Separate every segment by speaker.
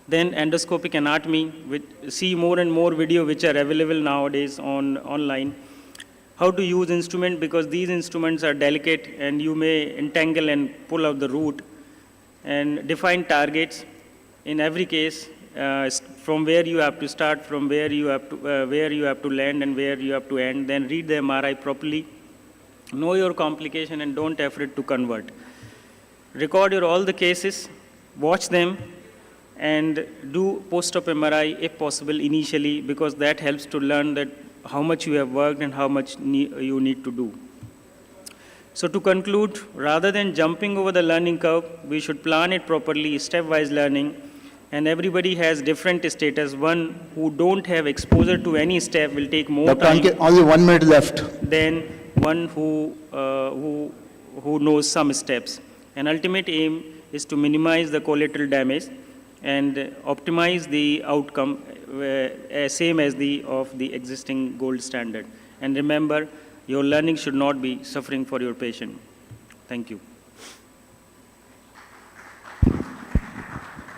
Speaker 1: Then endoscopic anatomy, see more and more video which are available nowadays online. How to use instrument, because these instruments are delicate and you may entangle and pull out the root. And define targets in every case, from where you have to start, from where you have to land and where you have to end. Then read the MRI properly. Know your complication and don't afraid to convert. Record all the cases, watch them, and do post-op MRI if possible initially, because that helps to learn that how much you have worked and how much you need to do. So to conclude, rather than jumping over the learning curve, we should plan it properly, stepwise learning, and everybody has different status. One who don't have exposure to any step will take more time.
Speaker 2: Only 1 minute left.
Speaker 1: Than one who knows some steps. An ultimate aim is to minimize the collateral damage and optimize the outcome, same as of the existing gold standard. And remember, your learning should not be suffering for your patient. Thank you.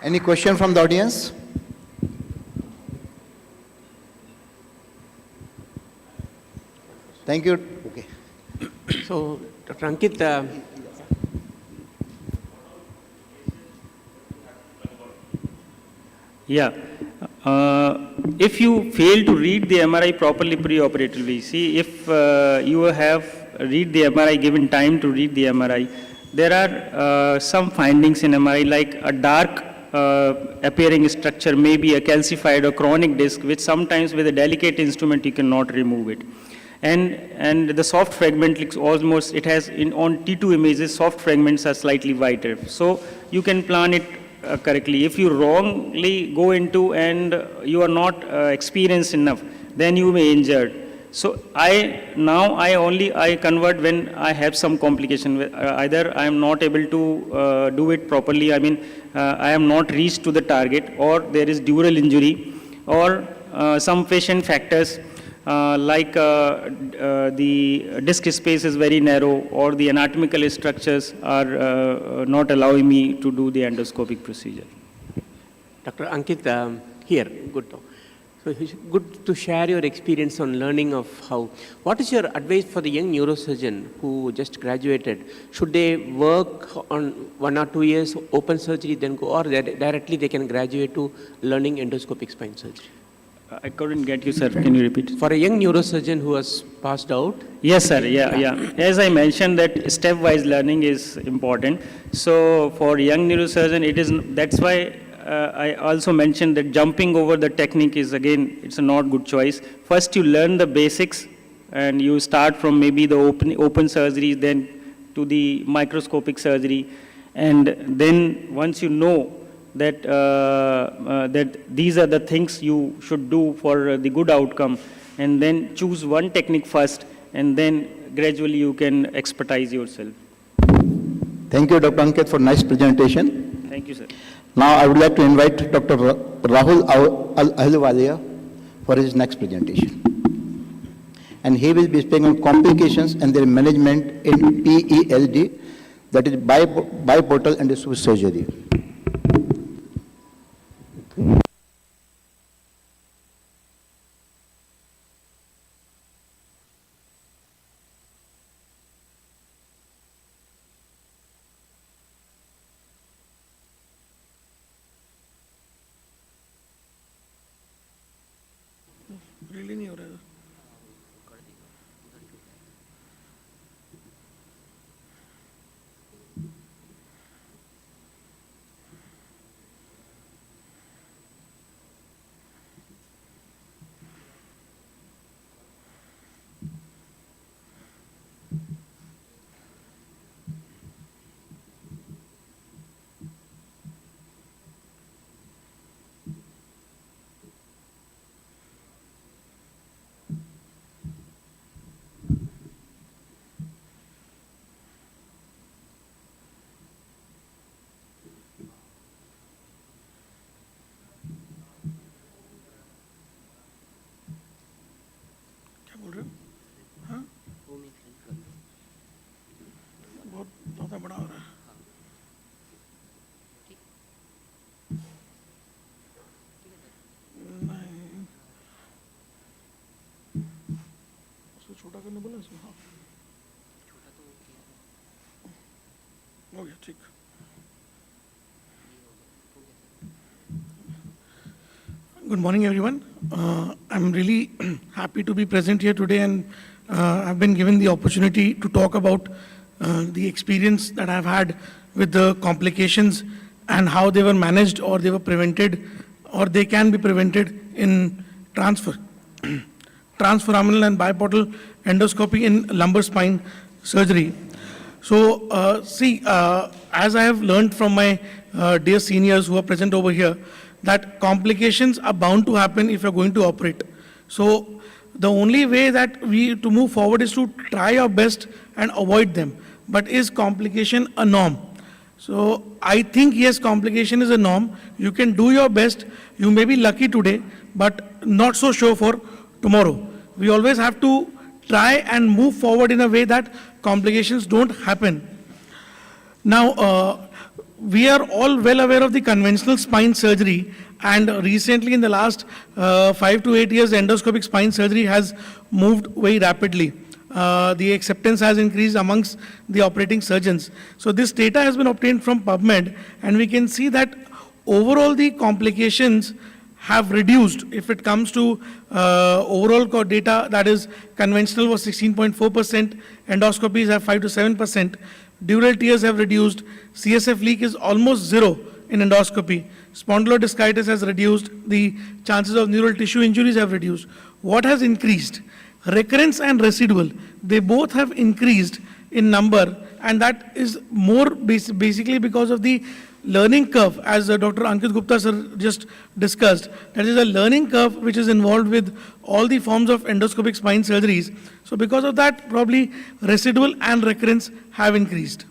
Speaker 2: Any question from the audience? Thank you. Okay.
Speaker 3: So, Dr. Ankit,
Speaker 1: yeah. If you fail to read the MRI properly preoperatively, see, if you have read the MRI, given time to read the MRI, there are some findings in MRI, like a dark appearing structure, maybe a calcified or chronic disc, which sometimes with a delicate instrument you cannot remove it. And the soft fragment looks almost, it has, on T2 images, soft fragments are slightly whiter. So you can plan it correctly. If you wrongly go into and you are not experienced enough, then you may injure. So I convert when I have some complication. Either I am not able to do it properly, I am not reached to the target, or there is dural injury, or some patient factors like the disc space is very narrow, or the anatomical structures are not allowing me to do the endoscopic procedure.
Speaker 3: Dr. Ankit, here, good talk. So it's good to share your experience on learning of how. What is your advice for the young neurosurgeon who just graduated? Should they work on 1 or 2 years open surgery, then go, or directly they can graduate to learning endoscopic spine surgery?
Speaker 1: I couldn't get you, sir. Can you repeat?
Speaker 3: For a young neurosurgeon who has passed out?
Speaker 1: Yes, sir. Yeah. As I mentioned, that stepwise learning is important. So for young neurosurgeon, that's why I also mentioned that jumping over the technique is, again, it's a not good choice. First, you learn the basics, and you start from maybe the open surgery, then to the microscopic surgery, and then once you know that that these are the things you should do for the good outcome, and then choose one technique first, and then gradually you can expertise yourself.
Speaker 2: Thank you, Dr. Ankit, for nice presentation.
Speaker 1: Thank you, sir.
Speaker 2: Now I would like to invite Dr. Rahul Ahluwalia for his next presentation. And he will be speaking on complications and their management in PELD, that is biportal endoscopic surgery.
Speaker 4: Good morning, everyone. I'm really happy to be present here today, and I've been given the opportunity to talk about the experience that I've had with the complications and how they were managed, or they were prevented, or they can be prevented in transforaminal and biportal endoscopy in lumbar spine surgery. So, as I have learned from my dear seniors who are present over here, that complications are bound to happen if you're going to operate. So the only way that to move forward is to try our best and avoid them. But is complication a norm? So I think yes, complication is a norm. You can do your best. You may be lucky today, but not so sure for tomorrow. We always have to try and move forward in a way that complications don't happen. Now, we are all well aware of the conventional spine surgery, and recently in the last 5 to 8 years, endoscopic spine surgery has moved very rapidly. The acceptance has increased amongst the operating surgeons. So this data has been obtained from PubMed, and we can see that overall the complications have reduced. If it comes to overall data, that is conventional was 16.4%, endoscopies have 5 to 7%. Dural tears have reduced, CSF leak is almost zero in endoscopy, spondylodiscitis has reduced, the chances of neural tissue injuries have reduced. What has increased? Recurrence and residual, they both have increased in number, and that is more basically because of the learning curve, as Dr. Ankit Gupta sir just discussed. That is a learning curve which is involved with all the forms of endoscopic spine surgeries. So because of that, probably residual and recurrence have increased.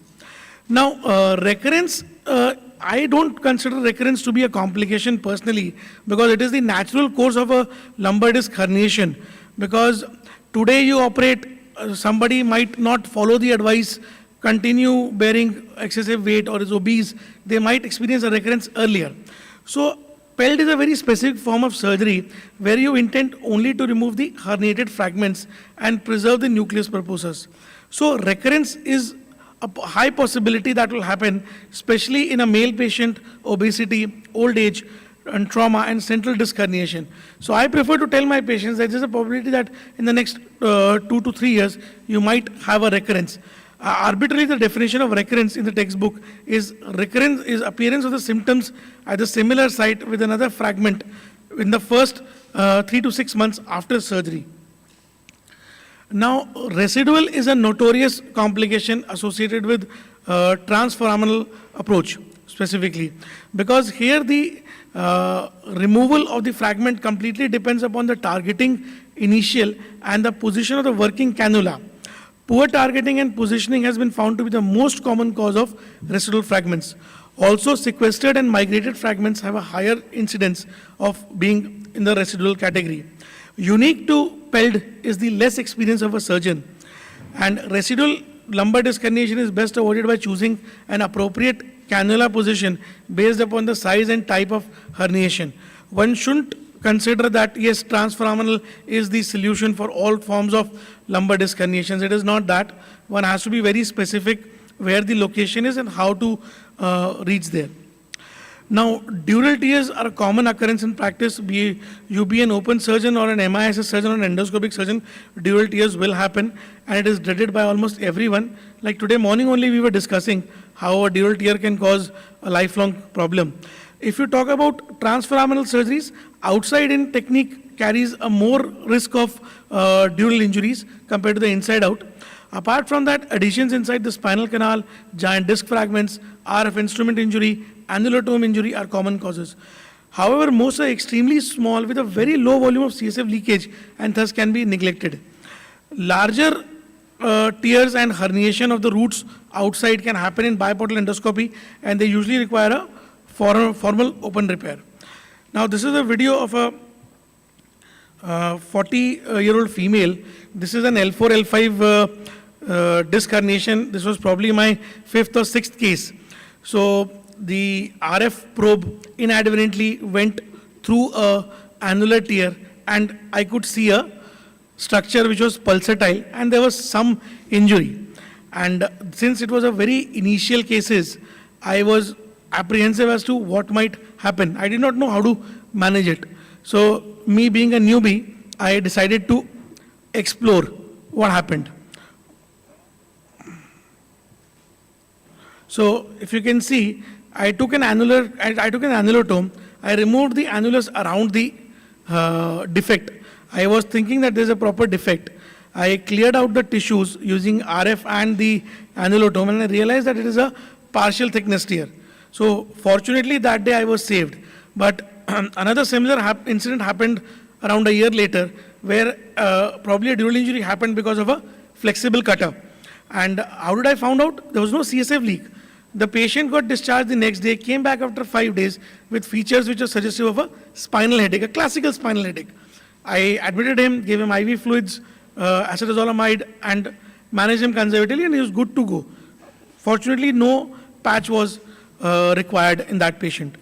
Speaker 4: Now, recurrence, I don't consider recurrence to be a complication personally, because it is the natural course of a lumbar disc herniation. Because today you operate, somebody might not follow the advice, continue bearing excessive weight, or is obese, they might experience a recurrence earlier. So PELD is a very specific form of surgery where you intend only to remove the herniated fragments and preserve the nucleus pulposus. So recurrence is a high possibility that will happen, especially in a male patient, obesity, old age, and trauma, and central disc herniation. So I prefer to tell my patients that there is a probability that in the next 2 to 3 years, you might have a recurrence. Arbitrarily, the definition of recurrence in the textbook is recurrence is appearance of the symptoms at the similar site with another fragment in the first 3 to 6 months after surgery. Now, residual is a notorious complication associated with transforaminal approach specifically, because here the removal of the fragment completely depends upon the targeting initial and the position of the working cannula. Poor targeting and positioning has been found to be the most common cause of residual fragments. Also, sequestered and migrated fragments have a higher incidence of being in the residual category. Unique to PELD is the less experience of a surgeon, and residual lumbar disc herniation is best avoided by choosing an appropriate cannula position based upon the size and type of herniation. One shouldn't consider that, yes, transforaminal is the solution for all forms of lumbar disc herniations. It is not that. One has to be very specific where the location is and how to reach there. Now, dural tears are a common occurrence in practice. Be you be an open surgeon or an MIS surgeon or an endoscopic surgeon, dural tears will happen, and it is dreaded by almost everyone. Like today morning only we were discussing how a dural tear can cause a lifelong problem. If you talk about transforaminal surgeries, outside in technique carries a more risk of dural injuries compared to the inside out. Apart from that, adhesions inside the spinal canal, giant disc fragments, RF instrument injury, annulotome injury are common causes. However, most are extremely small with a very low volume of CSF leakage and thus can be neglected. Larger tears and herniation of the roots outside can happen in biportal endoscopy, and they usually require a formal open repair. Now, this is a video of a 40-year-old female. This is an L4, L5 disc herniation. This was probably my 5th or 6th case. So the RF probe inadvertently went through a annular tear, and I could see a structure which was pulsatile, and there was some injury. And since it was a very initial cases, I was apprehensive as to what might happen. I did not know how to manage it. So me being a newbie, I decided to explore what happened. So if you can see, I took an annulotome. I removed the annulus around the defect. I was thinking that there's a proper defect. I cleared out the tissues using RF and the annulotome, and I realized that it is a partial thickness tear. So fortunately that day I was saved. But another similar incident happened around a year later, where probably a dural injury happened because of a flexible cutter. And how did I found out? There was no CSF leak. The patient got discharged the next day, came back after 5 days with features which are suggestive of a spinal headache, a classical spinal headache. I admitted him, gave him IV fluids, acetazolamide, and managed him conservatively, and he was good to go. Fortunately, no patch was required in that patient.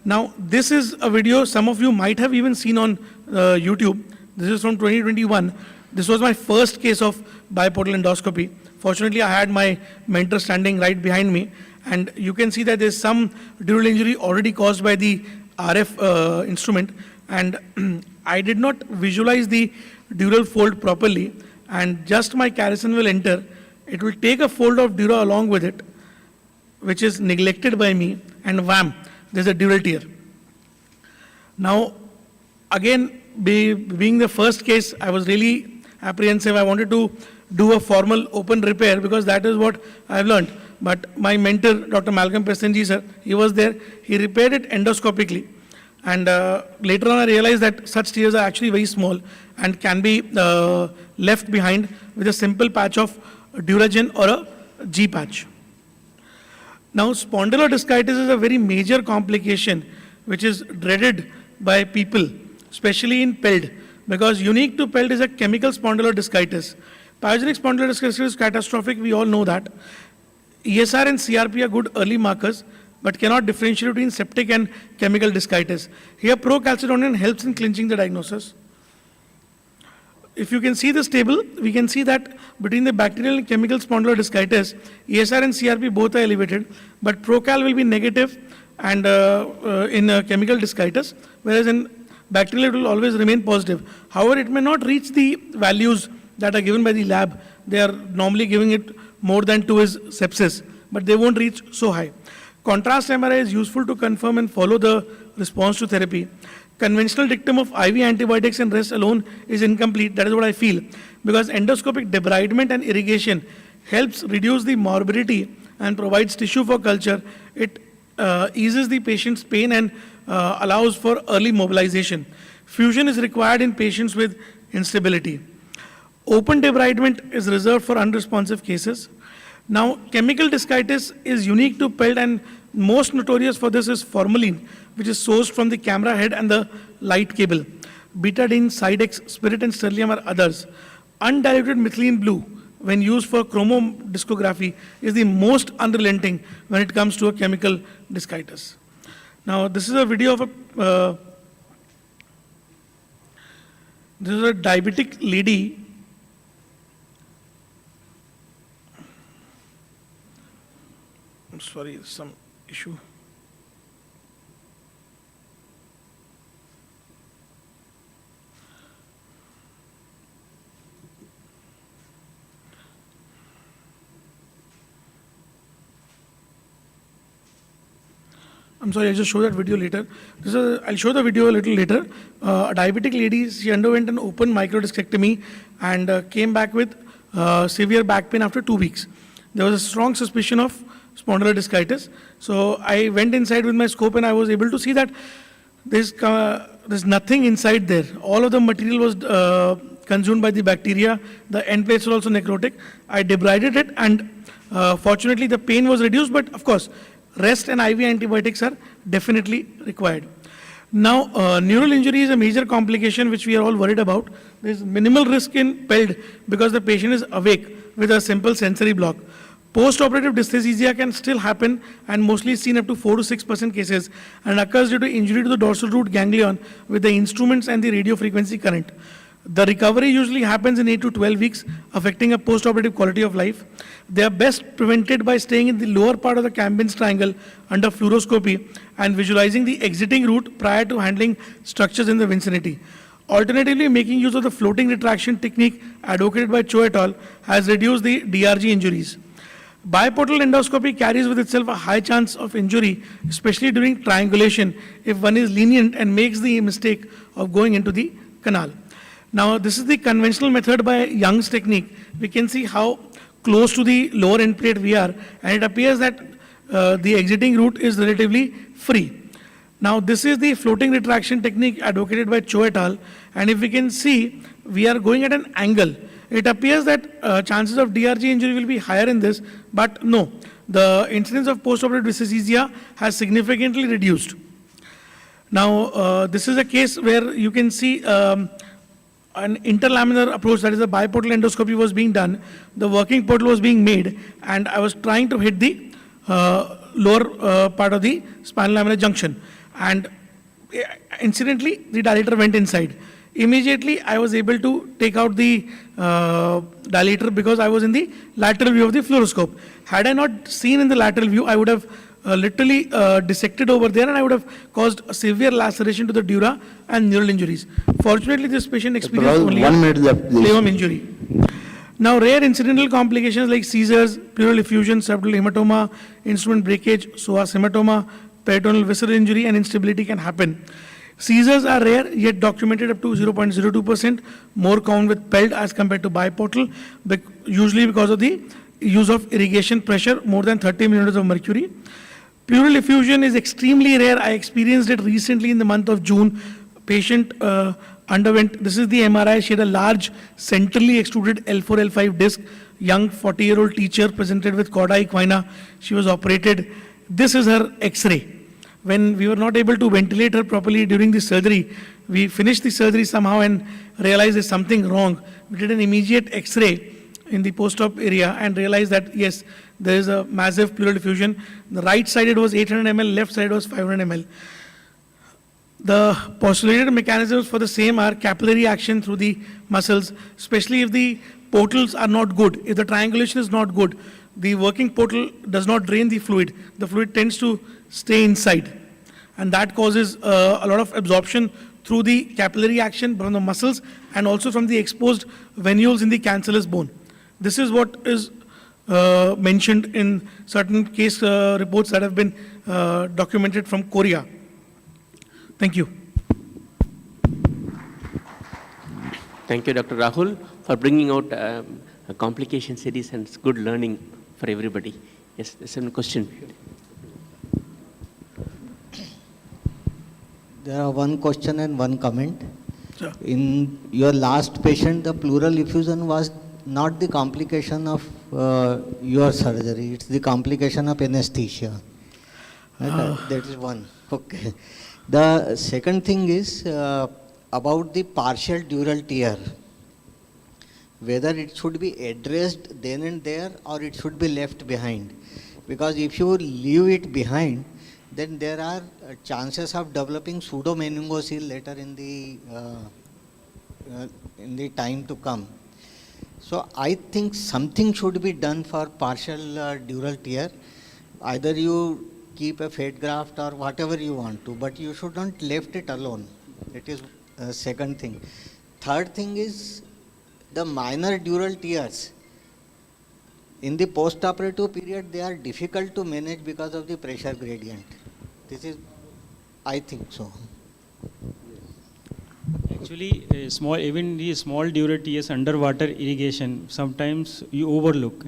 Speaker 4: Now, this is a video some of you might have even seen on YouTube. This is from 2021. This was my first case of biportal endoscopy. Fortunately, I had my mentor standing right behind me, and you can see that there's some dural injury already caused by the RF instrument, and I did not visualize the dural fold properly, and just my Carrison will enter. It will take a fold of dura along with it, which is neglected by me, and wham, there's a dural tear. Now, again, being the first case, I was really apprehensive. I wanted to do a formal open repair because that is what I've learned. But my mentor, Dr. Malcolm Pestenji, sir, he was there. He repaired it endoscopically. And later on, I realized that such tears are actually very small and can be left behind with a simple patch of Duragen or a G patch. Now, spondylodiscitis is a very major complication which is dreaded by people, especially in PELD, because unique to PELD is a chemical spondylodiscitis. Pyogenic spondylodiscitis is catastrophic, we all know that. ESR and CRP are good early markers, but cannot differentiate between septic and chemical discitis. Here, procalcitonin helps in clinching the diagnosis. If you can see this table, we can see that between the bacterial and chemical spondylodiscitis, ESR and CRP both are elevated, but procal will be negative and in chemical discitis, whereas in bacterial it will always remain positive. However, it may not reach the values that are given by the lab. They are normally giving it more than 2 is sepsis, but they won't reach so high. Contrast MRI is useful to confirm and follow the response to therapy. Conventional dictum of IV antibiotics and rest alone is incomplete. That is what I feel, because endoscopic debridement and irrigation helps reduce the morbidity and provides tissue for culture. It eases the patient's pain and allows for early mobilization. Fusion is required in patients with instability. Open debridement is reserved for unresponsive cases. Now, chemical discitis is unique to PELD, and most notorious for this is formalin, which is sourced from the camera head and the light cable. Betadine, Sidex, Spirit and Sterlium are others. Undiluted methylene blue, when used for chromodiscography, is the most unrelenting when it comes to a chemical discitis. Now, this is a video of this is a diabetic lady. I'm sorry, there's some issue. I'm sorry, I'll just show that video later. I'll show the video a little later. A diabetic lady, she underwent an open microdiscectomy and came back with severe back pain after 2 weeks. There was a strong suspicion of spondylodiscitis. So I went inside with my scope and I was able to see that there's nothing inside there. All of the material was consumed by the bacteria. The end plates were also necrotic. I debrided it and fortunately the pain was reduced, but of course, rest and IV antibiotics are definitely required. Now, neural injury is a major complication which we are all worried about. There is minimal risk in PELD because the patient is awake with a simple sensory block. Post-operative dysesthesia can still happen and mostly seen up to 4 to 6% cases and occurs due to injury to the dorsal root ganglion with the instruments and the radio frequency current. The recovery usually happens in 8 to 12 weeks, affecting a post-operative quality of life. They are best prevented by staying in the lower part of the Cambine's triangle under fluoroscopy and visualizing the exiting route prior to handling structures in the vicinity. Alternatively, making use of the floating retraction technique advocated by Cho et al. Has reduced the DRG injuries. Biportal endoscopy carries with itself a high chance of injury, especially during triangulation, if one is lenient and makes the mistake of going into the canal. Now, this is the conventional method by Young's technique. We can see how close to the lower end plate we are, and it appears that the exiting route is relatively free. Now, this is the floating retraction technique advocated by Cho et al. And if we can see, we are going at an angle. It appears that chances of DRG injury will be higher in this, but no, the incidence of postoperative dysesthesia has significantly reduced. Now, this is a case where you can see an interlaminar approach, that is a biportal endoscopy was being done, the working portal was being made, and I was trying to hit the lower part of the spinal laminar junction. And incidentally, the dilator went inside. Immediately, I was able to take out the dilator because I was in the lateral view of the fluoroscope. Had I not seen in the lateral view, I would have literally dissected over there, and I would have caused a severe laceration to the dura and neural injuries. Fortunately, this patient experienced only a phlegm injury. Now, rare incidental complications like seizures, pleural effusion, subdural hematoma, instrument breakage, psoas hematoma, peritoneal visceral injury, and instability can happen. Seizures are rare, yet documented up to 0.02%, more common with PELD as compared to biportal, usually because of the use of irrigation pressure, more than 30 millimeters of mercury. Pleural effusion is extremely rare. I experienced it recently in the month of June. Patient underwent, this is the MRI, she had a large centrally extruded L4, L5 disc, young 40-year-old teacher presented with cauda equina. She was operated. This is her X-ray. When we were not able to ventilate her properly during the surgery, we finished the surgery somehow and realized there's something wrong. We did an immediate X-ray in the post-op area and realized that yes, there is a massive pleural effusion. The right side it was 800 ml, left side was 500 ml. The postulated mechanisms for the same are capillary action through the muscles, especially if the portals are not good. If the triangulation is not good, the working portal does not drain the fluid. The fluid tends to stay inside, and that causes a lot of absorption through the capillary action from the muscles and also from the exposed venules in the cancellous bone. This is what is mentioned in certain case reports that have been documented from Korea. Thank you.
Speaker 3: Thank you, Dr. Rahul, for bringing out a complication series and it's good learning for everybody. Yes, there's a question.
Speaker 5: There are one question and one comment.
Speaker 4: Sure.
Speaker 5: In your last patient, the pleural effusion was not the complication of your surgery, it's the complication of anesthesia. That is one. Okay. The second thing is about the partial dural tear. Whether it should be addressed then and there or it should be left behind. Because if you leave it behind, then there are chances of developing pseudomeningocele later in the time to come. So I think something should be done for partial dural tear. Either you keep a fat graft or whatever you want to, but you should not left it alone. It is second thing. Third thing is the minor dural tears. In the post-operative period, they are difficult to manage because of the pressure gradient. This is, I think so.
Speaker 1: Actually, even the small dural tears underwater irrigation, sometimes you overlook.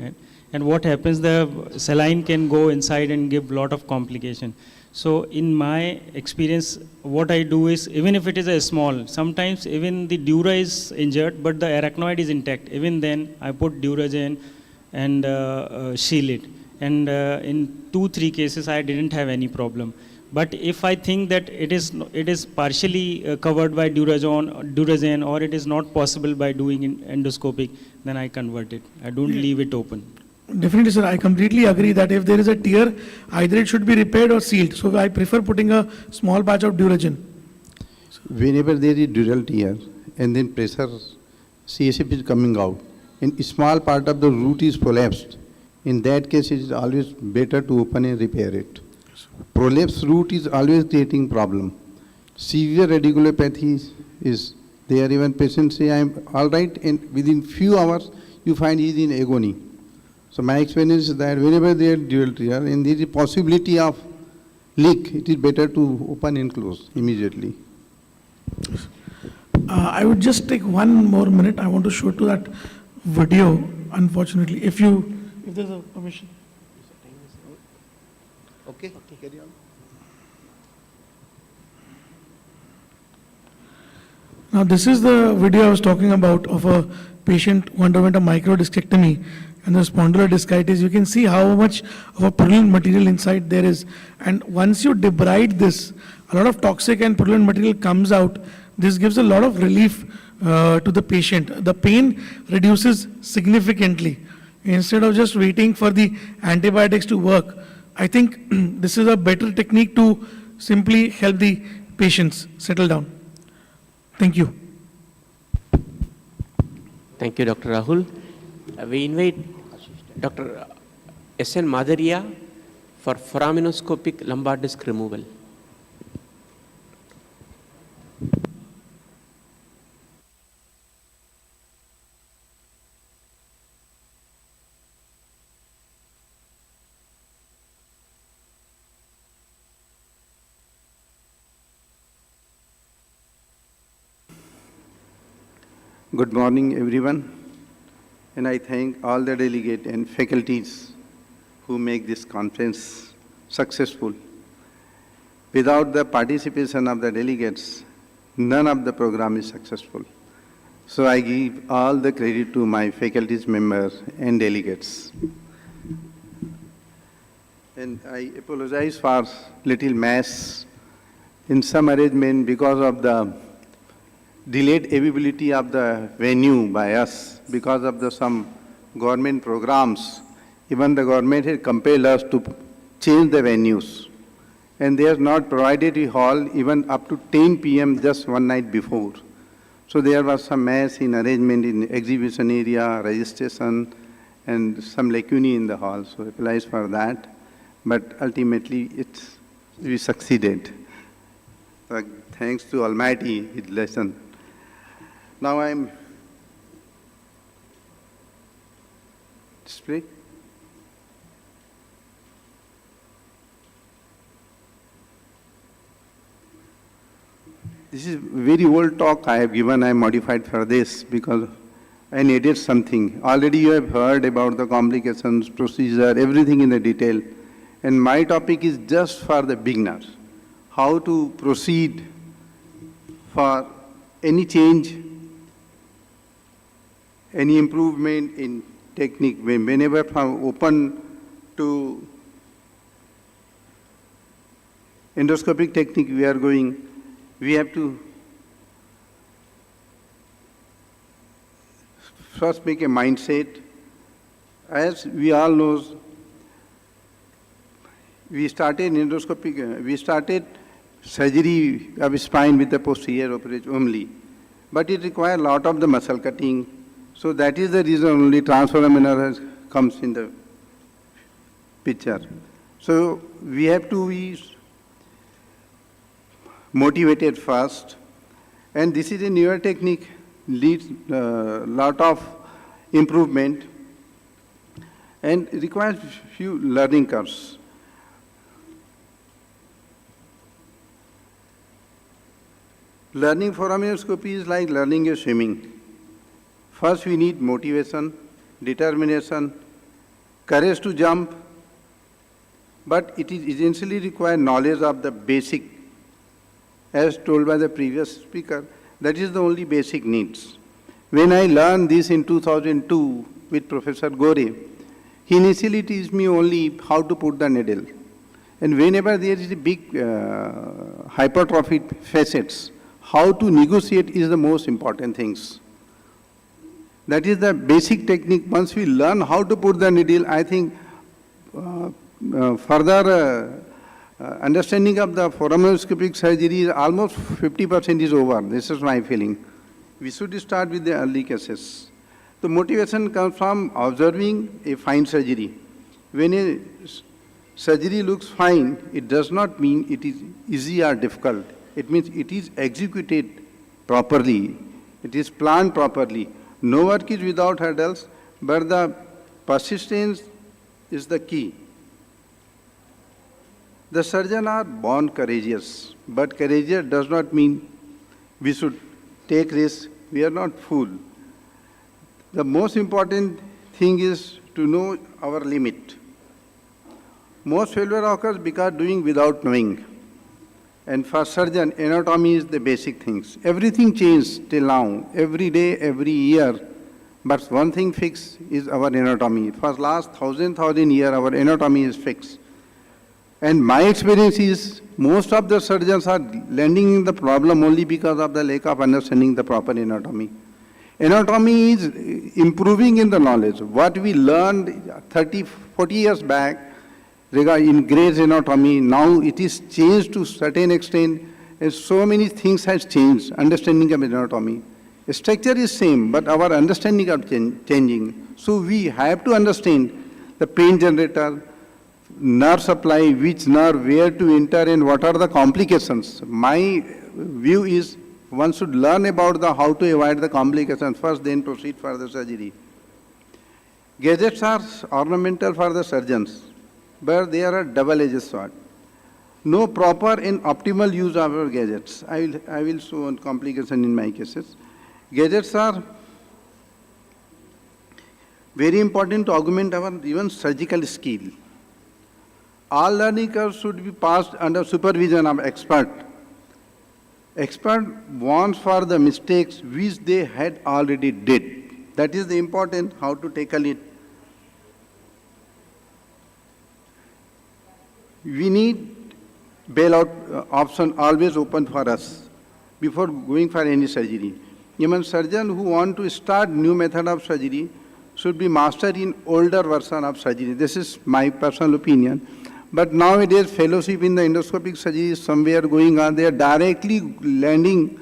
Speaker 1: And what happens, the saline can go inside and give lot of complication. So in my experience, what I do is, even if it is a small, sometimes even the dura is injured, but the arachnoid is intact. Even then, I put Duragen and seal it. And in 2-3 cases, I didn't have any problem. But if I think that it is partially covered by Duragen or it is not possible by doing endoscopic, then I convert it. I don't leave it open.
Speaker 4: Definitely, sir. I completely agree that if there is a tear, either it should be repaired or sealed. So I prefer putting a small patch of Duragen.
Speaker 6: Whenever there is dural tear and then pressure, CSF is coming out, and a small part of the root is prolapsed. In that case, it is always better to open and repair it. Prolapsed root is always creating problem. Severe radiculopathy is there. Even patients say, I am all right, and within few hours, you find he is in agony. So my experience is that whenever there is dual tear and there is a possibility of leak, it is better to open and close immediately.
Speaker 4: I would just take one more minute. I want to show to that video, unfortunately, if there's a permission.
Speaker 2: Okay, carry on.
Speaker 4: Now, this is the video I was talking about of a patient who underwent a microdiscectomy and the spondylodiscitis. You can see how much of a purulent material inside there is. And once you debride this, a lot of toxic and purulent material comes out. This gives a lot of relief to the patient. The pain reduces significantly. Instead of just waiting for the antibiotics to work, I think this is a better technique to simply help the patients settle down. Thank you.
Speaker 3: Thank you, Dr. Rahul. We invite Dr. S.N. Madariya for foraminoscopic lumbar disc removal.
Speaker 6: Good morning, everyone. And I thank all the delegates and faculties who make this conference successful. Without the participation of the delegates, none of the program is successful. So I give all the credit to my faculties members and delegates. And I apologize for little mess in some arrangement because of the delayed availability of the venue by us because of some government programs. Even the government had compelled us to change the venues. And they have not provided a hall even up to 10 p.m. just one night before. So there was some mess in arrangement in exhibition area, registration, and some lacunae in the hall. So I apologize for that. But ultimately, we succeeded. Thanks to Almighty, His lesson. Now I'm display. This is very old talk I have given. I modified for this because I needed something. Already you have heard about the complications, procedure, everything in the detail. And my topic is just for the beginners. How to proceed for any change, any improvement in technique. Whenever from open to endoscopic technique we are going, we have to first make a mindset. As we all know, we started endoscopic, we started surgery of spine with the posterior operation only, but it requires a lot of the muscle cutting. So that is the reason only transforaminal comes in the picture. So we have to be motivated first, and this is a newer technique, leads a lot of improvement and requires few learning curves. Learning foraminoscopy is like learning a swimming. First we need motivation, determination, courage to jump, but it is essentially require knowledge of the basic. As told by the previous speaker, that is the only basic needs. When I learned this in 2002 with Professor Gore, he initially teach me only how to put the needle. And whenever there is a big hypertrophied facets, how to negotiate is the most important things. That is the basic technique. Once we learn how to put the needle, I think further understanding of the foraminoscopic surgery is almost 50% is over. This is my feeling. we should start with the early cases. The motivation comes from observing a fine surgery. When a surgery looks fine, it does not mean it is easy or difficult. It means it is executed properly. It is planned properly. No work is without hurdles, but the persistence is the key. The surgeons are born courageous, but courageous does not mean we should take risks. We are not fools. The most important thing is to know our limit. Most failure occurs because doing without knowing. And for surgeon, anatomy is the basic things. Everything changed till now, every day, every year. But one thing fixed is our anatomy. For last thousand years, our anatomy is fixed. And my experience is most of the surgeons are landing in the problem only because of the lack of understanding the proper anatomy. Anatomy is improving in the knowledge. What we learned 30, 40 years back in Gray's anatomy, now it is changed to certain extent, and so many things has changed, understanding of anatomy. The structure is same, but our understanding is changing. So we have to understand the pain generator, nerve supply, which nerve, where to enter, and what are the complications. My view is one should learn about how to avoid the complications first, then proceed for the surgery. Gadgets are ornamental for the surgeons, but they are a double-edged sword. No proper and optimal use of our gadgets. I will show on complication in my cases. Gadgets are very important to augment our even surgical skill. All learning curves should be passed under supervision of expert. Expert warns for the mistakes which they had already did. That is the important how to tackle it. We need bailout option always open for us before going for any surgery. Even surgeon who want to start new method of surgery should be mastered in older version of surgery. This is my personal opinion. But nowadays, fellowship in the endoscopic surgery is somewhere going on. They are directly landing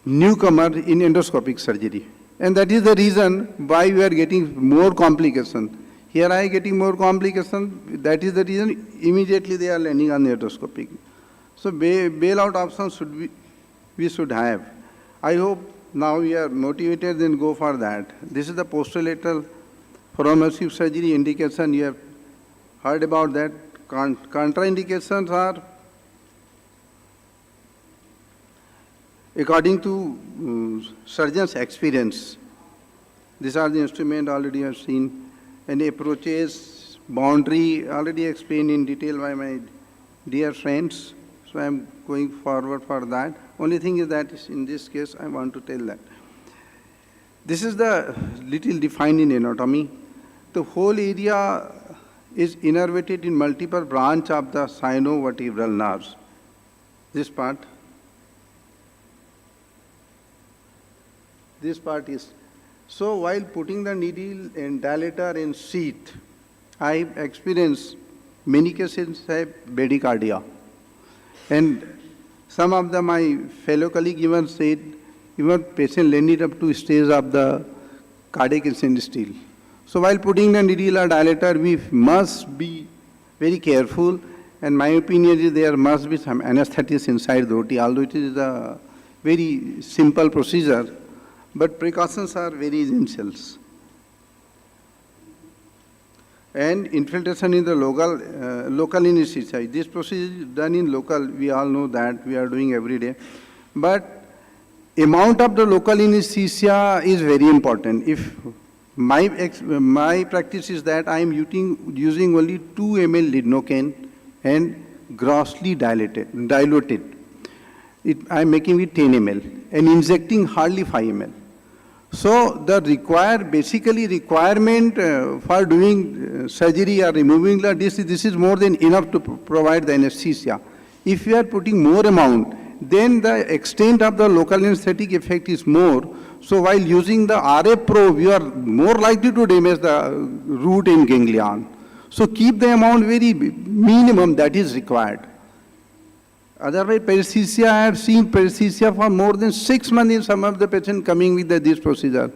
Speaker 6: newcomer in endoscopic surgery. And that is the reason why we are getting more complication. Here I am getting more complication. That is the reason immediately they are landing on the endoscopic. So bailout options we should have. I hope now we are motivated, then go for that. This is the posterolateral foraminal surgery indication. You have heard about that. Contraindications are according to surgeon's experience. These are the instruments already you have seen. And approaches, boundary, already explained in detail by my dear friends. So I am going forward for that. Only thing is that in this case, I want to tell that. This is the little defined in anatomy. The whole area is innervated in multiple branch of the sinovertebral nerves. This part is. So while putting the needle and dilator in sheath, I experienced many cases have bradycardia. And some of my fellow colleagues even said, even patient landed up to stage of the cardiac standstill. So while putting the needle or dilator, we must be very careful. And my opinion is there must be some anesthetic inside the OT, although it is a very simple procedure. But precautions are very essentials. And infiltration in the local anesthesia. This procedure is done in local, we all know that, we are doing every day. But amount of the local anesthesia is very important. If my practice is that I am using only 2 ml lidocaine and grossly diluted. I am making it 10 ml and injecting hardly 5 ml. So the basically requirement for doing surgery or removing the this is more than enough to provide the anesthesia. If you are putting more amount, then the extent of the local anesthetic effect is more. So while using the RF probe, you are more likely to damage the root and ganglion. So keep the amount very minimum that is required. Otherwise, paresthesia, I have seen paresthesia for more than 6 months in some of the patients coming with this procedure.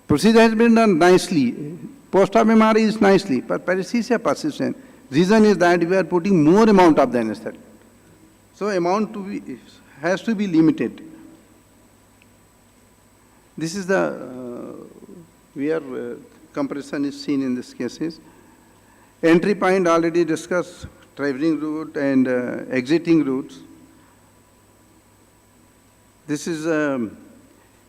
Speaker 6: Procedure has been done nicely. Post-op MRI is nicely, but paresthesia persistent. Reason is that we are putting more amount of the anesthetic. So amount has to be limited. This is the where compression is seen in these cases. Entry point already discussed, traveling route and exiting routes. This is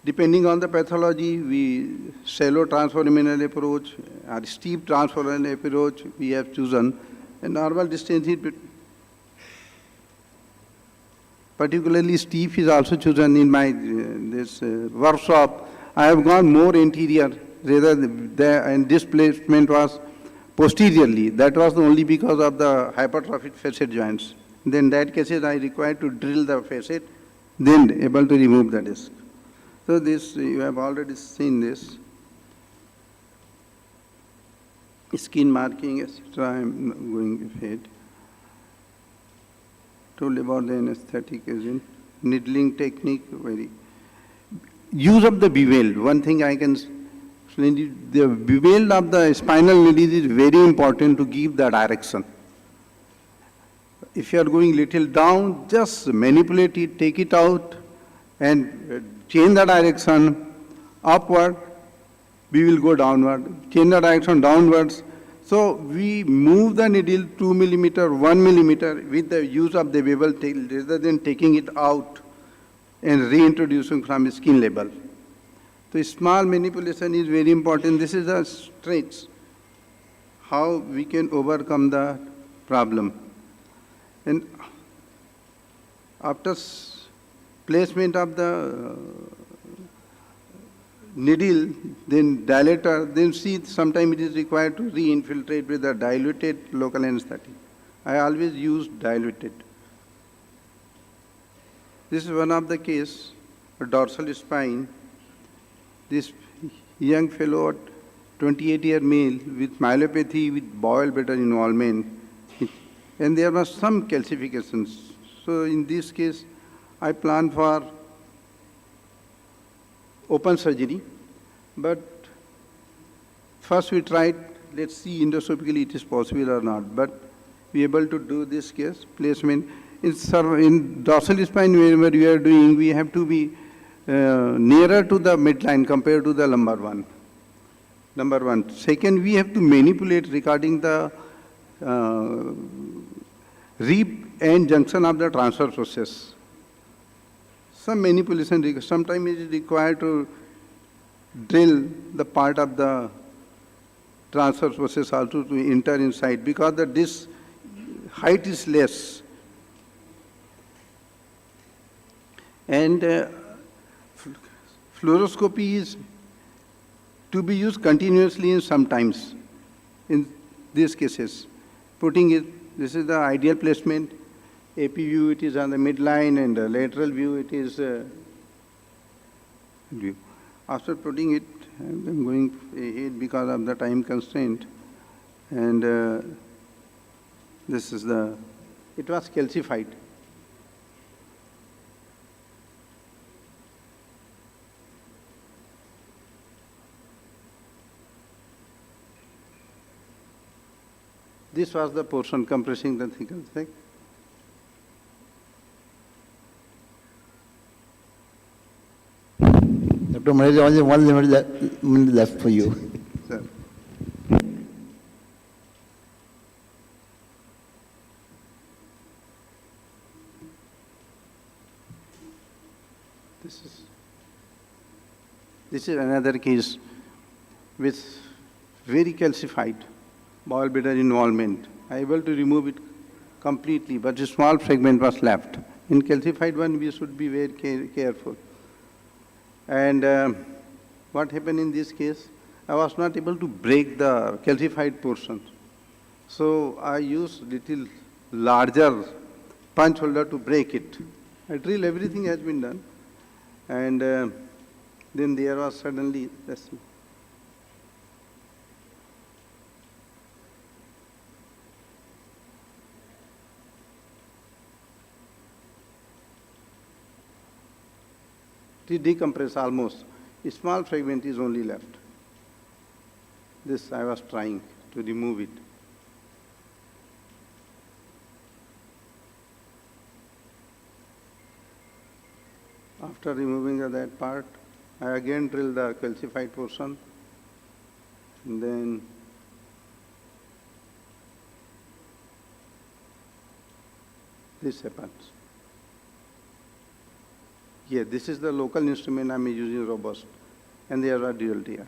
Speaker 6: depending on the pathology, we shallow transforaminal approach or steep transforaminal approach we have chosen. A normal distance is particularly steep is also chosen in my this workshop. I have gone more interior rather than and displacement was posteriorly. That was only because of the hypertrophic facet joints. Then that cases I required to drill the facet, then able to remove the disc. So this, you have already seen this. Skin marking, etc. I am going ahead. Told about the anesthetic agent. Needling technique, very. Use of the bevel. One thing I can explain is the bevel of the spinal needle is very important to give the direction. If you are going little down, just manipulate it, take it out, and change the direction upward, we will go downward. Change the direction downwards. So we move the needle 2 millimeter, 1 millimeter with the use of the bevel rather than taking it out and reintroducing from skin level. So small manipulation is very important. This is a stretch, how we can overcome the problem. And after placement of the needle, then dilator, then see sometimes it is required to re-infiltrate with a diluted local anesthetic. I always use diluted. This is one of the case, a dorsal spine. This young fellow, 28-year male with myelopathy with bowel bladder involvement, and there was some calcifications. So in this case, I planned for open surgery, but first we tried, let's see endoscopically it is possible or not, but we able to do this case, placement. In dorsal spine, wherever we are doing, we have to be nearer to the midline compared to the lumbar one. Number one. Second, we have to manipulate regarding the rib and junction of the transfer process. Some manipulation, sometimes it is required to drill the part of the transfer process also to enter inside because the disc height is less. And fluoroscopy is to be used continuously in sometimes in these cases. Putting it, this is the ideal placement. AP view, it is on the midline, and the lateral view, it is view. After putting it, I'm going ahead because of the time constraint. And this is the, it was calcified. This was the portion compressing the thecal sac.
Speaker 2: Dr. Maharaj, only 1 minute left for you.
Speaker 6: Sir. This is another case with very calcified bowel bladder involvement. I able to remove it completely, but a small fragment was left. In calcified one, we should be very careful. And what happened in this case? I was not able to break the calcified portion. So I used little larger punch holder to break it. I drill, everything has been done. And then there was suddenly this. It decompressed almost. A small fragment is only left. This I was trying to remove it. After removing that part, I again drill the calcified portion, and then this happens. Yeah, this is the local instrument I'm using, robust, and there are dual tear,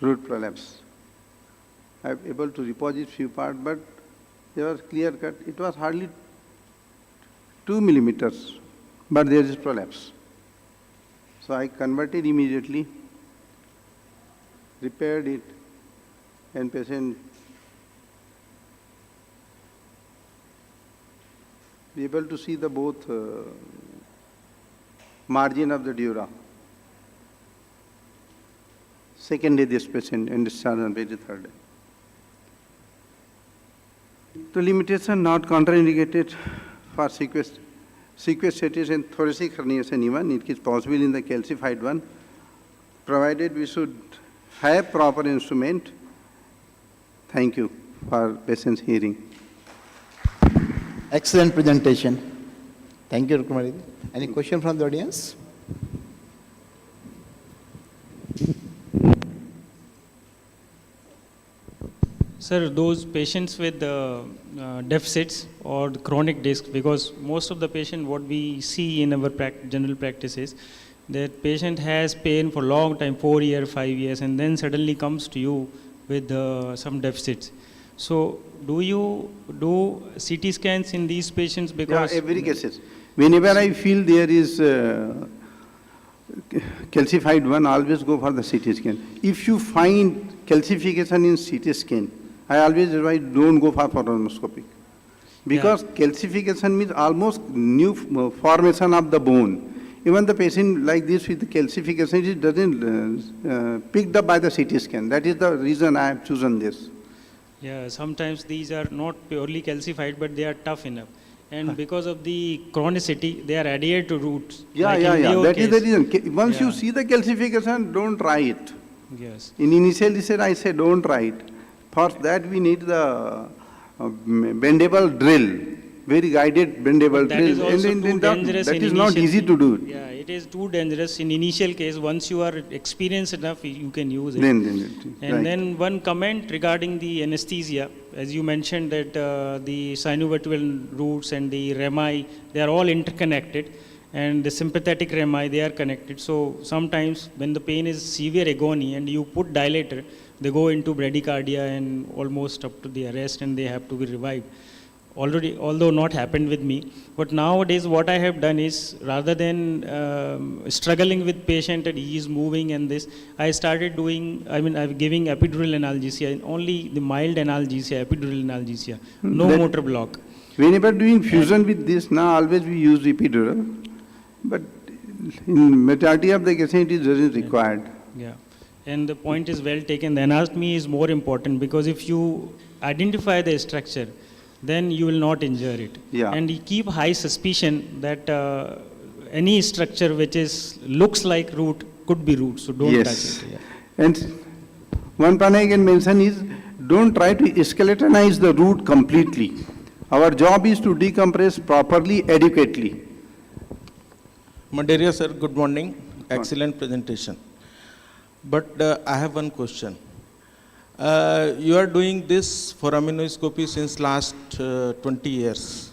Speaker 6: root prolapse. I'm able to deposit few parts, but they were clear cut. It was hardly 2 millimeters, but there is prolapse. So I converted immediately, repaired it, and patient be able to see the both margin of the dura. Second day this patient and discharged on very third day. The limitation not contraindicated for sequestrated and thoracic herniation even, it is possible in the calcified one, provided we should have proper instrument. Thank you for patient's hearing.
Speaker 2: Excellent presentation. Thank you, Dr. Maridi. Any question from the audience?
Speaker 1: Sir, those patients with deficits or the chronic disc, because most of the patient, what we see in our general practice is that patient has pain for long time, 4 years, 5 years, and then suddenly comes to you with some deficits. So, do you do CT scans in these patients? Because
Speaker 6: yeah, every cases. Whenever I feel there is calcified one, always go for the CT scan. If you find calcification in CT scan, I always advise don't go for colonoscopy. Because calcification means almost new formation of the bone. Even the patient like this with the calcification, it doesn't picked up by the CT scan. That is the reason I have chosen this.
Speaker 1: Yeah, sometimes these are not purely calcified, but they are tough enough. And because of the chronicity, they are adhered to roots.
Speaker 6: Yeah,
Speaker 1: like
Speaker 6: That
Speaker 1: case.
Speaker 6: is the reason. Once you see the calcification, don't try it.
Speaker 1: Yes.
Speaker 6: In initial research, I say don't try it. For that, we need the bendable drill, very guided bendable
Speaker 1: That
Speaker 6: drill.
Speaker 1: is also too dangerous
Speaker 6: that
Speaker 1: in
Speaker 6: is not
Speaker 1: initial-
Speaker 6: easy to do it.
Speaker 1: Yeah, it is too dangerous in initial case. Once you are experienced enough, you can use it. And
Speaker 6: Right.
Speaker 1: then one comment regarding the anesthesia, as you mentioned that the sinovertebral roots and the rami, they are all interconnected, and the sympathetic rami, they are connected. So sometimes when the pain is severe agony and you put dilator, they go into bradycardia and almost up to the arrest, and they have to be revived. Already, although not happened with me, but nowadays what I have done is, rather than struggling with patient and he is moving and this, I started doing, I'm giving epidural analgesia, only the mild analgesia, epidural analgesia, no motor block.
Speaker 6: Whenever doing fusion with this, now always we use epidural, but in majority of the cases it isn't required.
Speaker 1: Yeah, and the point is well taken. The anatomy is more important, because if you identify the structure, then you will not injure it.
Speaker 6: Yeah.
Speaker 1: And you keep high suspicion that any structure which looks like root could be root, so don't touch it. Yeah.
Speaker 6: And one point I can mention is, don't try to skeletonize the root completely. Our job is to decompress properly, adequately.
Speaker 7: Mandaria sir, good morning. Excellent presentation. But I have one question. You are doing this foraminoscopy since last 20 years.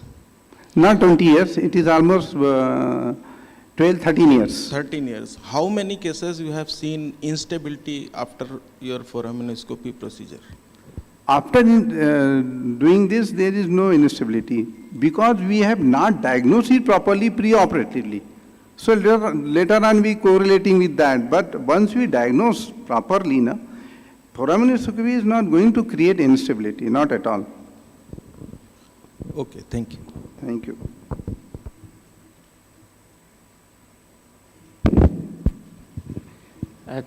Speaker 6: Not 20 years, it is almost 12, 13 years.
Speaker 7: 13 years. How many cases you have seen instability after your foraminoscopy procedure?
Speaker 6: After doing this, there is no instability, because we have not diagnosed it properly pre-operatively. So later on we correlating with that. But once we diagnose properly, foraminoscopy is not going to create instability, not at all.
Speaker 7: Okay, thank you.
Speaker 6: Thank you.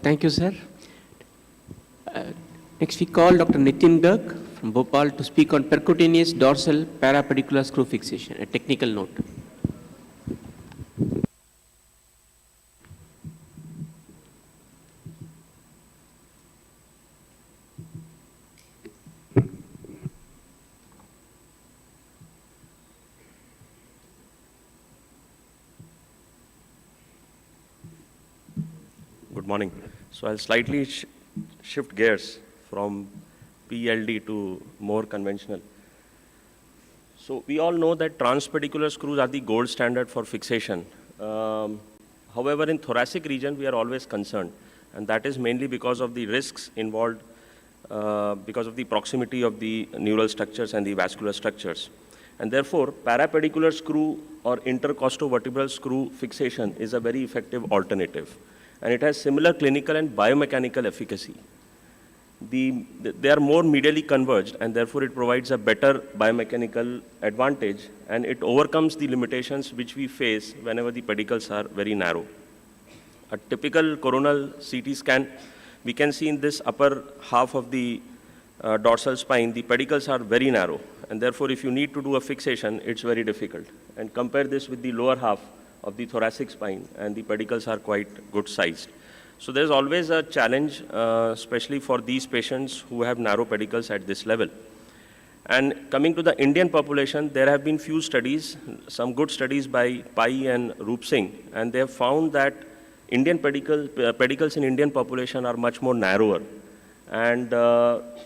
Speaker 3: Thank you, sir. Next, we call Dr. Nitin Garg from Bhopal to speak on percutaneous dorsal parapedicular screw fixation, a technical note.
Speaker 8: Good morning. So I'll slightly shift gears from PLD to more conventional. So we all know that transpedicular screws are the gold standard for fixation. However, in thoracic region, we are always concerned, and that is mainly because of the risks involved, because of the proximity of the neural structures and the vascular structures. And therefore, parapedicular screw or intercostovertebral screw fixation is a very effective alternative. And it has similar clinical and biomechanical efficacy. They are more medially converged, and therefore it provides a better biomechanical advantage, and it overcomes the limitations which we face whenever the pedicles are very narrow. A typical coronal CT scan, we can see in this upper half of the dorsal spine, the pedicles are very narrow, and therefore if you need to do a fixation, it's very difficult. And compare this with the lower half of the thoracic spine, and the pedicles are quite good sized. So there's always a challenge, especially for these patients who have narrow pedicles at this level. And coming to the Indian population, there have been few studies, some good studies by Pai and Roop Singh, and they have found that Indian pedicles in Indian population are much more narrower. And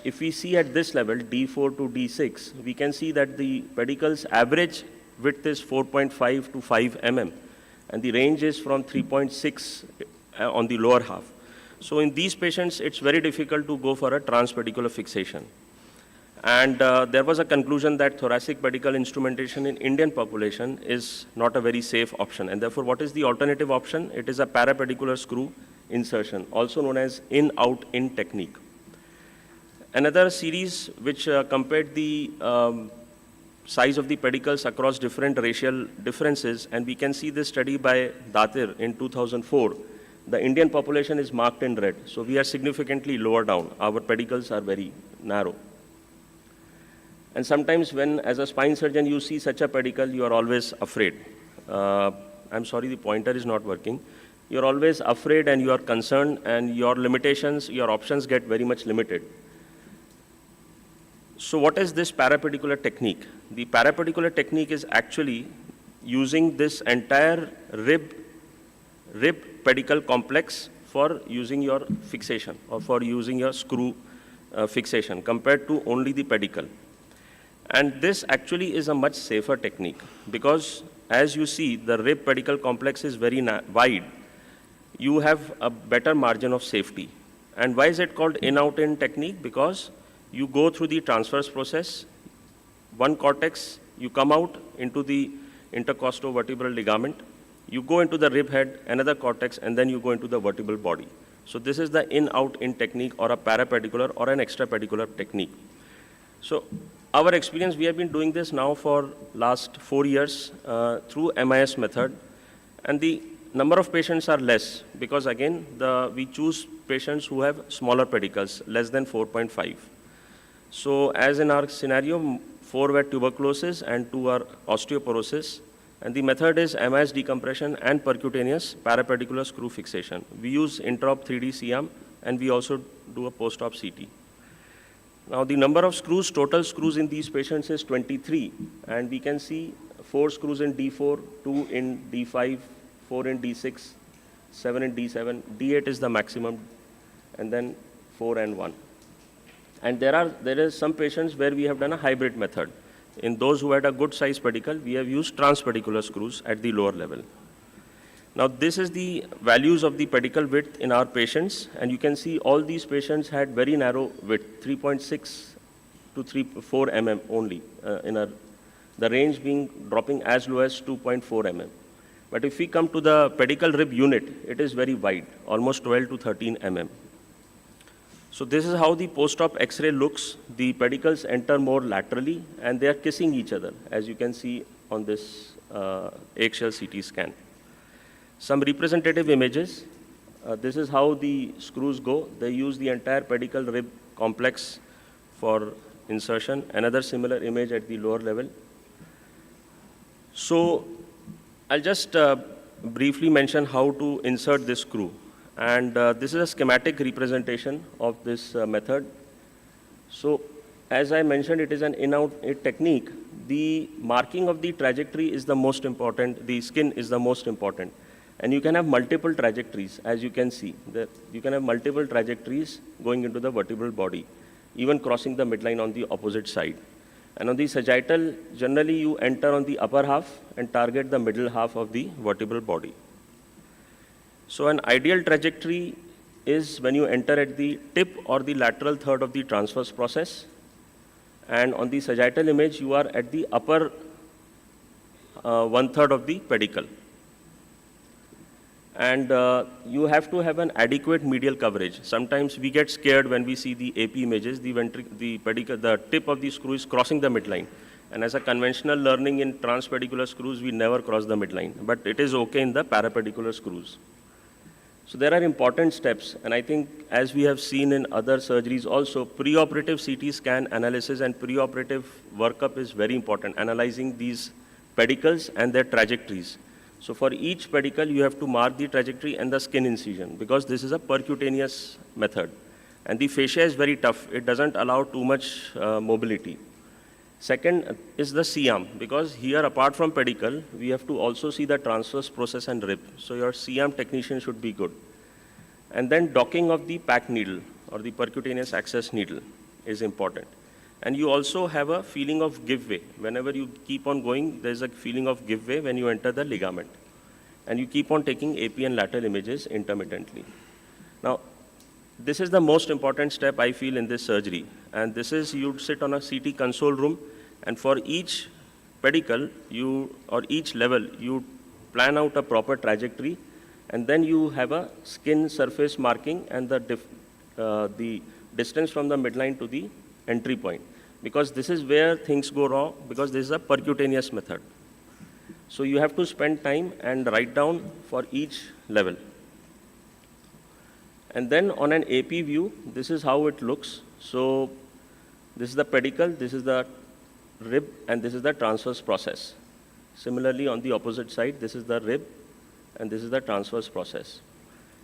Speaker 8: if we see at this level, D4 to D6, we can see that the pedicles average width is 4.5 to 5 mm, and the range is from 3.6 on the lower half. So in these patients, it's very difficult to go for a transpedicular fixation. And there was a conclusion that thoracic pedicle instrumentation in Indian population is not a very safe option. And therefore, what is the alternative option? It is a parapedicular screw insertion, also known as in-out-in technique. Another series which compared the size of the pedicles across different racial differences, and we can see this study by Datir in 2004. The Indian population is marked in red, so we are significantly lower down. Our pedicles are very narrow. And sometimes when, as a spine surgeon, you see such a pedicle, you are always afraid. I'm sorry, the pointer is not working. You're always afraid and you are concerned, and your limitations, your options get very much limited. So what is this parapedicular technique? The parapedicular technique is actually using this entire rib pedicle complex for using your fixation or for using your screw fixation compared to only the pedicle. And this actually is a much safer technique because as you see, the rib pedicle complex is very wide. You have a better margin of safety. And why is it called in-out-in technique? Because you go through the transverse process, one cortex, you come out into the intercostovertebral ligament, you go into the rib head, another cortex, and then you go into the vertebral body. So this is the in-out-in technique or a parapedicular or an extrapedicular technique. So our experience, we have been doing this now for last 4 years through MIS method, and the number of patients are less because again, we choose patients who have smaller pedicles, less than 4.5. So as in our scenario, 4 were tuberculosis and 2 are osteoporosis. And the method is MIS decompression and percutaneous parapedicular screw fixation. We use intraop 3D CM and we also do a post-op CT. Now the number of screws, total screws in these patients is 23. And we can see 4 screws in D4, 2 in D5, 4 in D6, 7 in D7, D8 is the maximum, and then 4 and 1. And there is some patients where we have done a hybrid method. In those who had a good size pedicle, we have used transpedicular screws at the lower level. Now this is the values of the pedicle width in our patients, and you can see all these patients had very narrow width, 3.6 to 4 mm only, the range dropping as low as 2.4 mm. But if we come to the pedicle rib unit, it is very wide, almost 12 to 13 mm. So this is how the post-op X-ray looks. The pedicles enter more laterally and they are kissing each other, as you can see on this eggshell CT scan. Some representative images. This is how the screws go. They use the entire pedicle rib complex for insertion. Another similar image at the lower level. So I'll just briefly mention how to insert this screw. And this is a schematic representation of this method. So as I mentioned, it is an in-out technique. The marking of the trajectory is the most important. The skin is the most important. And you can have multiple trajectories, as you can see. You can have multiple trajectories going into the vertebral body, even crossing the midline on the opposite side. And on the sagittal, generally you enter on the upper half and target the middle half of the vertebral body. So an ideal trajectory is when you enter at the tip or the lateral third of the transverse process. And on the sagittal image, you are at the upper one-third of the pedicle. And you have to have an adequate medial coverage. Sometimes we get scared when we see the AP images, the tip of the screw is crossing the midline. And as a conventional learning in transpedicular screws, we never cross the midline. But it is okay in the parapedicular screws. So there are important steps, and I think as we have seen in other surgeries also, preoperative CT scan analysis and preoperative workup is very important, analyzing these pedicles and their trajectories. So for each pedicle, you have to mark the trajectory and the skin incision, because this is a percutaneous method. And the fascia is very tough. It doesn't allow too much mobility. Second is the C-arm, because here, apart from pedicle, we have to also see the transverse process and rib. So your C-arm technician should be good. And then docking of the pack needle or the percutaneous access needle is important. And you also have a feeling of give way. Whenever you keep on going, there's a feeling of give way when you enter the ligament. And you keep on taking AP and lateral images intermittently. Now, this is the most important step I feel in this surgery. And this is, you'd sit on a CT console room, and for each pedicle, or each level, you plan out a proper trajectory, and then you have a skin surface marking and the distance from the midline to the entry point. Because this is where things go wrong, because this is a percutaneous method. So you have to spend time and write down for each level. And then on an AP view, this is how it looks. So this is the pedicle, this is the rib, and this is the transverse process. Similarly, on the opposite side, this is the rib, and this is the transverse process.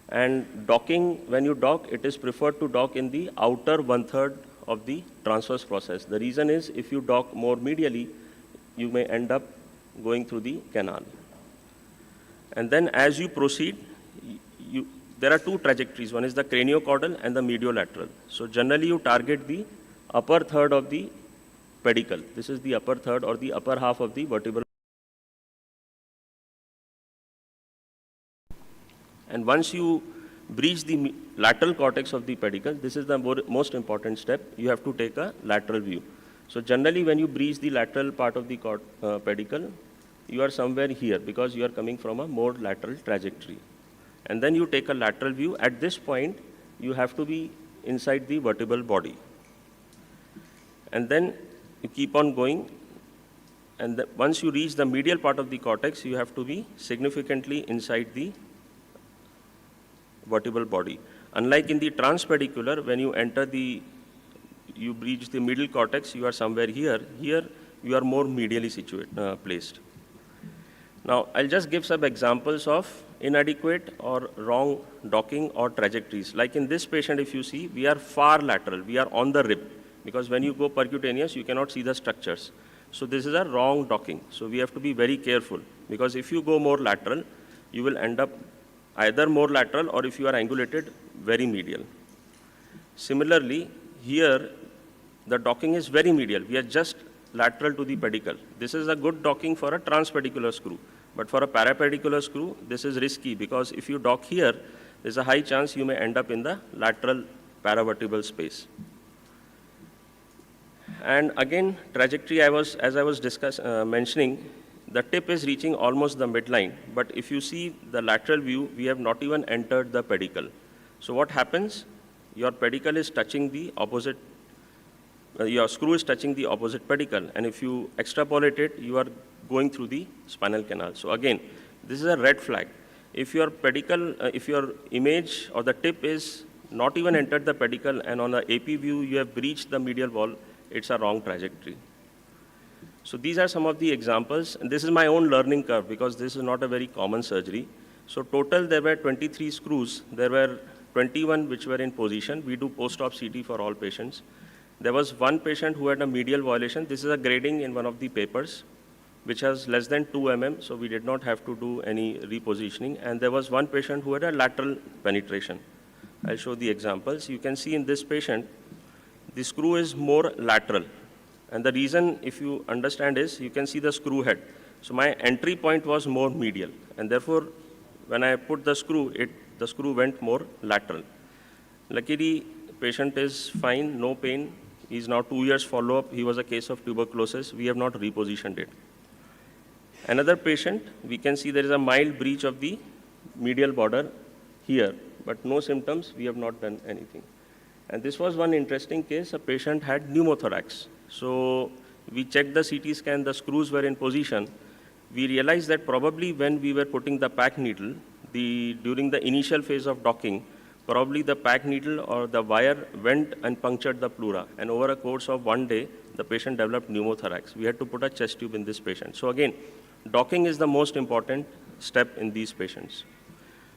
Speaker 8: And docking, when you dock, it is preferred to dock in the outer one-third of the transverse process. The reason is, if you dock more medially, you may end up going through the canal. And then as you proceed, there are two trajectories. One is the craniocaudal and the mediolateral. So generally you target the upper third of the pedicle. This is the upper third or the upper half of the vertebral. And once you breach the lateral cortex of the pedicle, this is the most important step. You have to take a lateral view. So generally when you breach the lateral part of the pedicle, you are somewhere here because you are coming from a more lateral trajectory. And then you take a lateral view. At this point, you have to be inside the vertebral body. And then you keep on going. And once you reach the medial part of the cortex, you have to be significantly inside the vertebral body. Unlike in the transpedicular, when you enter you breach the middle cortex, you are somewhere here. Here, you are more medially placed. Now, I'll just give some examples of inadequate or wrong docking or trajectories. Like in this patient, if you see, we are far lateral. We are on the rib, because when you go percutaneous, you cannot see the structures. So this is a wrong docking. So we have to be very careful, because if you go more lateral, you will end up either more lateral, or if you are angulated, very medial. Similarly, here, the docking is very medial. We are just lateral to the pedicle. This is a good docking for a transpedicular screw. But for a parapedicular screw, this is risky, because if you dock here, there's a high chance you may end up in the lateral paravertebral space. And again, trajectory, as I was mentioning, the tip is reaching almost the midline. But if you see the lateral view, we have not even entered the pedicle. So what happens? Your pedicle is touching the opposite, your screw is touching the opposite pedicle. And if you extrapolate it, you are going through the spinal canal. So again, this is a red flag. If your pedicle, if your image or the tip is not even entered the pedicle, and on the AP view, you have breached the medial wall, it's a wrong trajectory. So these are some of the examples. And this is my own learning curve, because this is not a very common surgery. So total, there were 23 screws. There were 21 which were in position. We do post-op CT for all patients. There was one patient who had a medial violation. This is a grading in one of the papers. which has less than 2 mm, so we did not have to do any repositioning. And there was one patient who had a lateral penetration. I'll show the examples. You can see in this patient, the screw is more lateral. And the reason, if you understand, is you can see the screw head. So my entry point was more medial. And therefore, when I put the screw, the screw went more lateral. Luckily, patient is fine, no pain. He's now 2 years follow-up. He was a case of tuberculosis. We have not repositioned it. Another patient, we can see there is a mild breach of the medial border here, but no symptoms. We have not done anything. And this was one interesting case. A patient had pneumothorax. So we checked the CT scan, the screws were in position. We realized that probably when we were putting the pack needle, during the initial phase of docking, probably the pack needle or the wire went and punctured the pleura. And over a course of 1 day, the patient developed pneumothorax. We had to put a chest tube in this patient. So again, docking is the most important step in these patients.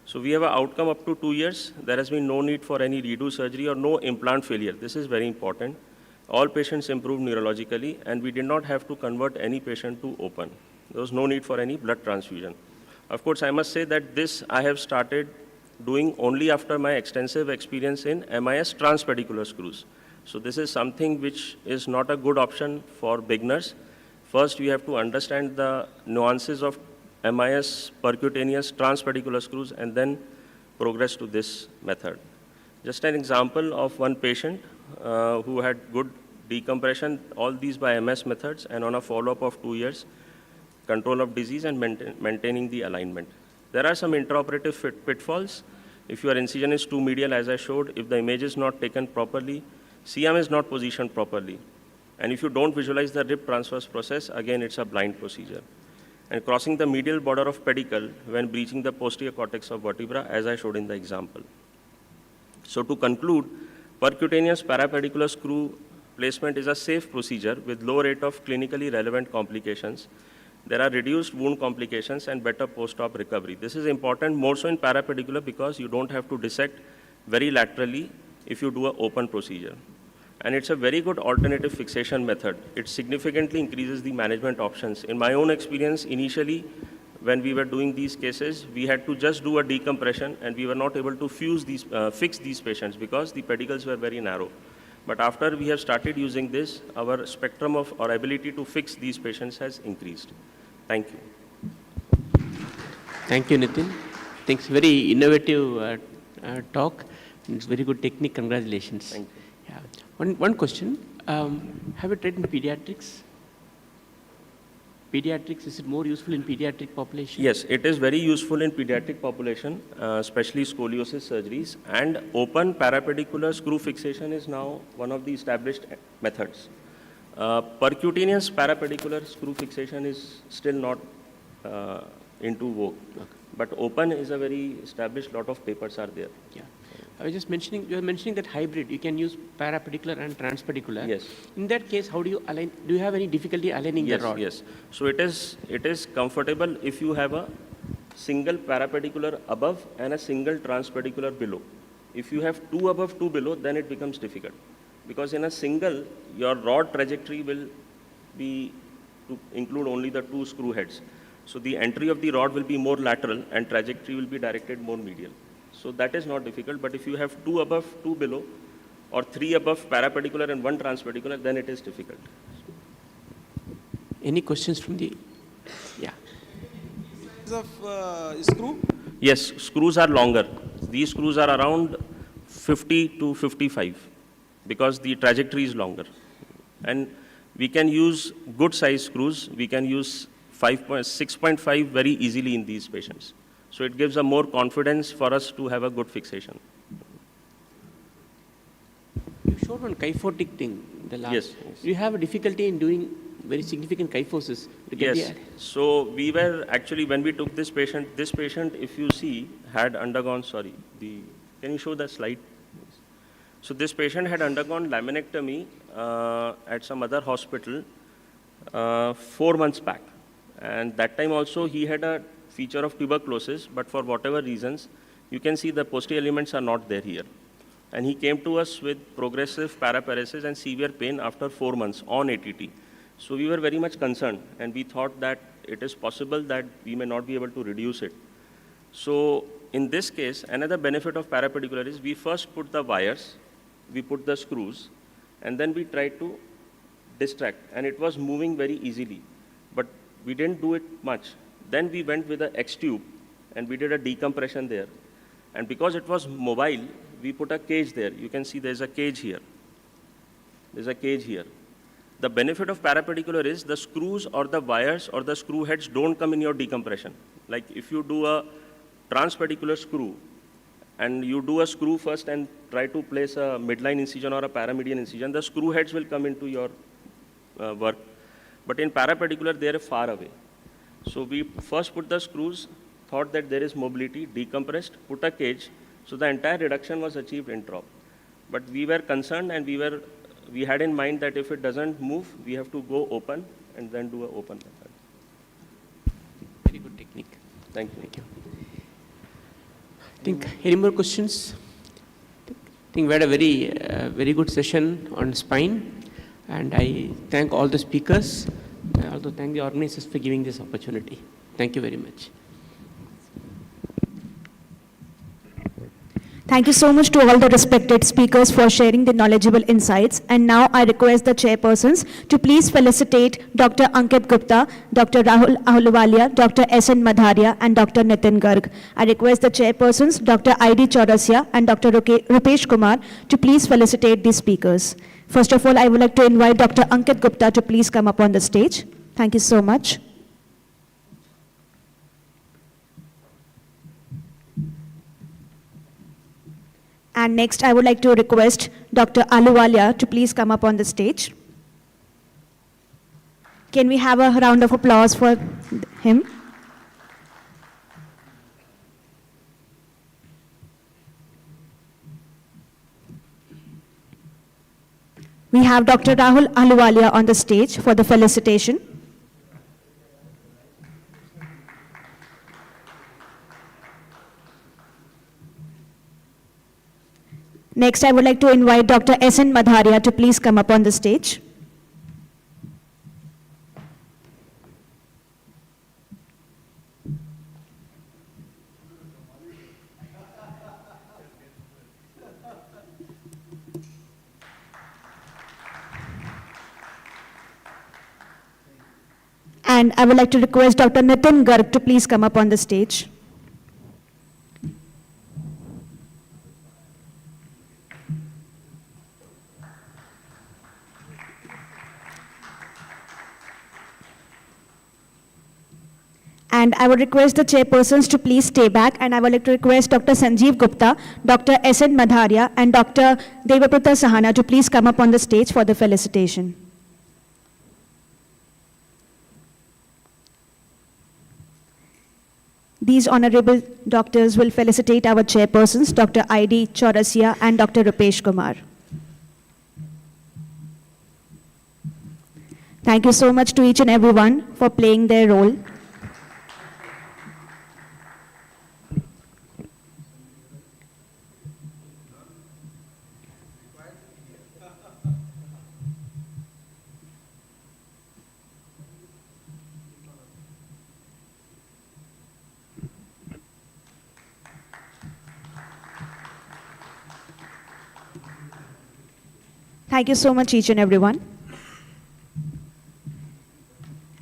Speaker 8: So we have an outcome up to 2 years. There has been no need for any redo surgery or no implant failure. This is very important. All patients improved neurologically, and we did not have to convert any patient to open. There was no need for any blood transfusion. Of course, I must say that this I have started doing only after my extensive experience in MIS transpedicular screws. So this is something which is not a good option for beginners. First, we have to understand the nuances of MIS percutaneous transpedicular screws and then progress to this method. Just an example of one patient who had good decompression, all these by MS methods, and on a follow-up of 2 years, control of disease and maintaining the alignment. There are some intraoperative pitfalls. If your incision is too medial, as I showed, if the image is not taken properly, CM is not positioned properly. And if you don't visualize the rib transverse process, again, it's a blind procedure. And crossing the medial border of pedicle when breaching the posterior cortex of vertebra, as I showed in the example. So to conclude, percutaneous parapedicular screw placement is a safe procedure with low rate of clinically relevant complications. There are reduced wound complications and better post-op recovery. This is important more so in parapedicular because you don't have to dissect very laterally if you do an open procedure. And it's a very good alternative fixation method. It significantly increases the management options. In my own experience, initially, when we were doing these cases, we had to just do a decompression and we were not able to fix these patients because the pedicles were very narrow. But after we have started using this, our spectrum of our ability to fix these patients has increased. Thank you.
Speaker 3: Thank you, Nitin. Thanks. Very innovative talk. It's very good technique. Congratulations.
Speaker 8: Thank you.
Speaker 3: Yeah. One question. Have you tried in pediatrics? Pediatrics, is it more useful in pediatric population?
Speaker 8: Yes, it is very useful in pediatric population, especially scoliosis surgeries. And open parapedicular screw fixation is now one of the established methods. Percutaneous parapedicular screw fixation is still not into vogue.
Speaker 3: Okay.
Speaker 8: But open is a very established, lot of papers are there.
Speaker 3: Yeah. I was just mentioning, you were mentioning that hybrid, you can use parapedicular and transpedicular.
Speaker 8: Yes.
Speaker 3: In that case, how do you align, do you have any difficulty aligning
Speaker 8: Yes,
Speaker 3: the rod?
Speaker 8: yes. So it is comfortable if you have a single parapedicular above and a single transpedicular below. If you have two above, two below, then it becomes difficult. Because in a single, your rod trajectory will be to include only the two screw heads. So the entry of the rod will be more lateral and trajectory will be directed more medial. So that is not difficult, but if you have two above, two below, or three above parapedicular and one transpedicular, then it is difficult.
Speaker 3: Any questions from the, yeah.
Speaker 7: Of screw?
Speaker 8: Yes, screws are longer. These screws are around 50 to 55 because the trajectory is longer. And we can use good size screws. We can use 6.5 very easily in these patients. So it gives a more confidence for us to have a good fixation.
Speaker 3: You showed one kyphotic thing, the last.
Speaker 8: Yes, yes.
Speaker 3: You have a difficulty in doing very significant kyphosis. To get
Speaker 8: Yes. So we were actually, when we took this patient, if you see, had undergone, can you show the slide? So this patient had undergone laminectomy at some other hospital 4 months back. And that time also he had a feature of tuberculosis, but for whatever reasons, you can see the posterior elements are not there here. And he came to us with progressive paraparesis and severe pain after 4 months on ATT. So we were very much concerned, and we thought that it is possible that we may not be able to reduce it. So in this case, another benefit of parapedicular is we first put the wires, we put the screws, and then we tried to distract, and it was moving very easily. But we didn't do it much. Then we went with the X tube, and we did a decompression there. And because it was mobile, we put a cage there. You can see there's a cage here. There's a cage here. The benefit of parapedicular is the screws or the wires or the screw heads don't come in your decompression. Like if you do a transpedicular screw, and you do a screw first and try to place a midline incision or a paramedian incision, the screw heads will come into your work. But in parapedicular, they are far away. So we first put the screws, thought that there is mobility, decompressed, put a cage, so the entire reduction was achieved intra-op. But we were concerned, and we had in mind that if it doesn't move, we have to go open and then do an open method.
Speaker 3: Very good technique.
Speaker 8: Thank you.
Speaker 3: Thank you. I think any more questions? I think we had a very good session on spine, and I thank all the speakers. I also thank the organizers for giving this opportunity. Thank you very much.
Speaker 9: Thank you so much to all the respected speakers for sharing the knowledgeable insights. And now I request the chairpersons to please felicitate Dr. Ankit Gupta, Dr. Rahul Ahluwalia, Dr. S.N. Madharia, and Dr. Nitin Garg. I request the chairpersons, Dr. I.D. Chaurasia and Dr. Rupesh Kumar, to please felicitate the speakers. First of all, I would like to invite Dr. Ankit Gupta to please come up on the stage. Thank you so much. And next, I would like to request Dr. Ahluwalia to please come up on the stage. Can we have a round of applause for him? We have Dr. Rahul Ahluwalia on the stage for the felicitation. Next, I would like to invite Dr. S.N. Madharia to please come up on the stage. And I would like to request Dr. Nitin Garg to please come up on the stage. And I would request the chairpersons to please stay back, and I would like to request Dr. Sanjeev Gupta, Dr. S.N. Madharia, and Dr. Devaprita Sahana to please come up on the stage for the felicitation. These honorable doctors will felicitate our chairpersons, Dr. I.D. Chaurasia and Dr. Rupesh Kumar. Thank you so much to each and everyone for playing their role. Thank you so much, each and everyone.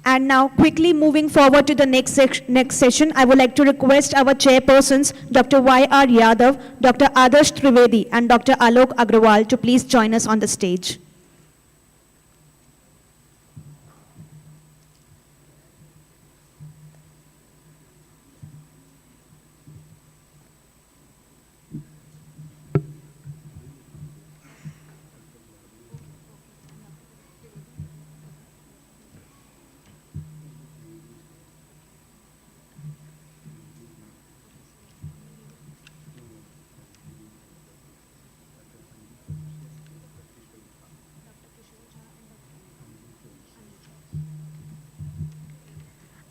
Speaker 9: And now, quickly moving forward to the next session, I would like to request our chairpersons, Dr. Y.R. Yadav, Dr. Adarsh Trivedi, and Dr. Alok Agrawal to please join us on the stage.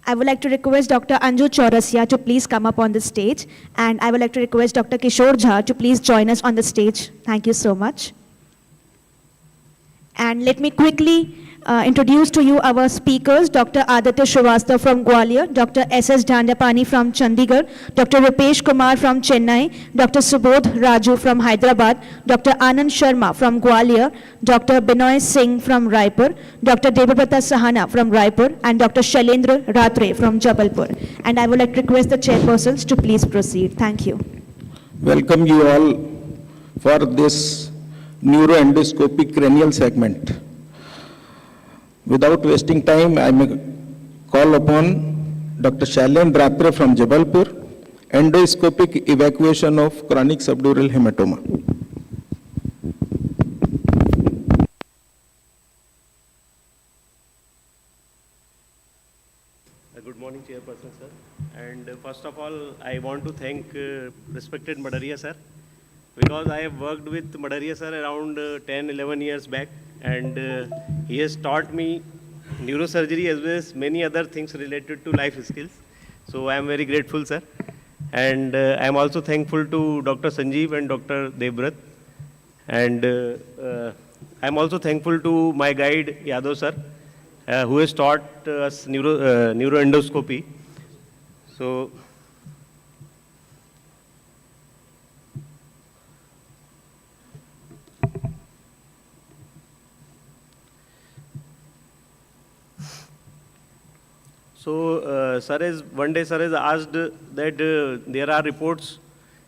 Speaker 9: I would like to request Dr. Anju Chaurasia to please come up on the stage, and I would like to request Dr. Kishore Jha to please join us on the stage. Thank you so much. And let me quickly introduce to you our speakers, Dr. Aditya Srivastava from Gwalior, Dr. S.S. Dandapani from Chandigarh, Dr. Rupesh Kumar from Chennai, Dr. Subodh Raju from Hyderabad, Dr. Anand Sharma from Gwalior, Dr. Binoy Singh from Raipur, Dr. Debabrata Sahana from Raipur, and Dr. Shailendra Ratre from Jabalpur. And I would like to request the chairpersons to please proceed. Thank you.
Speaker 7: Welcome you all for this neuroendoscopic cranial segment. Without wasting time, I may call upon Dr. Shailendra Ratre from Jabalpur, endoscopic evacuation of chronic subdural hematoma.
Speaker 8: Good morning, Chairperson, sir. And first of all, I want to thank respected Madaria, sir, because I have worked with Madaria, sir, around 10, 11 years back, and he has taught me neurosurgery as well as many other things related to life skills. So I am very grateful, sir. And I am also thankful to Dr. Sanjeev and Dr. Devbrat. And I am also thankful to my guide, Yadav, sir, who has taught us neuroendoscopy. So, one day sir has asked that there are reports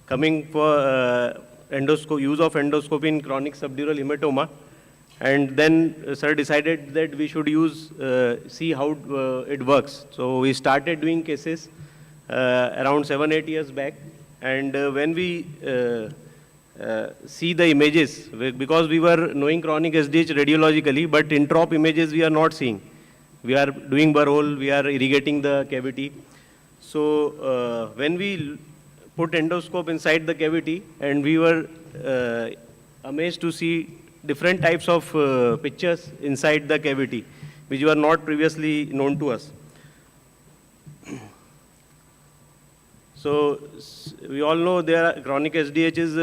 Speaker 8: coming for use of endoscopy in chronic subdural hematoma, and then sir decided that we should see how it works. So we started doing cases around 7-8 years back, and when we see the images, because we were knowing chronic SDH radiologically, but introp images we are not seeing. We are doing burhole, we are irrigating the cavity. So when we put endoscope inside the cavity, and we were amazed to see different types of pictures inside the cavity, which were not previously known to us. So we all know chronic SDH is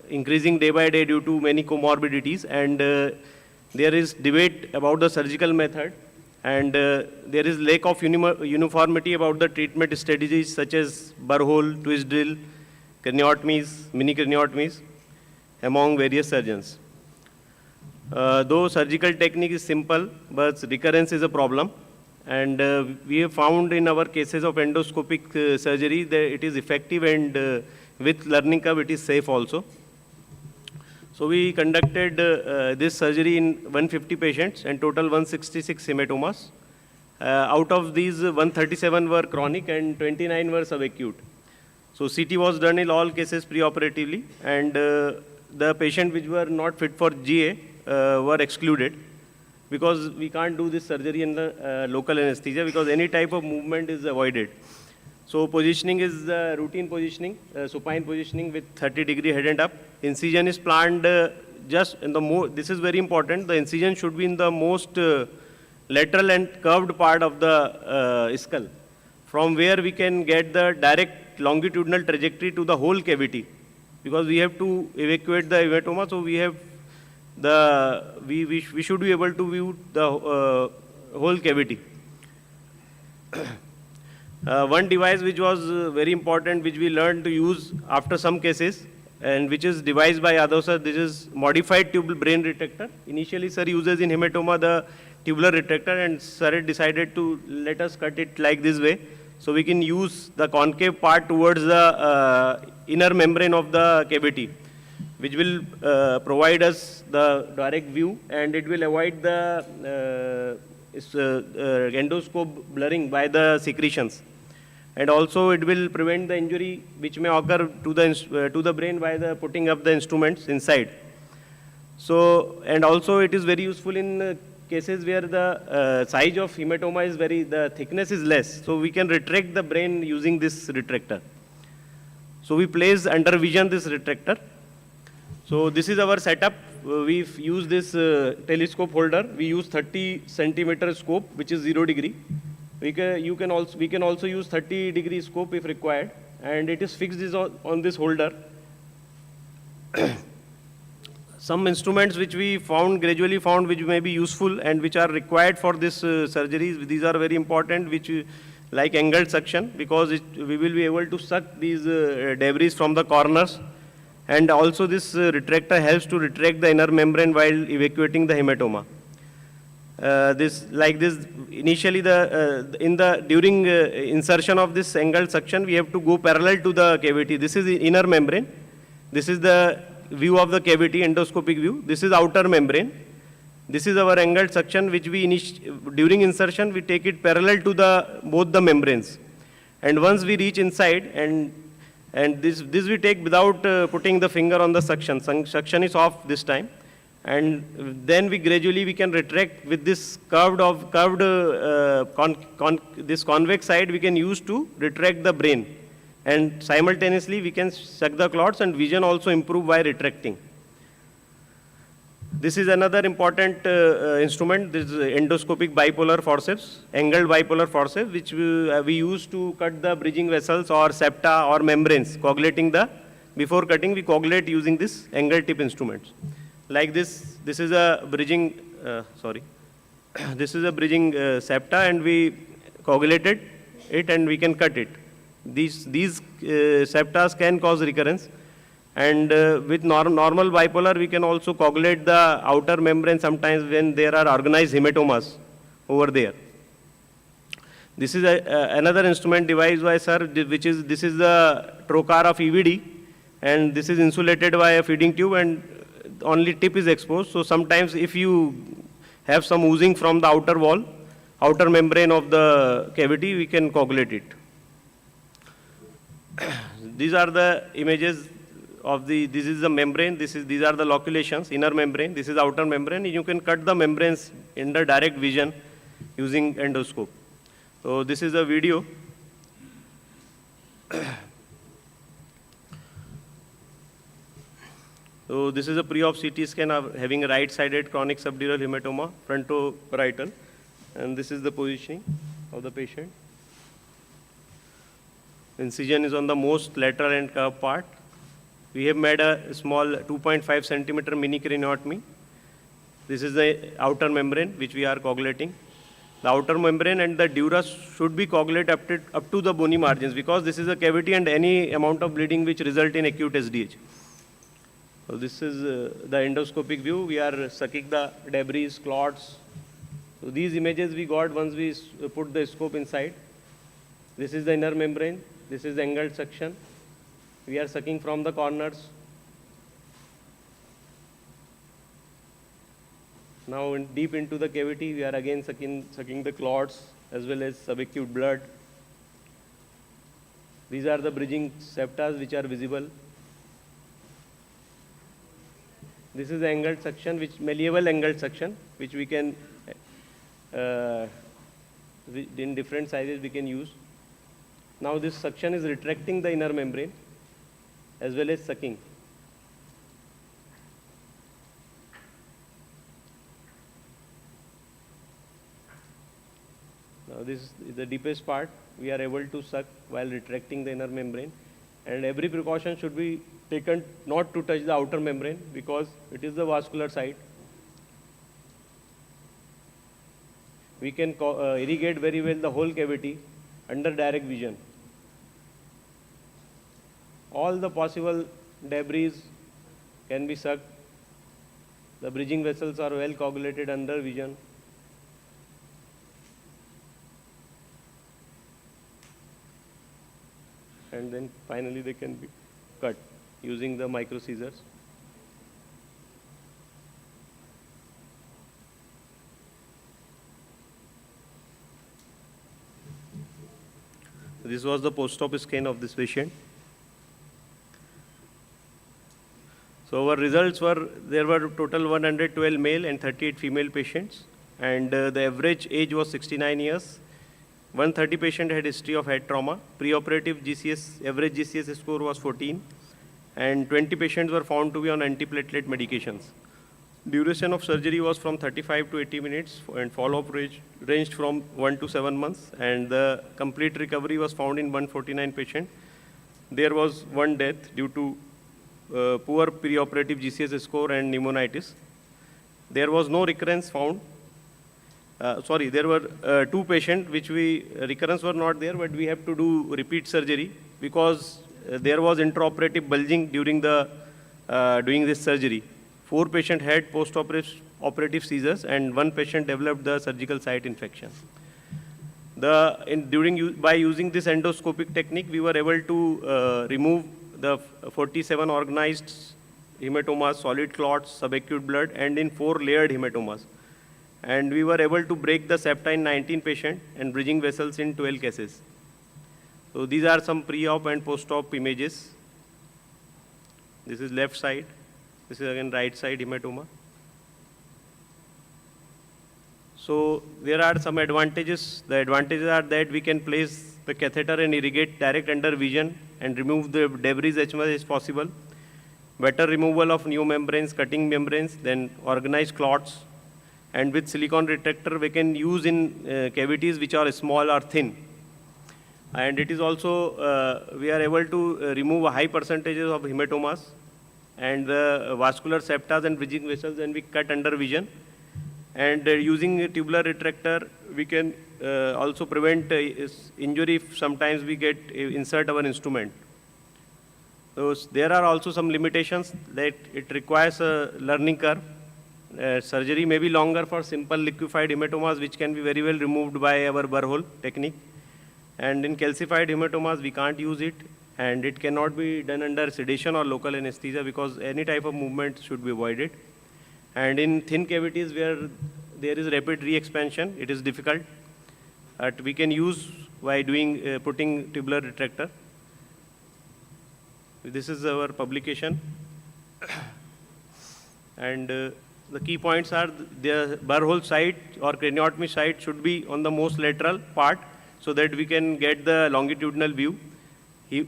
Speaker 8: increasing day by day due to many comorbidities, and there is debate about the surgical method, and there is lack of uniformity about the treatment strategies such as burhole, twist drill, craniotomies, mini craniotomies among various surgeons. Though surgical technique is simple, but recurrence is a problem. And we have found in our cases of endoscopic surgery that it is effective, and with learning curve it is safe also. So we conducted this surgery in 150 patients and total 166 hematomas. Out of these, 137 were chronic and 29 were subacute. So CT was done in all cases preoperatively, and the patients which were not fit for GA were excluded, because we can't do this surgery in the local anesthesia, because any type of movement is avoided. So positioning is routine positioning, supine positioning with 30-degree head and up. Incision is planned just in the this is very important. The incision should be in the most lateral and curved part of the skull, from where we can get the direct longitudinal trajectory to the whole cavity, because we have to evacuate the hematoma. So we have we should be able to view the whole cavity. One device which was very important, which we learned to use after some cases, and which is devised by Yadav sir, this is modified tubal brain retractor. Initially sir uses in hematoma the tubular retractor, and sir had decided to let us cut it like this way, so we can use the concave part towards the inner membrane of the cavity, which will provide us the direct view, and it will avoid the endoscope blurring by the secretions. And also it will prevent the injury which may occur to the brain by the putting up the instruments inside. So, and also it is very useful in cases where the size of hematoma is the thickness is less. So we can retract the brain using this retractor. So we place under vision this retractor. So this is our setup. We've used this telescope holder. We use 30 centimeter scope, which is 0 degree. We can also use 30-degree scope if required, and it is fixed on this holder. some instruments which we found, gradually found, which may be useful and which are required for this surgeries. These are very important, which like angled suction, because we will be able to suck these debris from the corners. And also this retractor helps to retract the inner membrane while evacuating the hematoma. Initially during insertion of this angled suction, we have to go parallel to the cavity. This is the inner membrane. This is the view of the cavity, endoscopic view. This is outer membrane. This is our angled suction, which during insertion, we take it parallel to both the membranes. And once we reach inside, and this we take without putting the finger on the suction. Suction is off this time. And then we can retract with this this convex side we can use to retract the brain. And simultaneously we can suck the clots, and vision also improve by retracting. This is another important instrument. This is endoscopic bipolar forceps, angled bipolar forceps, which we use to cut the bridging vessels or septa or membranes, before cutting we coagulate using this angled tip instruments. Like this is a bridging, this is a bridging septa, and we coagulated it and we can cut it. These septas can cause recurrence. And with normal bipolar, we can also coagulate the outer membrane sometimes when there are organized hematomas over there. This is another instrument devised by sir, this is the trocar of EVD, and this is insulated by a feeding tube, and only tip is exposed. So sometimes if you have some oozing from the outer membrane of the cavity, we can coagulate it. These are the images of this is the membrane, these are the loculations, inner membrane, this is outer membrane. You can cut the membranes in the direct vision using endoscope. So this is a video. So this is a pre-op CT scan of having a right-sided chronic subdural hematoma, frontoparietal, and this is the positioning of the patient. Incision is on the most lateral and curved part. We have made a small 2.5 centimeter mini craniotomy. This is the outer membrane which we are coagulating. The outer membrane and the dura should be coagulated up to the bony margins, because this is a cavity and any amount of bleeding which result in acute SDH. So this is the endoscopic view. We are sucking the debris, clots. So these images we got once we put the scope inside. This is the inner membrane. This is the angled suction. We are sucking from the corners. Now deep into the cavity, we are again sucking the clots as well as subacute blood. These are the bridging septas which are visible. This is the angled suction, malleable angled suction, which we can, in different sizes we can use. Now this suction is retracting the inner membrane as well as sucking. Now this is the deepest part. We are able to suck while retracting the inner membrane, and every precaution should be taken not to touch the outer membrane because it is the vascular site. We can irrigate very well the whole cavity under direct vision. All the possible debris can be sucked. The bridging vessels are well coagulated under vision. And then finally they can be cut using the micro scissors. This was the post-op scan of this patient. So our results were, there were total 112 male and 38 female patients, and the average age was 69 years. 130 patient had history of head trauma. Preoperative GCS, average GCS score was 14, and 20 patients were found to be on antiplatelet medications. Duration of surgery was from 35 to 80 minutes, and follow-up ranged from 1 to 7 months, and the complete recovery was found in 149 patients. There was one death due to poor preoperative GCS score and pneumonitis. There was no recurrence found. There were 2 patients which recurrence were not there, but we have to do repeat surgery because there was intraoperative bulging during doing this surgery. 4 patients had post-operative seizures and 1 patient developed the surgical site infection. By using this endoscopic technique, we were able to remove the 47 organized hematomas, solid clots, subacute blood, and in 4 layered hematomas. And we were able to break the septa in 19 patients and bridging vessels in 12 cases. So these are some pre-op and post-op images. This is left side. This is again right side hematoma. So there are some advantages. The advantages are that we can place the catheter and irrigate direct under vision and remove the debris as much as possible. Better removal of new membranes, cutting membranes, then organized clots. And with silicone retractor, we can use in cavities which are small or thin. And it is also, we are able to remove a high percentages of hematomas and the vascular septas and bridging vessels, and we cut under vision. And using a tubular retractor, we can also prevent injury if sometimes we get insert our instrument. So there are also some limitations that it requires a learning curve. Surgery may be longer for simple liquefied hematomas, which can be very well removed by our burr-hole technique. And in calcified hematomas, we can't use it, and it cannot be done under sedation or local anesthesia because any type of movement should be avoided. And in thin cavities where there is rapid re-expansion, it is difficult. But we can use by doing putting tubular retractor. This is our publication. And the key points are the burr-hole site or craniotomy site should be on the most lateral part so that we can get the longitudinal view.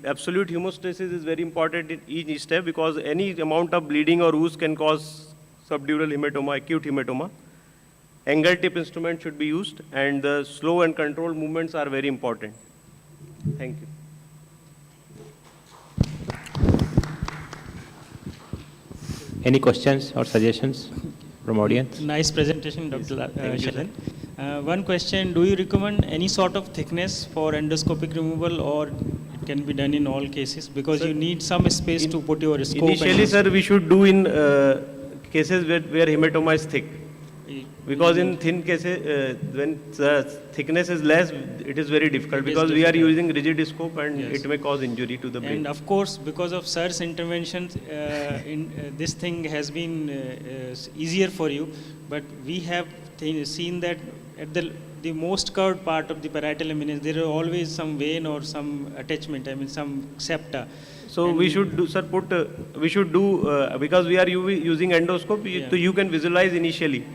Speaker 8: Absolute hemostasis is very important in each step because any amount of bleeding or ooze can cause subdural hematoma, acute hematoma. Angle tip instrument should be used, and the slow and controlled movements are very important. Thank you.
Speaker 3: Any questions or suggestions from audience?
Speaker 1: Nice presentation, Dr. Sharan. One question, do you recommend any sort of thickness for endoscopic removal, or it can be done in all cases? Because sir, you need some space to put your scope.
Speaker 8: Initially, sir, we should do in cases where hematoma is thick. Because in thin cases, when the thickness is less, it is very difficult because we are using rigid scope and it may cause injury to the brain.
Speaker 1: And of course, because of sir's interventions, this thing has been easier for you. But we have seen that at the most curved part of the parietal eminence, there are always some vein or some attachment, some septa.
Speaker 8: So and we should do, sir, because we are using endoscope, so you can visualize initially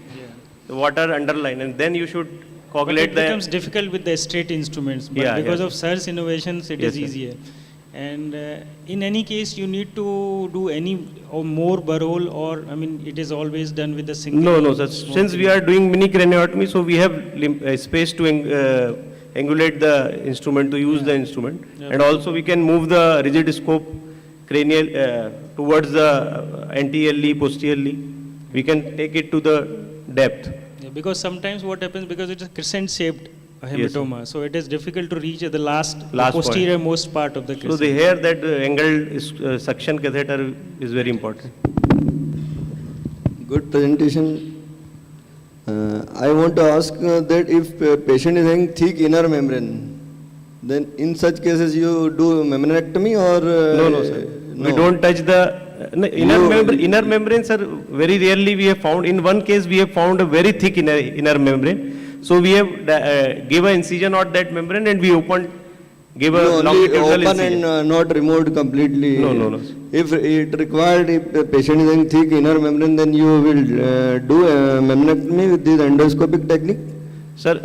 Speaker 8: what are underlined, and then you should calculate
Speaker 1: that. It becomes difficult with the straight instruments, but because of sir's innovations, it is easier. And in any case, you need to do any or more burr-hole, or it is always done with a single.
Speaker 8: No, sir. Since we are doing mini craniotomy, so we have space to angulate the instrument, to use the instrument, and also we can move the rigid scope cranial towards the anteriorly, posteriorly. We can take it to the depth.
Speaker 1: Because sometimes what happens, because it is crescent shaped hematoma, so it is difficult to reach at the posterior most part of the crescent.
Speaker 8: So here that angled suction catheter is very important.
Speaker 10: Good presentation. I want to ask that if a patient is having thick inner membrane, then in such cases you do membranectomy or?
Speaker 8: No, sir. No. We don't touch the inner membrane, sir. Very rarely we have found. In one case we have found a very thick inner membrane. So we have give an incision on that membrane and we give a longitudinal
Speaker 10: open
Speaker 8: incision.
Speaker 10: And not removed completely.
Speaker 8: No.
Speaker 10: If it required, if the patient is having thick inner membrane, then you will do a membranectomy with this endoscopic technique?
Speaker 8: Sir,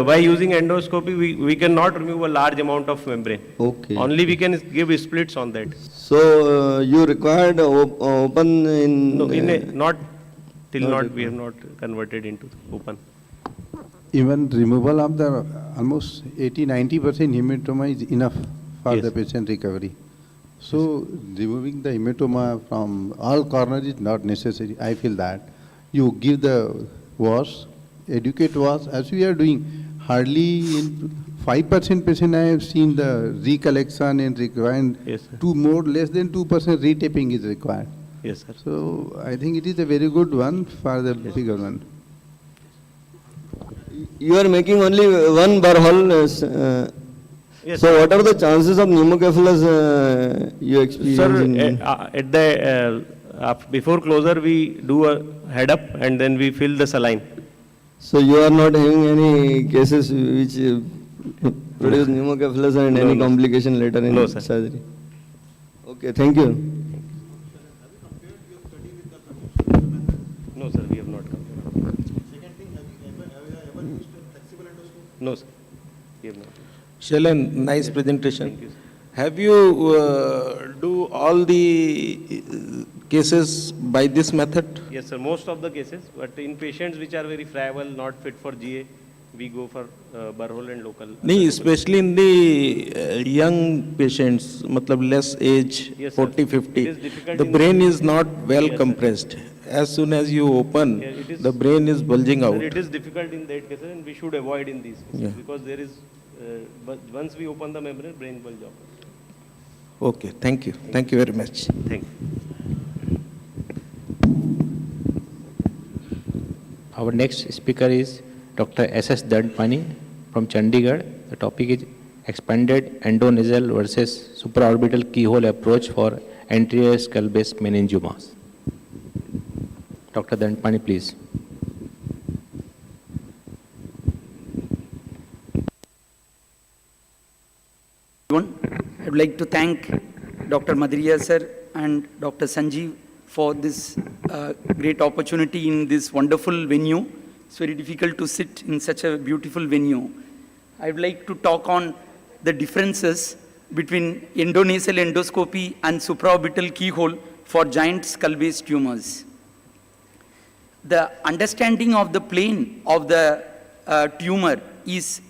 Speaker 8: by using endoscopy, we cannot remove a large amount of membrane.
Speaker 10: Okay.
Speaker 8: Only we can give splits on that.
Speaker 10: So you required open in?
Speaker 8: No, we have not converted into open.
Speaker 11: Even removal of the almost 80-90% hematoma is enough for the patient recovery. So removing the hematoma from all corners is not necessary. I feel that you give the wash, educate wash, as we are doing. Hardly in 5% patient I have seen the recollection and required.
Speaker 8: Yes, sir.
Speaker 11: Less than 2% retaping is required.
Speaker 8: Yes, sir.
Speaker 11: So I think it is a very good one for the bigger one.
Speaker 10: You are making only one burr hole.
Speaker 8: Yes,
Speaker 10: So what are the chances of pneumocephalus you experience?
Speaker 8: Sir, at the before closure, we do a head up and then we fill the saline.
Speaker 10: So you are not having any cases which produce pneumocephalus and
Speaker 8: No,
Speaker 10: any
Speaker 8: no.
Speaker 10: complication later in
Speaker 8: No, sir.
Speaker 10: surgery? Okay, thank you.
Speaker 8: No, sir, we have not come. No, sir, we have not.
Speaker 7: Shailen, nice presentation.
Speaker 8: Thank you, sir.
Speaker 7: Have you do all the cases by this method?
Speaker 8: Yes, sir, most of the cases, but in patients which are very fragile, not fit for GA, we go for burr hole and local.
Speaker 7: No, especially in the young patients, matlab less age,
Speaker 8: Yes, sir.
Speaker 7: 40, 50,
Speaker 8: It is difficult
Speaker 7: the
Speaker 8: in
Speaker 7: brain
Speaker 8: the-
Speaker 7: is not well
Speaker 8: Yes, sir.
Speaker 7: compressed. As soon as you open,
Speaker 8: Yeah, it is-
Speaker 7: the brain is bulging out.
Speaker 8: Sir, it is difficult in that case, and we should avoid in these cases,
Speaker 7: Yeah.
Speaker 8: because there is, but once we open the membrane, brain bulge out.
Speaker 7: Okay, thank you. Thank you very much.
Speaker 8: Thank you.
Speaker 12: Our next speaker is Dr. S.S. Dandpani from Chandigarh. The topic is expanded endonasal versus supraorbital keyhole approach for anterior skull base meningiomas. Dr. Dandpani, please.
Speaker 13: I would like to thank Dr. Madriya sir and Dr. Sanjeev for this great opportunity in this wonderful venue. It's very difficult to sit in such a beautiful venue. I would like to talk on the differences between endonasal endoscopy and supraorbital keyhole for giant skull-base tumors. The understanding of the plane of the tumor is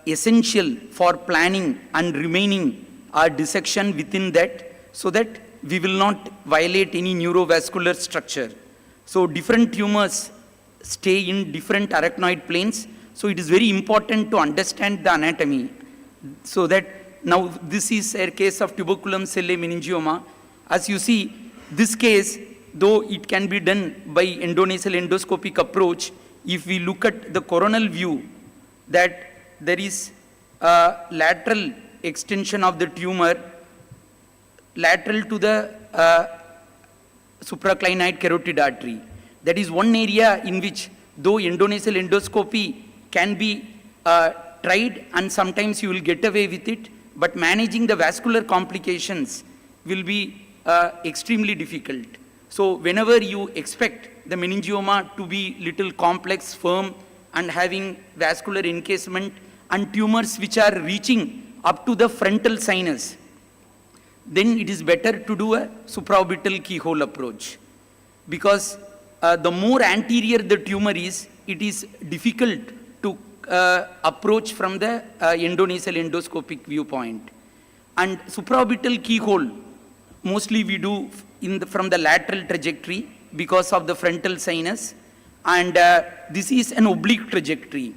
Speaker 13: essential for planning and remaining our dissection within that, so that we will not violate any neurovascular structure. So different tumors stay in different arachnoid planes. So it is very important to understand the anatomy. So that now this is a case of tuberculum cellae meningioma. As you see, this case, though it can be done by endonasal endoscopic approach, if we look at the coronal view, that there is a lateral extension of the tumor lateral to the supraclinoid carotid artery. That is one area in which, though endonasal endoscopy can be tried and sometimes you will get away with it, but managing the vascular complications will be extremely difficult. So whenever you expect the meningioma to be little complex, firm, and having vascular encasement and tumors which are reaching up to the frontal sinus, then it is better to do a supraorbital keyhole approach. Because the more anterior the tumor is, it is difficult to approach from the endonasal endoscopic viewpoint. And supraorbital keyhole, mostly we do from the lateral trajectory because of the frontal sinus. And this is an oblique trajectory.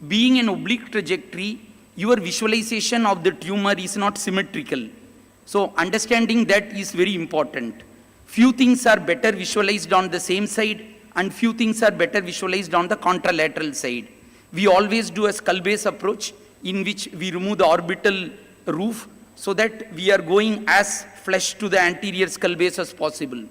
Speaker 13: Being an oblique trajectory, your visualization of the tumor is not symmetrical. So understanding that is very important. Few things are better visualized on the same side and few things are better visualized on the contralateral side. We always do a skull base approach in which we remove the orbital roof so that we are going as flush to the anterior skull base as possible.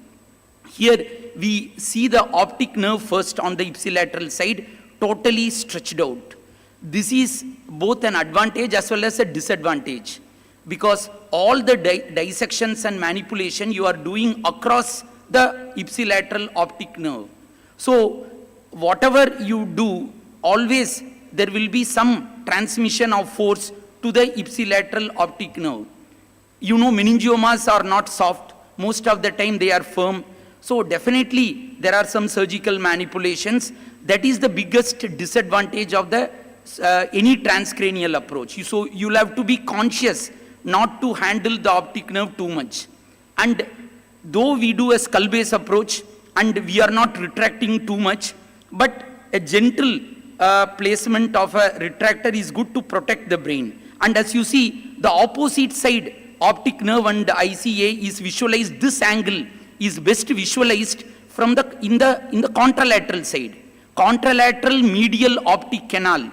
Speaker 13: Here we see the optic nerve first on the ipsilateral side, totally stretched out. This is both an advantage as well as a disadvantage, because all the dissections and manipulation you are doing across the ipsilateral optic nerve. So whatever you do, always there will be some transmission of force to the ipsilateral optic nerve. You know, meningiomas are not soft. Most of the time they are firm. So definitely there are some surgical manipulations. That is the biggest disadvantage of the any transcranial approach. So you'll have to be conscious not to handle the optic nerve too much. And though we do a skull base approach and we are not retracting too much, but a gentle placement of a retractor is good to protect the brain. And as you see, the opposite side optic nerve and ICA is visualized, this angle is best visualized from in the contralateral side. Contralateral medial optic canal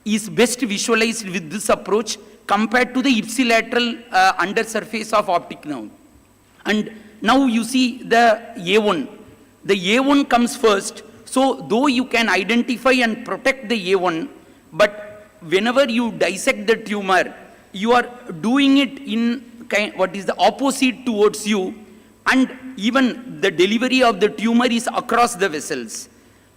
Speaker 13: is best visualized with this approach compared to the ipsilateral undersurface of optic nerve. And now you see the A1. The A1 comes first, so though you can identify and protect the A1, but whenever you dissect the tumor, you are doing it in what is the opposite towards you, and even the delivery of the tumor is across the vessels.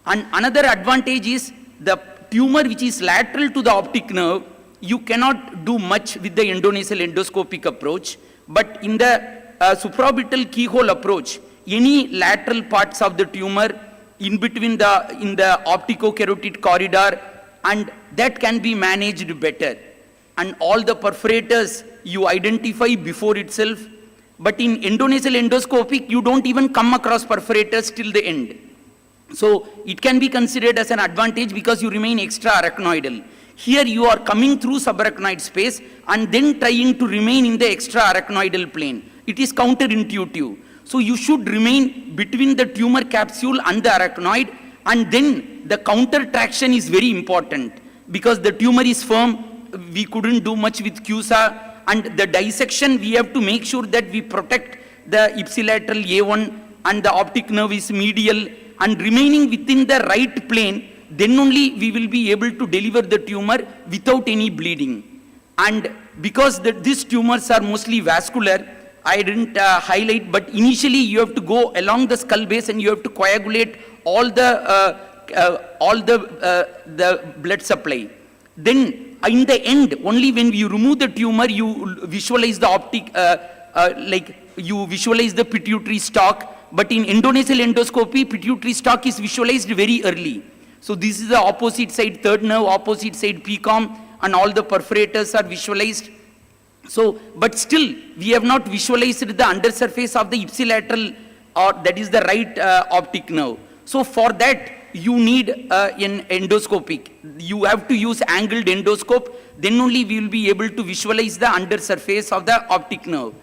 Speaker 13: And another advantage is the tumor which is lateral to the optic nerve, you cannot do much with the endonasal endoscopic approach, but in the supraorbital keyhole approach, any lateral parts of the tumor in between in the opticocarotid corridor, and that can be managed better. And all the perforators you identify before itself, but in endonasal endoscopic, you don't even come across perforators till the end. So it can be considered as an advantage because you remain extra arachnoidal. Here you are coming through subarachnoid space and then trying to remain in the extra arachnoidal plane. It is counterintuitive. So you should remain between the tumor capsule and the arachnoid, and then the counter traction is very important because the tumor is firm. We couldn't do much with CUSA, and the dissection we have to make sure that we protect the ipsilateral A1 and the optic nerve is medial and remaining within the right plane, then only we will be able to deliver the tumor without any bleeding. And because these tumors are mostly vascular, I didn't highlight, but initially you have to go along the skull base and you have to coagulate all the blood supply. Then in the end, only when you remove the tumor, you visualize the optic, like you visualize the pituitary stalk. But in endonasal endoscopy, pituitary stalk is visualized very early. So this is the opposite side third nerve, opposite side PCOM, and all the perforators are visualized. So, but still, we have not visualized the undersurface of the ipsilateral, or that is the right optic nerve. So for that, you need an endoscopic. You have to use angled endoscope, then only we will be able to visualize the undersurface of the optic nerve.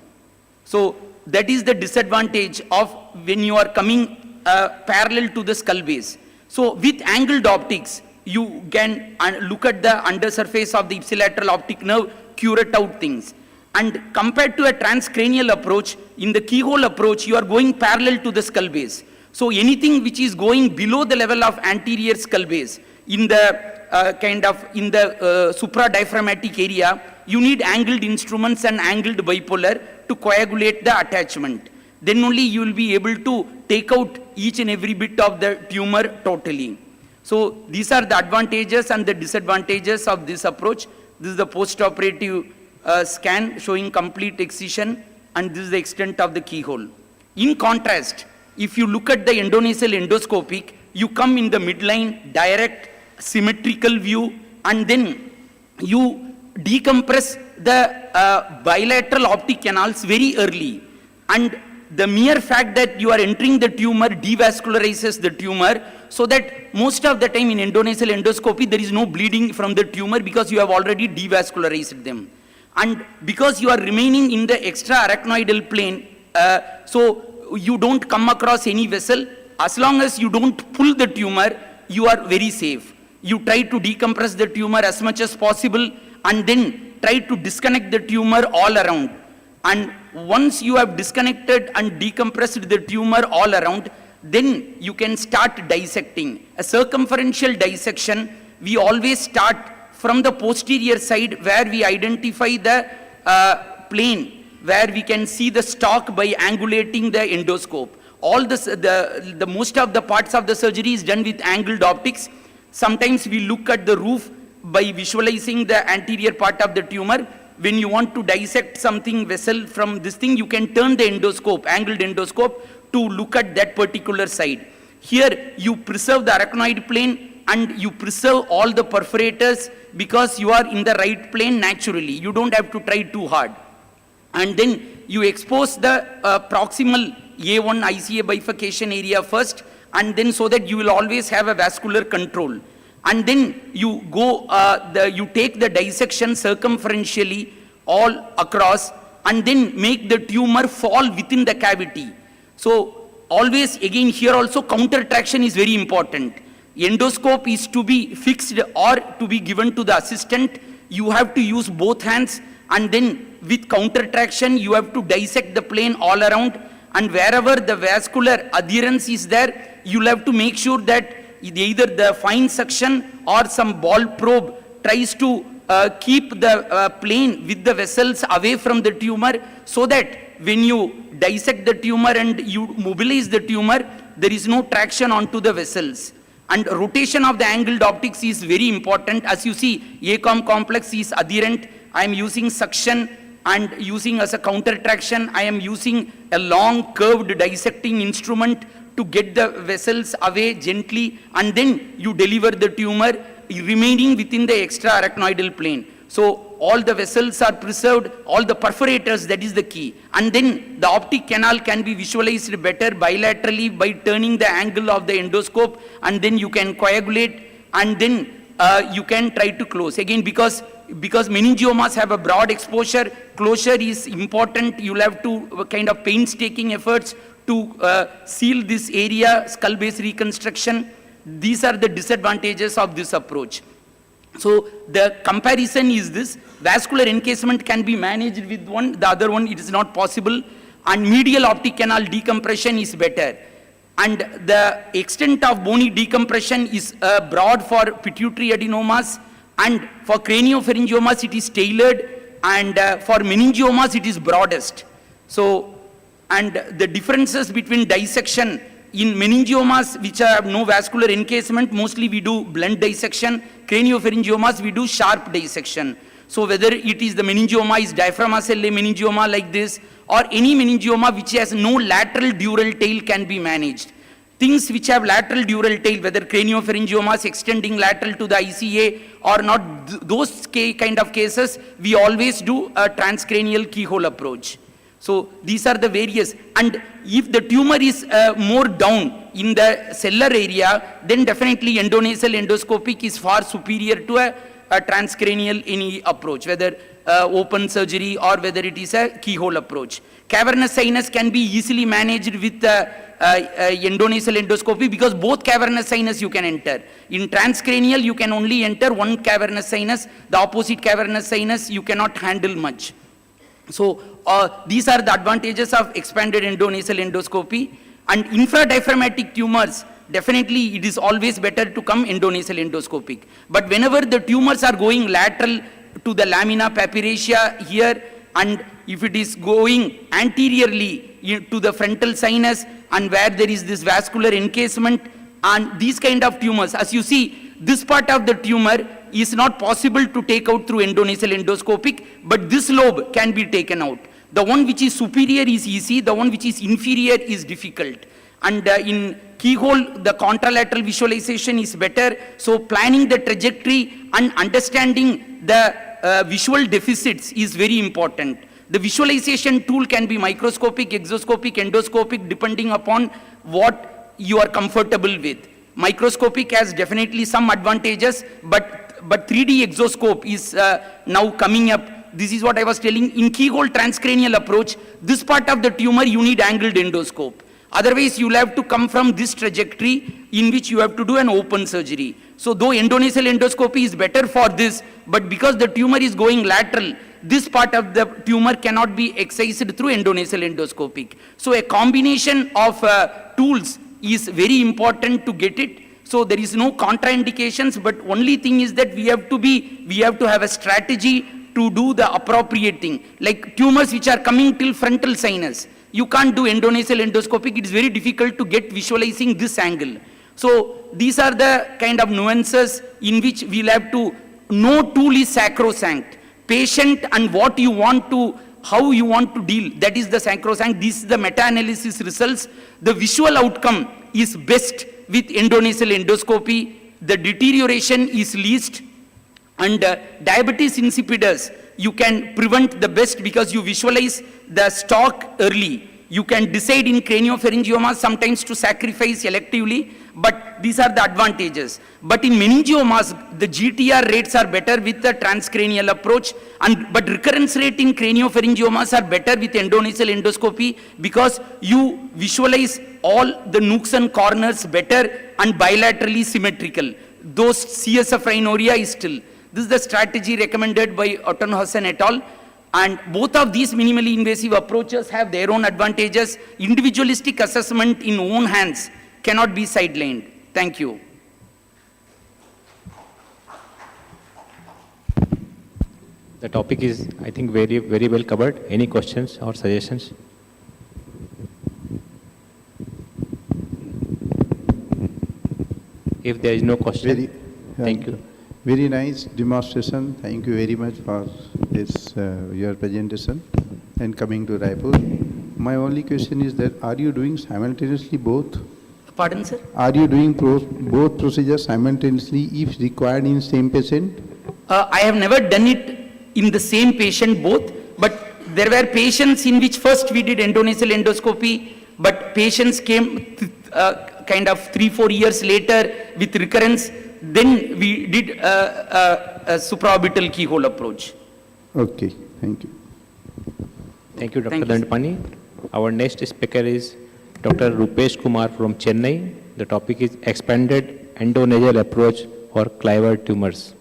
Speaker 13: So that is the disadvantage of when you are coming parallel to the skull base. So with angled optics, you can look at the undersurface of the ipsilateral optic nerve, curate out things. And compared to a transcranial approach, in the keyhole approach, you are going parallel to the skull base. So anything which is going below the level of anterior skull base, in the supradiaphragmatic area, you need angled instruments and angled bipolar to coagulate the attachment. Then only you will be able to take out each and every bit of the tumor totally. So these are the advantages and the disadvantages of this approach. This is the post-operative scan showing complete excision, and this is the extent of the keyhole. In contrast, if you look at the endonasal endoscopic, you come in the midline, direct, symmetrical view, and then you decompress the bilateral optic canals very early. And the mere fact that you are entering the tumor devascularizes the tumor, so that most of the time in endonasal endoscopy, there is no bleeding from the tumor because you have already devascularized them. And because you are remaining in the extra arachnoidal plane, so you don't come across any vessel. As long as you don't pull the tumor, you are very safe. You try to decompress the tumor as much as possible and then try to disconnect the tumor all around. And once you have disconnected and decompressed the tumor all around, then you can start dissecting. A circumferential dissection, we always start from the posterior side where we identify the plane where we can see the stalk by angulating the endoscope. All this, the most of the parts of the surgery is done with angled optics. Sometimes we look at the roof by visualizing the anterior part of the tumor. When you want to dissect something vessel from this thing, you can turn the endoscope, angled endoscope, to look at that particular side. Here you preserve the arachnoid plane and you preserve all the perforators because you are in the right plane naturally. You don't have to try too hard. and then you expose the proximal A1 ICA bifurcation area first, and then so that you will always have a vascular control. And then you go, you take the dissection circumferentially all across, and then make the tumor fall within the cavity. So always again here also counter traction is very important. Endoscope is to be fixed or to be given to the assistant. You have to use both hands, and then with counter traction you have to dissect the plane all around, and wherever the vascular adherence is there, you'll have to make sure that either the fine suction or some ball probe tries to keep the plane with the vessels away from the tumor, so that when you dissect the tumor and you mobilize the tumor, there is no traction onto the vessels. And rotation of the angled optics is very important. As you see, ACOM complex is adherent. I am using suction and using as a counter traction, I am using a long curved dissecting instrument to get the vessels away gently, and then you deliver the tumor remaining within the extra-arachnoidal plane. So all the vessels are preserved, all the perforators, that is the key. And then the optic canal can be visualized better bilaterally by turning the angle of the endoscope, and then you can coagulate, and then you can try to close. Again, because meningiomas have a broad exposure, closure is important. You'll have to kind of painstaking efforts to seal this area, skull base reconstruction. These are the disadvantages of this approach. So the comparison is this: vascular encasement can be managed with one, the other one it is not possible, and medial optic canal decompression is better. And the extent of bony decompression is broad for pituitary adenomas, and for craniopharyngiomas it is tailored, and for meningiomas it is broadest. So, and the differences between dissection in meningiomas which have no vascular encasement, mostly we do blunt dissection. Craniopharyngiomas we do sharp dissection. So whether it is the meningioma is diaphragma cell meningioma like this, or any meningioma which has no lateral dural tail can be managed. Things which have lateral dural tail, whether craniopharyngiomas extending lateral to the ICA or not, those kind of cases, we always do a transcranial keyhole approach. So these are the various, and if the tumor is more down in the cellar area, then definitely endonasal endoscopic is far superior to a transcranial any approach, whether open surgery or whether it is a keyhole approach. Cavernous sinus can be easily managed with endonasal endoscopy, because both cavernous sinus you can enter. In transcranial you can only enter one cavernous sinus, the opposite cavernous sinus you cannot handle much. So these are the advantages of expanded endonasal endoscopy. And infradiaphragmatic tumors, definitely it is always better to come endonasal endoscopic. But whenever the tumors are going lateral to the lamina papyracea here, and if it is going anteriorly to the frontal sinus, and where there is this vascular encasement, and these kind of tumors, as you see, this part of the tumor is not possible to take out through endonasal endoscopic, but this lobe can be taken out. The one which is superior is easy, the one which is inferior is difficult. And in keyhole, the contralateral visualization is better, so planning the trajectory and understanding the visual deficits is very important. The visualization tool can be microscopic, exoscopic, endoscopic, depending upon what you are comfortable with. Microscopic has definitely some advantages, but 3D exoscope is now coming up. This is what I was telling. In keyhole transcranial approach, this part of the tumor you need angled endoscope. Otherwise, you will have to come from this trajectory in which you have to do an open surgery. So though endonasal endoscopy is better for this, but because the tumor is going lateral, this part of the tumor cannot be excised through endonasal endoscopic. So a combination of tools is very important to get it. So there is no contraindications, but only thing is that we have to have a strategy to do the appropriate thing. Like tumors which are coming till frontal sinus, you can't do endonasal endoscopic. It is very difficult to get visualizing this angle. So these are the kind of nuances in which we'll have to, no tool is sacrosanct. Patient and what you want to, how you want to deal, that is the sacrosanct. This is the meta-analysis results. The visual outcome is best with endonasal endoscopy. The deterioration is least, and diabetes insipidus you can prevent the best because you visualize the stalk early. You can decide in craniopharyngiomas sometimes to sacrifice selectively, but these are the advantages. But in meningiomas, the GTR rates are better with the transcranial approach, but recurrence rate in craniopharyngiomas are better with endonasal endoscopy because you visualize all the nooks and corners better and bilaterally symmetrical. Those CSF rhinorrhea is still. This is the strategy recommended by Otton Hassan et al. And both of these minimally invasive approaches have their own advantages. Individualistic assessment in own hands cannot be sidelined. Thank you.
Speaker 12: The topic is, I think, very well covered. Any questions or suggestions? If there is no question, thank you.
Speaker 11: Very nice demonstration. Thank you very much for this your presentation and coming to Raipur. My only question is that are you doing simultaneously both?
Speaker 13: Pardon, sir?
Speaker 11: Are you doing both procedures simultaneously if required in same patient?
Speaker 13: I have never done it in the same patient both, but there were patients in which first we did endonasal endoscopy, but patients came kind of 3-4 years later with recurrence. Then we did a supraorbital keyhole approach.
Speaker 11: Okay, thank you.
Speaker 12: Thank you, Dr. Dandapani. Our next speaker is Dr. Rupesh Kumar from Chennai. The topic is expanded endonasal approach for Cliver tumors.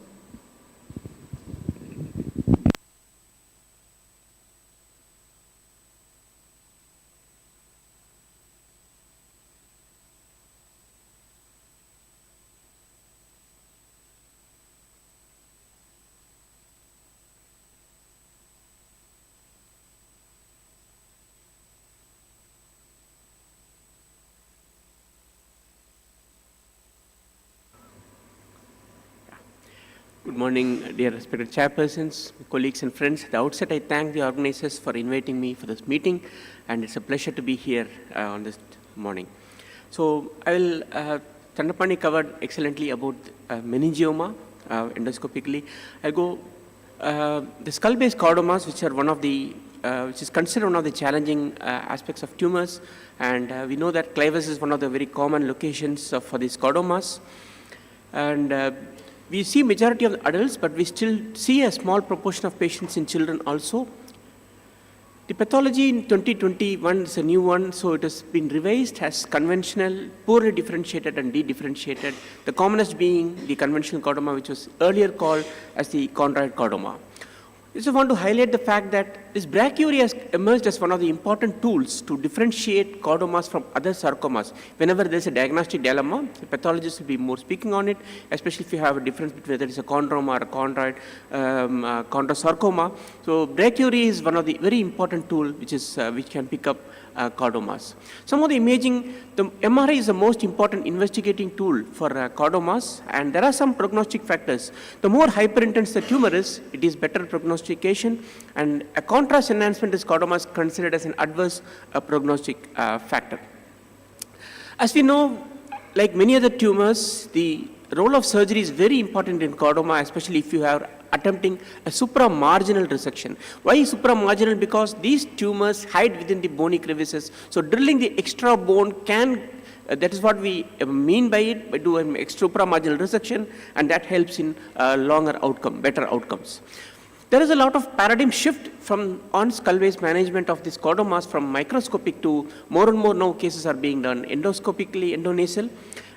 Speaker 3: Good morning, dear respected chairpersons, colleagues and friends. At the outset, I thank the organizers for inviting me for this meeting, and it's a pleasure to be here on this morning. So I will, Dandapani covered excellently about meningioma endoscopically. I'll go, the skull-based chordomas, which are one of the, which is considered one of the challenging aspects of tumors, and we know that clivus is one of the very common locations for these chordomas. And we see majority of the adults, but we still see a small proportion of patients in children also. The pathology in 2021 is a new one, so it has been revised as conventional, poorly differentiated and de-differentiated, the commonest being the conventional chordoma, which was earlier called as the chondroid chordoma. I just want to highlight the fact that this brachyuria has emerged as one of the important tools to differentiate chordomas from other sarcomas. Whenever there is a diagnostic dilemma, the pathologist will be more speaking on it, especially if you have a difference between whether it's a chondroma or a chondroid, chondrosarcoma. So brachyuria is one of the very important tools which can pick up chordomas. Some of the imaging, the MRI is the most important investigating tool for chordomas, and there are some prognostic factors. The more hyperintense the tumor is, it is better prognostication, and a contrast enhancement is chordoma is considered as an adverse prognostic factor. As we know, like many other tumors, the role of surgery is very important in chordoma, especially if you are attempting a supramarginal resection. Why supramarginal? Because these tumors hide within the bony crevices. So drilling the extra bone can, that is what we mean by it, by doing supramarginal resection, and that helps in longer outcome, better outcomes. There is a lot of paradigm shift from on skull-based management of these chordomas from microscopic to more and more now cases are being done endoscopically, endonasal.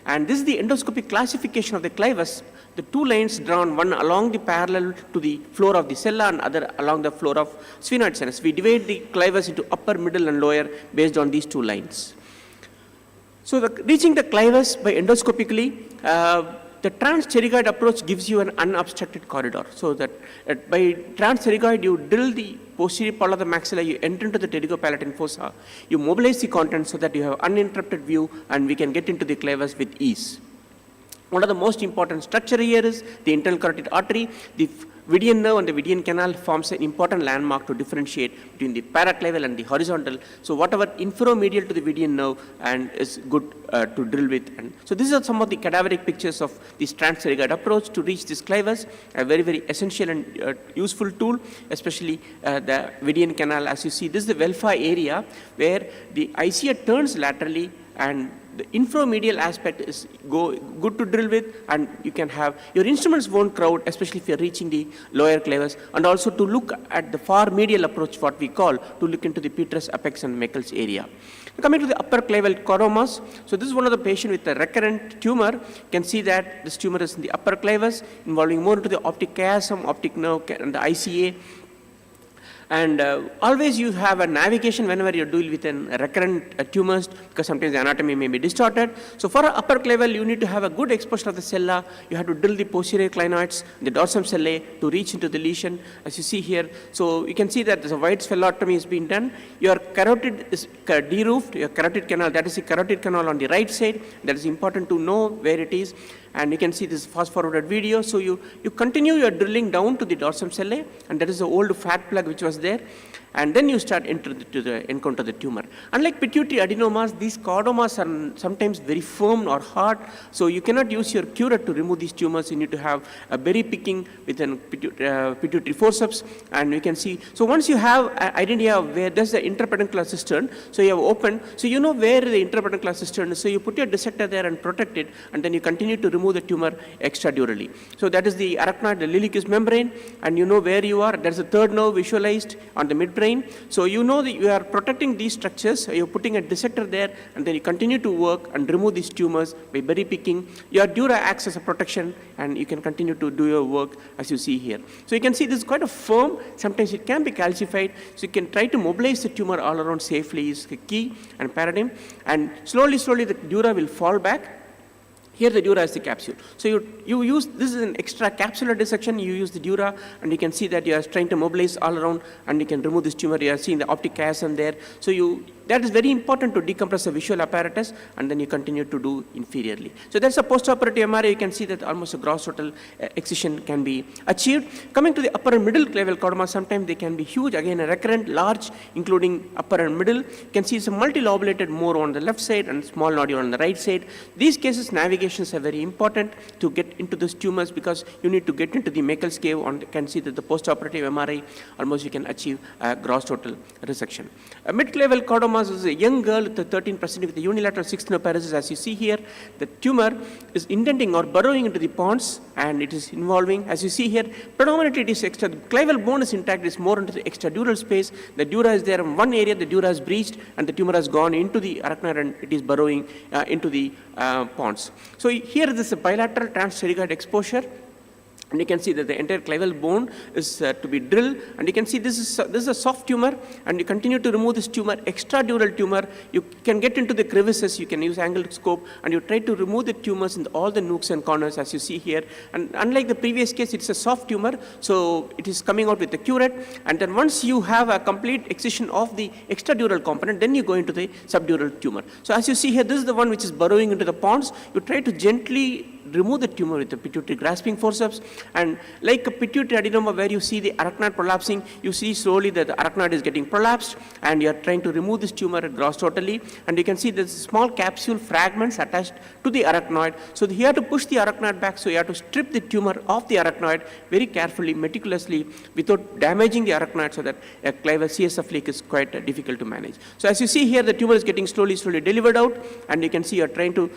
Speaker 3: And this is the endoscopic classification of the clivus. The two lines drawn, one along the parallel to the floor of the cella and other along the floor of sphenoid sinus. We divide the clivus into upper, middle and lower based on these two lines. So reaching the clivus by endoscopically, the transpterygoid approach gives you an unobstructed corridor. So that by transpterygoid, you drill the posterior part of the maxilla, you enter into the pterygopalatine fossa, you mobilize the content so that you have uninterrupted view and we can get into the clivus with ease. One of the most important structure here is the internal carotid artery. The Vidian nerve and the Vidian canal forms an important landmark to differentiate between the paraclavial and the horizontal. So whatever infromedial to the Vidian nerve and is good to drill with. And so these are some of the cadaveric pictures of this transpsyrigoid approach to reach this clivus, a very, very essential and useful tool, especially the Vidian canal. As you see, this is the Velfa area where the ICA turns laterally, and the infromedial aspect is good to drill with, and you can have, your instruments won't crowd, especially if you're reaching the lower clivus, and also to look at the far medial approach, what we call, to look into the petrous apex and Meckel's area. Coming to the upper clival choromas, so this is one of the patient with a recurrent tumor. You can see that this tumor is in the upper clivus, involving more into the optic chiasm, optic nerve, and the ICA. And always you have a navigation whenever you deal with recurrent tumors, because sometimes the anatomy may be distorted. So for upper clavicle, you need to have a good exposure of the cella. You have to drill the posterior clinoids, the dorsum cellae to reach into the lesion, as you see here. So you can see that there's a wide sphelotomy is being done. Your carotid is deroofed, your carotid canal, that is the carotid canal on the right side. That is important to know where it is. And you can see this fast-forwarded video. So you continue your drilling down to the dorsum cellae, and that is the old fat plug which was there. And then you start encounter the tumor. Unlike pituitary adenomas, these chordomas are sometimes very firm or hard. So you cannot use your curette to remove these tumors. You need to have a berry picking with a pituitary forceps. And you can see, so once you have an idea of where there's the interpeduncular cistern, so you have opened, so you know where the interpeduncular cistern is. So you put your dissector there and protect it, and then you continue to remove the tumor extradurally. So that is the arachnoid, the Lilicus membrane, and you know where you are. There's a third nerve visualized on the midbrain. So you know that you are protecting these structures, you're putting a dissector there, and then you continue to work and remove these tumors by berry picking. Your dura acts as a protection, and you can continue to do your work as you see here. So you can see this is quite a firm, sometimes it can be calcified, so you can try to mobilize the tumor all around safely is the key and paradigm, and slowly the dura will fall back. Here the dura is the capsule. So you use, this is an extra capsular dissection, you use the dura, and you can see that you are trying to mobilize all around, and you can remove this tumor. You are seeing the optic chiasm there. So that is very important to decompress the visual apparatus, and then you continue to do inferiorly. So that's a postoperative MRI. You can see that almost a gross total excision can be achieved. Coming to the upper and middle clavicle chordoma, sometimes they can be huge, again a recurrent, large, including upper and middle. You can see some multilobulated more on the left side and small nodule on the right side. These cases, navigations are very important to get into those tumors, because you need to get into the Meckel's cave. You can see that the postoperative MRI, almost you can achieve a gross total resection. A mid-clavicle chordoma is a young girl with a 13% with a unilateral 6th nerve paresis. As you see here, the tumor is indenting or burrowing into the pons, and it is involving, as you see here, predominantly it is extra. The clavicle bone is intact, it is more into the extradural space. The dura is there in one area, the dura is breached, and the tumor has gone into the arachnoid, and it is burrowing into the pons. So here this is a bilateral transpsyrigoid exposure. And you can see that the entire clavicle bone is to be drilled, and you can see this is a soft tumor, and you continue to remove this tumor, extradural tumor. You can get into the crevices, you can use angled scope, and you try to remove the tumors in all the nooks and corners, as you see here. And unlike the previous case, it's a soft tumor, so it is coming out with the curette. And then once you have a complete excision of the extradural component, then you go into the subdural tumor. So as you see here, this is the one which is burrowing into the pons. You try to gently remove the tumor with the pituitary grasping forceps, and like a pituitary adenoma where you see the arachnoid prolapsing, you see slowly that the arachnoid is getting prolapsed, and you are trying to remove this tumor gross totally, and you can see there's small capsule fragments attached to the arachnoid. So you have to push the arachnoid back, so you have to strip the tumor off the arachnoid very carefully, meticulously, without damaging the arachnoid, so that a clavicle CSF leak is quite difficult to manage. So as you see here, the tumor is getting slowly delivered out, and you can see you are trying to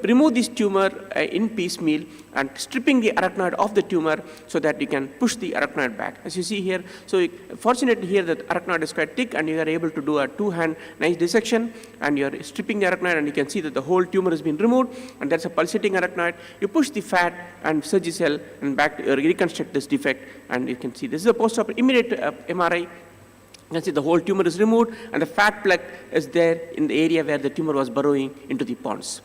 Speaker 3: remove this tumor in piecemeal and stripping the arachnoid of the tumor, so that you can push the arachnoid back. As you see here, so fortunately here the arachnoid is quite thick, and you are able to do a two-hand nice dissection, and you are stripping the arachnoid, and you can see that the whole tumor has been removed, and that's a pulsating arachnoid. You push the fat and Surgicel and back to reconstruct this defect, and you can see this is a post-op immediate MRI. You can see the whole tumor is removed, and the fat plug is there in the area where the tumor was burrowing into the pons.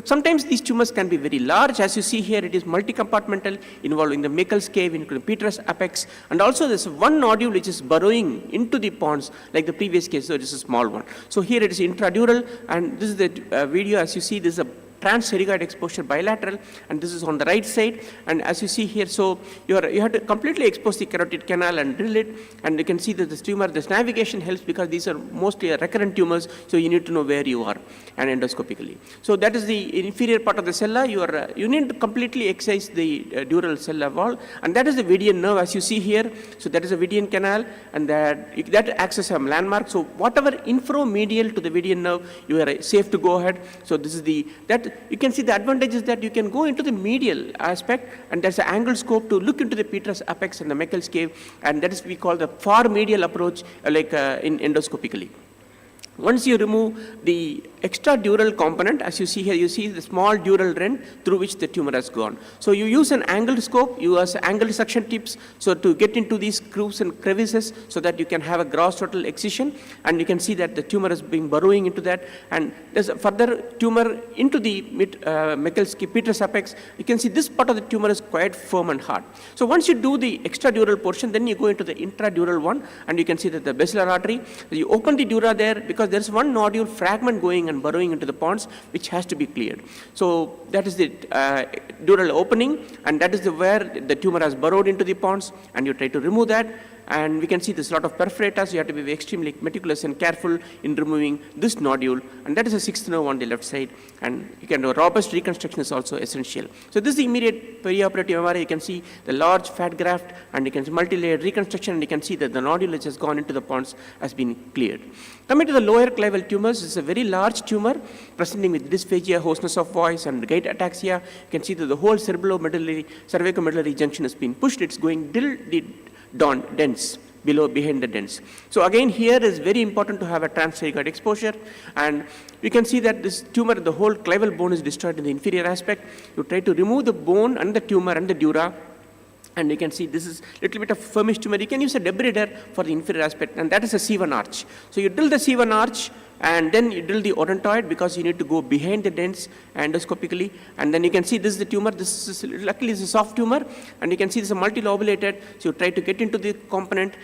Speaker 3: Sometimes these tumors can be very large. As you see here, it is multi-compartmental, involving the Meckel's cave, including petrous apex, and also there's one nodule which is burrowing into the pons, like the previous case, so it is a small one. So here it is intradural, and this is the video. As you see, this is a transpsyrigoid exposure bilateral, and this is on the right side. And as you see here, so you have to completely expose the carotid canal and drill it, and you can see that this tumor, this navigation helps because these are mostly recurrent tumors, so you need to know where you are and endoscopically. So that is the inferior part of the cella. You need to completely excise the dural cella wall, and that is the Vedian nerve as you see here. So that is a Vedian canal, and that acts as a landmark. So whatever infromedial to the Vedian nerve, you are safe to go ahead. So this is that you can see the advantage is that you can go into the medial aspect, and there's an angle scope to look into the petrous apex and the Meckel's cave, and that is we call the far medial approach in endoscopically. Once you remove the extradural component, as you see here, you see the small dural rent through which the tumor has gone. So you use an angled scope, you use angled suction tips, so to get into these grooves and crevices so that you can have a gross total excision, and you can see that the tumor is being burrowing into that, and there's a further tumor into the Meckel's cave, petrous apex. You can see this part of the tumor is quite firm and hard. So once you do the extradural portion, then you go into the intradural one, and you can see that the basilar artery, you open the dura there because there's one nodule fragment going and burrowing into the pons which has to be cleared. So that is the dural opening, and that is where the tumor has burrowed into the pons, and you try to remove that. And we can see there's a lot of perforators. You have to be extremely meticulous and careful in removing this nodule, and that is a sixth nerve on the left side, and you can do a robust reconstruction is also essential. So this is the immediate perioperative MRI. You can see the large fat graft, and you can see multi-layered reconstruction, and you can see that the nodule which has gone into the pons has been cleared. Coming to the lower clival tumors, this is a very large tumor presenting with dysphagia, hoarseness of voice, and gait ataxia. You can see that the whole cervicomedullary junction has been pushed. It's going till the dense, behind the dense. So again, here is very important to have a transpsyrigoid exposure, and you can see that this tumor, the whole clival bone is destroyed in the inferior aspect. You try to remove the bone and the tumor and the dura, and you can see this is a little bit of firmish tumor. You can use a debrider for the inferior aspect, and that is a C1 arch. So you drill the C1 arch, and then you drill the odontoid because you need to go behind the dents endoscopically, and then you can see this is the tumor. This is luckily it's a soft tumor, and you can see this is a multilobulated. So you try to get into the component.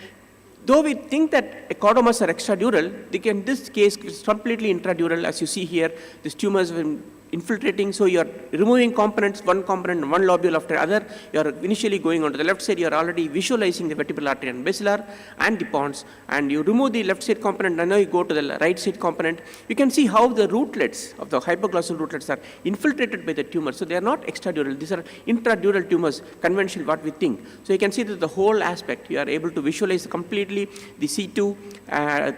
Speaker 3: Though we think that chordomas are extradural, in this case it's completely intradural. As you see here, this tumor is infiltrating, so you are removing components, one component and one lobule after other. You are initially going on to the left side, you are already visualizing the vertebral artery and basilar and the pons, and you remove the left side component, and now you go to the right side component. You can see how the rootlets of the hypoglossal rootlets are infiltrated by the tumor, so they are not extradural, these are intradural tumors, conventional what we think. So you can see that the whole aspect, you are able to visualize completely the C2,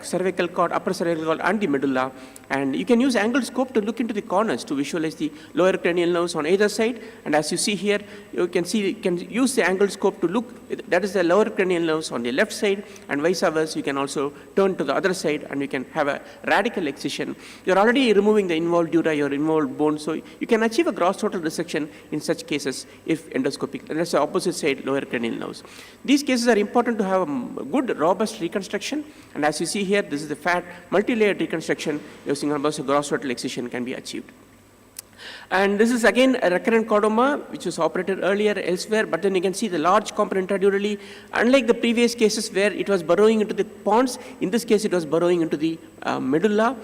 Speaker 3: cervical cord, upper cervical cord, and the medulla, and you can use angled scope to look into the corners to visualize the lower cranial nerves on either side. And as you see here, you can use the angled scope to look, that is the lower cranial nerves on the left side, and vice versa. You can also turn to the other side, and you can have a radical excision. You're already removing the involved dura, your involved bone, so you can achieve a gross total resection in such cases if endoscopic. And that's the opposite side, lower cranial nerves. These cases are important to have a good, robust reconstruction, and as you see here, this is the fat multi-layered reconstruction using almost a gross total excision can be achieved. And this is again a recurrent chordoma which was operated earlier elsewhere, but then you can see the large component intradurally. Unlike the previous cases where it was burrowing into the pons, in this case it was burrowing into the medulla.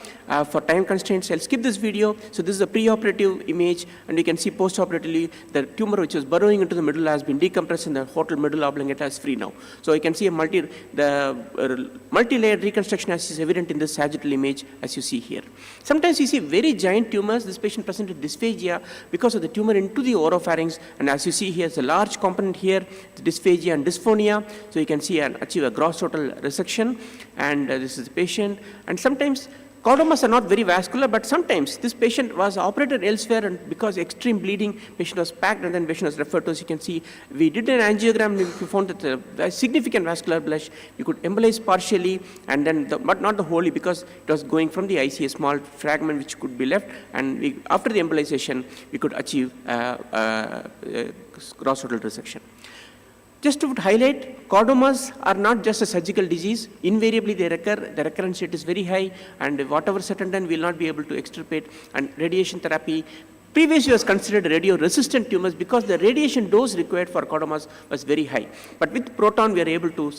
Speaker 3: For time constraints, I'll skip this video. So this is a preoperative image, and you can see postoperatively the tumor which was burrowing into the medulla has been decompressed, and the total medulla oblongata is free now. So you can see the multi-layered reconstruction as is evident in this sagittal image as you see here. Sometimes you see very giant tumors. This patient presented dysphagia because of the tumor into the oropharynx, and as you see here, it's a large component here, the dysphagia and dysphonia. So you can see and achieve a gross total resection, and this is the patient. And sometimes chordomas are not very vascular, but sometimes this patient was operated elsewhere, and because extreme bleeding, patient was packed and then patient was referred to. As you can see, we did an angiogram, we found that a significant vascular blush. We could embolize partially, and then but not the wholly, because it was going from the IC, a small fragment which could be left, and after the embolization, we could achieve gross total resection. Just to highlight, chordomas are not just a surgical disease. Invariably they recur, the recurrence rate is very high, and whatever said and done, we will not be able to extirpate, and radiation therapy Previously was considered radio-resistant tumors because the radiation dose required for chordomas was very high. But with proton, we are able to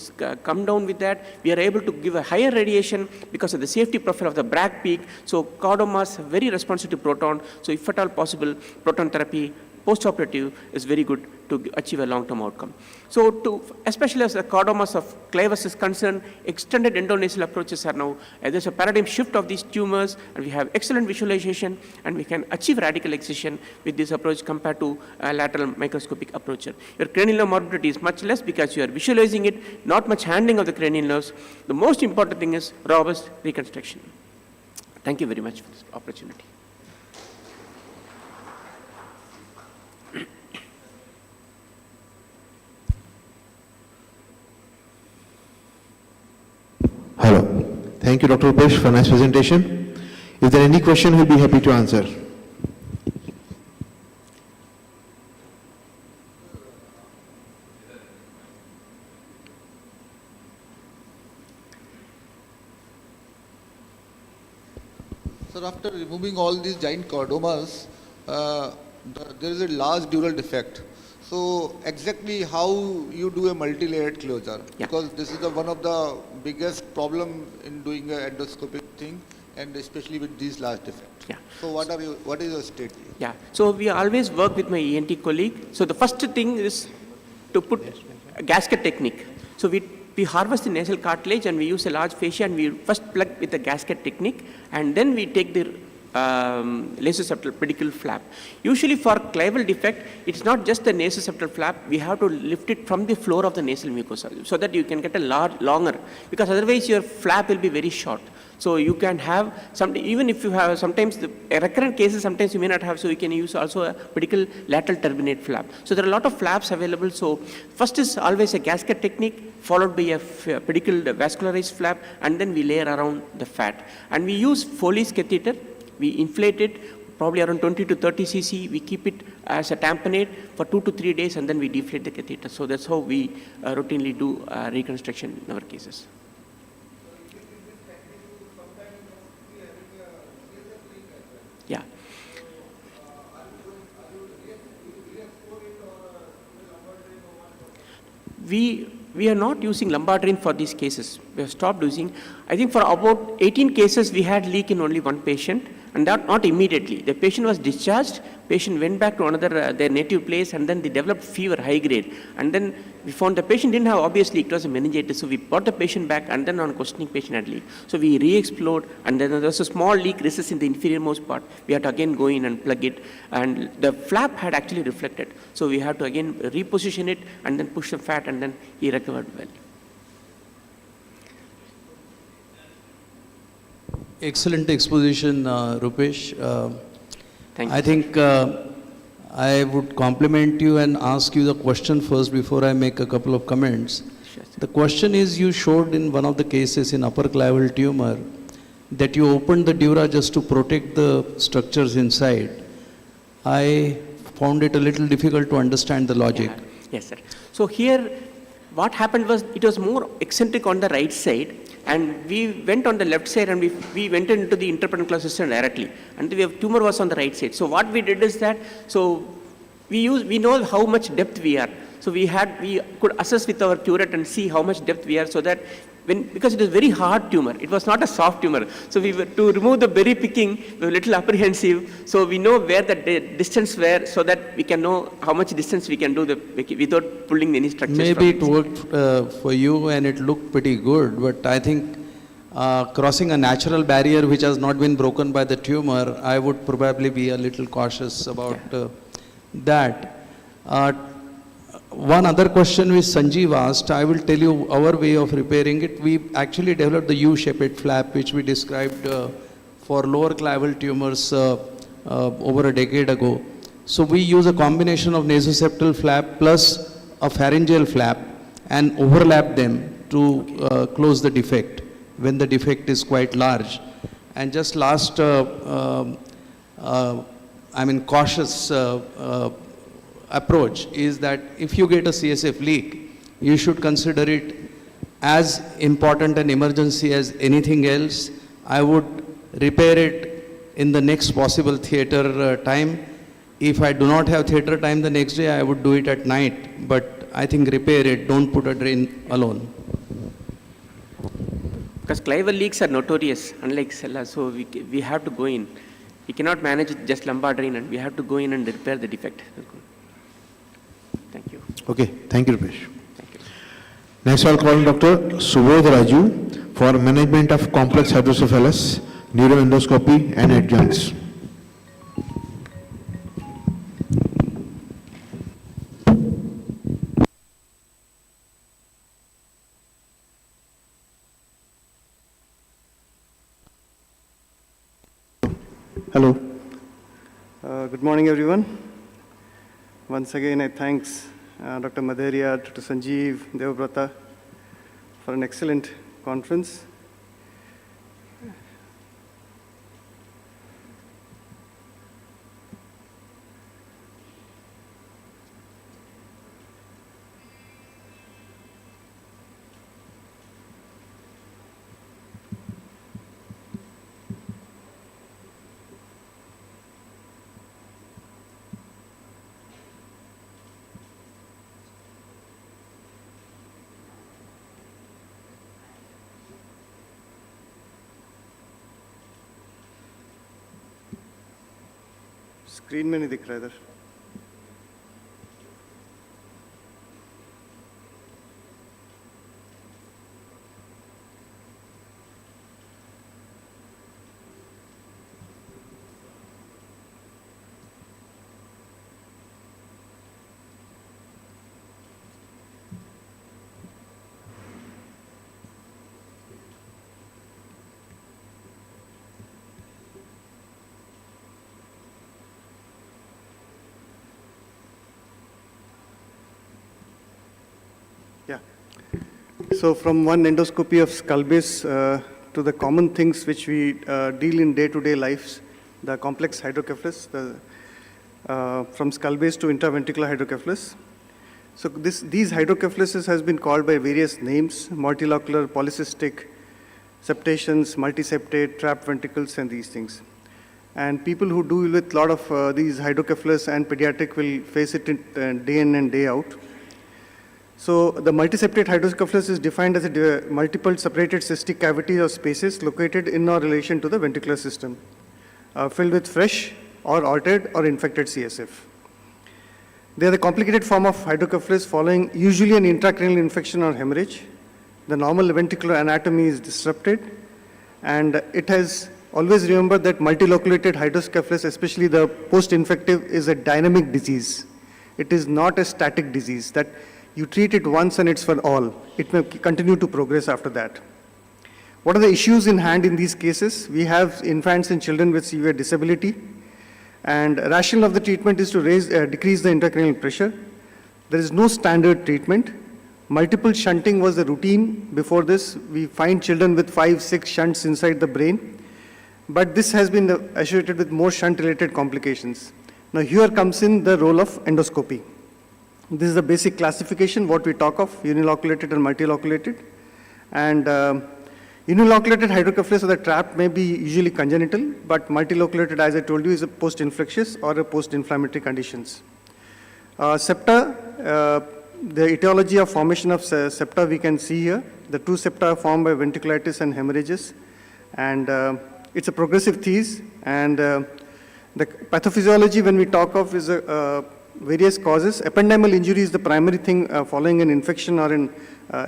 Speaker 3: come down with that. We are able to give a higher radiation because of the safety profile of the Bragg peak. So chordomas are very responsive to proton. So if at all possible, proton therapy post-operative is very good to achieve a long-term outcome. So especially as the chordomas of Clavus is concerned, extended endonasal approaches are now, there's a paradigm shift of these tumors, and we have excellent visualization, and we can achieve radical excision with this approach compared to a lateral microscopic approach. Your cranial nerve morbidity is much less because you are visualizing it, not much handling of the cranial nerves. The most important thing is robust reconstruction. Thank you very much for this opportunity.
Speaker 14: Hello. Thank you, Dr. Rupesh, for a nice presentation. If there are any questions, we'll be happy to answer.
Speaker 15: Sir, after removing all these giant chordomas, there is a large dural defect. So exactly how you do a multi-layered closure?
Speaker 3: Yeah.
Speaker 15: Because this is one of the biggest problem in doing an endoscopic thing, and especially with these large defects.
Speaker 3: Yeah.
Speaker 15: So what is your state?
Speaker 3: Yeah. So we always work with my ENT colleague. So the first thing is to put a gasket technique. So we harvest the nasal cartilage and we use a large fascia, and we first plug with the gasket technique, and then we take the laser septal pedicle flap. Usually for claval defect, it's not just the nasoseptal flap, we have to lift it from the floor of the nasal mucosa so that you can get a longer, because otherwise your flap will be very short. So you can have even if you have sometimes the recurrent cases, sometimes you may not have, so you can use also a pedicle lateral turbinate flap. So there are a lot of flaps available. So first is always a gasket technique, followed by a pedicle vascularized flap, and then we layer around the fat. And we use Foley's catheter. We inflate it probably around 20 to 30 cc. We keep it as a tamponade for 2 to 3 days, and then we deflate the catheter. So that's how we routinely do reconstruction in our cases. Yeah. We are not using lumbar drain for these cases. We have stopped using. I think for about 18 cases, we had leak in only one patient, and that not immediately. The patient was discharged, patient went back to another, their native place, and then they developed fever, high grade. And then we found the patient didn't have obvious leak, it was a meningitis, so we brought the patient back, and then on questioning, patient had leak. So we re-explored, and then there was a small leak recess in the inferior most part. We had to again go in and plug it, and the flap had actually reflected. So we had to again reposition it, and then push the fat, and then he recovered well.
Speaker 16: Excellent exposition, Rupesh.
Speaker 3: Thank you.
Speaker 16: I think I would compliment you and ask you the question first before I make a couple of comments.
Speaker 3: Sure,
Speaker 16: the question is, you showed in one of the cases in upper clavicle tumor that you opened the dura just to protect the structures inside. I found it a little difficult to understand the logic.
Speaker 3: Yeah. Yes, sir. So here, what happened was, it was more eccentric on the right side, and we went on the left side, and we went into the interpendicular system directly, and the tumor was on the right side. So what we did is that, so we know how much depth we are. So we could assess with our curette and see how much depth we are, so that because it is very hard tumor, it was not a soft tumor. So to remove the berry picking, we were a little apprehensive. So we know where the distance were, so that we can know how much distance we can do without pulling any structures.
Speaker 16: Maybe it worked for you and it looked pretty good, but I think crossing a natural barrier which has not been broken by the tumor, I would probably be a little cautious about that. One other question which Sanjeev asked, I will tell you our way of repairing it. We actually developed the U-shaped flap, which we described for lower clavicle tumors over a decade ago. So we use a combination of nasoseptal flap plus a pharyngeal flap and overlap them to close the defect when the defect is quite large. And just last, cautious approach is that if you get a CSF leak, you should consider it as important an emergency as anything else. I would repair it in the next possible theater time, if I do not have theater time the next day, I would do it at night. But I think repair it, don't put a drain alone.
Speaker 3: Because clival leaks are notorious, unlike cellar, so we have to go in. We cannot manage it just lumbar drain, and we have to go in and repair the defect. Thank you.
Speaker 14: Okay, thank you, Rupesh. Next, I'll call Dr. Subodh Raju for management of complex hydrocephalus, neuroendoscopy, and adjuncts.
Speaker 17: Hello. Good morning, everyone. Once again, I thanks Dr. Madharia, Dr. Sanjeev, Devabrata for an excellent conference. Screen में नहीं दिख रहा इधर. So from one endoscopy of skull base to the common things which we deal in day-to-day lives, the complex hydrocephalus, from skull base to interventricular hydrocephalus. So these hydrocephalosis has been called by various names: multilocular, polycystic, septations, multiseptate, trapped ventricles, and these things. And people who deal with a lot of these hydrocephalus and pediatric will face it day in and day out. So the multiseptate hydrocephalus is defined as a multiple separated cystic cavities or spaces located in or relation to the ventricular system, filled with fresh or altered or infected CSF. They are the complicated form of hydrocephalus following usually an intracranial infection or hemorrhage. The normal ventricular anatomy is disrupted, and it has always remembered that multiloculated hydrocephalus, especially the post-infective, is a dynamic disease. It is not a static disease that you treat it once and it's for all. It may continue to progress after that. What are the issues in hand in these cases? We have infants and children with severe disability, and rationale of the treatment is to decrease the intracranial pressure. There is no standard treatment. Multiple shunting was the routine before this. We find children with 5-6 shunts inside the brain, but this has been associated with more shunt-related complications. Now here comes in the role of endoscopy. This is the basic classification, what we talk of, uniloculated and multiloculated. And uniloculated hydrocephalus or the trap may be usually congenital, but multiloculated, as I told you, is a post-infectious or a post-inflammatory conditions. Septa, the etiology of formation of septa we can see here. The two septa are formed by ventriculitis and hemorrhages. And it's a progressive disease. And the pathophysiology when we talk of is various causes. Ependymal injury is the primary thing following an infection or an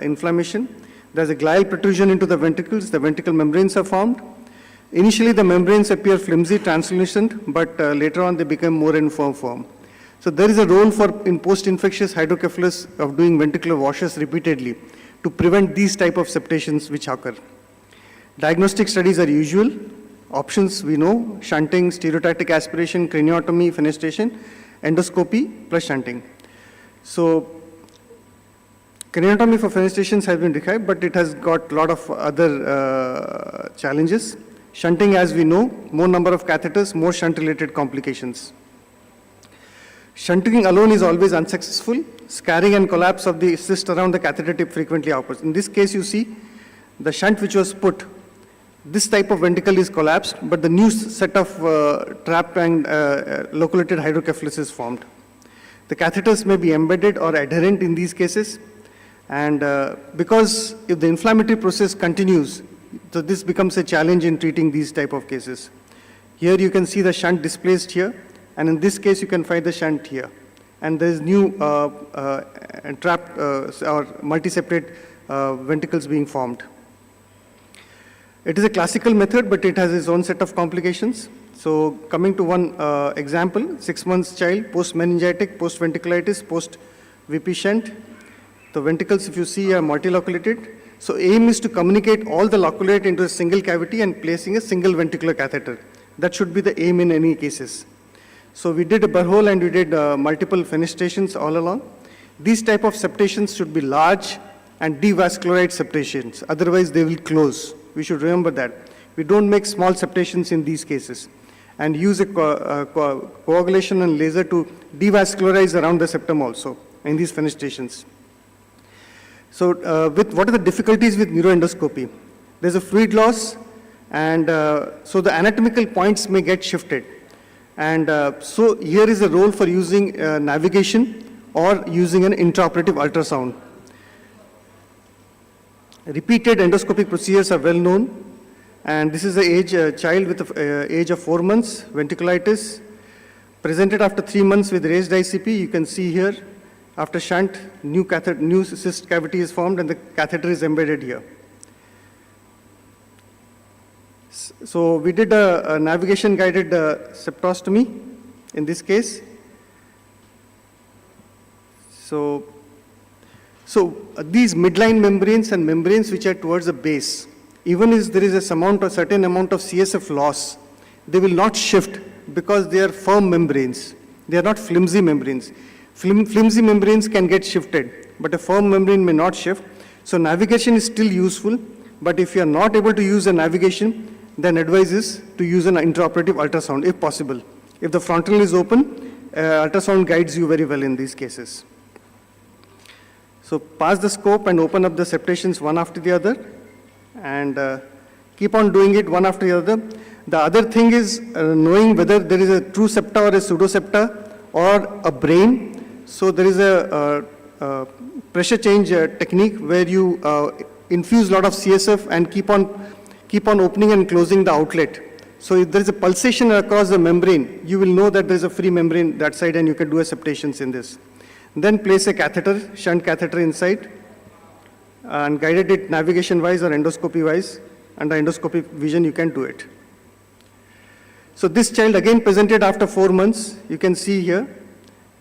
Speaker 17: inflammation. There's a glial protrusion into the ventricles. The ventricle membranes are formed. Initially, the membranes appear flimsy, translucent, but later on they become more informed form. So there is a role in post-infectious hydrocephalus of doing ventricular washes repeatedly to prevent these type of septations which occur. Diagnostic studies are usual. Options we know: shunting, stereotactic aspiration, craniotomy, fenestration, endoscopy plus shunting. So craniotomy for fenestations has been described, but it has got a lot of other challenges. Shunting, as we know, more number of catheters, more shunt-related complications. Shunting alone is always unsuccessful. Scarring and collapse of the cyst around the catheter tip frequently occurs. In this case, you see the shunt which was put this type of ventricle is collapsed, but the new set of trapped and loculated hydrocephalus is formed. The catheters may be embedded or adherent in these cases, and because if the inflammatory process continues, so this becomes a challenge in treating these type of cases. Here you can see the shunt displaced here, and in this case you can find the shunt here. And there is new trapped or multi-separate ventricles being formed. It is a classical method, but it has its own set of complications. So coming to one example, 6 months child, post-meningitic, post-ventriculitis, post-VP shunt. The ventricles, if you see, are multiloculated. So aim is to communicate all the loculate into a single cavity and placing a single ventricular catheter. That should be the aim in any cases. So we did a burr and we did multiple fenestrations all along. These type of septations should be large and devascularized septations, otherwise they will close. We should remember that. We don't make small septations in these cases and use a coagulation and laser to devascularize around the septum also in these fenestrations. So what are the difficulties with neuroendoscopy? There's a fluid loss, and so the anatomical points may get shifted. And so here is a role for using navigation or using an intraoperative ultrasound. Repeated endoscopic procedures are well known, and this is a child with an age of 4 months, ventriculitis, presented after 3 months with raised ICP. You can see here, after shunt, new cyst cavity is formed and the catheter is embedded here. So we did a navigation-guided septostomy in this case. So these midline membranes and membranes which are towards the base, even if there is a certain amount of CSF loss, they will not shift because they are firm membranes. They are not flimsy membranes. Flimsy membranes can get shifted, but a firm membrane may not shift. So navigation is still useful, but if you are not able to use a navigation, then advice is to use an intraoperative ultrasound if possible. If the frontal is open, ultrasound guides you very well in these cases. So pass the scope and open up the septations one after the other, and keep on doing it one after the other. The other thing is knowing whether there is a true septa or a pseudosepta or a brain. So there is a pressure change technique where you infuse a lot of CSF and keep on opening and closing the outlet. So if there is a pulsation across the membrane, you will know that there is a free membrane that side and you can do a septations in this. Then place a catheter, shunt catheter inside, and guided it navigation-wise or endoscopy-wise. Under endoscopic vision, you can do it. So this child again presented after 4 months. You can see here,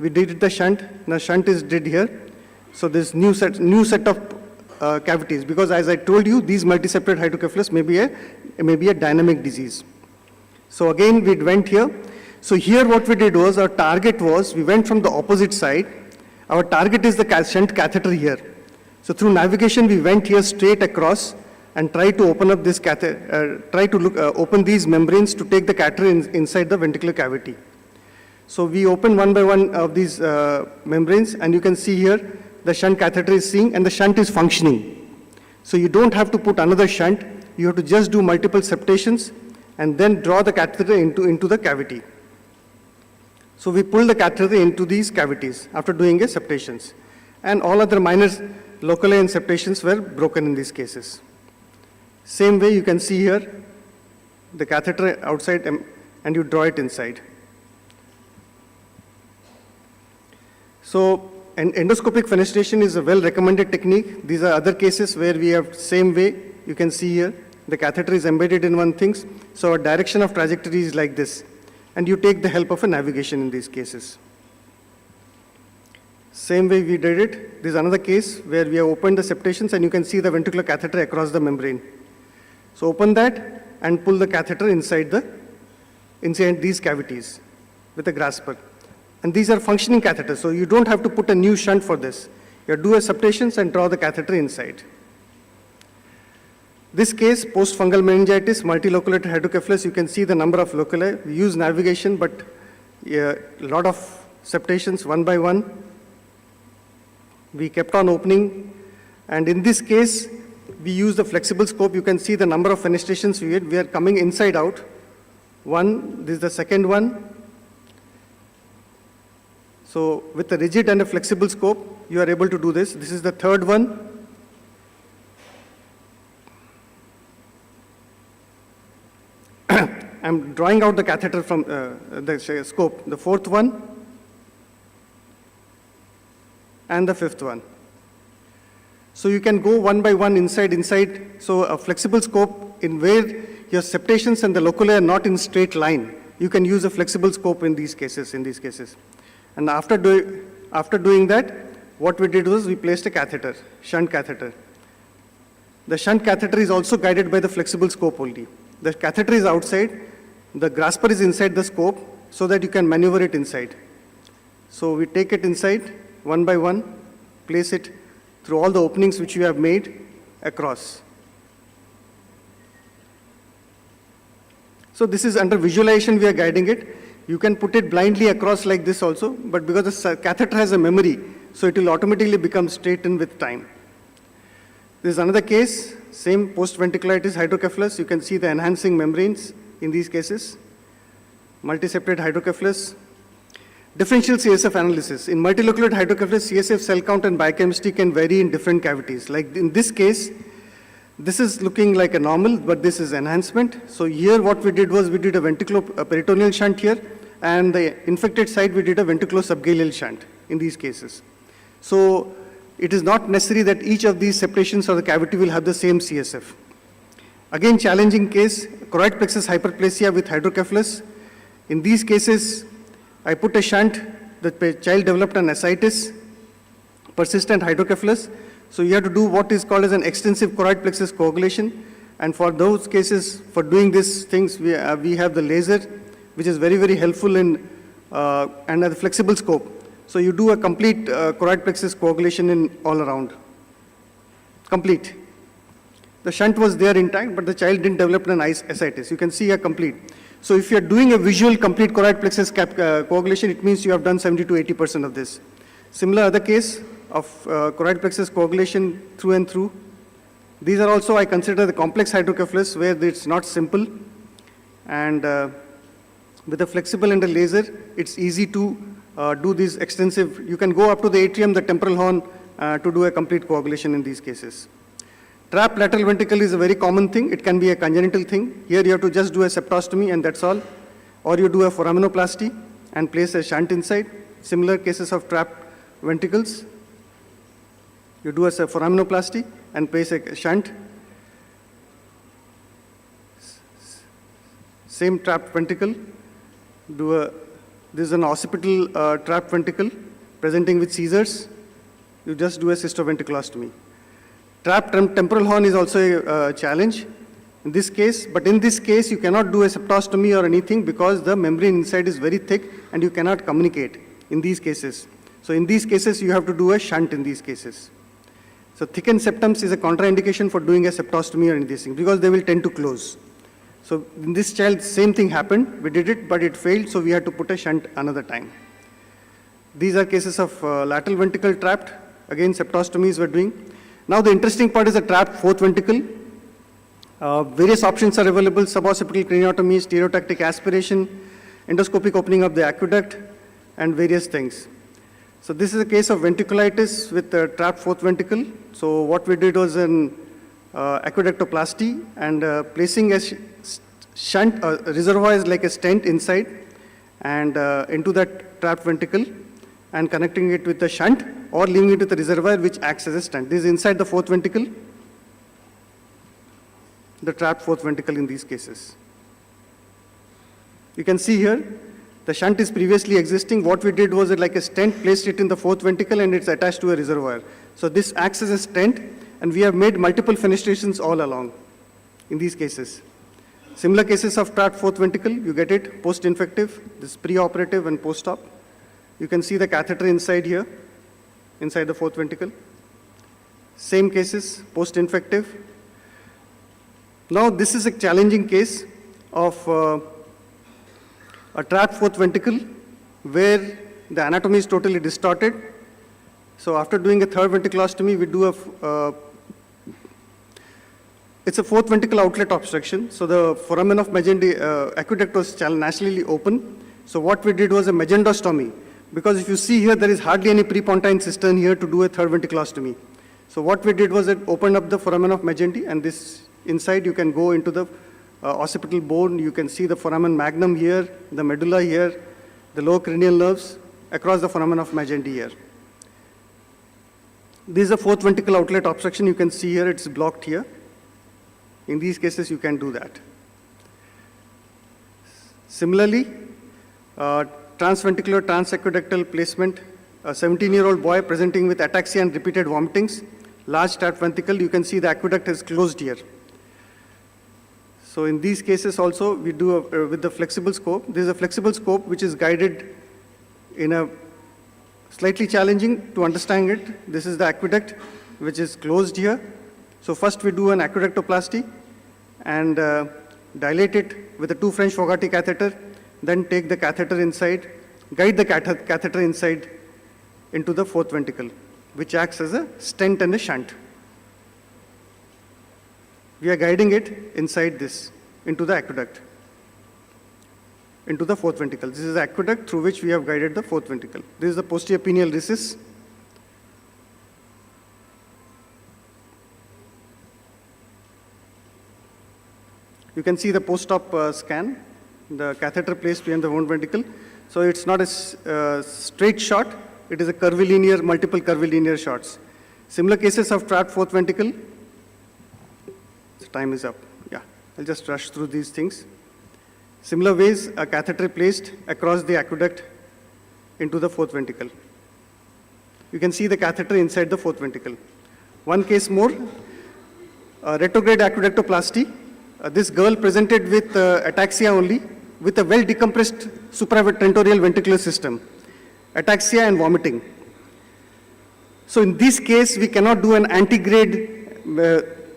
Speaker 17: we did the shunt. Now shunt is did here. So this new set of cavities, because as I told you, these multi-separate hydrocephalus may be a dynamic disease. So again, we went here. So here what we did was, our target was, we went from the opposite side. Our target is the shunt catheter here. So through navigation, we went here straight across and tried to open up this catheter, open these membranes to take the catheter inside the ventricular cavity. So we open one by one of these membranes, and you can see here, the shunt catheter is seeing, and the shunt is functioning. So you don't have to put another shunt. You have to just do multiple septations and then draw the catheter into the cavity. So we pull the catheter into these cavities after doing a septations. And all other minor loculi and septations were broken in these cases. Same way you can see here, the catheter outside and you draw it inside. So an endoscopic fenestration is a well-recommended technique. These are other cases where we have same way. You can see here, the catheter is embedded in one thing. So our direction of trajectory is like this. And you take the help of a navigation in these cases. Same way we did it. This is another case where we have opened the septations and you can see the ventricular catheter across the membrane. So open that and pull the catheter inside these cavities with a grasper. And these are functioning catheters, so you don't have to put a new shunt for this. You do a septations and draw the catheter inside. This case, post-fungal meningitis, multiloculated hydrocephalus, you can see the number of loculi. We use navigation, but a lot of septations one by one. We kept on opening, and in this case, we use the flexible scope. You can see the number of fenestrations we had. We are coming inside out. One, this is the second one. So with a rigid and a flexible scope, you are able to do this. This is the third one. I'm drawing out the catheter from the scope. The fourth one and the fifth one. So you can go one by one inside. So a flexible scope in where your septations and the loculi are not in straight line. You can use a flexible scope in these cases. And after doing that, what we did was we placed a catheter, shunt catheter. The shunt catheter is also guided by the flexible scope only. The catheter is outside, the grasper is inside the scope so that you can maneuver it inside. So we take it inside one by one, place it through all the openings which you have made across. So this is under visualization we are guiding it. You can put it blindly across like this also, but because the catheter has a memory, so it will automatically become straightened with time. This is another case, same post-ventriculitis hydrocephalus. You can see the enhancing membranes in these cases. Multiseptate hydrocephalus. Differential CSF analysis. In multilocular hydrocephalus, CSF cell count and biochemistry can vary in different cavities. Like in this case, this is looking like a normal, but this is enhancement. So here what we did was we did a ventriculoperitoneal shunt here, and the infected side we did a ventriculo-subgaleal shunt in these cases. So it is not necessary that each of these separations or the cavity will have the same CSF. Again, challenging case, choroid plexus hyperplasia with hydrocephalus. In these cases, I put a shunt. The child developed an ascites, persistent hydrocephalus. So you have to do what is called as an extensive choroid plexus coagulation. And for those cases, for doing these things, we have the laser, which is very, very helpful in, and the flexible scope. So you do a complete choroid plexus coagulation in all around. Complete. The shunt was there intact, but the child didn't develop an ascites. You can see a complete. So if you're doing a visual complete choroid plexus coagulation, it means you have done 70 to 80% of this. Similar other case of choroid plexus coagulation through and through. These are also, I consider, the complex hydrocephalus where it's not simple. And with a flexible and a laser, it's easy to do these extensive. You can go up to the atrium, the temporal horn, to do a complete coagulation in these cases. Trapped lateral ventricle is a very common thing. It can be a congenital thing. Here you have to just do a septostomy and that's all. Or you do a foraminoplasty and place a shunt inside. Similar cases of trapped ventricles. You do a foraminoplasty and place a shunt. Same trapped ventricle. This is an occipital trapped ventricle presenting with seizures. You just do a cystoventriculostomy. Trapped temporal horn is also a challenge in this case, but in this case you cannot do a septostomy or anything because the membrane inside is very thick and you cannot communicate in these cases. So in these cases you have to do a shunt in these cases. So thickened septums is a contraindication for doing a septostomy or anything because they will tend to close. So in this child, same thing happened. We did it, but it failed, so we had to put a shunt another time. These are cases of lateral ventricle trapped. Again, septostomies we're doing. Now the interesting part is the trapped fourth ventricle. Various options are available: suboccipital craniotomy, stereotactic aspiration, endoscopic opening of the aqueduct, and various things. So this is a case of ventriculitis with the trapped fourth ventricle. So what we did was an aqueductoplasty and placing a shunt reservoir is like a stent inside and into that trapped ventricle and connecting it with the shunt or leaving it with the reservoir which acts as a stent. This is inside the fourth ventricle, the trapped fourth ventricle in these cases. You can see here, the shunt is previously existing. What we did was like a stent, placed it in the fourth ventricle and it's attached to a reservoir. So this acts as a stent and we have made multiple fenestrations all along in these cases. Similar cases of trapped fourth ventricle, you get it post-infective, this pre-operative and post-op. You can see the catheter inside here, inside the fourth ventricle. Same cases, post-infective. Now this is a challenging case of a trapped fourth ventricle where the anatomy is totally distorted. So after doing a third ventriculostomy, we do a It's a fourth ventricle outlet obstruction. So the foramen of Magendie aqueduct was naturally open. So what we did was a magendostomy. Because if you see here, there is hardly any prepontine cistern here to do a third ventriculostomy. So what we did was it opened up the foramen of Magendie, and this inside you can go into the occipital bone. You can see the foramen magnum here, the medulla here, the lower cranial nerves across the foramen of Magendie here. This is a fourth ventricle outlet obstruction. You can see here it's blocked here. In these cases, you can do that. Similarly, transventricular transaqueductal placement, a 17-year-old boy presenting with ataxia and repeated vomitings, large trapped ventricle, you can see the aqueduct is closed here. So in these cases also, we do with the flexible scope. This is a flexible scope which is guided in a slightly challenging to understand it. This is the aqueduct which is closed here. So first we do an aqueductoplasty and dilate it with a 2 French Fogarty catheter, then take the catheter inside, guide the catheter inside into the fourth ventricle, which acts as a stent and a shunt. We are guiding it inside this, into the aqueduct, into the fourth ventricle. This is the aqueduct through which we have guided the fourth ventricle. This is the posterior pineal recess. You can see the post-op scan, the catheter placed behind the one ventricle. So it's not a straight shot, it is a curvilinear, multiple curvilinear shots. Similar cases of trapped fourth ventricle. So time is up. Yeah, I'll just rush through these things. Similar ways, a catheter placed across the aqueduct into the fourth ventricle. You can see the catheter inside the fourth ventricle. One case more, retrograde aqueductoplasty. This girl presented with ataxia only, with a well-decompressed supratentorial ventricular system, ataxia and vomiting. So in this case, we cannot do an antegrade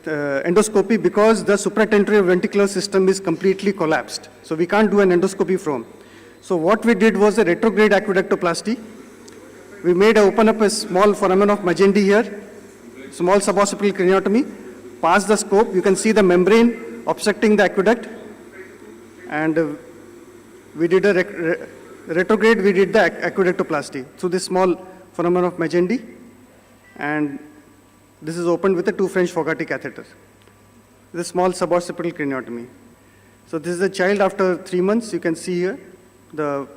Speaker 17: endoscopy because the supratentorial ventricular system is completely collapsed. So we can't do an endoscopy from. So what we did was a retrograde aqueductoplasty. We open up a small foramen of Magendie here, small suboccipital craniotomy, pass the scope, you can see the membrane obstructing the aqueduct, and we did a retrograde, we did the aqueductoplasty through this small foramen of Magendie, and this is opened with a 2 French Fogarty catheter. This is small suboccipital craniotomy. So this is a child after 3 months. You can see here the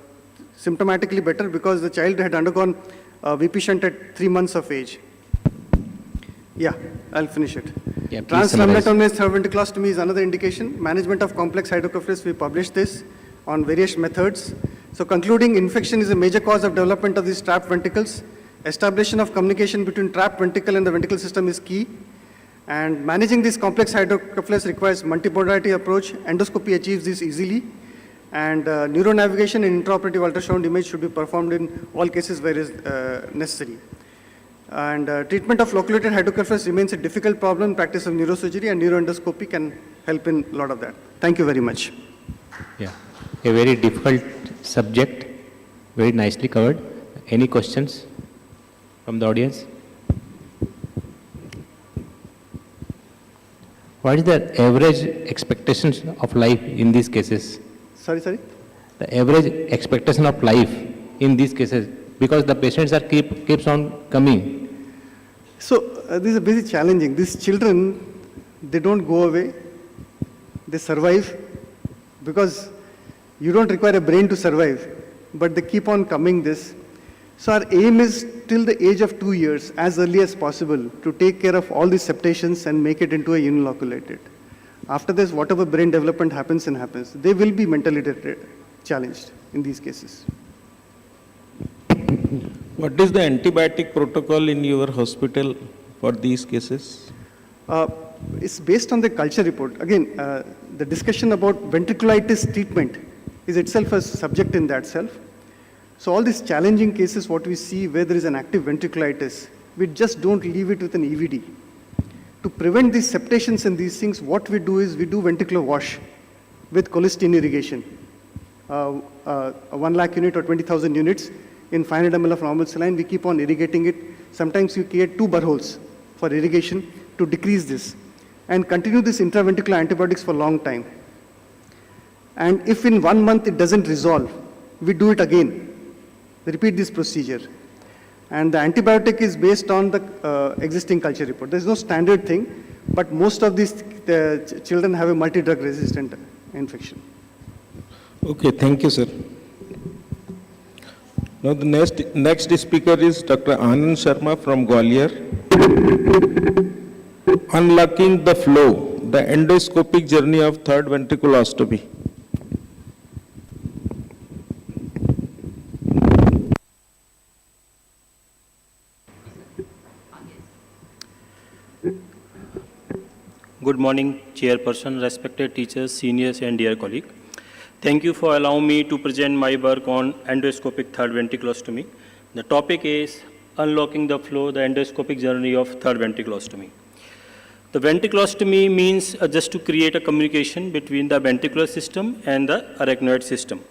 Speaker 17: symptomatically better because the child had undergone VP shunt at 3 months of age. Yeah, I'll finish it.
Speaker 12: Yeah,
Speaker 17: Translaminatomatous third ventriculostomy is another indication. Management of complex hydrocephalus, we published this on various methods. So concluding, infection is a major cause of development of these trapped ventricles. Establishment of communication between trapped ventricle and the ventricle system is key. And managing this complex hydrocephalus requires multimodality approach. Endoscopy achieves this easily. And neuronavigation and intraoperative ultrasound image should be performed in all cases where it is necessary. And treatment of loculated hydrocephalus remains a difficult problem in practice of neurosurgery, and neuroendoscopy can help in a lot of that. Thank you very much.
Speaker 12: Yeah, a very difficult subject, very nicely covered. Any questions from the audience? What is the average expectations of life in these cases?
Speaker 17: Sorry?
Speaker 12: The average expectation of life in these cases, because the patients are keeps on coming.
Speaker 17: So this is very challenging. These children, they don't go away. They survive because you don't require a brain to survive, but they keep on coming this. So our aim is till the age of 2 years, as early as possible, to take care of all these septations and make it into a uniloculated. After this, whatever brain development happens, they will be mentally challenged in these cases.
Speaker 7: What is the antibiotic protocol in your hospital for these cases?
Speaker 17: It's based on the culture report. Again, the discussion about ventriculitis treatment is itself a subject in that self. So all these challenging cases, what we see where there is an active ventriculitis, we just don't leave it with an EVD. To prevent these septations and these things, what we do is we do ventricular wash with cholesterol irrigation. 1 lakh unit or 20,000 units in 500 ml of normal saline, we keep on irrigating it. Sometimes we create 2 boreholes for irrigation to decrease this. and continue this intraventricular antibiotics for a long time. And if in 1 month it doesn't resolve, we do it again. We repeat this procedure. And the antibiotic is based on the existing culture report. There's no standard thing, but most of these children have a multi-drug resistant infection.
Speaker 7: Okay, thank you, sir. Now the next speaker is Dr. Anand Sharma from Gwalior. Unlocking the flow, the endoscopic journey of third ventriculostomy.
Speaker 1: Good morning, Chairperson, respected teachers, seniors, and dear colleague. Thank you for allowing me to present my work on endoscopic third ventriculostomy. The topic is unlocking the flow, the endoscopic journey of third ventriculostomy. The ventriculostomy means just to create a communication between the ventricular system and the arachnoid system.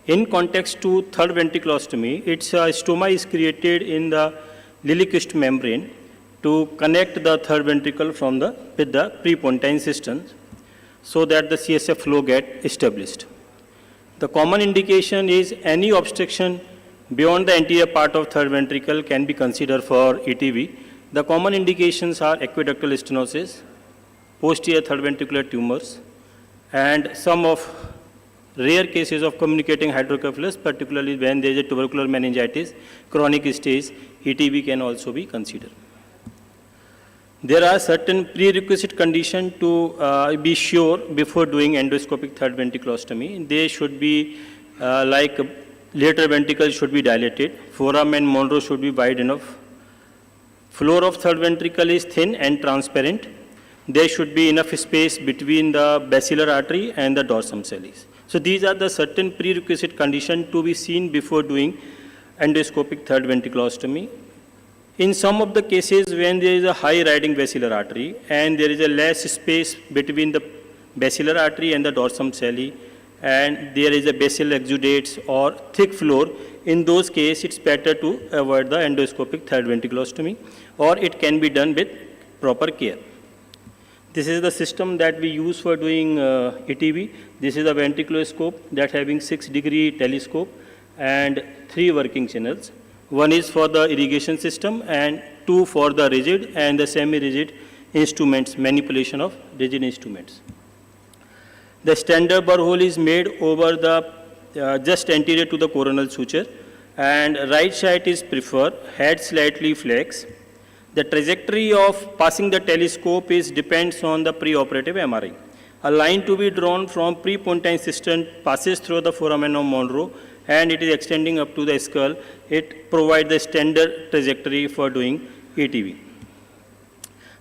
Speaker 1: In context to third ventriculostomy, its stoma is created in the Lilliquist membrane to connect the third ventricle with the prepontine system so that the CSF flow get established. The common indication is any obstruction beyond the anterior part of third ventricle can be considered for ETV. The common indications are aqueductal stenosis, posterior third ventricular tumors, and some of rare cases of communicating hydrocephalus, particularly when there is a tubercular meningitis, chronic stage, ETV can also be considered. There are certain prerequisite conditions to be sure before doing endoscopic third ventriculostomy. They should be like lateral ventricle should be dilated, foramen Monro should be wide enough, floor of third ventricle is thin and transparent. There should be enough space between the basilar artery and the dorsum salis. So these are the certain prerequisite conditions to be seen before doing endoscopic third ventriculostomy. In some of the cases when there is a high riding basilar artery and there is a less space between the basilar artery and the dorsum sali and there is a basal exudates or thick floor, in those cases it's better to avoid the endoscopic third ventriculostomy, or it can be done with proper care. This is the system that we use for doing ETV. This is a ventriculoscope that having 6-degree telescope and 3 working channels. One is for the irrigation system and 2 for the rigid and the semi-rigid instruments, manipulation of rigid instruments. The standard burr hole is made over the just anterior to the coronal suture, and right side is preferred, head slightly flex. The trajectory of passing the telescope depends on the preoperative MRI. A line to be drawn from prepontine system passes through the foramen of Monro and it is extending up to the skull. It provides the standard trajectory for doing ETV.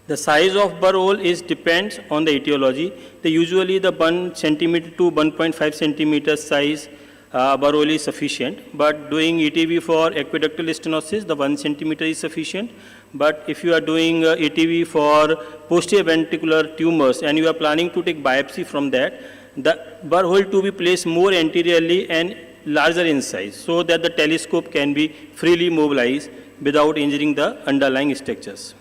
Speaker 1: The size of burr hole depends on the etiology. Usually the 1 centimeter to 1.5 centimeter size burr hole is sufficient, but doing ETV for aqueductal stenosis, the 1 centimeter is sufficient. But if you are doing ETV for posterior ventricular tumors and you are planning to take biopsy from that, the burr hole to be placed more anteriorly and larger in size so that the telescope can be freely mobilized without injuring the underlying structures.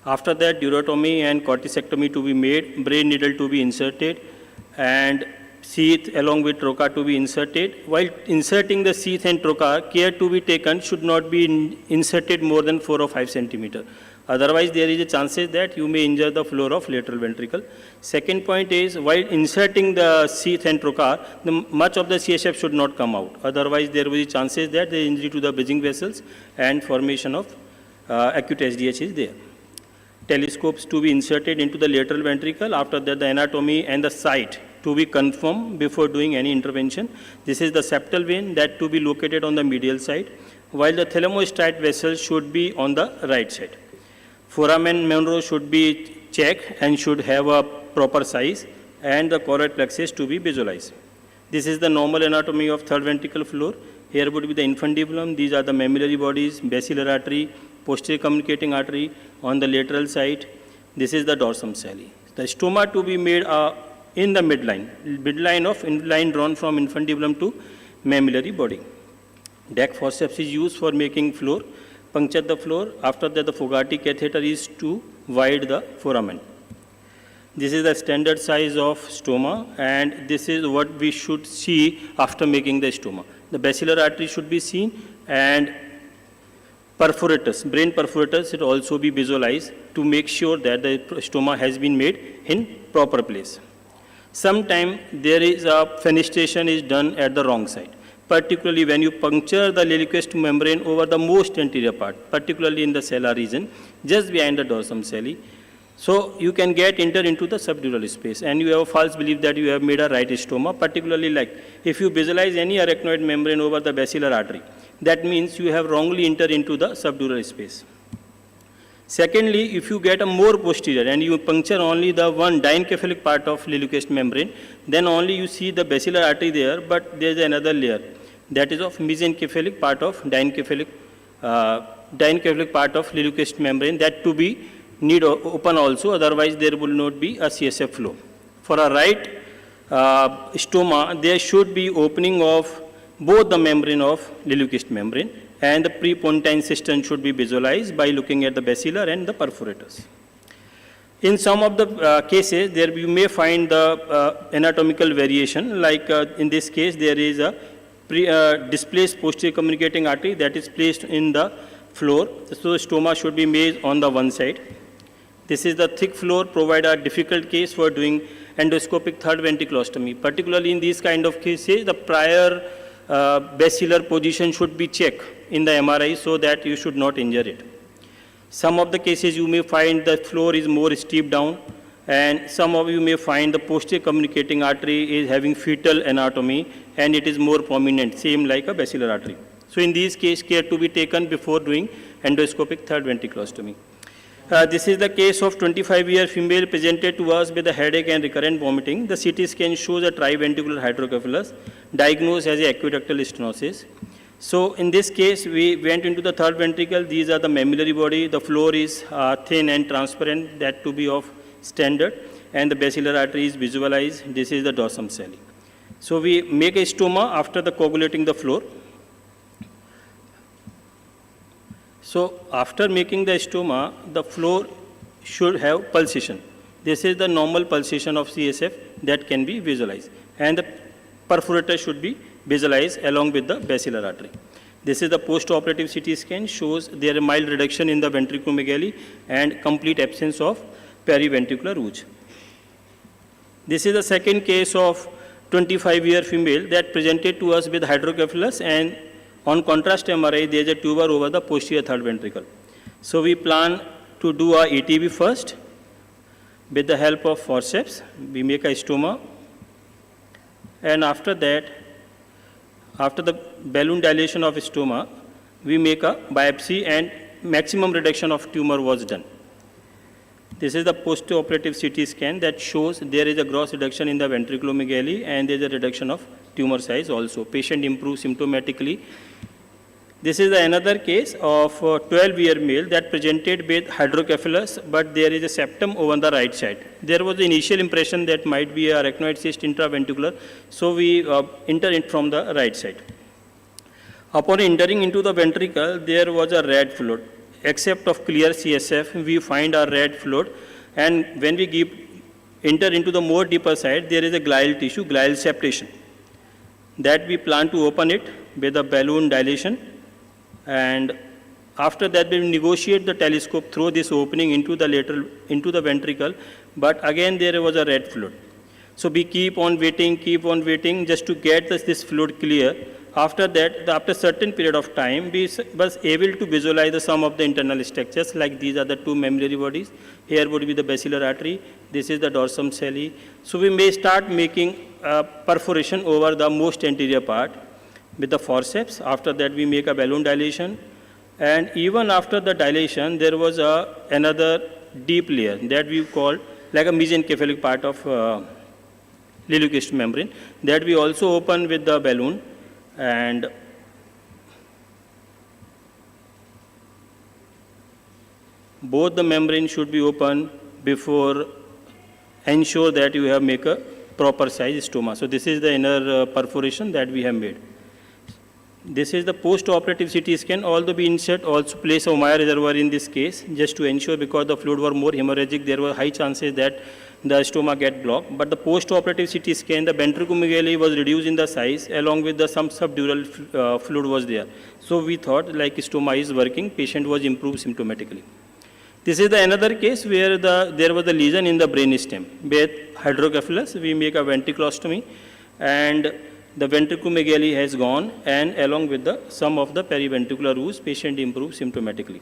Speaker 1: After that, durotomy and cortisectomy to be made, brain needle to be inserted, and sheath along with trocar to be inserted. While inserting the sheath and trocar, care to be taken should not be inserted more than 4 or 5 centimeter. Otherwise, there is a chances that you may injure the floor of lateral ventricle. Second point is, while inserting the sheath and trocar, much of the CSF should not come out. Otherwise, there will be chances that the injury to the bridging vessels and formation of acute SDH is there. Telescopes to be inserted into the lateral ventricle. After that, the anatomy and the site to be confirmed before doing any intervention. This is the septal vein that to be located on the medial side, while the thalamocyte vessel should be on the right side. Foramen Monro should be checked and should have a proper size, and the choroid plexus to be visualized. This is the normal anatomy of third ventricle floor. Here would be the infundibulum. These are the mammillary bodies, basilar artery, posterior communicating artery on the lateral side. This is the dorsum sali. The stoma to be made in the midline of line drawn from infundibulum to mammillary body. DAC forceps is used for making floor, puncture the floor. After that, the Fogarty catheter is to wide the foramen. This is the standard size of stoma, and this is what we should see after making the stoma. The basilar artery should be seen, and perforators, brain perforators should also be visualized to make sure that the stoma has been made in proper place. Sometimes there is a fenestration is done at the wrong side, particularly when you puncture the liliquous membrane over the most anterior part, particularly in the sella region, just behind the dorsum celli. So you can enter into the subdural space, and you have a false belief that you have made a right stoma, particularly like if you visualize any arachnoid membrane over the basilar artery, that means you have wrongly entered into the subdural space. Secondly, if you get a more posterior and you puncture only the one diencephalic part of liliquous membrane, then only you see the basilar artery there, but there is another layer that is of mesencephalic part of diencephalic part of liliquous membrane that to be need open also, otherwise there will not be a CSF flow. For a right stoma, there should be opening of both the membrane of liliquous membrane, and the prepontine cistern should be visualized by looking at the basilar and the perforators. In some of the cases, there you may find the anatomical variation, like in this case, there is a displaced posterior communicating artery that is placed in the floor, so the stoma should be made on the one side. This is the thick floor, provide a difficult case for doing endoscopic third ventriculostomy. Particularly in these kind of cases, the prior basilar position should be checked in the MRI so that you should not injure it. Some of the cases you may find the floor is more steep down, and some of you may find the posterior communicating artery is having fetal anatomy and it is more prominent, same like a basilar artery. So in these cases, care to be taken before doing endoscopic third ventriculostomy. This is the case of 25-year female presented to us with a headache and recurrent vomiting. The CT scan shows a triventricular hydrocephalus, diagnosed as a aqueductal stenosis. So in this case, we went into the third ventricle. These are the mammillary body. The floor is thin and transparent, that to be of standard, and the basilar artery is visualized. This is the dorsum celli. So we make a stoma after the coagulating the floor. So after making the stoma, the floor should have pulsation. This is the normal pulsation of CSF that can be visualized, and the perforator should be visualized along with the basilar artery. This is the post-operative CT scan, shows there a mild reduction in the ventriculomegaly and complete absence of periventricular rouge. This is the second case of 25-year female that presented to us with hydrocephalus, and on contrast MRI, there is a tumor over the posterior third ventricle. So we plan to do a ETB first. With the help of forceps, we make a stoma, and after that, after the balloon dilation of stoma, we make a biopsy, and maximum reduction of tumor was done. This is the post-operative CT scan that shows there is a gross reduction in the ventriculomegaly and there is a reduction of tumor size also. Patient improves symptomatically. This is another case of a 12-year male that presented with hydrocephalus, but there is a septum over the right side. There was the initial impression that might be a arachnoid cyst intraventricular, so we enter it from the right side. Upon entering into the ventricle, there was a red fluid. Except of clear CSF, we find a red fluid, and when we enter into the more deeper side, there is a glial tissue, glial septation, that we plan to open it with a balloon dilation, and after that we negotiate the telescope through this opening into the ventricle, but again there was a red fluid. So we keep on waiting just to get this fluid clear. After that, after certain period of time, we was able to visualize the sum of the internal structures, like these are the two mammillary bodies. Here would be the basilar artery. This is the dorsum celli. So we may start making perforation over the most anterior part with the forceps. After that, we make a balloon dilation. And even after the dilation, there was another deep layer that we call like a mesencephalic part of liliquous membrane that we also open with the balloon. And both the membrane should be open before ensure that you have make a proper size stoma. So this is the inner perforation that we have made. This is the post-operative CT scan. Although we insert also place a Ommaya reservoir in this case, just to ensure, because the fluid were more hemorrhagic, there were high chances that the stoma get blocked. But the post-operative CT scan, the ventriculomegaly was reduced in the size along with the some subdural fluid was there. So we thought like stoma is working, patient was improved symptomatically. This is the another case where there was a lesion in the brainstem. With hydrocephalus, we make a ventriculostomy and the ventriculomegaly has gone, and along with some of the periventricular ooze, patient improved symptomatically.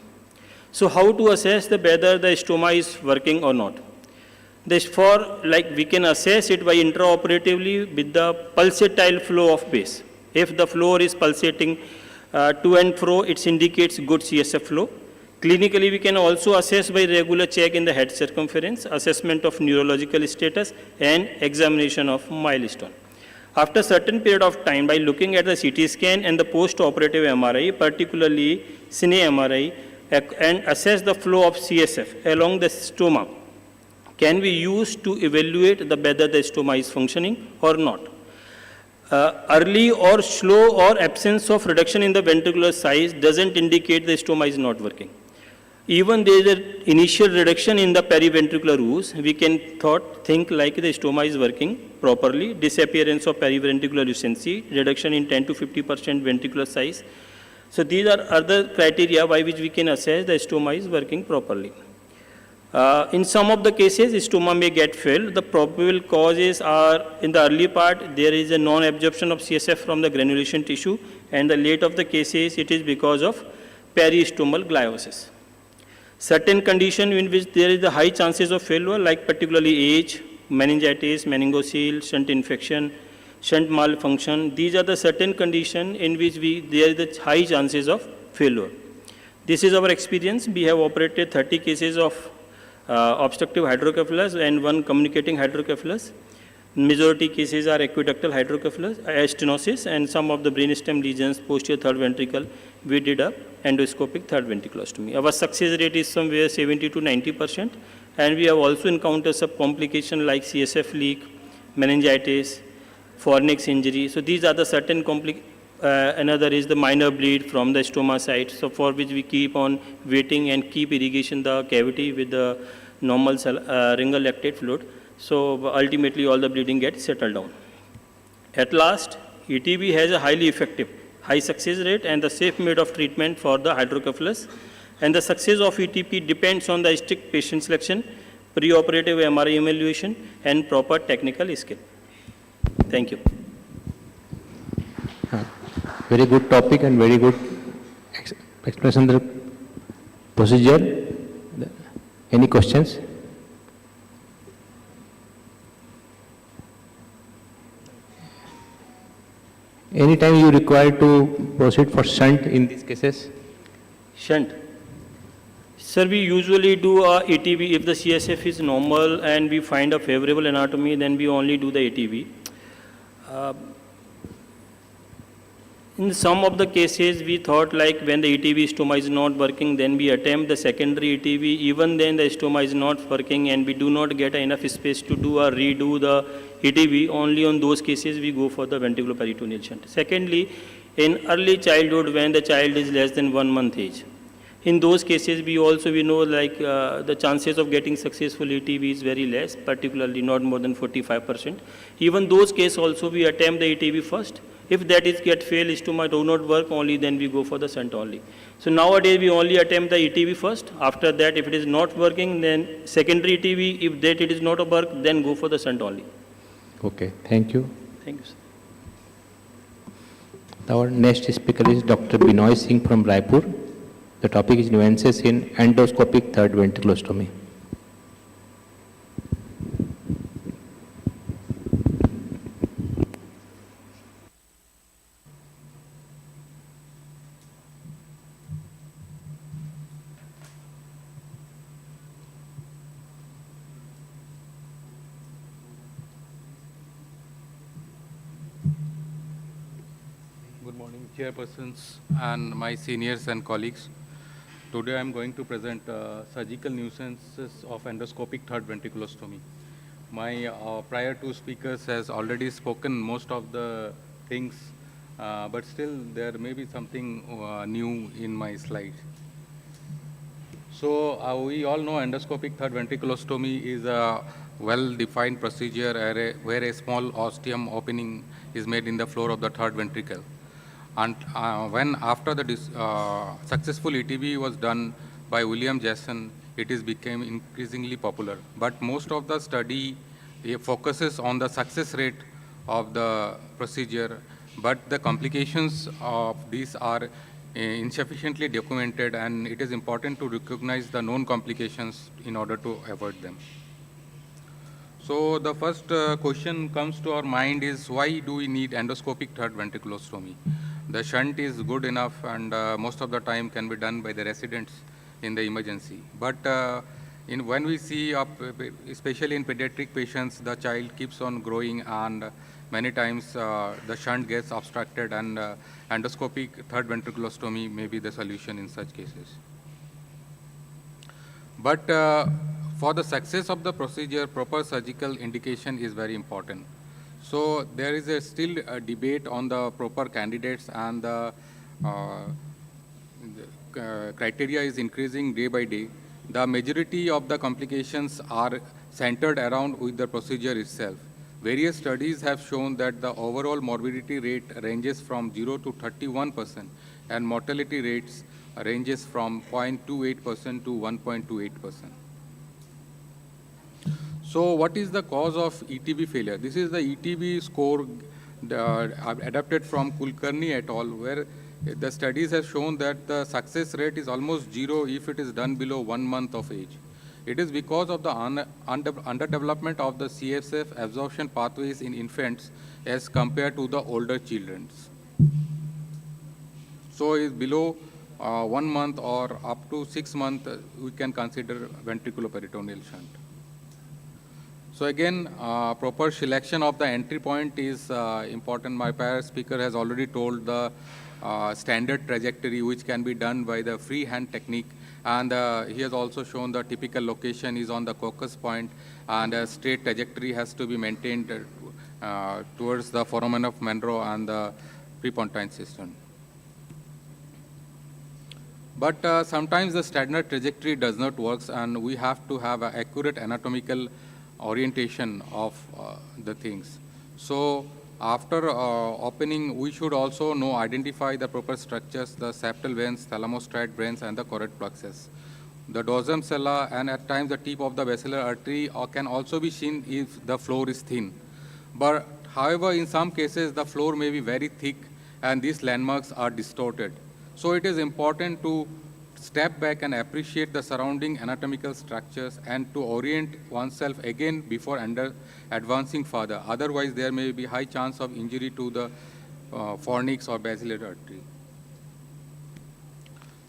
Speaker 1: So how to assess whether the stoma is working or not? We can assess it by intraoperatively with the pulsatile flow of base. If the flow is pulsating to and fro, it indicates good CSF flow. Clinically, we can also assess by regular check in the head circumference, assessment of neurological status, and examination of milestone. After a certain period of time, by looking at the CT scan and the post-operative MRI, particularly cine MRI, and assess the flow of CSF along the stoma, can be used to evaluate whether the stoma is functioning or not. Early or slow or absence of reduction in the ventricular size doesn't indicate the stoma is not working. Even there is an initial reduction in the periventricular ooze, we can think like the stoma is working properly, disappearance of periventricular lucency, reduction in 10 to 50% ventricular size. So these are other criteria by which we can assess the stoma is working properly. In some of the cases, stoma may get filled. The probable causes are, in the early part, there is a non-absorption of CSF from the granulation tissue, and the late of the cases, it is because of peristomal gliosis. Certain condition in which there is a high chances of failure, like particularly age, meningitis, meningocele, shunt infection, shunt malfunction, these are the certain condition in which there is the high chances of failure. This is our experience. We have operated 30 cases of obstructive hydrocephalus and 1 communicating hydrocephalus. Majority cases are aqueductal hydrocephalus, stenosis, and some of the brainstem lesions, posterior third ventricle, we did a endoscopic third ventriculostomy. Our success rate is somewhere 70 to 90%, and we have also encountered some complications like CSF leak, meningitis, fornix injury. So these are the certain another is the minor bleed from the stoma site, so for which we keep on waiting and keep irrigation the cavity with the normal ringal lactate fluid. So ultimately all the bleeding gets settled down. At last, ETB has a highly effective, high success rate and the safe mode of treatment for the hydrocephalus. And the success of ETP depends on the strict patient selection, preoperative MRI evaluation, and proper technical skill. Thank you.
Speaker 12: Very good topic and very good explanation of the procedure. Any questions? Anytime you require to proceed for shunt in these cases?
Speaker 1: Shunt. Sir, we usually do a ATV if the CSF is normal and we find a favorable anatomy, then we only do the ATV. In some of the cases, we thought like when the ETV stoma is not working, then we attempt the secondary ETV. Even then the stoma is not working and we do not get enough space to do or redo the ETV. Only on those cases we go for the ventriculoperitoneal shunt. Secondly, in early childhood when the child is less than 1 month age, in those cases we know like the chances of getting successful ETV is very less, particularly not more than 45%. Even those cases also we attempt the ETV first. If that is get failed, stoma do not work, only then we go for the shunt only. So nowadays we only attempt the ETV first. After that, if it is not working, then secondary ETV. If that it is not a work, then go for the shunt only.
Speaker 12: Okay, thank you.
Speaker 1: Thank you, sir.
Speaker 12: Our next speaker is Dr. Binoy Singh from Raipur. The topic is nuances in endoscopic third ventriculostomy.
Speaker 18: Chairpersons and my seniors and colleagues. Today I am going to present surgical nuisances of endoscopic third ventriculostomy. My prior two speakers has already spoken most of the things, but still there may be something new in my slide. So we all know endoscopic third ventriculostomy is a well-defined procedure where a small ostium opening is made in the floor of the third ventricle. And when after the successful ETB was done by William Jason, it is became increasingly popular. But most of the study focuses on the success rate of the procedure, but the complications of these are insufficiently documented, and it is important to recognize the known complications in order to avoid them. So the first question comes to our mind is, why do we need endoscopic third ventriculostomy? The shunt is good enough, and most of the time can be done by the residents in the emergency. But when we see, especially in pediatric patients, the child keeps on growing, and many times the shunt gets obstructed, and endoscopic third ventriculostomy may be the solution in such cases. But for the success of the procedure, proper surgical indication is very important. So there is still a debate on the proper candidates, and the criteria is increasing day by day. The majority of the complications are centered around with the procedure itself. Various studies have shown that the overall morbidity rate ranges from 0 to 31%, and mortality rates ranges from 0.28% to 1.28%. So what is the cause of ETB failure? This is the ETB score adapted from Kulkarni et al., where the studies have shown that the success rate is almost 0 if it is done below 1 month of age. It is because of the underdevelopment of the CSF absorption pathways in infants as compared to the older children. So is below 1 month or up to 6 months, we can consider ventriculoperitoneal shunt. So again, proper selection of the entry point is important. My prior speaker has already told the standard trajectory which can be done by the freehand technique, and he has also shown the typical location is on the coccyx point, and a straight trajectory has to be maintained towards the foramen of Monro and the prepontine cistern. But sometimes the standard trajectory does not work, and we have to have an accurate anatomical orientation of the things. So after opening, we should also identify the proper structures, the septal veins, thalamostriate veins, and the choroid plexus. The dorsum sella and at times the tip of the basilar artery can also be seen if the floor is thin. But however, in some cases, the floor may be very thick, and these landmarks are distorted. So it is important to step back and appreciate the surrounding anatomical structures and to orient oneself again before advancing further. Otherwise, there may be high chance of injury to the fornix or basilar artery.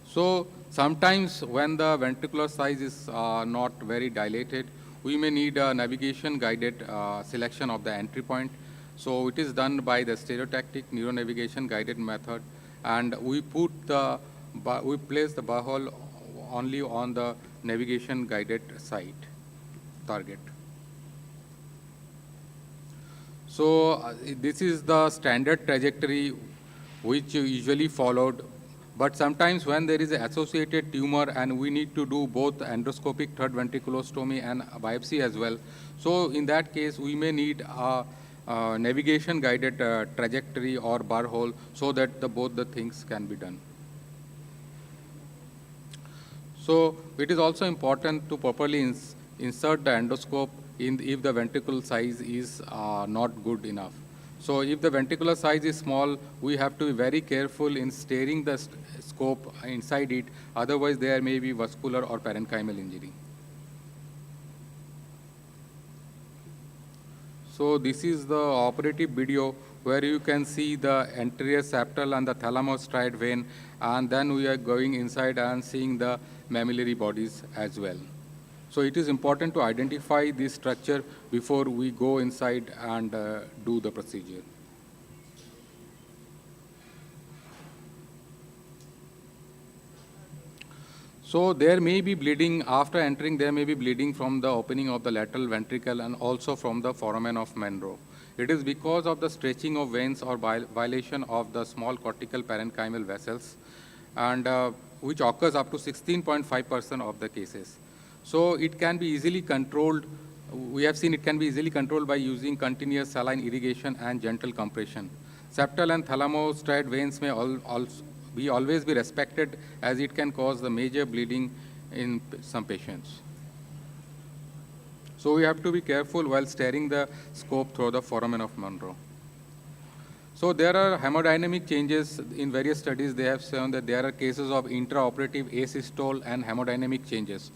Speaker 18: So sometimes when the ventricular size is not very dilated, we may need a navigation-guided selection of the entry point. So it is done by the stereotactic neuronavigation-guided method, and we place the bar hole only on the navigation-guided site target. So this is the standard trajectory which usually followed. But sometimes when there is an associated tumor and we need to do both endoscopic third ventriculostomy and biopsy as well, so in that case we may need a navigation-guided trajectory or bar hole so that both the things can be done. So it is also important to properly insert the endoscope if the ventricle size is not good enough. So if the ventricular size is small, we have to be very careful in steering the scope inside it, otherwise there may be vascular or parenchymal injury. So this is the operative video where you can see the anterior septal and the thalamostriate vein, and then we are going inside and seeing the mammillary bodies as well. So it is important to identify this structure before we go inside and do the procedure. So there may be bleeding, after entering there may be bleeding from the opening of the lateral ventricle and also from the foramen of Monro. It is because of the stretching of veins or violation of the small cortical parenchymal vessels, and which occurs up to 16.5% of the cases. So it can be easily controlled we have seen it can be easily controlled by using continuous saline irrigation and gentle compression. Septal and thalamostrate veins may always be respected, as it can cause the major bleeding in some patients. So we have to be careful while steering the scope through the foramen of Monro. So there are hemodynamic changes in various studies. They have shown that there are cases of intraoperative asystole and hemodynamic changes.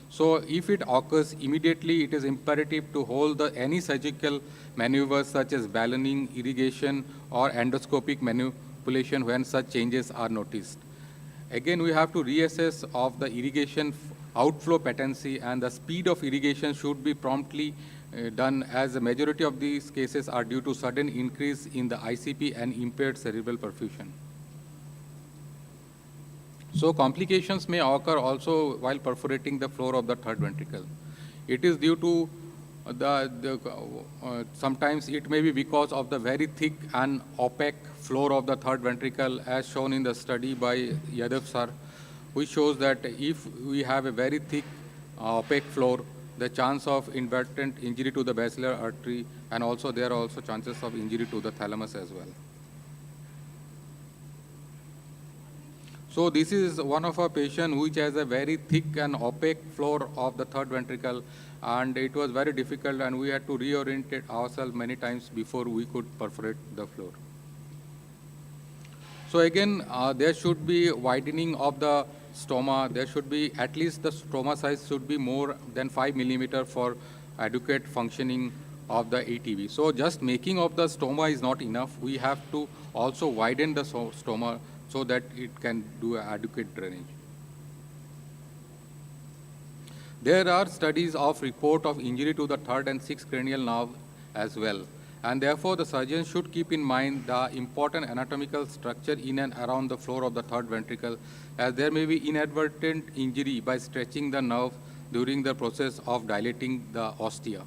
Speaker 18: So if it occurs immediately, it is imperative to hold any surgical maneuvers such as ballooning, irrigation, or endoscopic manipulation when such changes are noticed. Again, we have to reassess of the irrigation outflow patency, and the speed of irrigation should be promptly done, as the majority of these cases are due to sudden increase in the ICP and impaired cerebral perfusion. So complications may occur also while perforating the floor of the third ventricle. It is due to sometimes it may be because of the very thick and opaque floor of the third ventricle, as shown in the study by Yadav sir, which shows that if we have a very thick opaque floor, the chance of inadvertent injury to the basilar artery, and also there are also chances of injury to the thalamus as well. So this is one of our patients which has a very thick and opaque floor of the third ventricle, and it was very difficult, and we had to reorient ourselves many times before we could perforate the floor. So again, there should be widening of the stoma. There should be, at least the stoma size should be more than 5 millimeter for adequate functioning of the ATV. So just making of the stoma is not enough. We have to also widen the stoma so that it can do adequate drainage. There are studies of report of injury to the third and sixth cranial nerve as well. And therefore, the surgeon should keep in mind the important anatomical structure in and around the floor of the third ventricle, as there may be inadvertent injury by stretching the nerve during the process of dilating the ostia.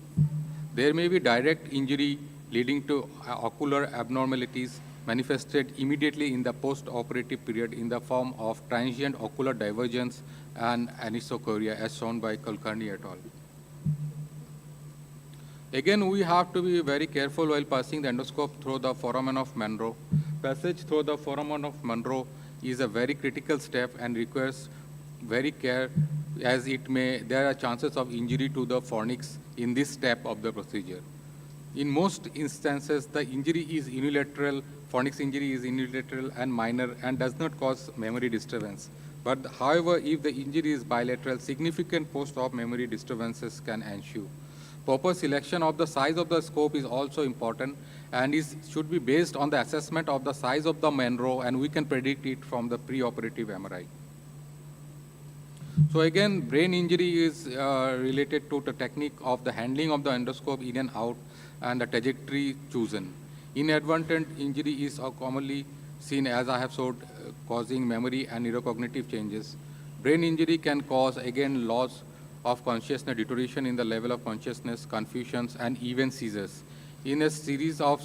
Speaker 18: There may be direct injury leading to ocular abnormalities manifested immediately in the post-operative period in the form of transient ocular divergence and anisocoria, as shown by Kulkarni et al. Again, we have to be very careful while passing the endoscope through the foramen of Monro. Passage through the foramen of Monro is a very critical step and requires very care, as there are chances of injury to the fornix in this step of the procedure. In most instances, the injury is unilateral, fornix injury is unilateral and minor and does not cause memory disturbance. But however, if the injury is bilateral, significant post-op memory disturbances can ensue. Proper selection of the size of the scope is also important, and should be based on the assessment of the size of the Monro, and we can predict it from the pre-operative MRI. So again, brain injury is related to the technique of the handling of the endoscope in and out and the trajectory chosen. Inadvertent injury is commonly seen, as I have showed, causing memory and neurocognitive changes. Brain injury can cause, again, loss of consciousness, deterioration in the level of consciousness, confusions, and even seizures. In a series of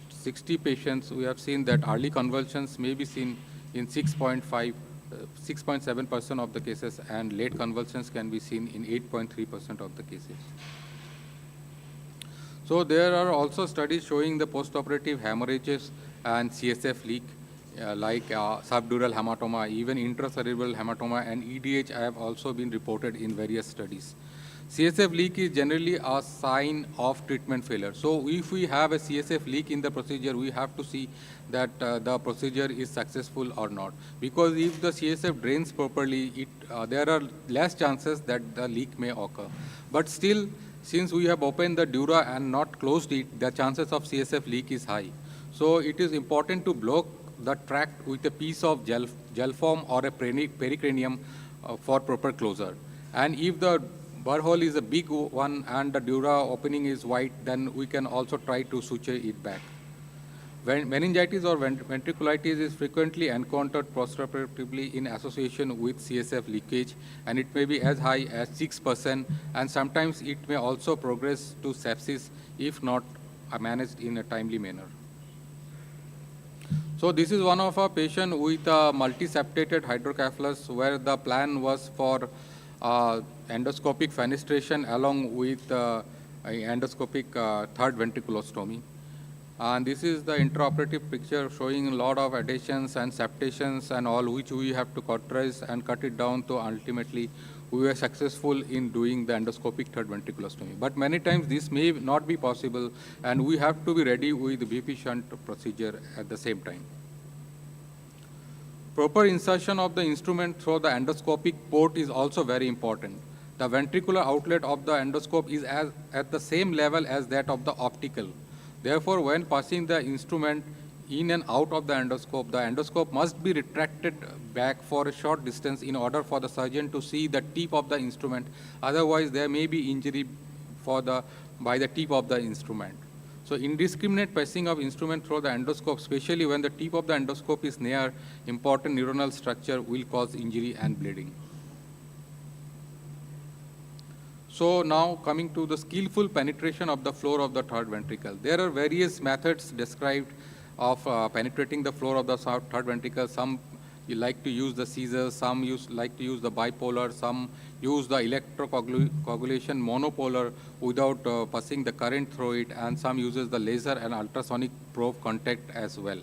Speaker 18: 60 patients, we have seen that early convulsions may be seen in 6.7% of the cases, and late convulsions can be seen in 8.3% of the cases. So there are also studies showing the postoperative hemorrhages and CSF leak, like subdural hematoma, even intracerebral hematoma, and EDH have also been reported in various studies. CSF leak is generally a sign of treatment failure. So if we have a CSF leak in the procedure, we have to see that the procedure is successful or not. Because if the CSF drains properly, there are less chances that the leak may occur. But still, since we have opened the dura and not closed it, the chances of CSF leak is high. So it is important to block the tract with a piece of gel foam or a pericranium for proper closure. And if the burr hole is a big one and the dura opening is wide, then we can also try to suture it back. When meningitis or ventriculitis is frequently encountered postoperatively in association with CSF leakage, and it may be as high as 6%, and sometimes it may also progress to sepsis if not managed in a timely manner. So this is one of our patients with a multiseptated hydrocephalus, where the plan was for endoscopic fenestration along with endoscopic third ventriculostomy. And this is the intraoperative picture showing a lot of adhesions and septations and all, which we have to cauterize and cut it down to ultimately we were successful in doing the endoscopic third ventriculostomy. But many times this may not be possible, and we have to be ready with the BP shunt procedure at the same time. Proper insertion of the instrument through the endoscopic port is also very important. The ventricular outlet of the endoscope is at the same level as that of the optical. Therefore, when passing the instrument in and out of the endoscope must be retracted back for a short distance in order for the surgeon to see the tip of the instrument. Otherwise, there may be injury by the tip of the instrument. So indiscriminate passing of instrument through the endoscope, especially when the tip of the endoscope is near important neuronal structure, will cause injury and bleeding. So now coming to the skillful penetration of the floor of the third ventricle. There are various methods described of penetrating the floor of the third ventricle. Some you like to use the scissors, some like to use the bipolar, some use the electrocoagulation monopolar without passing the current through it, and some uses the laser and ultrasonic probe contact as well.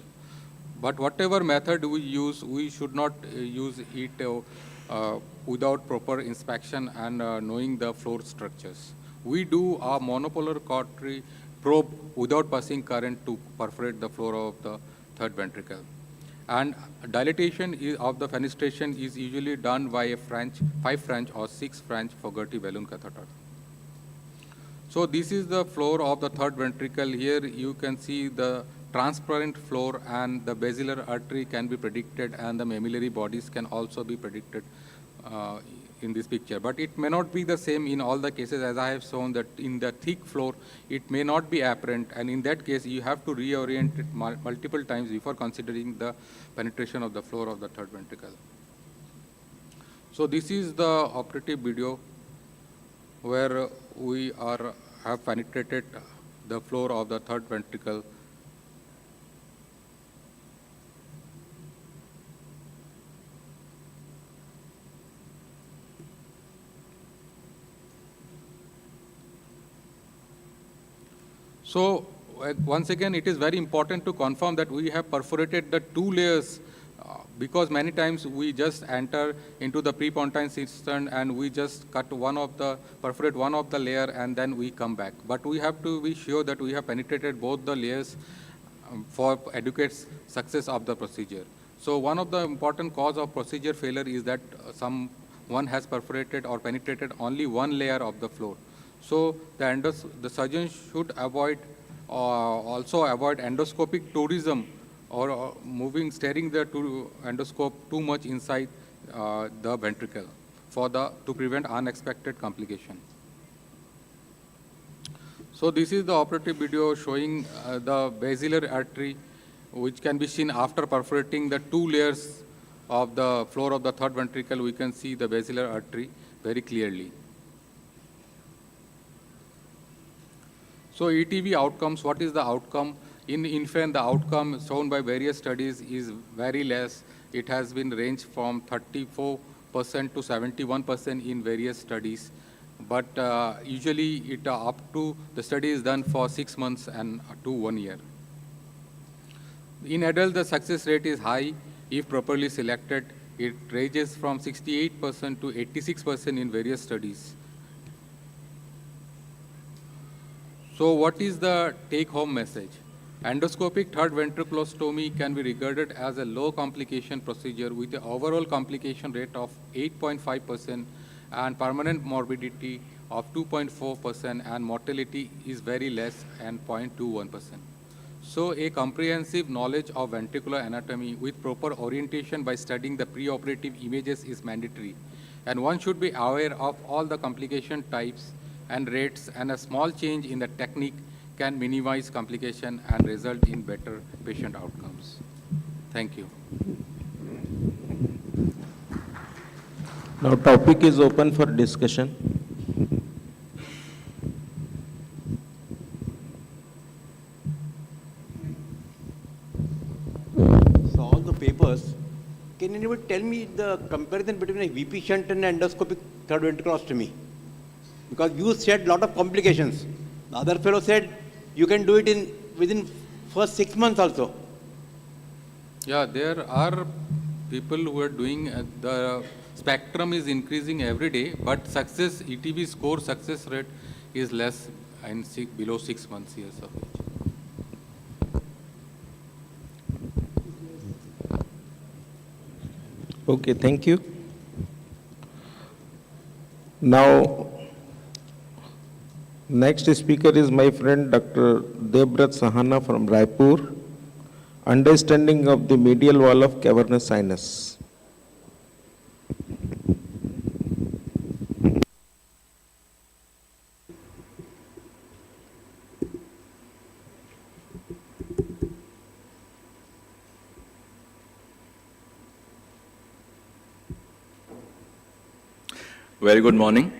Speaker 18: But whatever method we use, we should not use it without proper inspection and knowing the floor structures. We do a monopolar cautery probe without passing current to perforate the floor of the third ventricle. And dilatation of the fenestration is usually done by a 5 French or 6 French Fogarty balloon catheter. So this is the floor of the third ventricle. Here you can see the transparent floor, and the basilar artery can be predicted, and the mammillary bodies can also be predicted in this picture. But it may not be the same in all the cases, as I have shown that in the thick floor it may not be apparent, and in that case you have to reorient it multiple times before considering the penetration of the floor of the third ventricle. So this is the operative video where we have penetrated the floor of the third ventricle. So once again, it is very important to confirm that we have perforated the 2 layers because many times we just enter into the prepontine cistern and we just perforate one of the layer and then we come back. But we have to be sure that we have penetrated both the layers for adequate success of the procedure. So one of the important cause of procedure failure is that someone has perforated or penetrated only one layer of the floor. So the surgeon should also avoid endoscopic tourism or staring the endoscope too much inside the ventricle to prevent unexpected complication. So this is the operative video showing the basilar artery, which can be seen after perforating the 2 layers of the floor of the third ventricle. We can see the basilar artery very clearly. So ETV outcomes, what is the outcome? In infant, the outcome shown by various studies is very less. It has been ranged from 34% to 71% in various studies. But usually the study is done for 6 months and to 1 year. In adult, the success rate is high. If properly selected, it ranges from 68% to 86% in various studies. So what is the take-home message? Endoscopic third ventriculostomy can be regarded as a low complication procedure with an overall complication rate of 8.5% and permanent morbidity of 2.4%, and mortality is very less and 0.21%. So a comprehensive knowledge of ventricular anatomy with proper orientation by studying the preoperative images is mandatory, and one should be aware of all the complication types and rates, and a small change in the technique can minimize complication and result in better patient outcomes. Thank you.
Speaker 7: Now topic is open for discussion.
Speaker 19: So all the papers, can anybody tell me the comparison between a VP shunt and endoscopic third ventriculostomy? Because you said lot of complications. The other fellow said you can do it within first 6 months also.
Speaker 18: Yeah, there are people who are doing, the spectrum is increasing every day, but success, ETB score success rate is less and below 6 months years of age.
Speaker 7: Okay, thank you. Now, next speaker is my friend Dr. Devbrat Sahana from Raipur. Understanding of the medial wall of cavernous sinus.
Speaker 20: Very good morning.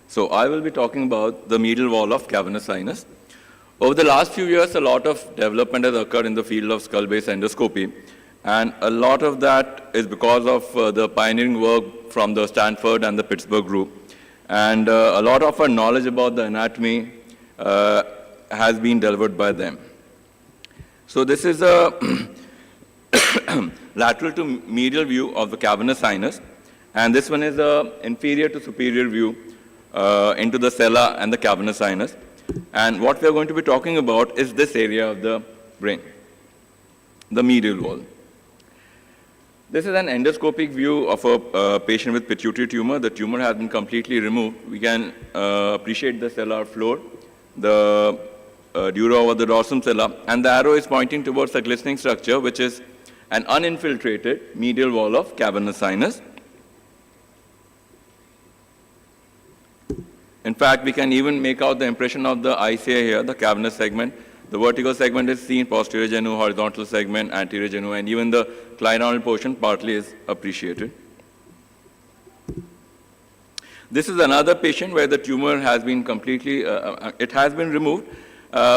Speaker 20: So I will be talking about the medial wall of cavernous sinus. Over the last few years, a lot of development has occurred in the field of skull-base endoscopy, and a lot of that is because of the pioneering work from the Stanford and the Pittsburgh group. And a lot of our knowledge about the anatomy has been delivered by them. So this is a lateral to medial view of the cavernous sinus, and this one is a inferior to superior view into the sella and the cavernous sinus. And what we are going to be talking about is this area of the brain, the medial wall. This is an endoscopic view of a patient with pituitary tumor. The tumor has been completely removed. We can appreciate the sellar floor, the dura over the dorsum sella, and the arrow is pointing towards a glistening structure, which is an uninfiltrated medial wall of cavernous sinus. In fact, we can even make out the impression of the ICA here, the cavernous segment. The vertical segment is seen, posterior genu, horizontal segment, anterior genu, and even the clinoidal portion partly is appreciated. This is another patient where the tumor has been completely, it has been removed.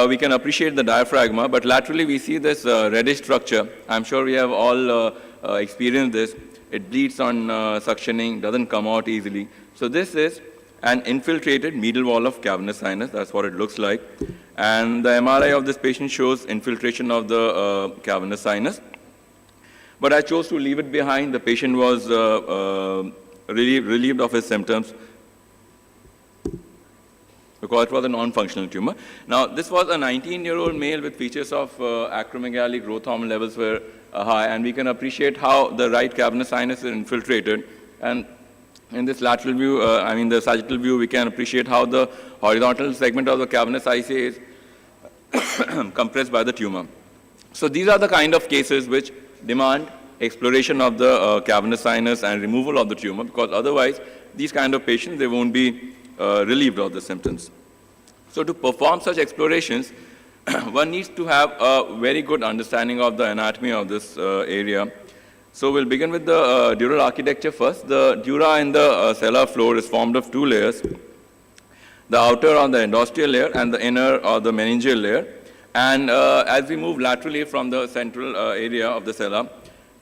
Speaker 20: We can appreciate the diaphragma, but laterally we see this reddish structure. I'm sure we have all experienced this. It bleeds on suctioning, doesn't come out easily. So this is an infiltrated medial wall of cavernous sinus. That's what it looks like. And the MRI of this patient shows infiltration of the cavernous sinus. But I chose to leave it behind. The patient was relieved of his symptoms because it was a non-functional tumor. Now, this was a 19-year-old male with features of acromegaly, growth hormone levels were high, and we can appreciate how the right cavernous sinus is infiltrated. And in this lateral view, the sagittal view, we can appreciate how the horizontal segment of the cavernous ICA is compressed by the tumor. So these are the kind of cases which demand exploration of the cavernous sinus and removal of the tumor, because otherwise, these kind of patients, they won't be relieved of the symptoms. So to perform such explorations, one needs to have a very good understanding of the anatomy of this area. So we'll begin with the dural architecture first. The dura in the sellar floor is formed of two layers, the outer or the endosteal layer and the inner or the meningeal layer. And as we move laterally from the central area of the sella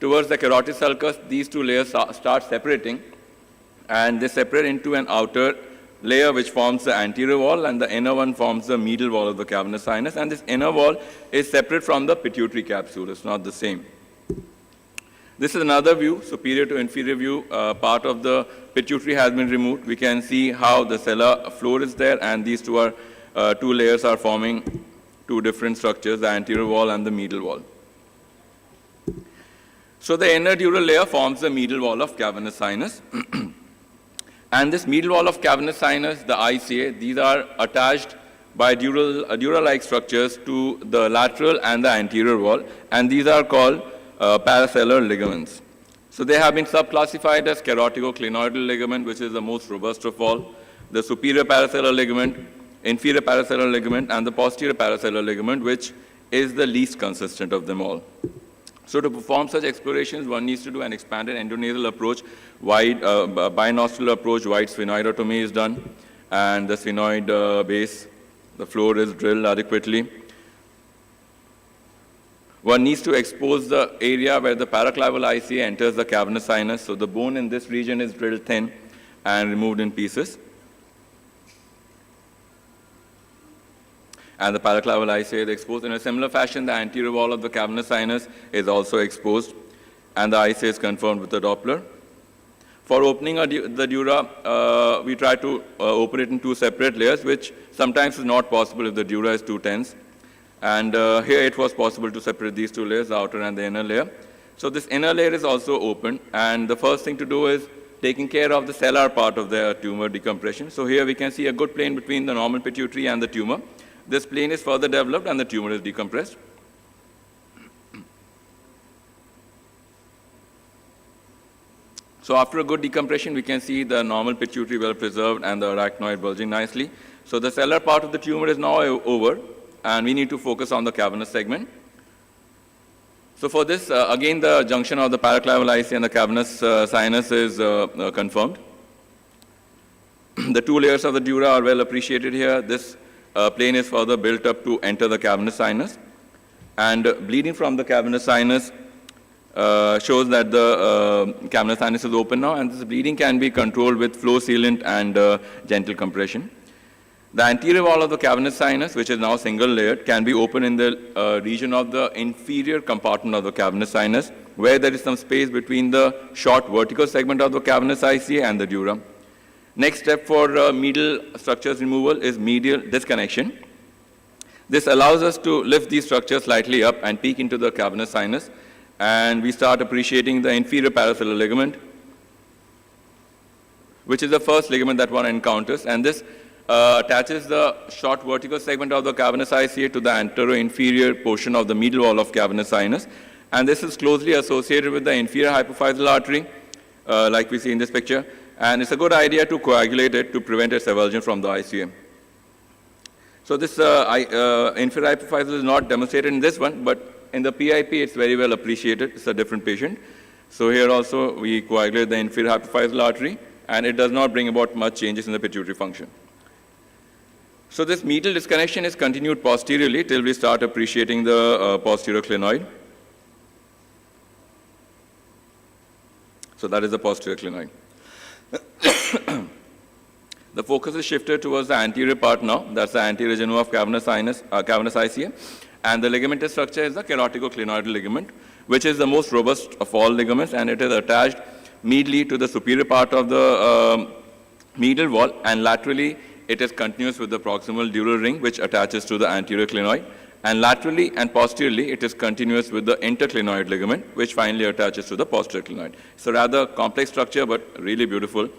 Speaker 20: towards the carotid sulcus, these two layers start separating, and they separate into an outer layer which forms the anterior wall, and the inner one forms the medial wall of the cavernous sinus. And this inner wall is separate from the pituitary capsule. It's not the same. This is another view, superior to inferior view. Part of the pituitary has been removed. We can see how the sellar floor is there, and these two layers are forming two different structures, the anterior wall and the medial wall. So the inner dural layer forms the medial wall of cavernous sinus. And this medial wall of cavernous sinus, the ICA, these are attached by dural-like structures to the lateral and the anterior wall, and these are called parasellar ligaments. So they have been subclassified as caroticoclinoidal ligament, which is the most robust of all, the superior parasellar ligament, inferior parasellar ligament, and the posterior parasellar ligament, which is the least consistent of them all. So to perform such explorations, one needs to do an expanded endonasal approach, wide binostril approach, wide sphenoidotomy is done, and the sphenoid base, the floor is drilled adequately. One needs to expose the area where the paraclaval ICA enters the cavernous sinus. So the bone in this region is drilled thin, and removed in pieces. And the paraclaval ICA is exposed. In a similar fashion, the anterior wall of the cavernous sinus is also exposed, and the ICA is confirmed with the Doppler. For opening the dura, we try to open it in two separate layers, which sometimes is not possible if the dura is too tense. And here it was possible to separate these two layers, the outer and the inner layer. So this inner layer is also open, and the first thing to do is taking care of the cellular part of the tumor decompression. So here we can see a good plane between the normal pituitary and the tumor. This plane is further developed and the tumor is decompressed. So after a good decompression, we can see the normal pituitary well preserved and the arachnoid bulging nicely. So the cellular part of the tumor is now over, and we need to focus on the cavernous segment. So for this, again, the junction of the paraclaval IC and the cavernous sinus is confirmed. The two layers of the dura are well appreciated here. This plane is further built up to enter the cavernous sinus. And bleeding from the cavernous sinus shows that the cavernous sinus is open now, and this bleeding can be controlled with flow sealant and gentle compression. The anterior wall of the cavernous sinus, which is now single-layered, can be opened in the region of the inferior compartment of the cavernous sinus, where there is some space between the short vertical segment of the cavernous ICA and the dura. Next step for medial structures removal is medial disconnection. This allows us to lift these structures slightly up and peek into the cavernous sinus, and we start appreciating the inferior paracellular ligament, which is the first ligament that one encounters, and this attaches the short vertical segment of the cavernous ICA to the anterior-inferior portion of the medial wall of cavernous sinus, and this is closely associated with the inferior hypophyseal artery, like we see in this picture, and it's a good idea to coagulate it to prevent its avulsion from the ICA. So this inferior hypophyseal is not demonstrated in this one, but in the PIP it's very well appreciated. It's a different patient. So here also we coagulate the inferior hypophyseal artery, and it does not bring about much changes in the pituitary function. So this medial disconnection is continued posteriorly till we start appreciating the posterior clinoid. So that is the posterior clinoid. The focus is shifted towards the anterior part now. That's the anterior genu of cavernous sinus, cavernous ICA. And the ligamentous structure is the keratocondyloid ligament, which is the most robust of all ligaments, and it is attached medially to the superior part of the medial wall, and laterally it is continuous with the proximal dural ring, which attaches to the anterior clinoid. And laterally and posteriorly, it is continuous with the interclinoid ligament, which finally attaches to the posterior clinoid. It's a rather complex structure, but really beautiful.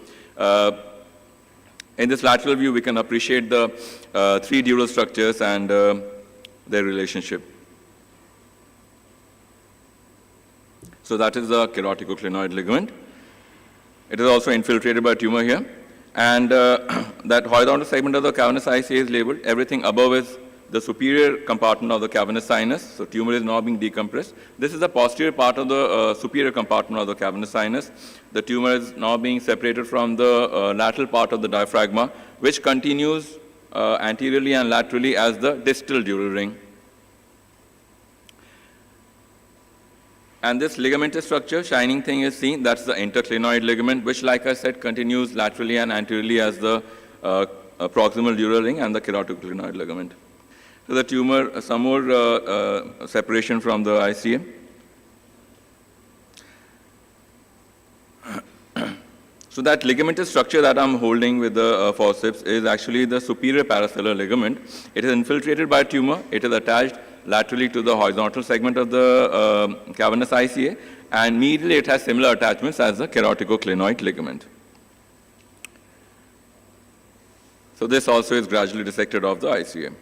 Speaker 20: In this lateral view, we can appreciate the three dural structures and their relationship. So that is the keratocondyloid ligament. It is also infiltrated by tumor here. And that horizontal segment of the cavernous ICA is labeled. Everything above is the superior compartment of the cavernous sinus. So tumor is now being decompressed. This is the posterior part of the superior compartment of the cavernous sinus. The tumor is now being separated from the lateral part of the diaphragma, which continues anteriorly and laterally as the distal dural ring. And this ligamentous structure, shining thing is seen, that's the interclinoid ligament, which, like I said, continues laterally and anteriorly as the proximal dural ring and the keratocondyloid ligament. So the tumor, some more separation from the ICA. So that ligamentous structure that I'm holding with the forceps is actually the superior paracellular ligament. It is infiltrated by tumor. It is attached laterally to the horizontal segment of the cavernous ICA, and medially it has similar attachments as the keratocondyloid ligament. So this also is gradually dissected off the ICA.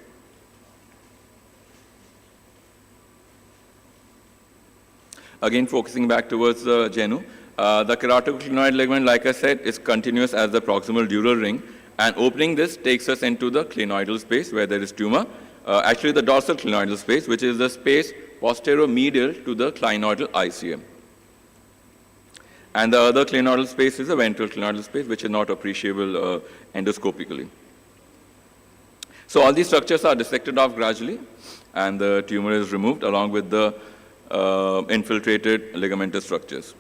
Speaker 20: Again, focusing back towards the genu, the keratocondyloid ligament, like I said, is continuous as the proximal dural ring, and opening this takes us into the clinoidal space where there is tumor. Actually the dorsal clinoidal space, which is the space posterior-medial to the clinoidal ICA. And the other clinoidal space is the ventral clinoidal space, which is not appreciable endoscopically. So all these structures are dissected off gradually, and the tumor is removed along with the infiltrated ligamentous structures.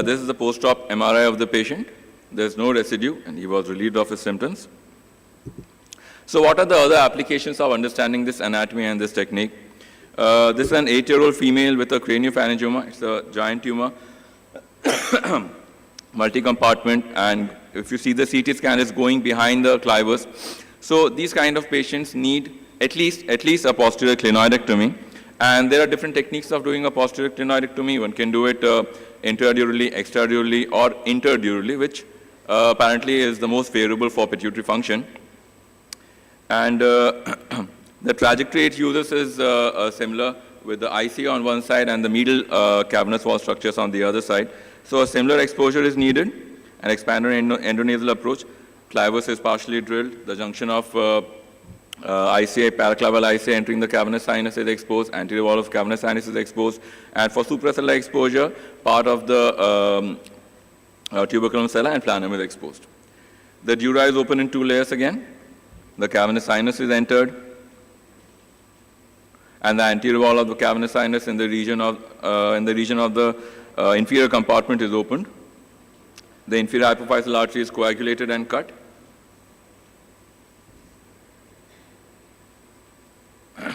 Speaker 20: This is the post-op MRI of the patient. There's no residue, and he was relieved of his symptoms. So what are the other applications of understanding this anatomy and this technique? This is an 8-year-old female with a craniopharyngioma. It's a giant tumor, multi-compartment, and if you see the CT scan is going behind the clivus. So these kind of patients need at least a posterior clinoidectomy. And there are different techniques of doing a posterior clinoidectomy. One can do it intradurally, extradurally, or interdurally, which apparently is the most favorable for pituitary function. And the trajectory it uses is similar, with the IC on one side and the medial cavernous wall structures on the other side. So a similar exposure is needed, an expanded endonasal approach. Clivus is partially drilled. The junction of ICA, paraclaval ICA entering the cavernous sinus is exposed, anterior wall of cavernous sinus is exposed, and for suprasellar exposure, part of the tuberculum sella and planum is exposed. The dura is open in 2 layers again. The cavernous sinus is entered, and the anterior wall of the cavernous sinus in the region of the inferior compartment is opened. The inferior hypophyseal artery is coagulated and cut.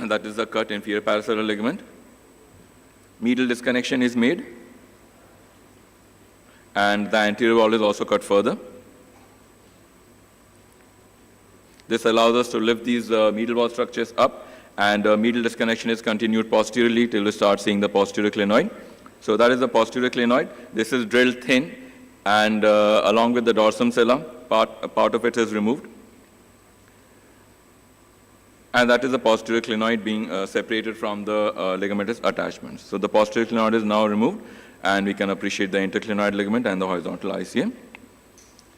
Speaker 20: That is the cut inferior paracellular ligament. Medial disconnection is made, and the anterior wall is also cut further. This allows us to lift these medial wall structures up, and medial disconnection is continued posteriorly till we start seeing the posterior clinoid. So that is the posterior clinoid. This is drilled thin, and along with the dorsum sella, a part of it is removed. And that is the posterior clinoid being separated from the ligamentous attachments. So the posterior clinoid is now removed, and we can appreciate the interclinoid ligament and the horizontal ICM.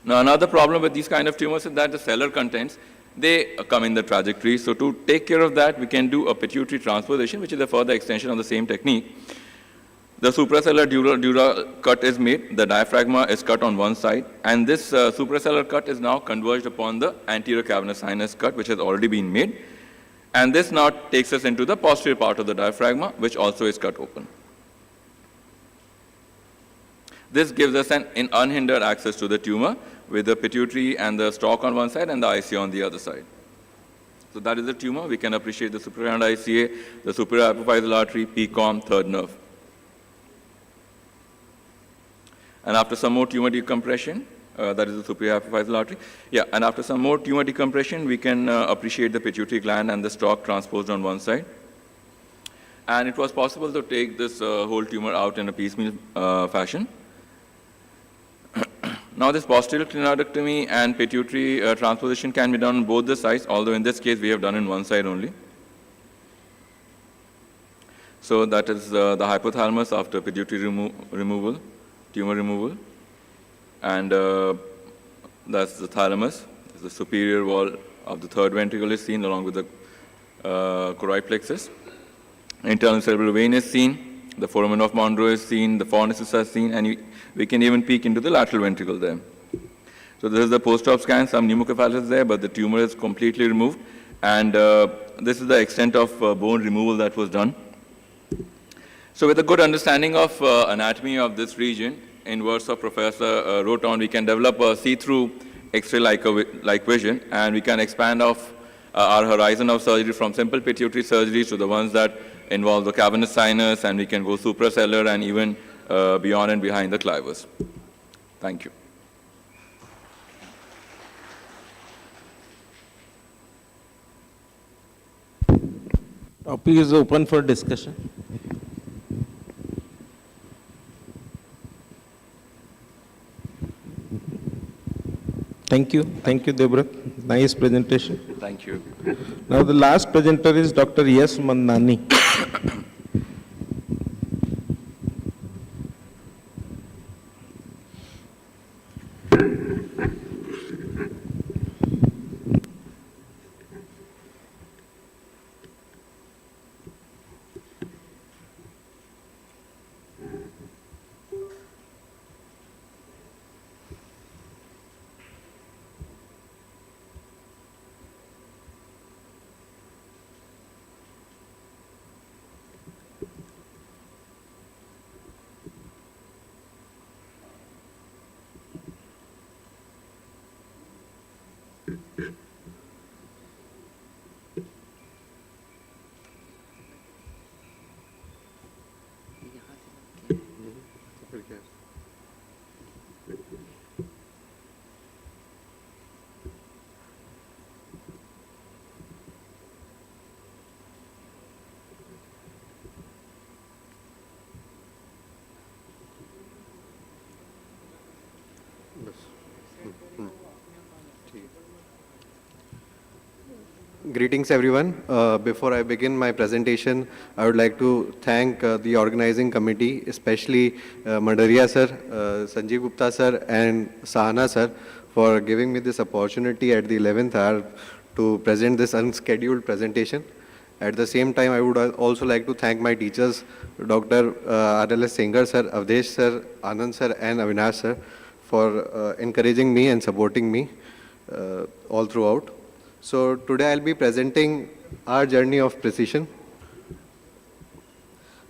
Speaker 20: Now, another problem with these kind of tumors is that the cellular contents, they come in the trajectory. So to take care of that, we can do a pituitary transposition, which is a further extension of the same technique. The suprasellar dura cut is made, the diaphragma is cut on one side, and this suprasellar cut is now converged upon the anterior cavernous sinus cut, which has already been made. And this now takes us into the posterior part of the diaphragma, which also is cut open. This gives us an unhindered access to the tumor, with the pituitary and the stalk on one side and the ICA on the other side. So that is the tumor. We can appreciate the suprarenal ICA, the superior hypophyseal artery, PCOM, third nerve. And after some more tumor decompression, that is the superior hypophyseal artery. Yeah, and after some more tumor decompression, we can appreciate the pituitary gland and the stalk transposed on one side. And it was possible to take this whole tumor out in a piecemeal fashion. Now, this posterior clinoidectomy and pituitary transposition can be done on both the sides, although in this case we have done in one side only. So that is the hypothalamus after pituitary removal, tumor removal. And that's the thalamus. The superior wall of the third ventricle is seen along with the choroid plexus. Internal cerebral vein is seen. The foramen of Monro is seen. The fornicis is seen. And we can even peek into the lateral ventricle there. So this is the post-op scan. Some pneumocephalus is there, but the tumor is completely removed. And this is the extent of bone removal that was done. So with a good understanding of anatomy of this region, in words of Professor Roton, we can develop a see-through X-ray-like vision, and we can expand off our horizon of surgery from simple pituitary surgeries to the ones that involve the cavernous sinus, and we can go suprasellar and even beyond and behind the clivus. Thank you.
Speaker 7: Topic is open for discussion. Thank you, Devbrat. Nice presentation.
Speaker 20: Thank you.
Speaker 7: Now the last presenter is Dr. S. Mandani.
Speaker 21: Greetings everyone. Before I begin my presentation, I would like to thank the organizing committee, especially Mandaria sir, Sanjeev Gupta sir and Sahana sir for giving me this opportunity at the 11th hour to present this unscheduled presentation. At the same time, I would also like to thank my teachers, Dr. R.L.S. Sengar sir, Avdesh sir, Anand sir and Avinash sir for encouraging me and supporting me all throughout. So today I'll be presenting our journey of precision.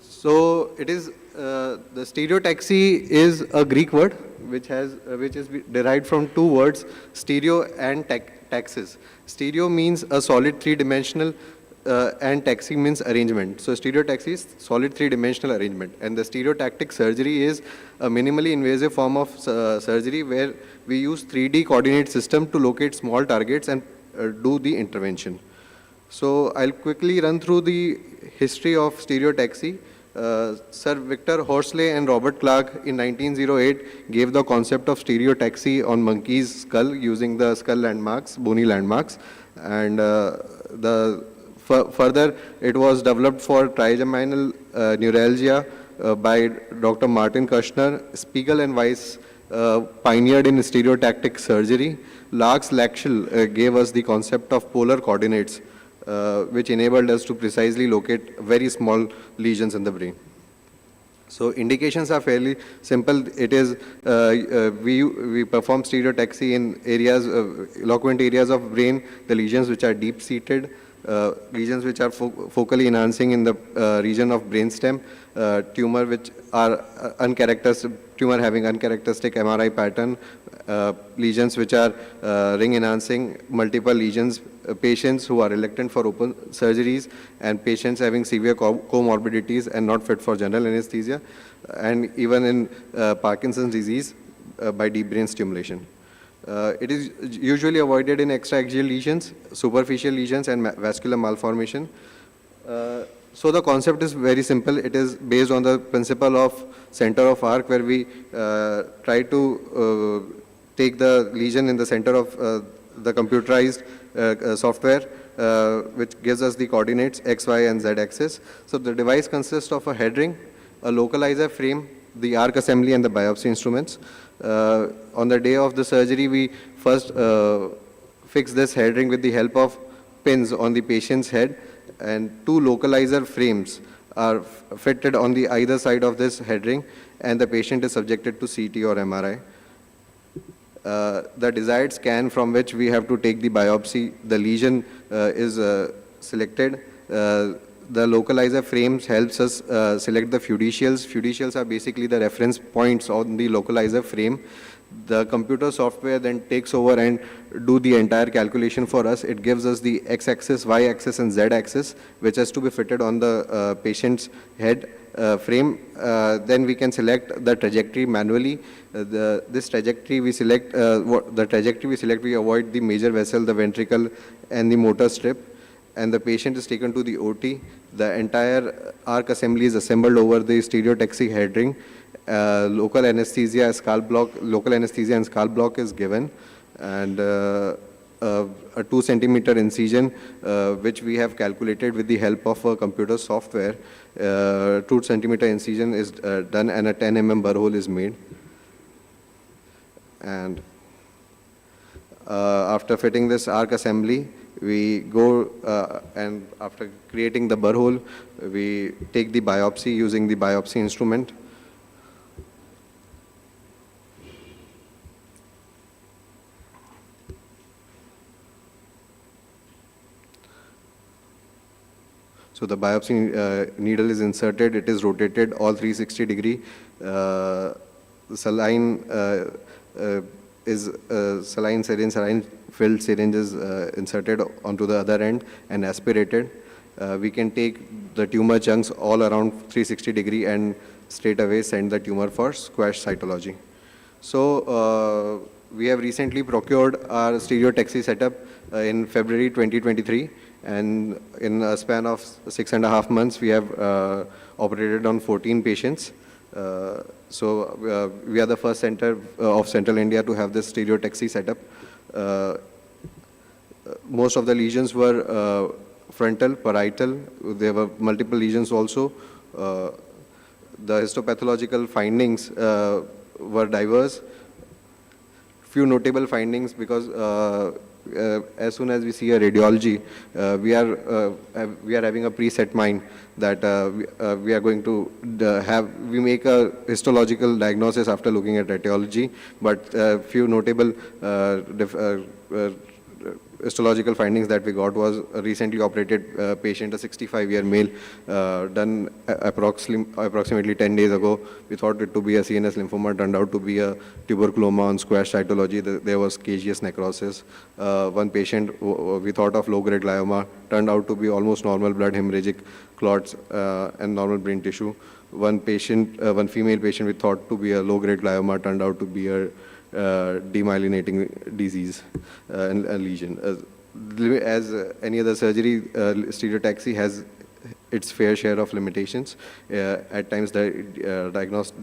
Speaker 21: So it is, the stereotaxy is a Greek word which is derived from two words, stereo and taxis. Stereo means a solid three-dimensional and taxi means arrangement. So stereotaxy is solid three-dimensional arrangement. And the stereotactic surgery is a minimally invasive form of surgery where we use 3D coordinate system to locate small targets and do the intervention. So I'll quickly run through the history of stereotaxy. Sir Victor Horsley and Robert Clark in 1908 gave the concept of stereotaxy on monkey's skull using the skull landmarks, bony landmarks. And further, it was developed for trigeminal neuralgia by Dr. Martin Krishna. Spiegel and Weiss pioneered in stereotactic surgery. Lax-Laxell gave us the concept of polar coordinates, which enabled us to precisely locate very small lesions in the brain. So indications are fairly simple. It is, we perform stereotaxy in areas, eloquent areas of brain, the lesions which are deep-seated, lesions which are focally enhancing in the region of brainstem, tumor which are uncharacteristic, tumor having uncharacteristic MRI pattern, lesions which are ring enhancing, multiple lesions, patients who are reluctant for open surgeries, and patients having severe comorbidities and not fit for general anesthesia, and even in Parkinson's disease by deep brain stimulation. It is usually avoided in extraaxial lesions, superficial lesions, and vascular malformation. So the concept is very simple. It is based on the principle of center of arc, where we try to take the lesion in the center of the computerized software, which gives us the coordinates X, Y, and Z axis. So the device consists of a head ring, a localizer frame, the arc assembly, and the biopsy instruments. On the day of the surgery, we first fix this head ring with the help of pins on the patient's head, and two localizer frames are fitted on the either side of this head ring, and the patient is subjected to CT or MRI. The desired scan from which we have to take the biopsy, the lesion is selected. The localizer frames helps us select the fiducials. Fiducials are basically the reference points on the localizer frame. The computer software then takes over and do the entire calculation for us. It gives us the x-axis, y-axis, and z-axis, which has to be fitted on the patient's head frame. Then we can select the trajectory manually. This trajectory we select, we avoid the major vessel, the ventricle, and the motor strip. And the patient is taken to the OT. The entire arc assembly is assembled over the stereotaxy head ring. Local anesthesia and scalp block is given, and a 2 centimeter incision, which we have calculated with the help of a computer software. 2 centimeter incision is done, and a 10 mm burr hole is made. And after fitting this arc assembly, we go and after creating the burr hole, we take the biopsy using the biopsy instrument. So the biopsy needle is inserted, it is rotated all 360 degree. The saline is saline syringe, saline filled syringes inserted onto the other end and aspirated. We can take the tumor chunks all around 360 degree and straight away send the tumor for squash cytology. So we have recently procured our stereotaxy setup in February 2023, and in a span of 6.5 months we have operated on 14 patients. So we are the first center of Central India to have this stereotaxy setup. Most of the lesions were frontal, parietal. There were multiple lesions also. The histopathological findings were diverse. Few notable findings, because as soon as we see a radiology, we are having a preset mind that we are going to we make a histological diagnosis after looking at radiology, but few notable histological findings that we got was a recently operated patient, a 65-year male, done approximately 10 days ago. We thought it to be a CNS lymphoma, turned out to be a tuberculoma on squash cytology. There was caseous necrosis. One patient we thought of low-grade glioma, turned out to be almost normal blood hemorrhagic clots and normal brain tissue. One female patient we thought to be a low-grade glioma, turned out to be a demyelinating disease and a lesion. As any other surgery, stereotaxy has its fair share of limitations. At times there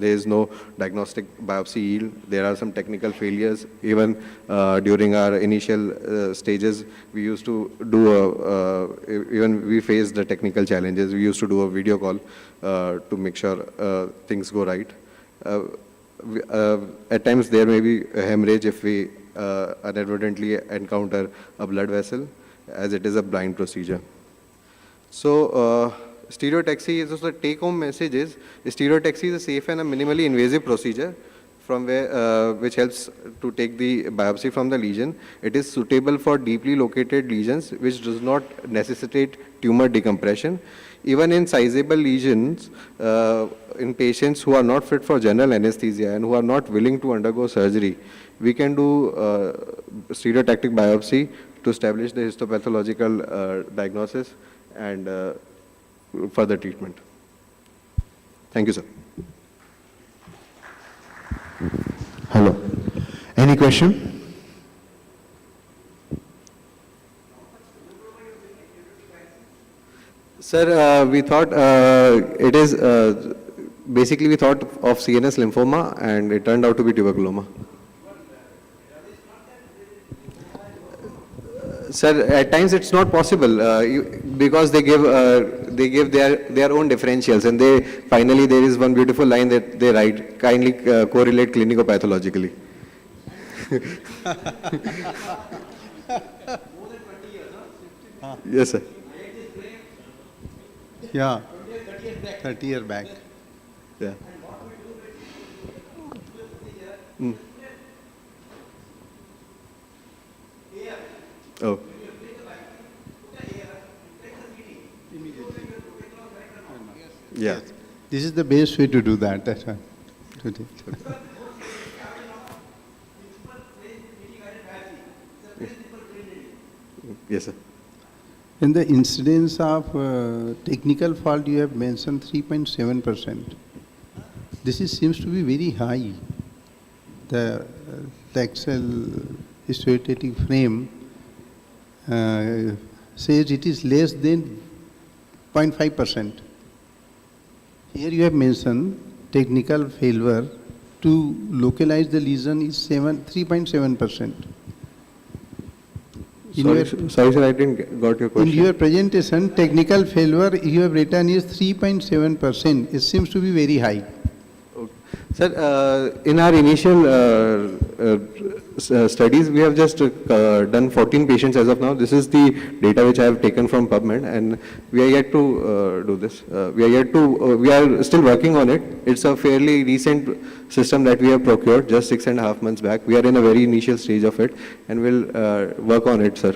Speaker 21: is no diagnostic biopsy yield. There are some technical failures. Even during our initial stages, we used to do even we faced the technical challenges. We used to do a video call to make sure things go right. At times there may be a hemorrhage if we inadvertently encounter a blood vessel, as it is a blind procedure. So stereotaxy is also, the take-home message is stereotaxy is a safe and a minimally invasive procedure from where which helps to take the biopsy from the lesion. It is suitable for deeply located lesions which does not necessitate tumor decompression. Even in sizable lesions, in patients who are not fit for general anesthesia and who are not willing to undergo surgery, we can do stereotactic biopsy to establish the histopathological diagnosis and further treatment. Thank you, sir.
Speaker 14: Hello. Any question?
Speaker 21: Sir, we thought it is, basically we thought of CNS lymphoma and it turned out to be tuberculoma. Sir, at times it's not possible because they give their own differentials, and finally there is one beautiful line that they write, kindly correlate clinico-pathologically. Yes, sir.
Speaker 11: Yeah, 30 years back.
Speaker 21: Yeah. Oh. Yeah.
Speaker 11: This is the best way to do that. That's why.
Speaker 21: Yes, sir.
Speaker 11: In the incidence of technical fault, you have mentioned 3.7%. This seems to be very high. The axle stereotatic frame says it is less than 0.5%. Here you have mentioned technical failure to localize the lesion is 3.7%.
Speaker 21: Sorry, sir, I didn't got your question.
Speaker 11: In your presentation, technical failure you have written is 3.7%. It seems to be very high.
Speaker 21: Okay. Sir, in our initial studies, we have just done 14 patients as of now. This is the data which I have taken from PubMed, and we are yet to do this. We are still working on it. It's a fairly recent system that we have procured just 6.5 months back. We are in a very initial stage of it, and we'll work on it, sir.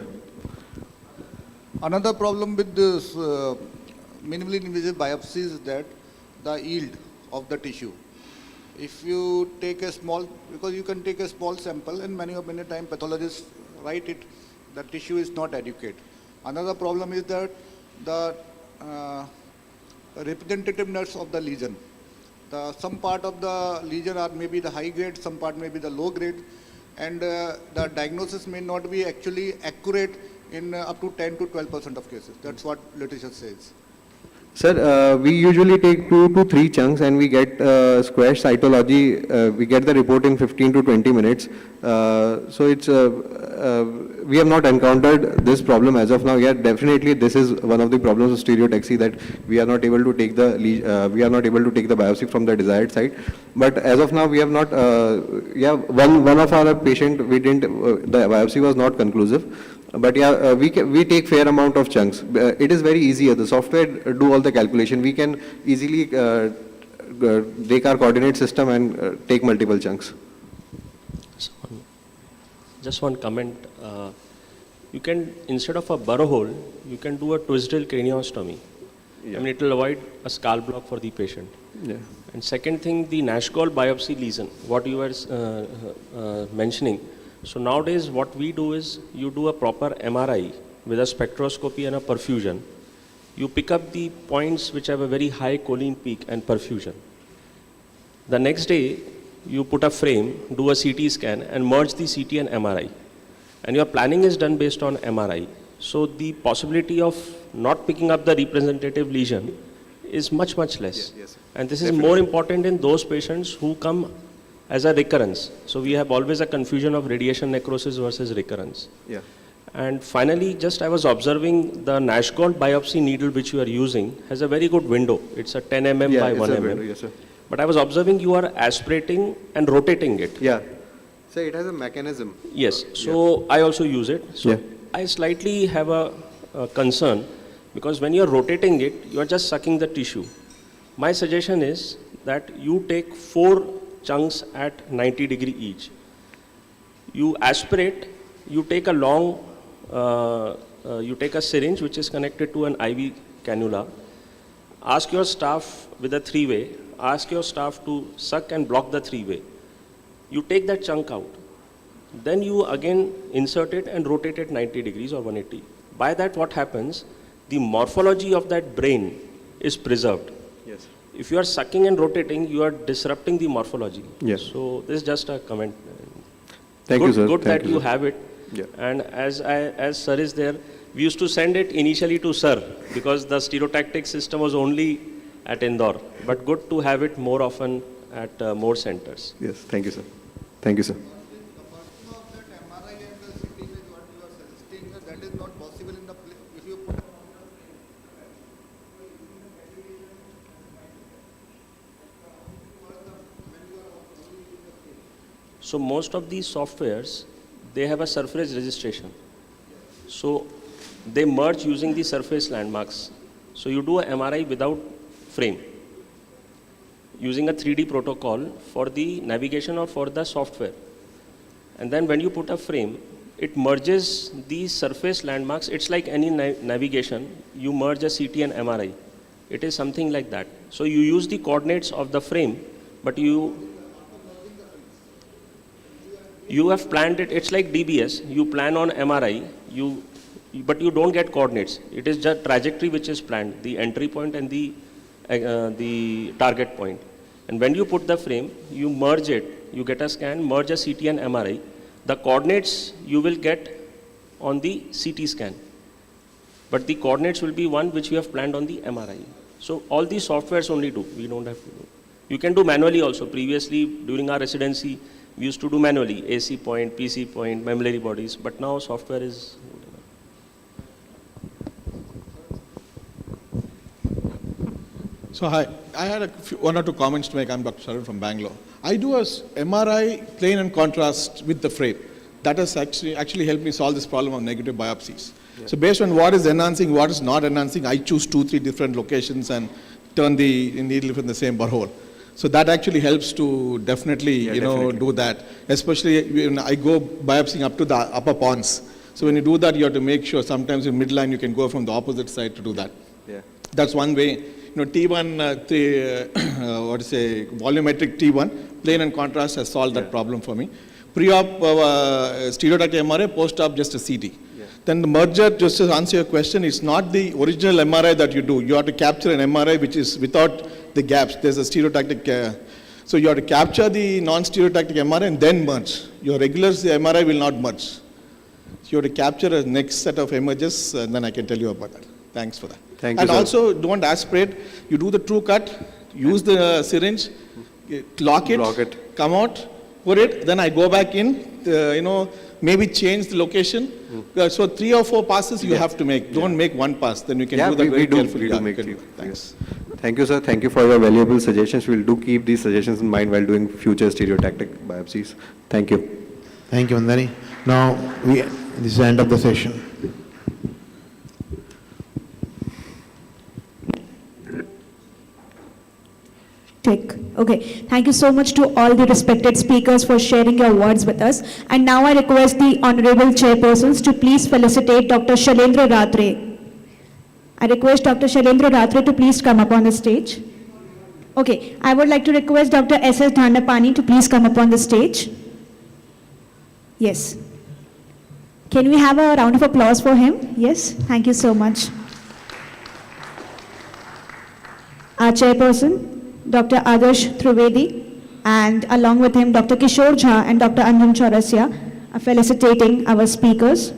Speaker 15: Another problem with this minimally invasive biopsy is that the yield of the tissue. if you take a small, because you can take a small sample and many time pathologists write it, the tissue is not adequate. Another problem is that the representativeness of the lesion. Some part of the lesion are maybe the high grade, some part may be the low grade, and the diagnosis may not be actually accurate in up to 10 to 12% of cases. That's what literature says.
Speaker 21: Sir, we usually take 2 to 3 chunks and we get square cytology, we get the report in 15 to 20 minutes. So it's, we have not encountered this problem as of now. Yeah, definitely this is one of the problems of stereotaxy, that we are not able to take the biopsy from the desired site. But as of now, we have not, one of our patient, we didn't, the biopsy was not conclusive. But yeah, we take fair amount of chunks. It is very easier. The software do all the calculation. We can easily take our coordinate system and take multiple chunks.
Speaker 8: Just one comment. You can, instead of a burrow hole, you can do a twisted craniostomy. Yeah. I mean, it will avoid a skull block for the patient. Yeah. And second thing, the Nash-Gall biopsy lesion, what you were mentioning. So nowadays what we do is, you do a proper MRI with a spectroscopy and a perfusion. You pick up the points which have a very high choline peak and perfusion. The next day, you put a frame, do a CT scan and merge the CT and MRI. And your planning is done based on MRI. So the possibility of not picking up the representative lesion is much, much less. Yes. And this is more important in those patients who come as a recurrence. So we have always a confusion of radiation necrosis versus recurrence. Yeah. And finally, just I was observing the Nash-Gall biopsy needle which you are using has a very good window. It's a 10 mm by 1 mm.
Speaker 21: Window, yes, sir.
Speaker 8: But I was observing you are aspirating and rotating it.
Speaker 21: Yeah. So it has a mechanism.
Speaker 8: Yes. So I also use it. So I slightly have a concern, because when you are rotating it, you are just sucking the tissue. My suggestion is that you take 4 chunks at 90 degree each. You aspirate, you take a long, you take a syringe which is connected to an IV cannula. Ask your staff with a 3-way, ask your staff to suck and block the 3-way. You take that chunk out. Then you again insert it and rotate it 90 degrees or 180. By that what happens, the morphology of that brain is preserved. Yes. If you are sucking and rotating, you are disrupting the morphology. Yes. So this is just a comment.
Speaker 21: Thank you, sir.
Speaker 8: Good that you have it. Yeah. And as sir is there, we used to send it initially to sir, because the stereotactic system was only at Indore. But good to have it more often at more centers.
Speaker 21: Yes. Thank you, sir. Thank you, sir.
Speaker 8: So most of these softwares, they have a surface registration. So they merge using the surface landmarks. So you do a MRI without frame, using a 3D protocol for the navigation or for the software. And then when you put a frame, it merges the surface landmarks. It's like any navigation. You merge a CT and MRI. It is something like that. So you use the coordinates of the frame, but you have planned it. It's like DBS. You plan on MRI, but you don't get coordinates. It is just trajectory which is planned, the entry point and the target point. And when you put the frame, you merge it. You get a scan, merge a CT and MRI. The coordinates you will get on the CT scan, but the coordinates will be one which we have planned on the MRI. So all these softwares only do. We don't have to do. You can do manually also. Previously, during our residency, we used to do manually, AC point, PC point, mammillary bodies, but now software is
Speaker 5: So hi, I had one or two comments to make. I'm Dr. Sharan from Bangalore. I do a MRI plane and contrast with the frame. That has actually helped me solve this problem of negative biopsies. Yeah. So based on what is enhancing, what is not enhancing, I choose 2-3 different locations and turn the needle in the same burrow. So that actually helps to definitely, do that. Especially when I go biopsying up to the upper pons. So when you do that, you have to make sure sometimes in midline you can go from the opposite side to do that. Yeah. That's one way. T1, volumetric T1, plain and contrast has solved that problem for me. Pre-op stereotactic MRI, post-op just a CT. Then the merger, just to answer your question, is not the original MRI that you do. You have to capture an MRI which is without the gaps. There's a stereotactic, so you have to capture the non-stereotactic MRI and then merge. Your regular MRI will not merge. So you have to capture a next set of images, and then I can tell you about that. Thanks for that.
Speaker 6: Thank you,
Speaker 5: and
Speaker 6: sir.
Speaker 5: also, don't aspirate. You do the true cut, use the syringe, lock it, come out, put it, then I go back in, maybe change the location. So 3 or 4 passes you have to make. Don't make one pass. Then you can do that very carefully.
Speaker 21: We do make it.
Speaker 5: Thanks.
Speaker 21: Thank you, sir. Thank you for your valuable suggestions. We'll do keep these suggestions in mind while doing future stereotactic biopsies. Thank you.
Speaker 14: Thank you, Vandani. Now, this is the end of the session.
Speaker 9: Okay, thank you so much to all the respected speakers for sharing your words with us. And now I request the honorable chairpersons to please felicitate Dr. Shailendra Ratre. I request Dr. Shailendra Ratre to please come up on the stage. Okay, I would like to request Dr. S.S. Dhandapani to please come up on the stage. Yes. Can we have a round of applause for him? Yes, thank you so much. Our chairperson, Dr. Adarsh Trivedi, and along with him Dr. Kishore Jha and Dr. Anjum Chaurasia are felicitating our speakers.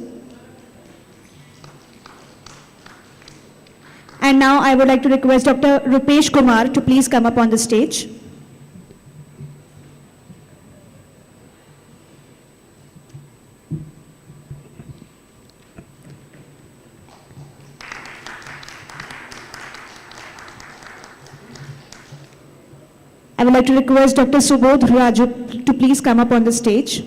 Speaker 9: And now I would like to request Dr. Rupesh Kumar to please come up on the stage. I would like to request Dr. Subodh Raju to please come up on the stage.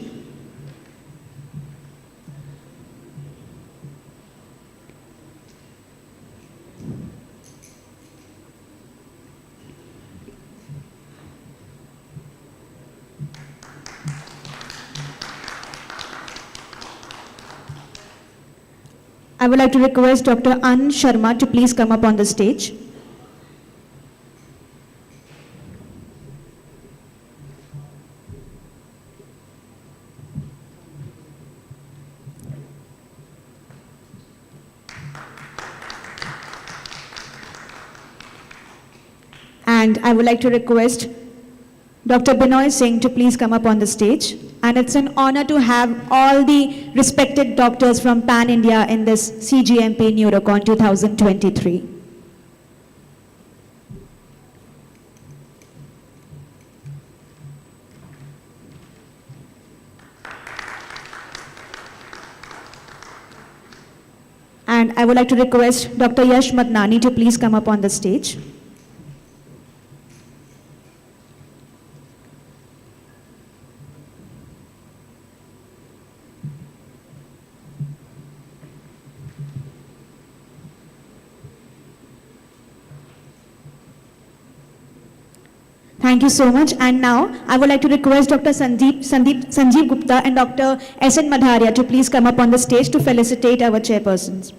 Speaker 9: I would like to request Dr. An Sharma to please come up on the stage. And I would like to request Dr. Binoy Singh to please come up on the stage. And it's an honor to have all the respected doctors from Pan India in this cgmp neurocon 2023. And I would like to request Dr. Yash Madnani to please come up on the stage. Thank you so much. And now I would like to request Dr. Sanjeev Gupta and Dr. S.N. Madharia to please come up on the stage to felicitate our chairpersons.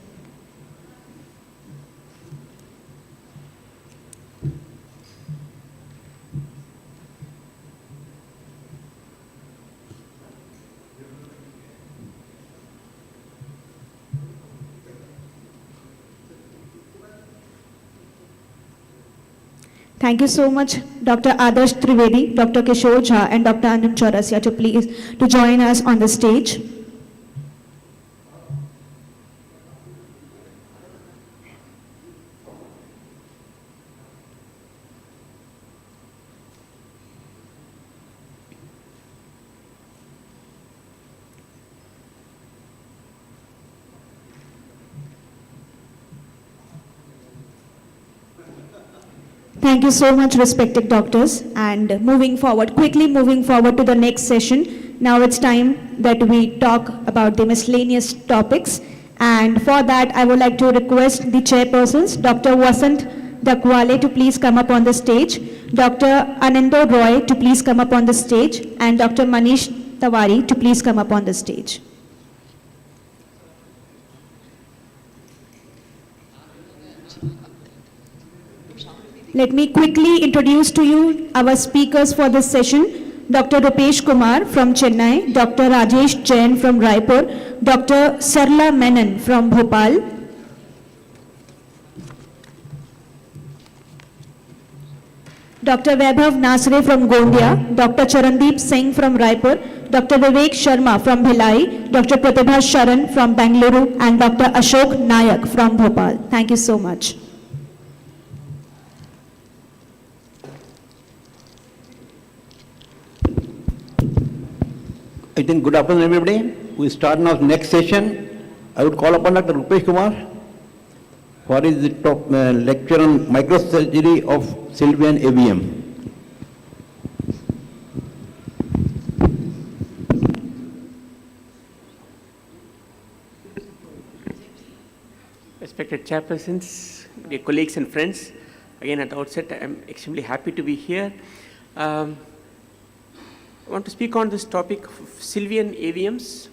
Speaker 9: Thank you so much, Dr. Adarsh Trivedi, Dr. Kishore Jha, and Dr. Anjum Chaurasia to join us on the stage. Thank you so much, respected doctors. And quickly moving forward to the next session. Now it's time that we talk about the miscellaneous topics. And for that, I would like to request the chairpersons, Dr. Vasant Dakwale to please come up on the stage, Dr. Anando Roy to please come up on the stage, and Dr. Manish Tawari to please come up on the stage. Let me quickly introduce to you our speakers for this session. Dr. Rupesh Kumar from Chennai, Dr. Rajesh Jain from Raipur, Dr. Sarla Menon from Bhopal, Dr. Vaibhav Nasre from Gondia, Dr. Charandeep Singh from Raipur, Dr. Vivek Sharma from Bhilai, Dr. Pratibha Sharan from Bangalore, and Dr. Ashok Nayak from Bhopal. Thank you so much.
Speaker 4: I think good afternoon, everybody. We start now next session. I would call upon Dr. Rupesh Kumar for his top lecture on microsurgery of Sylvian AVM.
Speaker 3: Respected chairpersons, dear colleagues and friends, again at the outset, I am extremely happy to be here. I want to speak on this topic of Sylvian AVMs.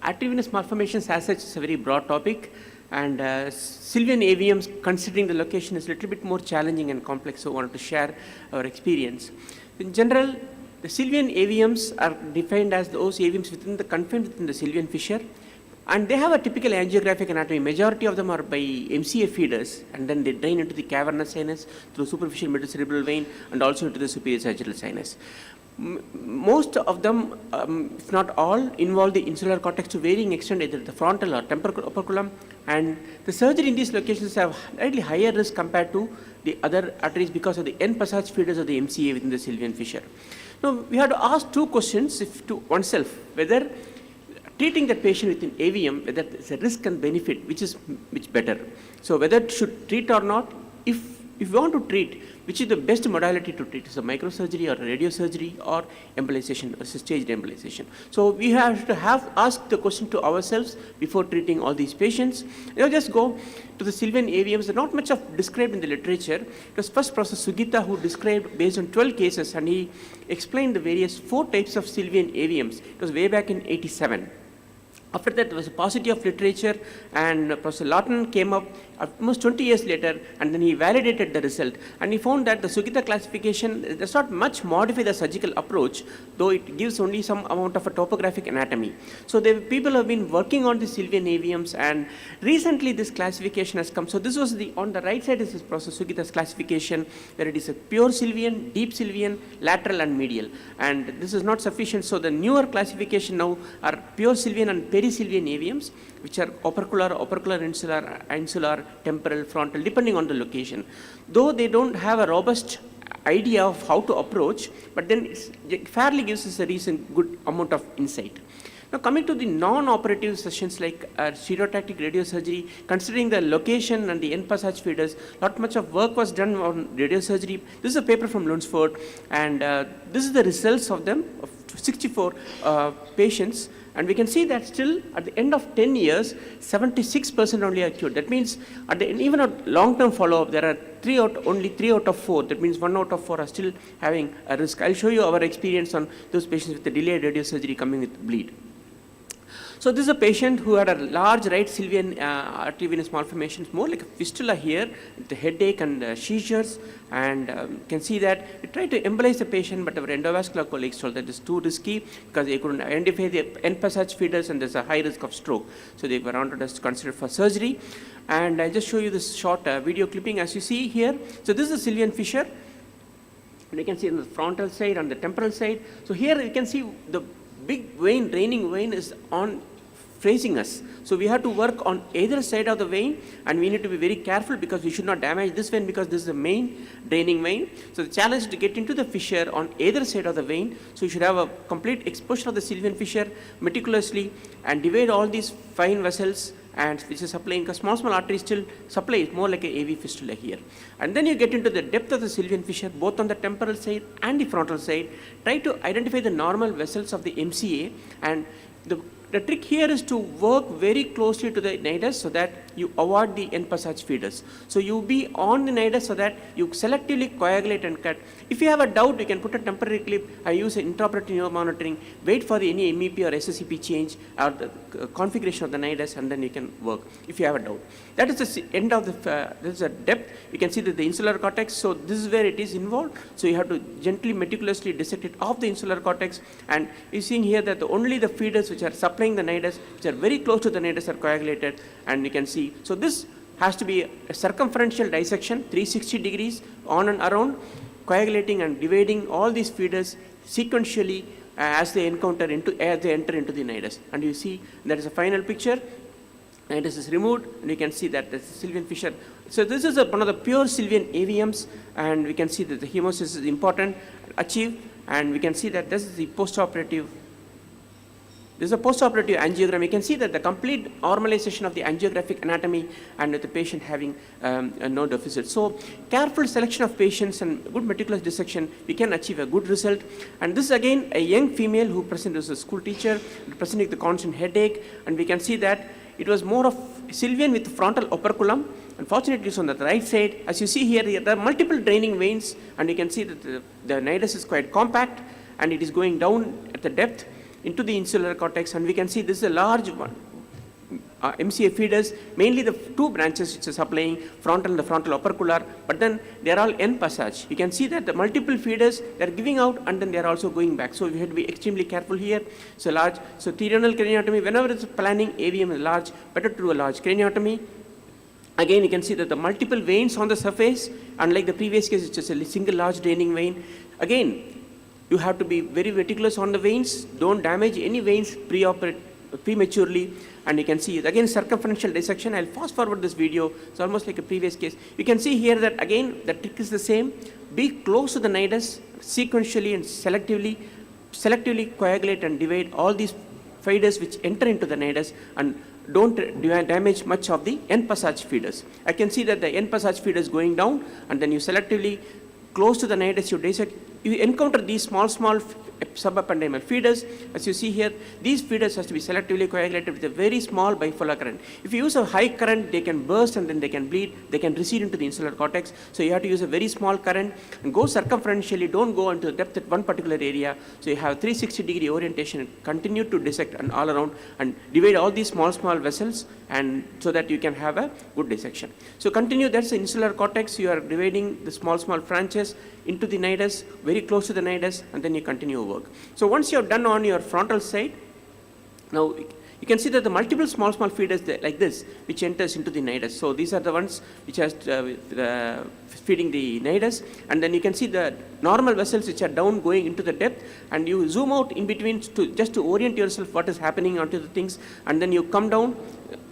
Speaker 3: Arteriovenous malformations as such is a very broad topic, and Sylvian AVMs, considering the location, is a little bit more challenging and complex, so I wanted to share our experience. In general, the Sylvian AVMs are defined as those AVMs confined within the Sylvian fissure, and they have a typical angiographic anatomy. Majority of them are by MCA feeders, and then they drain into the cavernous sinus through superficial middle cerebral vein and also into the superior sagittal sinus. Most of them, if not all, involve the insular cortex to varying extent, either the frontal or temporal operculum, and the surgery in these locations have slightly higher risk compared to the other arteries because of the end passage feeders of the MCA within the Sylvian fissure. Now, we have to ask two questions to oneself: whether treating that patient with an AVM, whether it's a risk and benefit, which better? So whether it should treat or not, if we want to treat, which is the best modality to treat? Is it microsurgery or radiosurgery or embolization or staged embolization? So we have to ask the question to ourselves before treating all these patients. Just go to the Sylvian AVMs. There's not much of described in the literature. It was first Professor Sugita who described based on 12 cases, and he explained the various 4 types of Sylvian AVMs. It was way back in '87. After that, there was a paucity of literature, and Professor Lawton came up almost 20 years later, and then he validated the result. And he found that the Sugita classification does not much modify the surgical approach, though it gives only some amount of a topographic anatomy. So people have been working on the Sylvian AVMs, and recently this classification has come. So this was on the right side is Professor Sugita's classification, where it is a pure Sylvian, deep Sylvian, lateral and medial. And this is not sufficient. So the newer classification now are pure Sylvian and Sylvian AVMs, which are opercular, insular, temporal, frontal, depending on the location. Though they don't have a robust idea of how to approach, but then it fairly gives us a recent good amount of insight. Now coming to the non-operative sessions like stereotactic radiosurgery, considering the location and the end passage feeders, not much of work was done on radiosurgery. This is a paper from Lunsford, and this is the results of them, of 64 patients. And we can see that still at the end of 10 years, 76% only are cured. That means even a long-term follow-up, there are only 3 out of 4. That means 1 out of 4 are still having a risk. I'll show you our experience on those patients with the delayed radiosurgery coming with bleed. So this is a patient who had a large right Sylvian arteriovenous malformation, more like a fistula here, with headache and seizures. And you can see that we tried to embolize the patient, but our endovascular colleagues told that it's too risky because they couldn't identify the end passage feeders and there's a high risk of stroke. So they were wanted us to consider for surgery. And I just show you this short video clipping as you see here. So this is a Sylvian fissure. And you can see on the frontal side, on the temporal side. So here you can see the big vein, draining vein is facing us. So we have to work on either side of the vein, and we need to be very careful because we should not damage this vein because this is the main draining vein. So the challenge is to get into the fissure on either side of the vein. So you should have a complete exposure of the Sylvian fissure meticulously and divide all these fine vessels and which is supplying, because small arteries still supply is more like a AV fistula here. And then you get into the depth of the Sylvian fissure, both on the temporal side and the frontal side. Try to identify the normal vessels of the MCA, and the the trick here is to work very closely to the nidus so that you avoid the end passage feeders. So you be on the nidus so that you selectively coagulate and cut. If you have a doubt, you can put a temporary clip and use an intraoperative neuromonitoring, wait for any MEP or SSCP change or the configuration of the nidus, and then you can work if you have a doubt. That is the end of the, this is a depth. You can see that the insular cortex, so this is where it is involved. So you have to gently, meticulously dissect it off the insular cortex, and you're seeing here that only the feeders which are supplying the nidus, which are very close to the nidus, are coagulated, and you can see. So this has to be a circumferential dissection, 360 degrees on and around, coagulating and dividing all these feeders sequentially as they enter into the nidus. And you see that is a final picture. Nidus is removed, and you can see that the Sylvian fissure. So this is one of the pure Sylvian AVMs, and we can see that the hemosis is important, achieved, and we can see that this is the postoperative. This is a postoperative angiogram. You can see that the complete normalization of the angiographic anatomy and with the patient having no deficit. So careful selection of patients and good meticulous dissection, we can achieve a good result. And this is again a young female who presented as a school teacher, presenting with the constant headache, and we can see that it was more of Sylvian with frontal operculum. Unfortunately, it's on the right side. As you see here, there are multiple draining veins, and you can see that the nidus is quite compact, and it is going down at the depth into the insular cortex, and we can see this is a large one. MCA feeders, mainly the two branches which are supplying frontal and the frontal opercular, but then they are all en passage. You can see that the multiple feeders, they are giving out and then they are also going back. So we have to be extremely careful here. So large, so therional craniotomy, whenever it's planning AVM is large, better to do a large craniotomy. Again, you can see that the multiple veins on the surface, unlike the previous case, it's just a single large draining vein. Again, you have to be very meticulous on the veins. Don't damage any veins prematurely. And you can see it. Again, circumferential dissection. I'll fast forward this video. It's almost like a previous case. You can see here that again, the trick is the same. Be close to the nidus sequentially and selectively coagulate and divide all these feeders which enter into the nidus, and don't damage much of the end passage feeders. I can see that the end passage feeders going down, and then you selectively close to the nidus, you dissect. You encounter these small subependymal feeders. As you see here, these feeders has to be selectively coagulated with a very small bipolar current. If you use a high current, they can burst and then they can bleed, they can recede into the insular cortex. So you have to use a very small current and go circumferentially, don't go into the depth at one particular area. So you have 360-degree orientation and continue to dissect and all around and divide all these small vessels, and so that you can have a good dissection. So continue, that's the insular cortex. You are dividing the small branches into the nidus, very close to the nidus, and then you continue work. So once you have done on your frontal side, now you can see that the multiple small feeders like this, which enters into the nidus. So these are the ones which are feeding the nidus, and then you can see the normal vessels which are down going into the depth, and you zoom out in between just to orient yourself what is happening onto the things, and then you come down,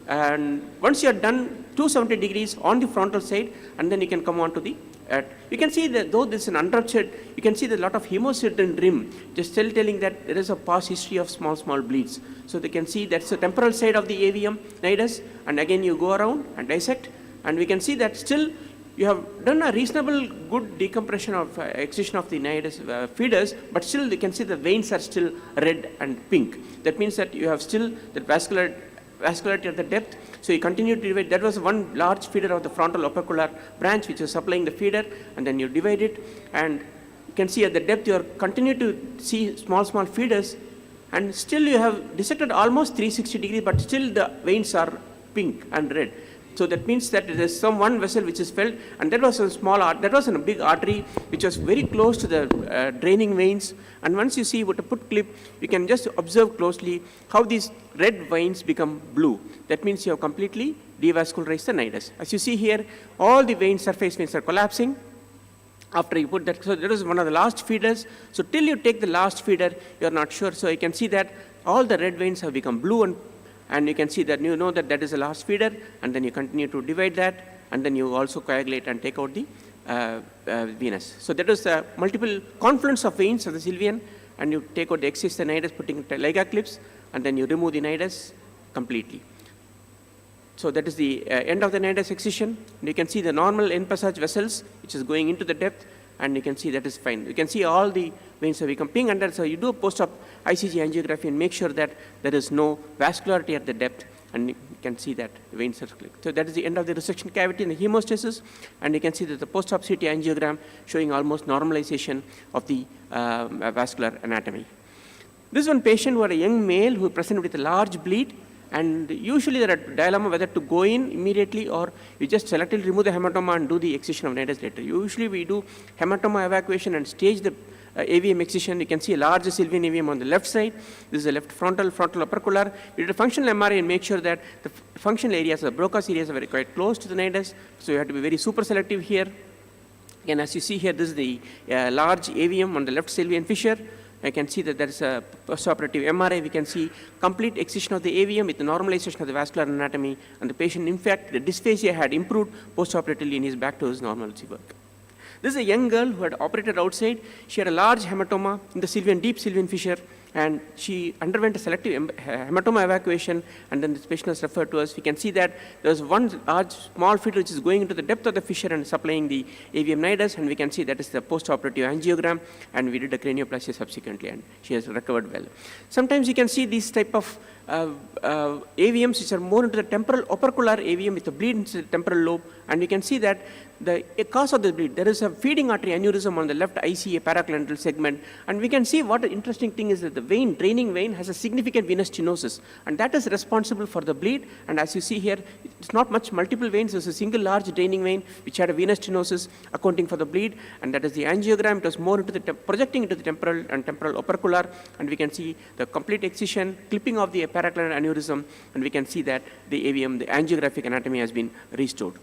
Speaker 3: and once you are done 270 degrees on the frontal side, and then you can come on to the you can see that though this is an unruptured, you can see the lot of hemocyte in rim, just telling that there is a past history of small bleeds. So they can see that's the temporal side of the AVM nidus, and again you go around and dissect, and we can see that still you have done a reasonable good decompression of excision of the nidus feeders, but still you can see the veins are still red and pink. That means that you have still the vascularity at the depth. So you continue to divide. That was one large feeder of the frontal opercular branch which is supplying the feeder, and then you divide it, and you can see at the depth you are continue to see small feeders, and still you have dissected almost 360 degrees, but still the veins are pink and red. So that means that there is one vessel which is filled, and that was a big artery which was very close to the draining veins. And once you see with a put clip, you can just observe closely how these red veins become blue. That means you have completely devascularized the nidus. As you see here, all the surface veins are collapsing after you put that. So that is one of the last feeders. So till you take the last feeder, you are not sure. So you can see that all the red veins have become blue, and you can see that you know that is the last feeder, and then you continue to divide that, and then you also coagulate and take out the venous. So that is the multiple confluence of veins of the Sylvian, and you take out the excess the nidus, putting Liga clips, and then you remove the nidus completely. So that is the end of the nidus excision. And you can see the normal end passage vessels which is going into the depth, and you can see that is fine. You can see all the veins are becoming under, so you do a post-op ICG angiography and make sure that there is no vascularity at the depth, and you can see that veins are clear. So that is the end of the resection cavity and the hemostasis, and you can see that the post-op CT angiogram showing almost normalization of the vascular anatomy. This is one patient who had a young male who presented with a large bleed, and usually there are dilemma whether to go in immediately or you just selectively remove the hematoma and do the excision of nidus later. Usually we do hematoma evacuation and stage the AVM excision. You can see a large Sylvian AVM on the left side. This is the left frontal opercular. We did a functional MRI and make sure that the functional areas, the Broca's areas are very quite close to the nidus, so you have to be very super selective here. Again, as you see here, this is the large AVM on the left Sylvian fissure. I can see that there is a postoperative MRI. We can see complete excision of the AVM with the normalization of the vascular anatomy, and the patient, in fact, the dysphagia had improved postoperatively and is back to his normalcy work. This is a young girl who had operated outside. She had a large hematoma in the Sylvian, deep Sylvian fissure, and she underwent a selective hematoma evacuation, and then this patient was referred to us. We can see that there was one large small fluid which is going into the depth of the fissure and supplying the AVM nidus, and we can see that is the post-operative angiogram, and we did a cranioplasty subsequently, and she has recovered well. Sometimes you can see these type of AVMs which are more into the temporal opercular AVM with a bleed into the temporal lobe, and you can see that the cause of the bleed, there is a feeding artery aneurysm on the left ICA paraclateral segment, and we can see what the interesting thing is that the vein, draining vein, has a significant venous stenosis, and that is responsible for the bleed. And as you see here, it's not much multiple veins, there's a single large draining vein which had a venous stenosis accounting for the bleed, and that is the angiogram. It was more into the projecting into the temporal and temporal opercular, and we can see the complete excision, clipping of the paraclateral aneurysm, and we can see that the AVM, the angiographic anatomy has been restored.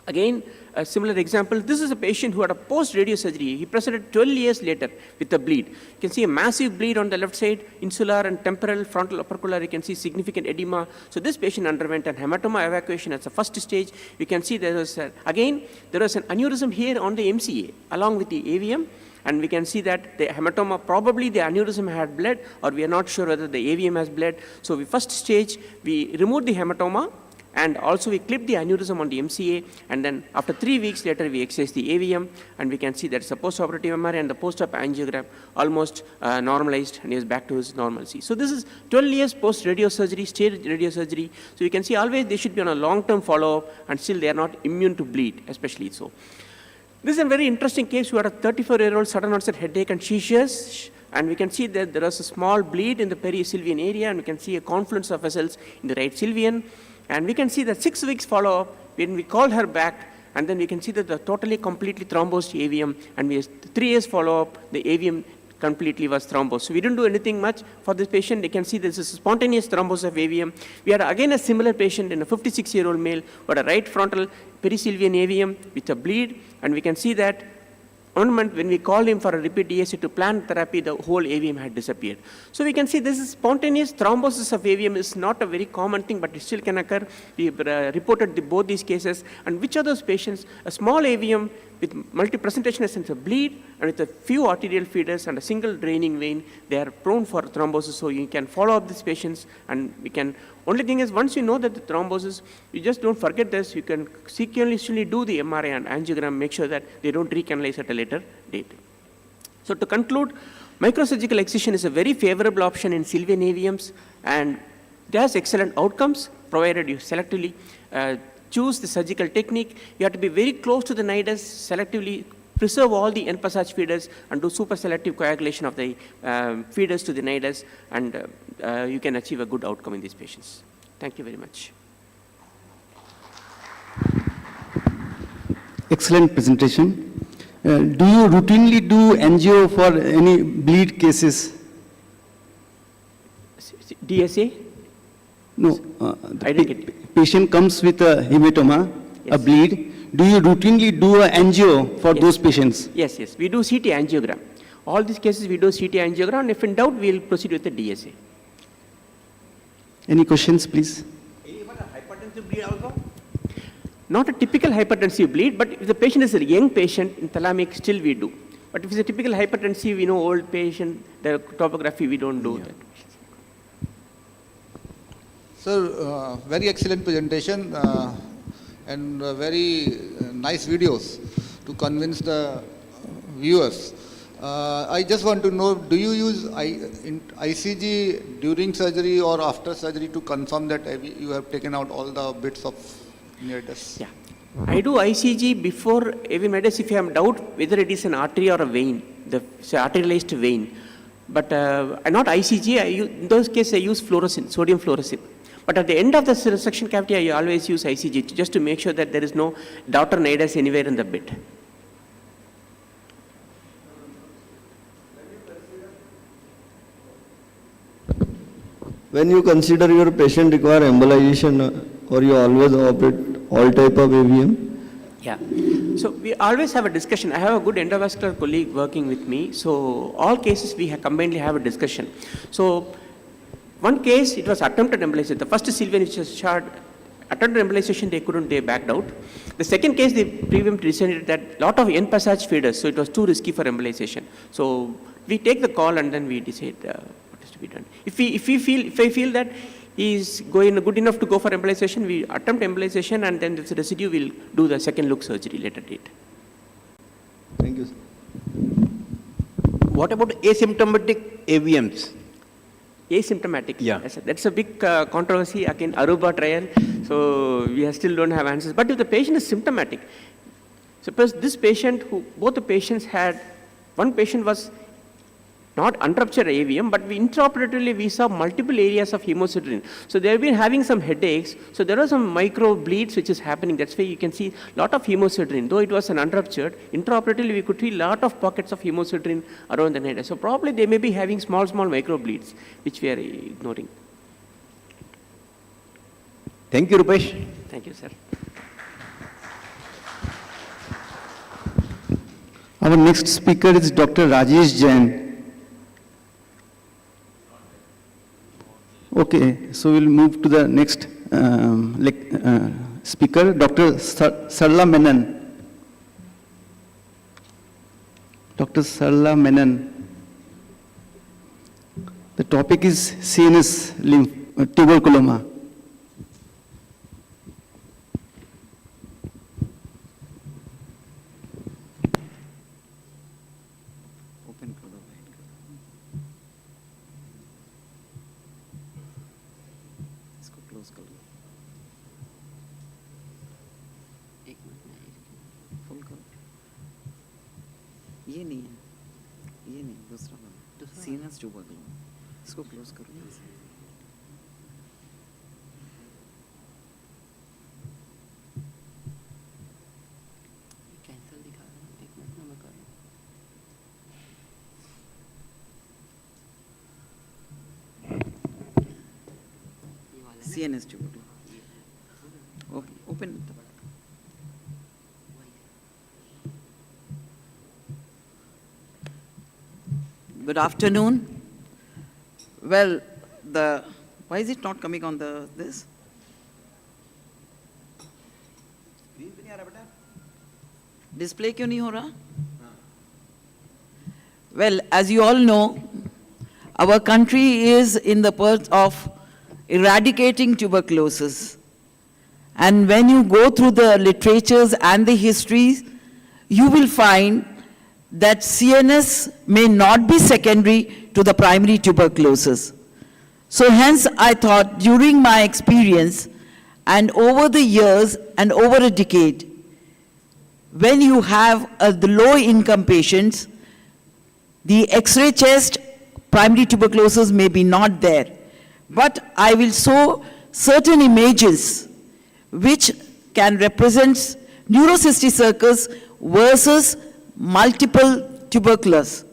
Speaker 3: Again, a similar example, this is a patient who had a post-radiosurgery. He presented 12 years later with a bleed. You can see a massive bleed on the left side, insular and temporal, frontal opercular. You can see significant edema. So this patient underwent an hematoma evacuation as a first stage. You can see there was, again, there was an aneurysm here on the MCA along with the AVM. And we can see that the hematoma, probably the aneurysm had bled, or we are not sure whether the AVM has bled. So we first stage, we removed the hematoma, and also we clipped the aneurysm on the MCA, and then after 3 weeks later we excised the AVM, and we can see that it's a post-operative MRI and the post-op angiogram almost normalized and is back to his normalcy. So this is 12 years post-radiosurgery, staged radiosurgery. So you can see always they should be on a long-term follow-up, and still they are not immune to bleed, especially so. This is a very interesting case. We had a 34-year-old sudden onset headache and seizures, and we can see that there is a small bleed in the perisylvian area, and we can see a confluence of vessels in the right sylvian. And we can see that 6 weeks follow-up, when we called her back, and then we can see that the totally, completely thrombosed AVM, and we 3 years follow-up, the AVM completely was thrombosed. So we didn't do anything much for this patient. You can see this is a spontaneous thrombosis of AVM. We had again a similar patient in a 56-year-old male who had a right frontal perisylvian AVM with a bleed, and we can see that 1 month when we called him for a repeat DSA to plan therapy, the whole AVM had disappeared. So we can see this is spontaneous thrombosis of AVM is not a very common thing, but it still can occur. We reported both these cases. And which are those patients? A small AVM with multi-presentation essence of bleed and with a few arterial feeders and a single draining vein, they are prone for thrombosis. So you can follow up these patients, and we can, only thing is once you know that the thrombosis, you just don't forget this, you can sequentially do the MRI and angiogram, make sure that they don't recanalize at a later date. So to conclude, microsurgical excision is a very favorable option in Sylvian AVMs, and it has excellent outcomes provided you selectively choose the surgical technique. You have to be very close to the nidus, selectively preserve all the end passage feeders, and do super selective coagulation of the feeders to the nidus, and you can achieve a good outcome in these patients. Thank you very much.
Speaker 17: Excellent presentation. Do you routinely do angio for any bleed cases?
Speaker 3: DSA?
Speaker 17: No. The patient comes with a hematoma, yes, a bleed. Do you routinely do an angio for those patients?
Speaker 3: Yes, yes. We do CT angiogram. All these cases we do CT angiogram, and if in doubt, we will proceed with the DSA.
Speaker 17: Any questions, please?
Speaker 19: Any hypertensive bleed also?
Speaker 3: Not a typical hypertensive bleed, but if the patient is a young patient in thalamic, still we do. But if it's a typical hypertensive, old patient, the topography, we don't do that.
Speaker 15: Sir, very excellent presentation and very nice videos to convince the viewers. I just want to know, do you use ICG during surgery or after surgery to confirm that you have taken out all the bits of meatus?
Speaker 3: Yeah. I do ICG before AV meatus if I have doubt whether it is an artery or a vein, arterialized vein. But not ICG, in those cases I use fluorescent, sodium fluorescent. But at the end of the suction cavity, I always use ICG just to make sure that there is no daughter nidus anywhere in the bit.
Speaker 10: When you consider your patient require embolization or you always operate all type of AVM?
Speaker 3: Yeah. So we always have a discussion. I have a good endovascular colleague working with me. So all cases we combinedly have a discussion. So one case, it was attempted embolization. The first Sylvian which was shot, attempted embolization, they backed out. The second case, they previously decided that lot of end passage feeders, so it was too risky for embolization. So we take the call and then we decide what is to be done. If I feel that he is good enough to go for embolization, we attempt embolization and then this residue will do the second look surgery later date.
Speaker 10: Thank you, sir.
Speaker 19: What about asymptomatic AVMs?
Speaker 3: Asymptomatic.
Speaker 19: Yeah.
Speaker 3: That's a big controversy again, Aruba trial. So we still don't have answers. But if the patient is symptomatic, suppose this patient both the patients had, one patient was not unruptured AVM, but intraoperatively we saw multiple areas of hemosiderin. So they have been having some headaches. So there are some micro bleeds which is happening. That's why you can see a lot of hemosiderin. Though it was an unruptured, intraoperatively we could see a lot of pockets of hemosiderin around the nidus. So probably they may be having small micro bleeds, which we are ignoring.
Speaker 4: Thank you, Rupesh.
Speaker 3: Thank you, sir.
Speaker 2: Our next speaker is Dr. Rajesh Jain. Okay, so we'll move to the next speaker, Dr. Sarla Menon. Dr. Sarla Menon. The topic is CNS tuberculoma.
Speaker 22: ये नहीं दूसरा वाला sinus tuberculoma इसको close करो cancel दिखा रहा है एक मिनट में कर CNS tuberculoma open Good afternoon. Well, why is it not coming on this? Display क्यों नहीं हो रहा? Well, as you all know, our country is in the path of eradicating tuberculosis. And when you go through the literatures and the histories, you will find that CNS may not be secondary to the primary tuberculosis. So hence I thought during my experience and over the years and over a decade, when you have the low income patients, the X-ray chest primary tuberculosis may be not there. But I will show certain images which can represent neurocystic circus versus multiple tuberculosis.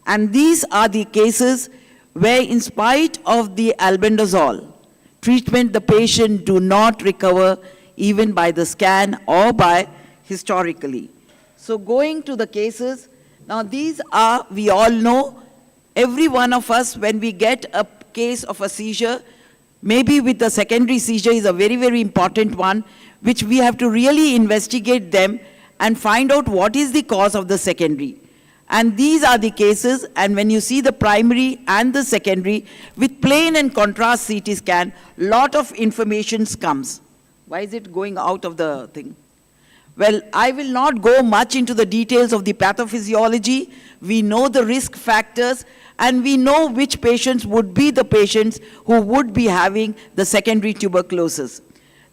Speaker 22: And these are the cases where in spite of the albendazole treatment, the patient do not recover even by the scan or by historically. So going to the cases, now these are, we all know, every one of us when we get a case of a seizure, maybe with the secondary seizure is a very, very important one, which we have to really investigate them and find out what is the cause of the secondary. And these are the cases, and when you see the primary and the secondary, with plain and contrast CT scan, lot of information comes. Why is it going out of the thing? Well, I will not go much into the details of the pathophysiology. We know the risk factors, and we know which patients would be the patients who would be having the secondary tuberculosis.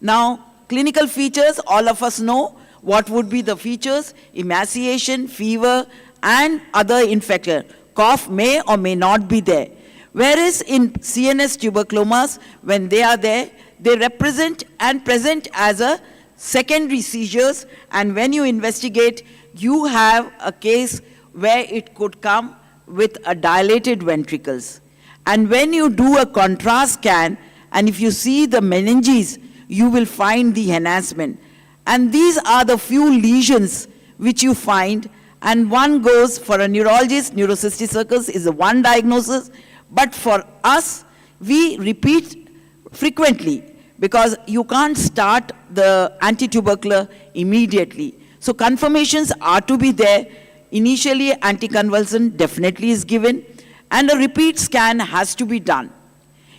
Speaker 22: Now, clinical features, all of us know what would be the features: emaciation, fever, and other infection. Cough may or may not be there. Whereas in CNS tuberculomas, when they are there, they represent and present as a secondary seizures, and when you investigate, you have a case where it could come with a dilated ventricles. And when you do a contrast scan, and if you see the meninges, you will find the enhancement. And these are the few lesions which you find, and one goes for a neurologist, neurocystic circus is the one diagnosis, but for us, we repeat frequently, because you can't start the anti-tubercular immediately. So confirmations are to be there. Initially, anticonvulsant definitely is given, and a repeat scan has to be done.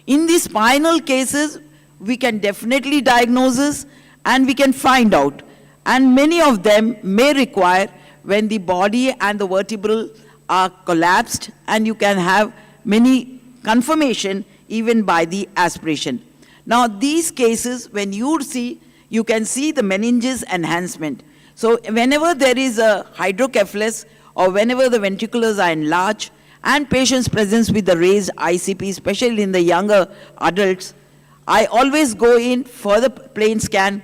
Speaker 22: In the spinal cases, we can definitely diagnose this, and we can find out. And many of them may require when the body and the vertebral are collapsed, and you can have many confirmation even by the aspiration. Now, these cases, when you see, you can see the meninges enhancement. So whenever there is a hydrocephalus, or whenever the ventriculars are enlarged, and patients present with the raised ICP, especially in the younger adults, I always go in for the plain scan,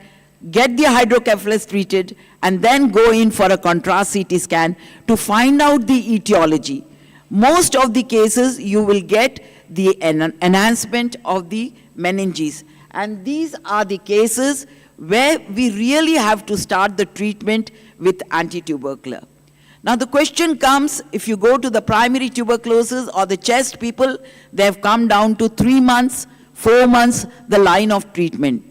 Speaker 22: get the hydrocephalus treated, and then go in for a contrast CT scan to find out the etiology. Most of the cases, you will get the enhancement of the meninges. And these are the cases where we really have to start the treatment with anti-tubercular. Now the question comes, if you go to the primary tuberculosis or the chest people, they have come down to 3 months, 4 months, the line of treatment.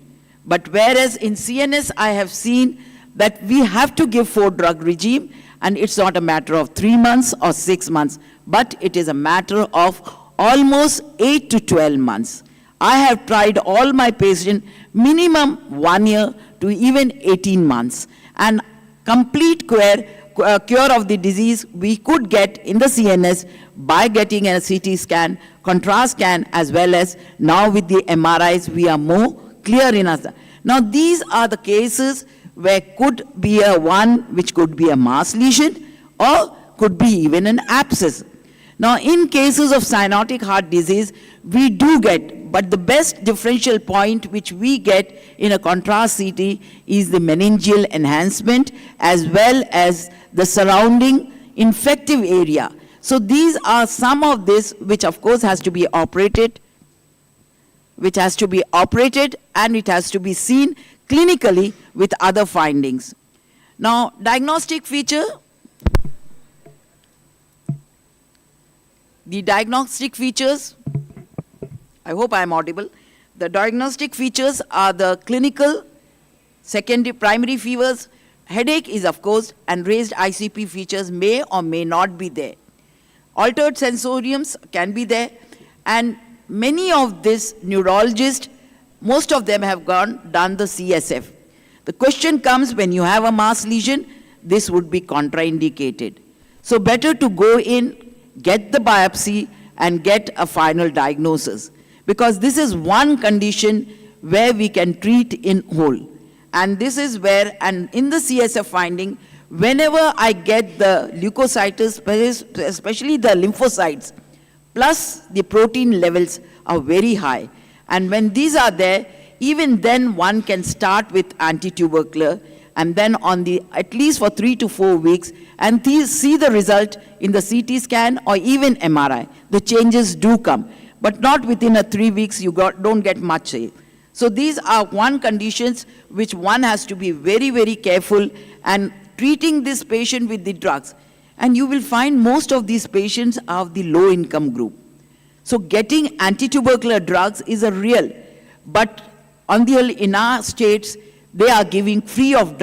Speaker 22: But whereas in CNS, I have seen that we have to give 4-drug regime, and it's not a matter of 3 months or 6 months, but it is a matter of almost 8 to 12 months. I have tried all my patients minimum 1 year to even 18 months. And complete cure of the disease we could get in the CNS by getting a CT scan, contrast scan, as well as now with the MRIs, we are more clear in us. Now these are the cases where could be a one which could be a mass lesion or could be even an abscess. Now in cases of cyanotic heart disease, we do get, but the best differential point which we get in a contrast CT is the meningeal enhancement as well as the surrounding infective area. So these are some of this which of course has to be operated, and it has to be seen clinically with other findings. Now, diagnostic feature. The diagnostic features, I hope I am audible. The diagnostic features are the clinical, secondary, primary fevers, headache is of course, and raised ICP features may or may not be there. Altered sensoriums can be there, and many of these neurologists, most of them have done the CSF. The question comes when you have a mass lesion, this would be contraindicated. So better to go in, get the biopsy, and get a final diagnosis. Because this is one condition where we can treat in whole. And this is where, and in the CSF finding, whenever I get the leukocytes, especially the lymphocytes, plus the protein levels are very high. And when these are there, even then one can start with anti-tubercular, and then on the, at least for 3 to 4 weeks, and see the result in the CT scan or even MRI. The changes do come, but not within a 3 weeks you don't get much. So these are one conditions which one has to be very, very careful and treating this patient with the drugs. And you will find most of these patients are of the low income group. So getting anti-tubercular drugs is a real, but on the in our states, they are giving free of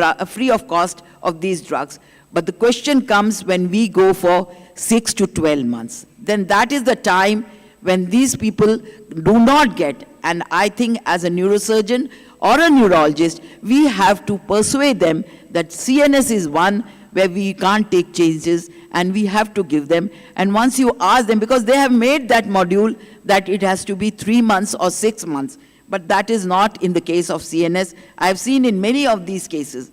Speaker 22: cost of these drugs. But the question comes when we go for 6 to 12 months. Then that is the time when these people do not get. And I think as a neurosurgeon or a neurologist, we have to persuade them that CNS is one where we can't take changes and we have to give them. And once you ask them, because they have made that module that it has to be 3 months or 6 months, but that is not in the case of CNS. I have seen in many of these cases.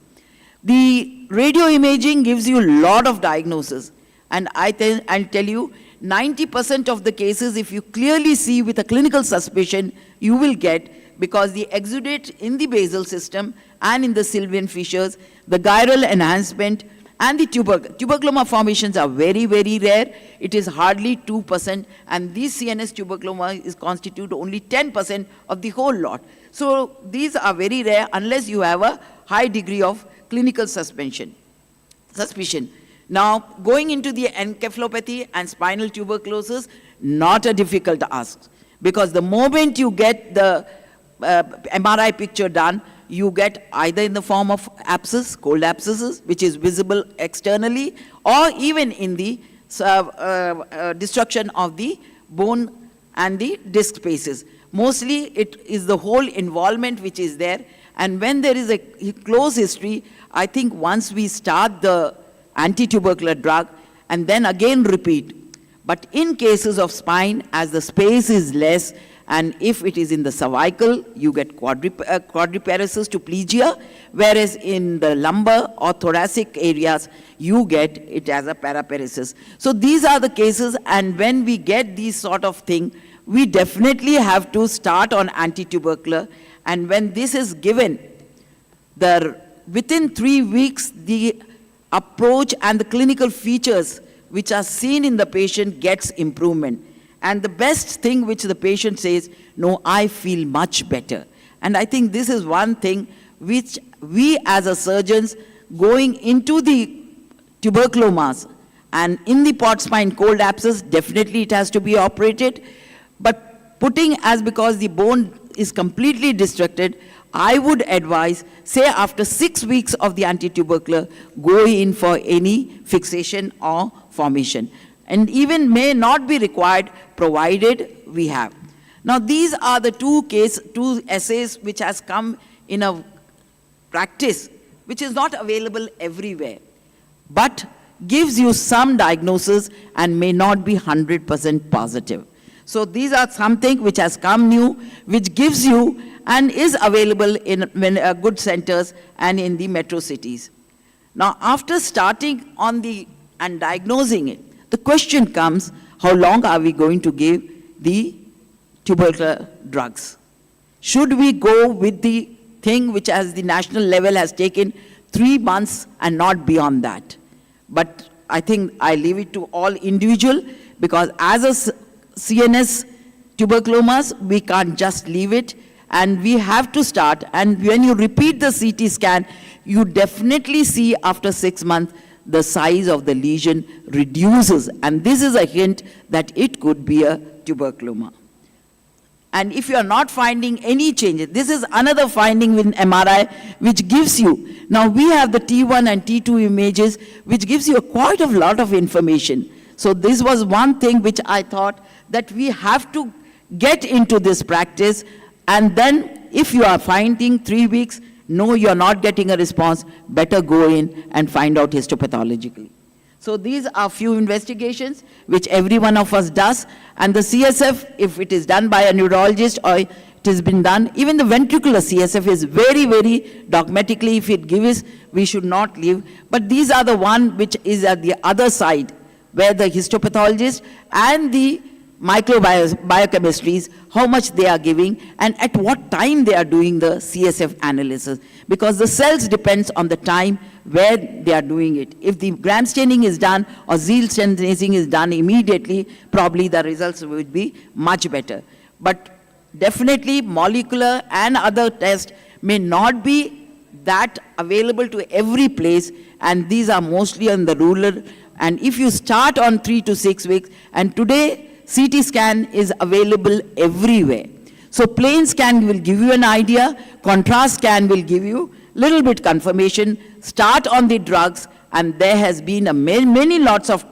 Speaker 22: The radio imaging gives you a lot of diagnosis. And I'll tell you, 90% of the cases, if you clearly see with a clinical suspicion, you will get, because the exudate in the basal system and in the sylvian fissures, the gyral enhancement, and the tuberculoma formations are very, very rare. It is hardly 2%, and these CNS tuberculoma is constitute only 10% of the whole lot. So these are very rare unless you have a high degree of clinical suspicion. Now, going into the encephalopathy and spinal tuberculosis, not a difficult task, because the moment you get the MRI picture done, you get either in the form of abscess, cold abscesses, which is visible externally, or even in the destruction of the bone and the disc spaces. Mostly it is the whole involvement which is there, and when there is a close history, I think once we start the anti-tubercular drug and then again repeat. But in cases of spine, as the space is less, and if it is in the cervical, you get quadriparesis to plegia, whereas in the lumbar or thoracic areas, you get it as a paraparesis. So these are the cases, and when we get these sort of thing, we definitely have to start on anti-tubercular, and when this is given, within 3 weeks, the approach and the clinical features which are seen in the patient gets improvement. And the best thing which the patient says, no, I feel much better. And I think this is one thing which we as a surgeons going into the tuberculomas and in the port spine cold abscess, definitely it has to be operated. But putting as because the bone is completely destructed, I would advise, say after 6 weeks of the anti-tubercular, go in for any fixation or formation. And even may not be required, provided we have. Now these are the two essays which has come in a practice which is not available everywhere, but gives you some diagnosis and may not be 100% positive. So these are something which has come new, which gives you and is available in good centers and in the metro cities. Now after starting on and diagnosing it, the question comes, how long are we going to give the tubercular drugs? Should we go with the thing which as the national level has taken 3 months and not beyond that? But I think I leave it to all individual, because as a CNS tuberculomas, we can't just leave it, and we have to start. And when you repeat the CT scan, you definitely see after 6 months, the size of the lesion reduces, and this is a hint that it could be a tuberculoma. And if you are not finding any changes, this is another finding with MRI which gives you, now we have the T1 and T2 images which gives you quite a lot of information. So this was one thing which I thought that we have to get into this practice, and then if you are finding 3 weeks, no, you're not getting a response, better go in and find out histopathologically. So these are few investigations which every one of us does, and the CSF, if it is done by a neurologist or it has been done, even the ventricular CSF is very, very dogmatically, if it gives, we should not leave. But these are the one which is at the other side, where the histopathologist and the microbiochemistries, how much they are giving and at what time they are doing the CSF analysis, because the cells depends on the time where they are doing it. If the gram staining is done or zeal staining is done immediately, probably the results would be much better. But definitely molecular and other tests may not be that available to every place, and these are mostly in the rural. And if you start on 3 to 6 weeks, and today CT scan is available everywhere. So plain scan will give you an idea, contrast scan will give you little bit confirmation, start on the drugs, and there has been many lots of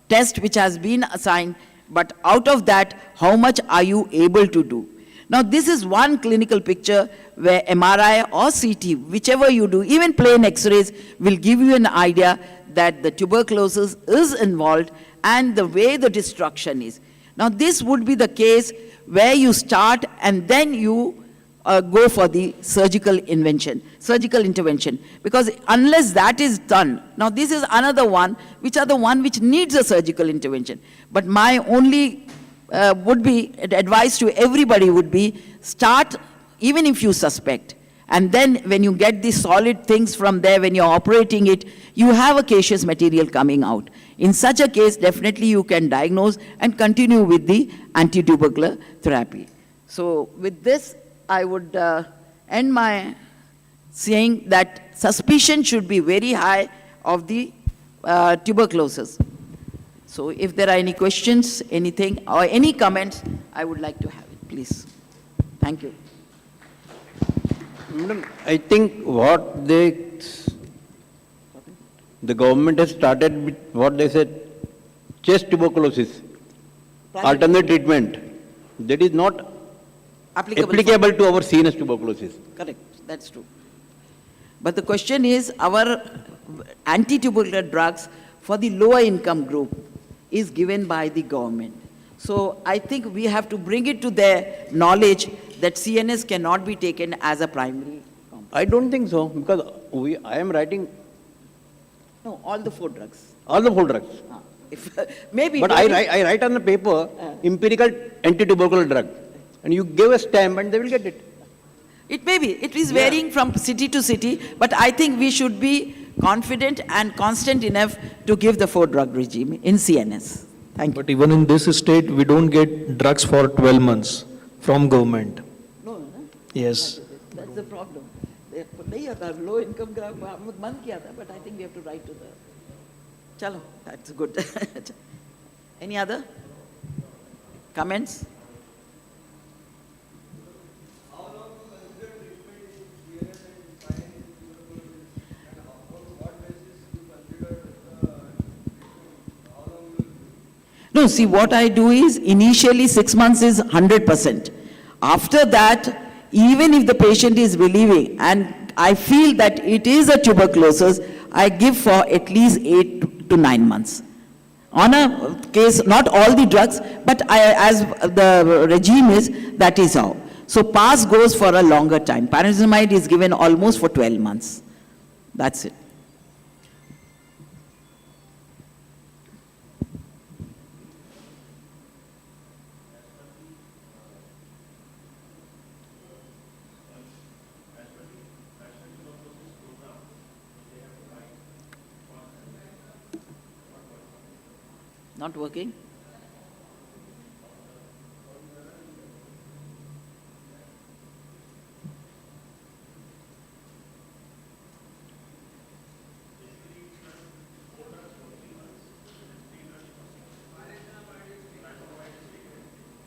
Speaker 22: tests which has been assigned, but out of that, how much are you able to do? Now, this is one clinical picture where MRI or CT, whichever you do, even plain X-rays, will give you an idea that the tuberculosis is involved and the way the destruction is. Now, this would be the case where you start and then you go for the surgical intervention. Because unless that is done, now this is another one, which are the one which needs a surgical intervention. But my only would be advice to everybody would be start even if you suspect. And then when you get the solid things from there, when you're operating it, you have a caseous material coming out. In such a case, definitely you can diagnose and continue with the anti-tubercular therapy. So with this, I would end my saying that suspicion should be very high of the tuberculosis. So if there are any questions, anything, or any comments, I would like to have it, please. Thank you.
Speaker 4: Madam, I think what the government has started with what they said, chest tuberculosis, alternate treatment, that is not applicable to our CNS tuberculosis.
Speaker 22: Correct, that's true. But the question is, our anti-tubercular drugs for the lower income group is given by the government. So I think we have to bring it to their knowledge that CNS cannot be taken as a primary compound.
Speaker 4: I don't think so, because I am writing...
Speaker 22: No, all the 4 drugs.
Speaker 4: All the 4 drugs.
Speaker 22: Maybe.
Speaker 4: But I write on the paper, empirical anti-tubercular drug. And you give a stamp and they will get it.
Speaker 22: It may be. It is varying from city to city, but I think we should be confident and constant enough to give the 4-drug regime in CNS. Thank you.
Speaker 13: But even in this state, we don't get drugs for 12 months from government.
Speaker 22: No.
Speaker 13: Yes.
Speaker 22: That's the problem. Low income group, but I think we have to write to the... Chalo, that's good. Any other comments? No, see, what I do is, initially 6 months is 100%. After that, even if the patient is relieving, and I feel that it is a tuberculosis, I give for at least 8 to 9 months. On a case, not all the drugs, but as the regime is, that is how. So PAS goes for a longer time. Pyrazinamide is given almost for 12 months. That's it. Not working?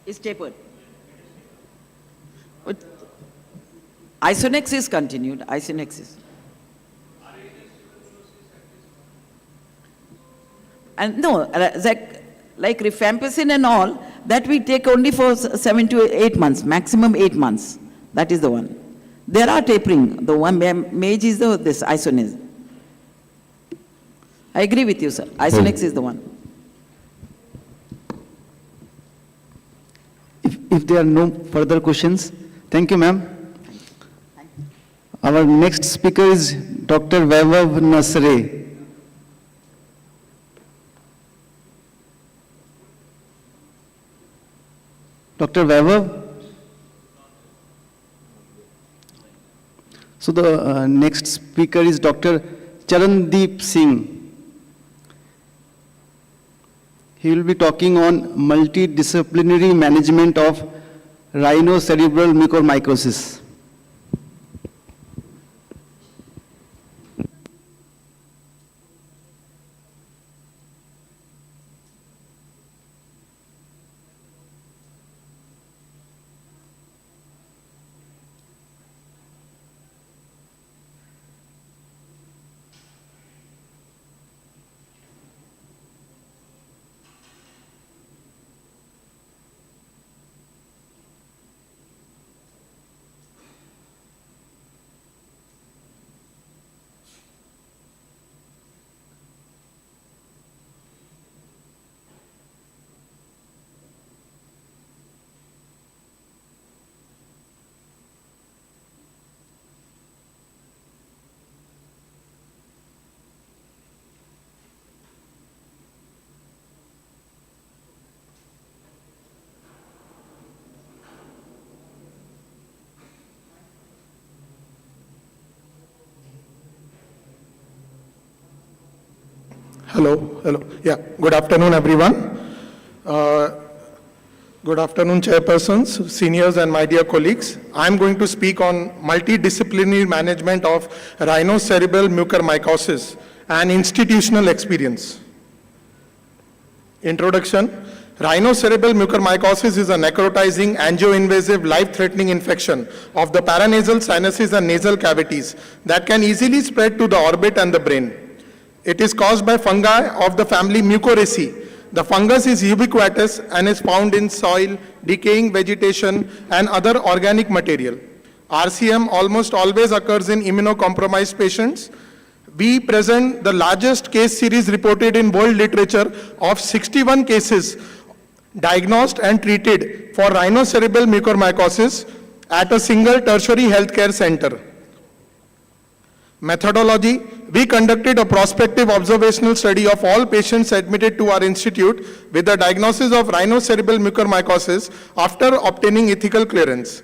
Speaker 22: Is tapered. But Isonex is continued. Isonex is. And no, like rifampicin and all, that we take only for 7 to 8 months, maximum 8 months. That is the one. There are tapering. The one mage is this Isonex. I agree with you, sir. Isonex is the one.
Speaker 2: If there are no further questions, thank you, ma'am. Our next speaker is Dr. Vaibhav Nasre. Dr. Vaibhav? So the next speaker is Dr. Charandeep Singh. He will be talking on multidisciplinary management of rhinocerebral mucormycosis.
Speaker 1: Hello. Yeah, good afternoon, everyone. Good afternoon, chairpersons, seniors, and my dear colleagues. I'm going to speak on multidisciplinary management of rhinocerebral mucormycosis and institutional experience. Introduction. Rhinocerebral mucormycosis is a necrotizing, angioinvasive, life-threatening infection of the paranasal sinuses and nasal cavities that can easily spread to the orbit and the brain. It is caused by fungi of the family Mucorrhizae. The fungus is ubiquitous and is found in soil, decaying vegetation, and other organic material. RCM almost always occurs in immunocompromised patients. We present the largest case series reported in world literature of 61 cases diagnosed and treated for rhinocerebral mucormycosis at a single tertiary healthcare center. Methodology. We conducted a prospective observational study of all patients admitted to our institute with the diagnosis of rhinocerebral mucormycosis after obtaining ethical clearance.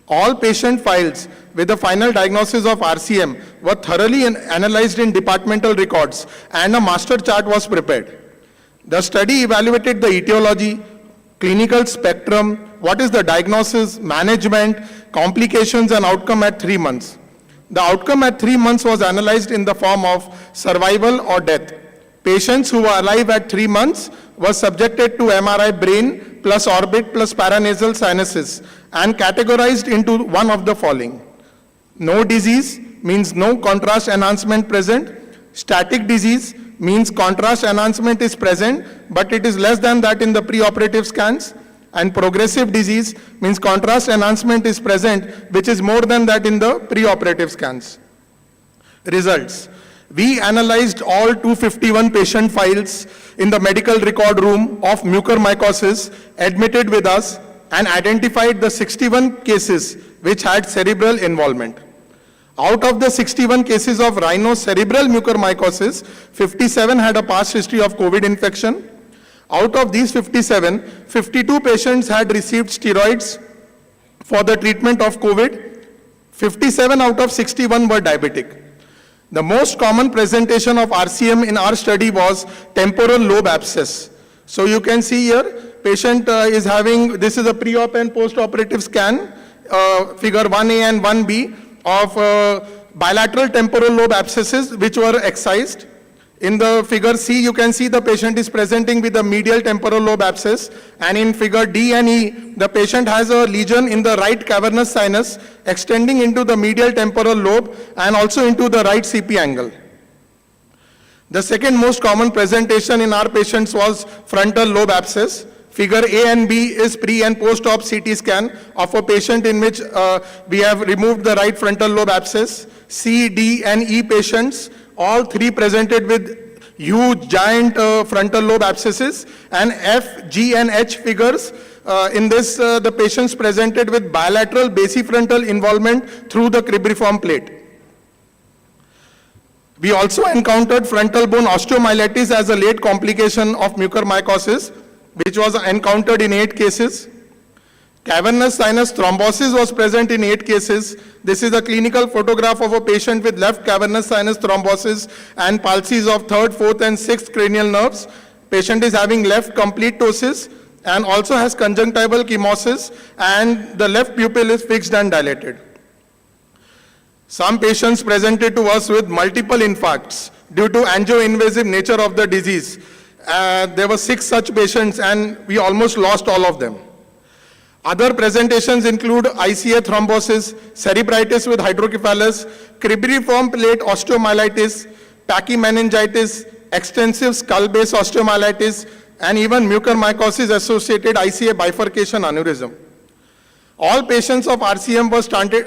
Speaker 1: All patient files with the final diagnosis of RCM were thoroughly analyzed in departmental records and a master chart was prepared. The study evaluated the etiology, clinical spectrum, what is the diagnosis, management, complications, and outcome at 3 months. The outcome at 3 months was analyzed in the form of survival or death. Patients who were alive at 3 months were subjected to MRI brain plus orbit plus paranasal sinuses and categorized into one of the following. No disease means no contrast enhancement present. Static disease means contrast enhancement is present, but it is less than that in the preoperative scans. And progressive disease means contrast enhancement is present, which is more than that in the preoperative scans. Results. We analyzed all 251 patient files in the medical record room of mucormycosis admitted with us and identified the 61 cases which had cerebral involvement. Out of the 61 cases of rhinocerebral mucormycosis, 57 had a past history of COVID infection. Out of these 57, 52 patients had received steroids for the treatment of COVID. 57 out of 61 were diabetic. The most common presentation of RCM in our study was temporal lobe abscess. So you can see here, patient is having, this is a pre-op and post-operative scan, figure 1A and 1B of bilateral temporal lobe abscesses which were excised. In the figure C, you can see the patient is presenting with a medial temporal lobe abscess, and in figure D and E, the patient has a lesion in the right cavernous sinus extending into the medial temporal lobe and also into the right CP angle. The second most common presentation in our patients was frontal lobe abscess. Figure A and B is pre and post-op CT scan of a patient in which we have removed the right frontal lobe abscess. C, D, and E patients, all three presented with huge, giant frontal lobe abscesses, and F, G, and H figures. In this, the patients presented with bilateral basifrontal involvement through the cribriform plate. We also encountered frontal bone osteomyelitis as a late complication of mucormycosis, which was encountered in 8 cases. Cavernous sinus thrombosis was present in 8 cases. This is a clinical photograph of a patient with left cavernous sinus thrombosis and palsies of 3rd, 4th, and 6th cranial nerves. Patient is having left complete ptosis and also has conjunctival chemosis, and the left pupil is fixed and dilated. Some patients presented to us with multiple infarcts due to angioinvasive nature of the disease. There were 6 such patients and we almost lost all of them. Other presentations include ICA thrombosis, cerebritis with hydrocephalus, cribriform plate osteomyelitis, pachymeningitis, extensive skull base osteomyelitis, and even mucormycosis associated ICA bifurcation aneurysm. All patients of RCM were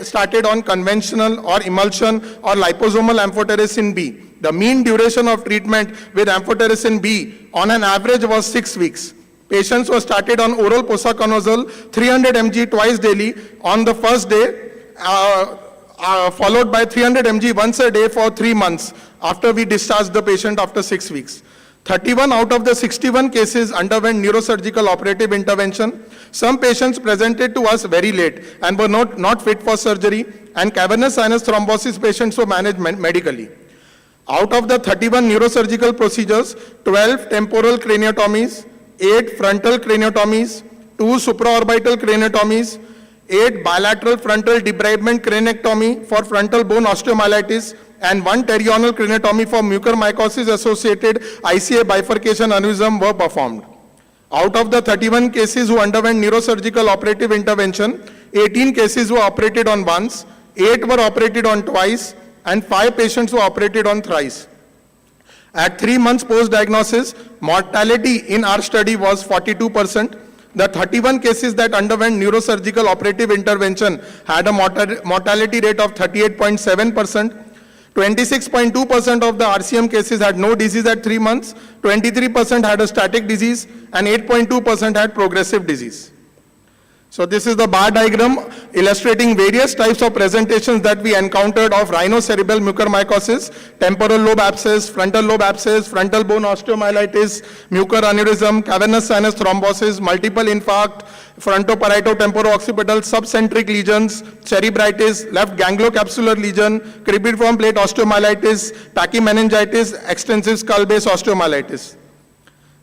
Speaker 1: started on conventional or emulsion or liposomal amphotericin B. The mean duration of treatment with amphotericin B on an average was 6 weeks. Patients were started on oral posaconazole 300 mg twice daily on the first day, followed by 300 mg once a day for 3 months after we discharged the patient after 6 weeks. 31 out of the 61 cases underwent neurosurgical operative intervention. Some patients presented to us very late and were not fit for surgery, and cavernous sinus thrombosis patients were managed medically. Out of the 31 neurosurgical procedures, 12 temporal craniotomies, 8 frontal craniotomies, 2 supraorbital craniotomies, 8 bilateral frontal debridement craniectomy for frontal bone osteomyelitis, and 1 terional craniotomy for mucormycosis associated ICA bifurcation aneurysm were performed. Out of the 31 cases who underwent neurosurgical operative intervention, 18 cases were operated on once, 8 were operated on twice, and 5 patients were operated on thrice. At 3 months post-diagnosis, mortality in our study was 42%. The 31 cases that underwent neurosurgical operative intervention had a mortality rate of 38.7%. 26.2% of the RCM cases had no disease at 3 months, 23% had a static disease, and 8.2% had progressive disease. So this is the bar diagram illustrating various types of presentations that we encountered of rhinocerebral mucormycosis, temporal lobe abscess, frontal bone osteomyelitis, mucor aneurysm, cavernous sinus thrombosis, multiple infarct, frontoparieto-temporo-occipital subcentric lesions, cerebritis, left gangliocapsular lesion, cribriform plate osteomyelitis, pachymeningitis, extensive skull base osteomyelitis.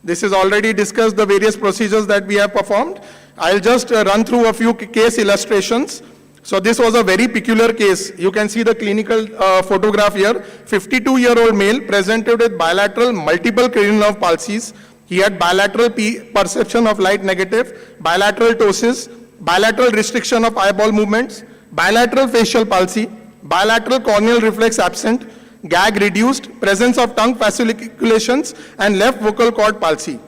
Speaker 1: This is already discussed, the various procedures that we have performed. I'll just run through a few case illustrations. So this was a very peculiar case. You can see the clinical photograph here. 52-year-old male presented with bilateral multiple cranial nerve palsies. He had bilateral perception of light negative, bilateral ptosis, bilateral restriction of eyeball movements, bilateral facial palsy, bilateral corneal reflex absent, gag reduced, presence of tongue fasciculations, and left vocal cord palsy.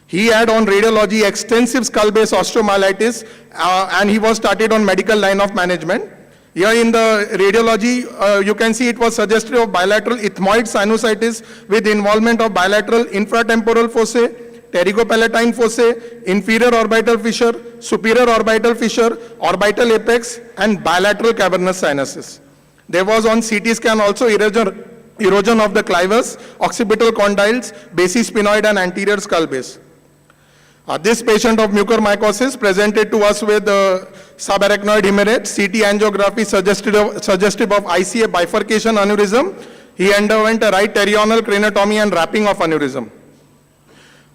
Speaker 1: He had on radiology extensive skull base osteomyelitis and he was started on medical line of management. Here in the radiology, you can see it was suggestive of bilateral ethmoid sinusitis with involvement of bilateral infratemporal foci, pterygopalatine foci, inferior orbital fissure, superior orbital fissure, orbital apex, and bilateral cavernous sinuses. There was on CT scan also erosion of the clivus, occipital condyles, basisphenoid, and anterior skull base. This patient of mucormycosis presented to us with subarachnoid hemorrhage, CT angiography suggestive of ICA bifurcation aneurysm. He underwent a right terional craniotomy and wrapping of aneurysm.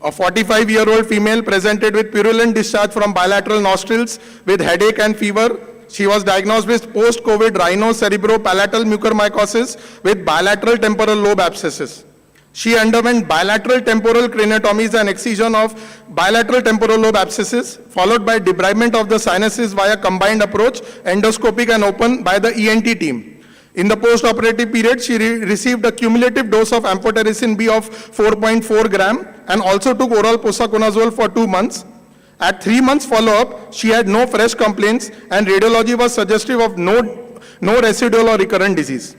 Speaker 1: A 45-year-old female presented with purulent discharge from bilateral nostrils with headache and fever. She was diagnosed with post-COVID rhinocerebropalatal mucormycosis with bilateral temporal lobe abscesses. She underwent bilateral temporal craniotomies and excision of bilateral temporal lobe abscesses, followed by debridement of the sinuses via combined approach, endoscopic and open by the ENT team. In the post-operative period, she received a cumulative dose of amphotericin B of 4.4 gram and also took oral posaconazole for 2 months. At 3 months follow-up, she had no fresh complaints and radiology was suggestive of no residual or recurrent disease.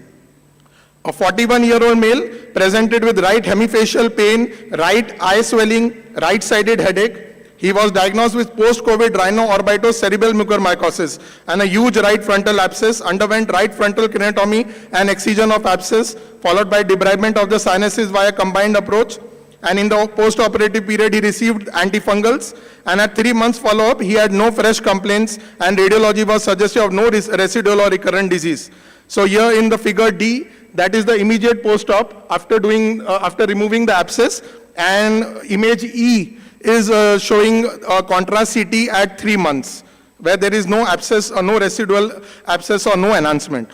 Speaker 1: A 41-year-old male presented with right hemifacial pain, right eye swelling, right-sided headache. He was diagnosed with post-COVID rhino-orbitocerebral mucormycosis and a huge right frontal abscess, underwent right frontal craniotomy and excision of abscess, followed by debridement of the sinuses via combined approach. And in the post-operative period, he received antifungals. And at 3 months follow-up, he had no fresh complaints and radiology was suggestive of no residual or recurrent disease. So here in the figure D, that is the immediate post-op after removing the abscess, and image E is showing contrast CT at 3 months, where there is no abscess or no residual abscess or no enhancement.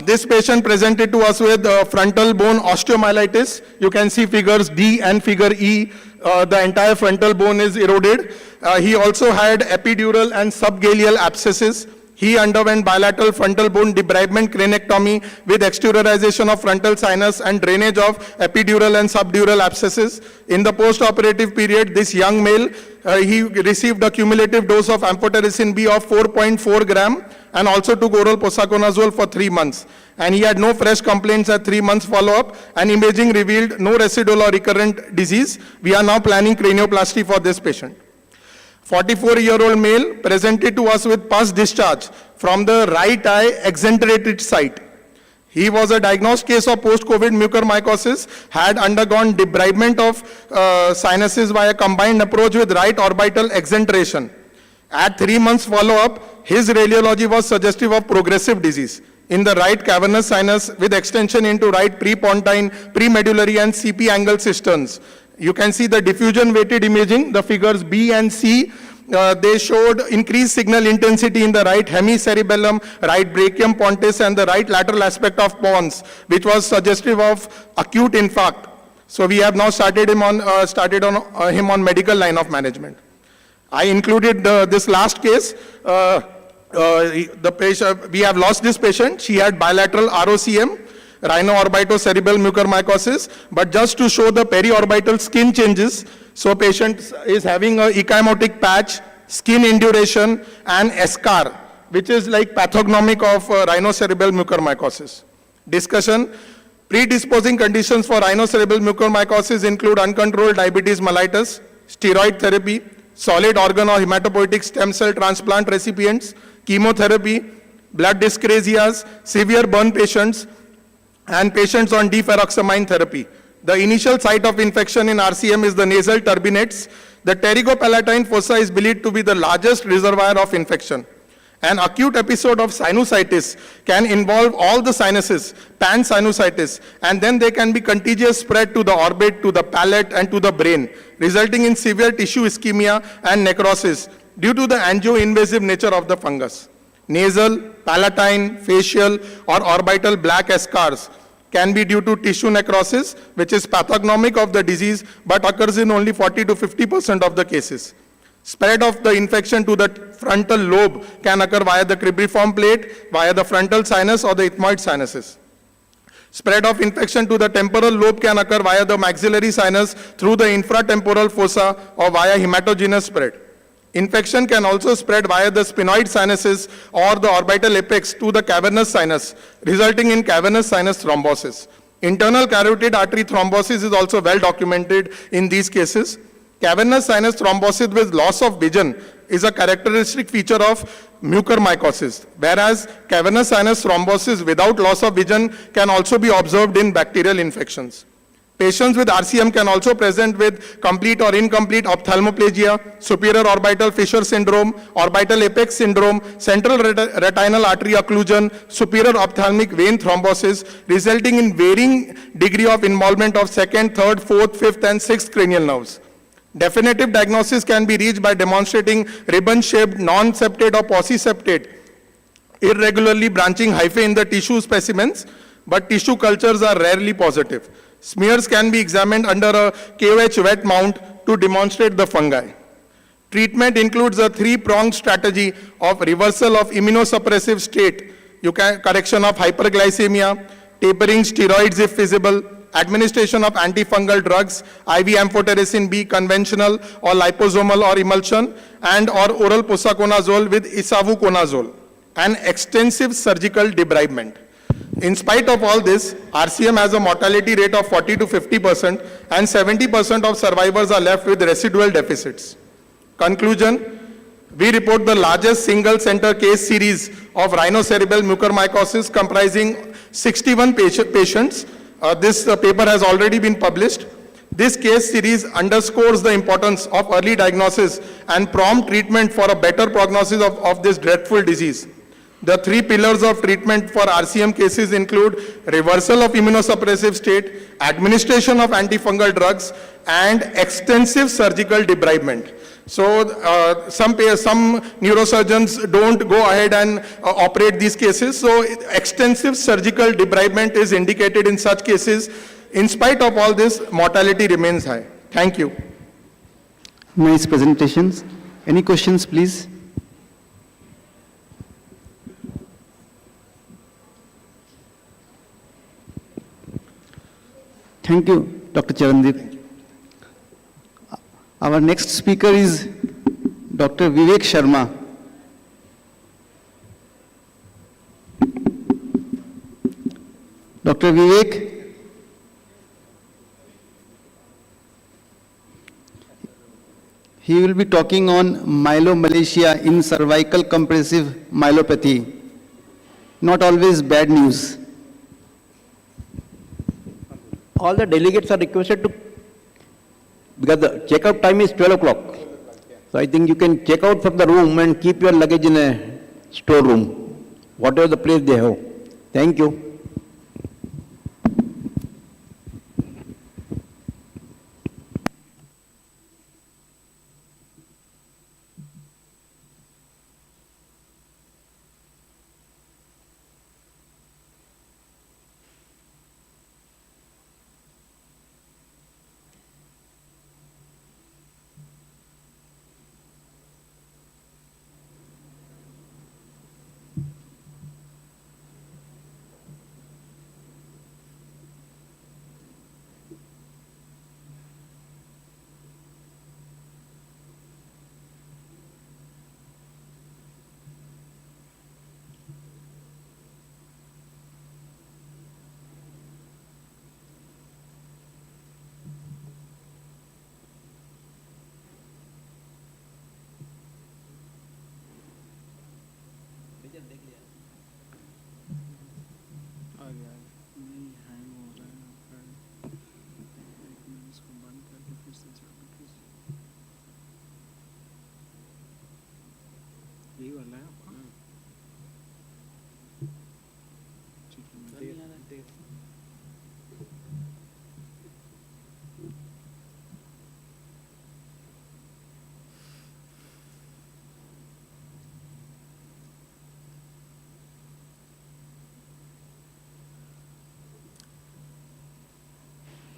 Speaker 1: This patient presented to us with frontal bone osteomyelitis. You can see figures D and figure E. The entire frontal bone is eroded. He also had epidural and subgaleal abscesses. He underwent bilateral frontal bone debridement craniectomy with exteriorization of frontal sinus and drainage of epidural and subdural abscesses. In the post-operative period, this young male, he received a cumulative dose of amphotericin B of 4.4 gram and also took oral posaconazole for 3 months. And he had no fresh complaints at 3 months follow-up, and imaging revealed no residual or recurrent disease. We are now planning cranioplasty for this patient. 44-year-old male presented to us with pus discharge from the right eye exenterated site. He was a diagnosed case of post-COVID mucormycosis, had undergone debridement of sinuses via combined approach with right orbital exenteration. At 3 months follow-up, his radiology was suggestive of progressive disease. in the right cavernous sinus with extension into right prepontine, premedullary and CP angle cisterns. You can see the diffusion weighted imaging, the figures B and C. They showed increased signal intensity in the right hemicerebellum, right brachium pontis and the right lateral aspect of pons, which was suggestive of acute infarct. So we have now started him on medical line of management. I included this last case. The patient, we have lost this patient. She had bilateral ROCM, rhino-orbitocerebral mucormycosis, but just to show the periorbital skin changes, so patient is having a ecchymotic patch, skin induration, and eschar, which is like pathognomic of rhinocerebral mucormycosis. Discussion. Predisposing conditions for rhinocerebral mucormycosis include uncontrolled diabetes mellitus, steroid therapy, solid organ or hematopoietic stem cell transplant recipients, chemotherapy, blood dyscrasias, severe burn patients, and patients on deferoxamine therapy. The initial site of infection in RCM is the nasal turbinates. The pterygopalatine fossa is believed to be the largest reservoir of infection. An acute episode of sinusitis can involve all the sinuses, pansinusitis, and then they can be contagious spread to the orbit, to the palate, and to the brain, resulting in severe tissue ischemia and necrosis due to the angio-invasive nature of the fungus. Nasal, palatine, facial, or orbital black eschars can be due to tissue necrosis, which is pathognomic of the disease, but occurs in only 40 to 50% of the cases. Spread of the infection to the frontal lobe can occur via the cribriform plate, via the frontal sinus or the ethmoid sinuses. Spread of infection to the temporal lobe can occur via the maxillary sinus through the infratemporal fossa or via hematogenous spread. Infection can also spread via the sphenoid sinuses or the orbital apex to the cavernous sinus, resulting in cavernous sinus thrombosis. Internal carotid artery thrombosis is also well documented in these cases. Cavernous sinus thrombosis with loss of vision is a characteristic feature of mucormycosis, whereas cavernous sinus thrombosis without loss of vision can also be observed in bacterial infections. Patients with RCM can also present with complete or incomplete ophthalmoplegia, superior orbital fissure syndrome, orbital apex syndrome, central retinal artery occlusion, superior ophthalmic vein thrombosis, resulting in varying degree of involvement of second, third, fourth, fifth, and sixth cranial nerves. Definitive diagnosis can be reached by demonstrating ribbon-shaped, non-septate or pauciseptate, irregularly branching hyphae in the tissue specimens, but tissue cultures are rarely positive. Smears can be examined under a KOH wet mount to demonstrate the fungi. Treatment includes a three-pronged strategy of reversal of immunosuppressive state, correction of hyperglycemia, tapering steroids if feasible, administration of antifungal drugs, IV amphotericin B conventional or liposomal or emulsion, and or oral posaconazole with isavuconazole, and extensive surgical debridement. In spite of all this, RCM has a mortality rate of 40 to 50% and 70% of survivors are left with residual deficits. Conclusion, we report the largest single center case series of rhinocerebral mucormycosis comprising 61 patients. This paper has already been published. This case series underscores the importance of early diagnosis and prompt treatment for a better prognosis of this dreadful disease. The three pillars of treatment for RCM cases include reversal of immunosuppressive state, administration of antifungal drugs, and extensive surgical debridement. So some neurosurgeons don't go ahead and operate these cases. So extensive surgical debridement is indicated in such cases. In spite of all this, mortality remains high. Thank you.
Speaker 2: Nice presentations. Any questions, please? Thank you, Dr. Charandeep. Our next speaker is Dr. Vivek Sharma. Dr. Vivek, he will be talking on myelomalacia in cervical compressive myelopathy. Not always bad news.
Speaker 4: All the delegates are requested to, because the checkout time is 12 o'clock. So I think you can check out from the room and keep your luggage in a storeroom, whatever the place they have. Thank you.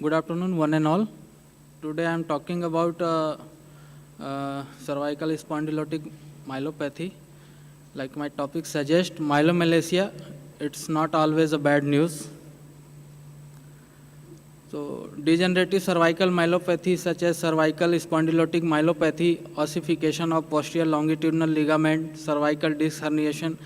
Speaker 12: Good afternoon, one and all. Today I am talking about cervical spondylotic myelopathy. Like my topic suggests, myelomalacia, it's not always a bad news. So, degenerative cervical myelopathy such as cervical spondylotic myelopathy, ossification of posterior longitudinal ligament, cervical disc herniation,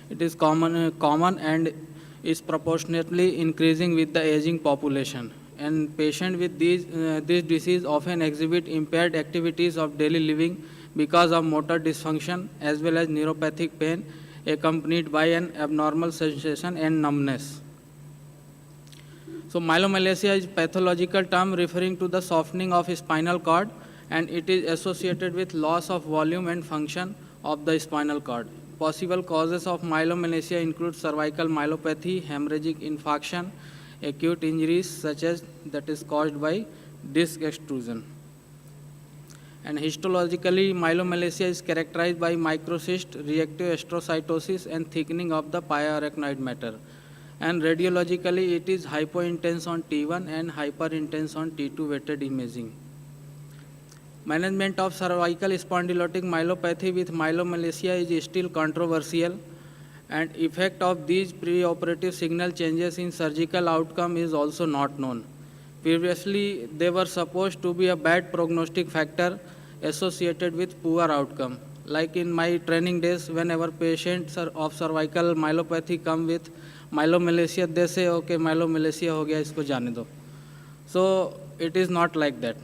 Speaker 12: it is common and is proportionately increasing with the aging population. And patients with this disease often exhibit impaired activities of daily living because of motor dysfunction as well as neuropathic pain accompanied by an abnormal sensation and numbness. So myelomalacia is a pathological term referring to the softening of spinal cord, and it is associated with loss of volume and function of the spinal cord. Possible causes of myelomalacia include cervical myelopathy, hemorrhagic infarction, acute injuries such as that is caused by disc extrusion. And histologically, myelomalacia is characterized by microcyst, reactive astrocytosis, and thickening of the pyoarachnoid matter. And radiologically, it is hypointense on T1 and hyperintense on T2 weighted imaging. Management of cervical spondylotic myelopathy with myelomalacia is still controversial, and effect of these preoperative signal changes in surgical outcome is also not known. Previously, they were supposed to be a bad prognostic factor associated with poor outcome. Like in my training days, whenever patients of cervical myelopathy come with myelomalacia, they say, okay, myelomalacia ho gaya, isko jaane do. So it is not like that.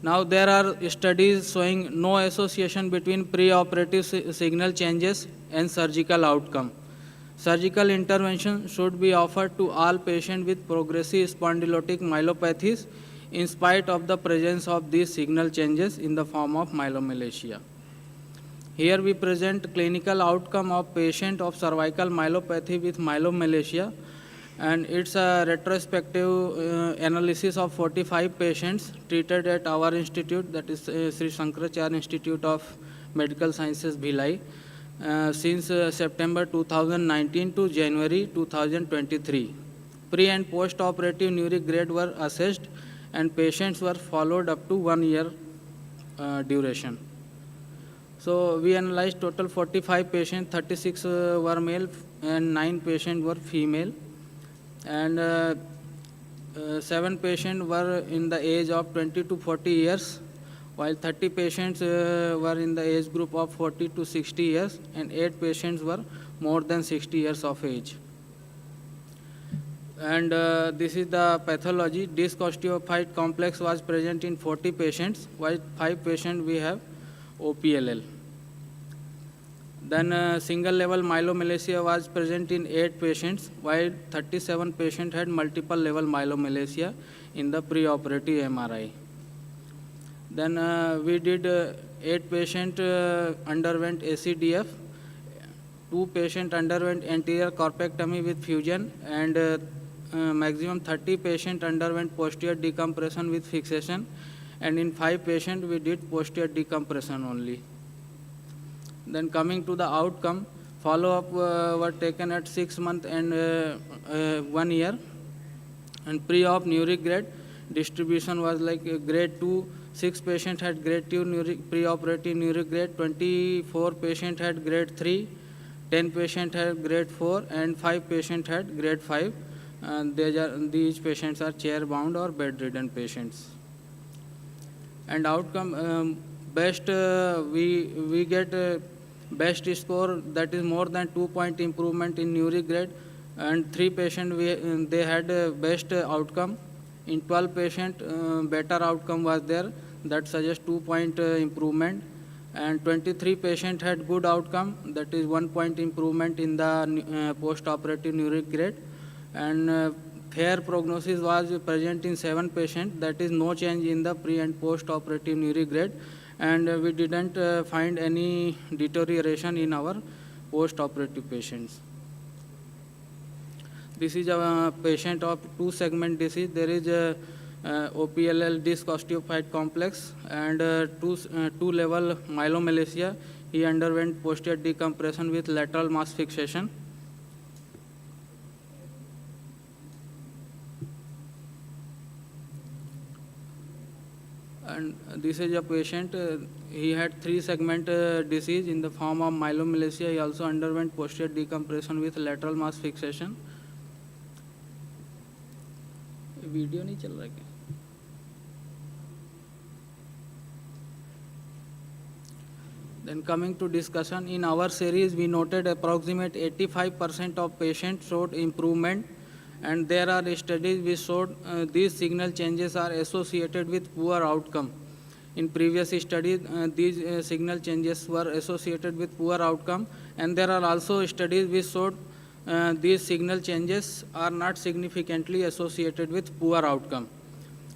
Speaker 12: Now there are studies showing no association between preoperative signal changes and surgical outcome. Surgical intervention should be offered to all patients with progressive spondylotic myelopathies in spite of the presence of these signal changes in the form of myelomalacia. Here we present clinical outcome of patient of cervical myelopathy with myelomalacia, and it's a retrospective analysis of 45 patients treated at our institute, that is Sri Shankaracharya Institute of Medical Sciences, Bhilai, since September 2019 to January 2023. Pre and post-operative neuric grade were assessed, and patients were followed up to 1 year duration. So we analyzed total 45 patients, 36 were male and 9 patients were female, and 7 patients were in the age of 20 to 40 years, while 30 patients were in the age group of 40 to 60 years, and 8 patients were more than 60 years of age. And this is the pathology. Disc osteophyte complex was present in 40 patients, while 5 patients we have OPLL. Then single level myelomalacia was present in 8 patients, while 37 patients had multiple level myelomalacia in the preoperative MRI. Then we did 8 patients underwent ACDF, 2 patients underwent anterior corpectomy with fusion, and maximum 30 patients underwent posterior decompression with fixation, and in 5 patients we did posterior decompression only. Then coming to the outcome, follow-up were taken at 6 months and 1 year, and pre-op neuric grade distribution was like grade 2, 6 patients had grade 2 pre-operative neuric grade, 24 patients had grade 3, 10 patients had grade 4, and 5 patients had grade 5. And these patients are chair-bound or bedridden patients. And outcome, best, we get best score, that is more than 2-point improvement in neuric grade, and 3 patients, they had best outcome. In 12 patients, better outcome was there, that suggests 2-point improvement, and 23 patients had good outcome, that is 1-point improvement in the post-operative neuric grade, and fair prognosis was present in 7 patients, that is no change in the pre and post-operative neuric grade, and we didn't find any deterioration in our post-operative patients. This is a patient of 2-segment disease. There is a OPLL disc osteophyte complex and 2-level myelomalacia. He underwent posterior decompression with lateral mass fixation. And this is a patient, he had 3-segment disease in the form of myelomalacia. He also underwent posterior decompression with lateral mass fixation. Video नहीं चल रहा क्या? Then coming to discussion, in our series we noted approximate 85% of patients showed improvement, and there are studies which showed these signal changes are associated with poor outcome. In previous studies, these signal changes were associated with poor outcome, and there are also studies which showed these signal changes are not significantly associated with poor outcome.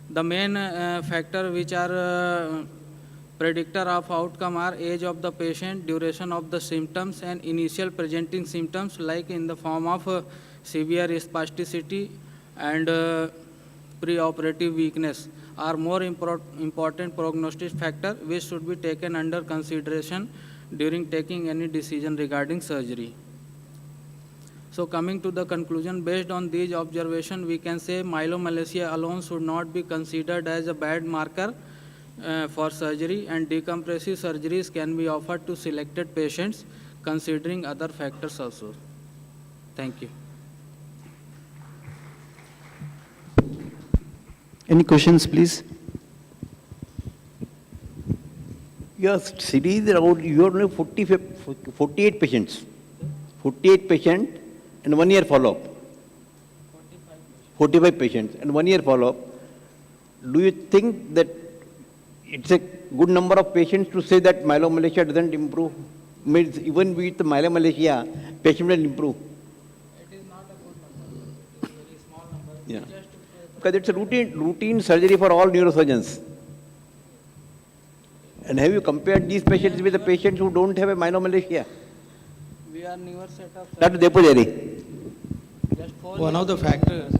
Speaker 12: The main factor which are predictor of outcome are age of the patient, duration of the symptoms, and initial presenting symptoms like in the form of severe spasticity and preoperative weakness are more important prognostic factor which should be taken under consideration during taking any decision regarding surgery. So coming to the conclusion, based on these observations, we can say myelomalacia alone should not be considered as a bad marker for surgery, and decompressive surgeries can be offered to selected patients considering other factors also. Thank you.
Speaker 2: Any questions, please?
Speaker 4: Your series around, you are only 48 patients. 48 patients and 1 year follow-up. 45 patients and 1 year follow-up. Do you think that it's a good number of patients to say that myelomalacia doesn't improve? Means even with myelomalacia, patient will improve.
Speaker 12: It is not a good number. It's a very small number.
Speaker 4: Yeah. Because it's a routine surgery for all neurosurgeons. And have you compared these patients with the patients who don't have a myelomalacia?
Speaker 12: We are newer set of...
Speaker 4: Dr. Depujari.
Speaker 13: One of the factors...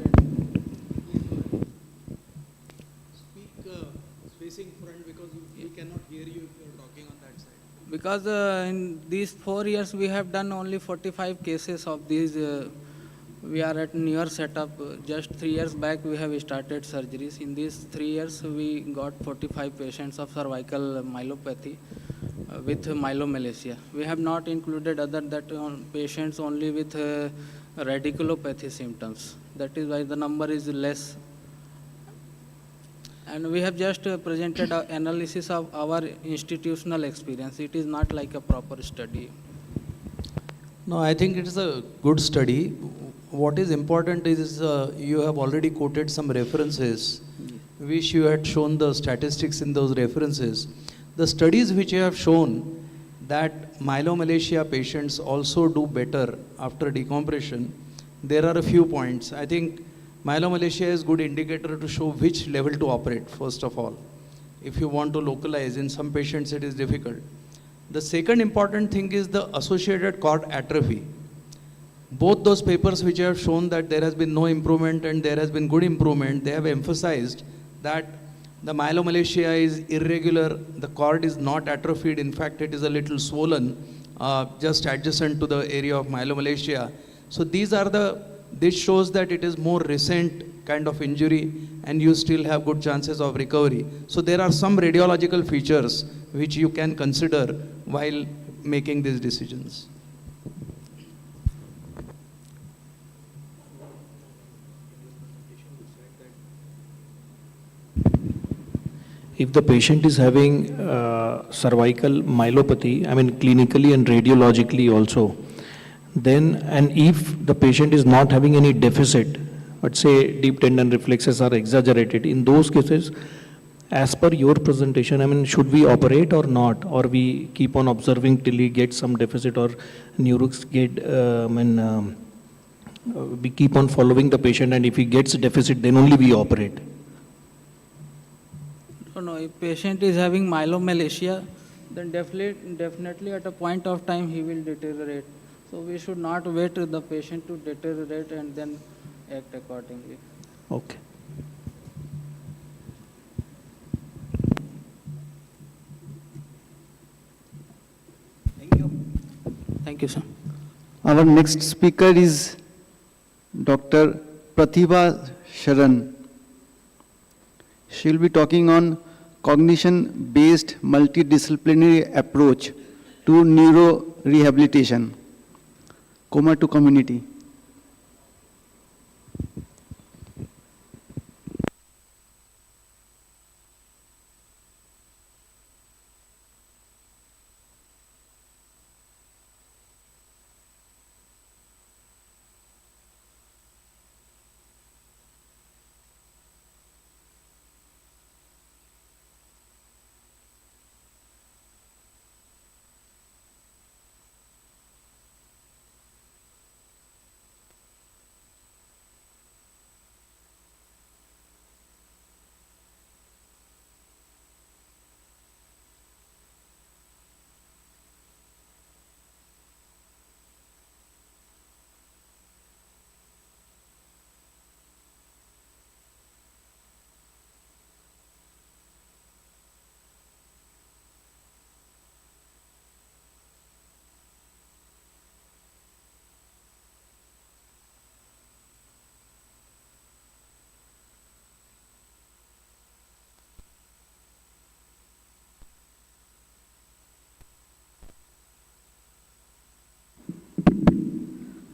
Speaker 16: Facing front, because we cannot hear you if you are talking on that side.
Speaker 12: Because in these 4 years we have done only 45 cases of these. We are at newer setup. Just 3 years back we have started surgeries. In these 3 years we got 45 patients of cervical myelopathy with myelomalacia. We have not included other patients only with radiculopathy symptoms. That is why the number is less. And we have just presented an analysis of our institutional experience. It is not like a proper study.
Speaker 13: No, I think it is a good study. What is important is you have already quoted some references. Wish you had shown the statistics in those references. The studies which you have shown that myelomalacia patients also do better after decompression, there are a few points. I think myelomalacia is a good indicator to show which level to operate, first of all. If you want to localize, in some patients it is difficult. The second important thing is the associated cord atrophy. Both those papers which have shown that there has been no improvement and there has been good improvement, they have emphasized that the myelomalacia is irregular, the cord is not atrophied, in fact it is a little swollen, just adjacent to the area of myelomalacia. So this shows that it is more recent kind of injury and you still have good chances of recovery. So there are some radiological features which you can consider while making these decisions.
Speaker 18: If the patient is having cervical myelopathy, I mean clinically and radiologically also, then, and if the patient is not having any deficit, let's say deep tendon reflexes are exaggerated, in those cases, as per your presentation, I mean, should we operate or not? Or we keep on observing till he gets some deficit, or neurologists get, we keep on following the patient, and if he gets deficit, then only we operate?
Speaker 12: No, if patient is having myelomalacia, then definitely at a point of time he will deteriorate. So we should not wait the patient to deteriorate and then act accordingly.
Speaker 18: Okay.
Speaker 12: Thank you, sir.
Speaker 2: Our next speaker is Dr. Pratibha Sharan. She will be talking on cognition-based multidisciplinary approach to neurorehabilitation, coma to community.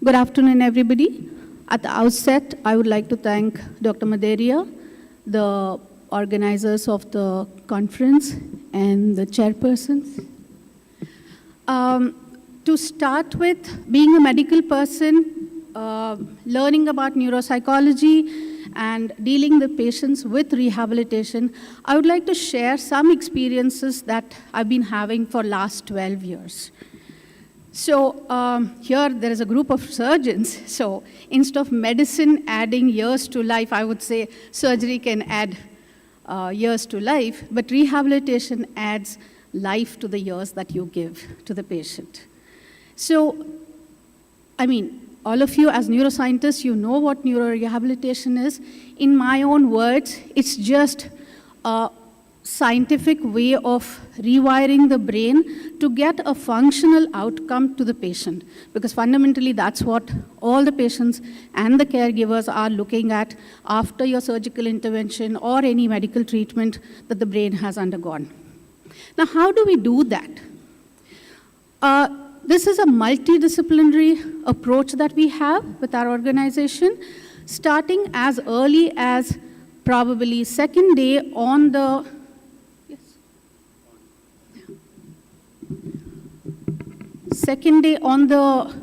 Speaker 20: Good afternoon, everybody. At the outset, I would like to thank Dr. Maderia, the organizers of the conference, and the chairpersons. To start with, being a medical person, learning about neuropsychology, and dealing with patients with rehabilitation, I would like to share some experiences that I've been having for last 12 years. So here there is a group of surgeons. So instead of medicine adding years to life, I would say surgery can add years to life, but rehabilitation adds life to the years that you give to the patient. So, I mean, all of you as neuroscientists, you know what neurorehabilitation is. In my own words, it's just a scientific way of rewiring the brain to get a functional outcome to the patient, because fundamentally that's what all the patients and the caregivers are looking at after your surgical intervention or any medical treatment that the brain has undergone. Now, how do we do that? This is a multidisciplinary approach that we have with our organization, starting as early as probably second day on the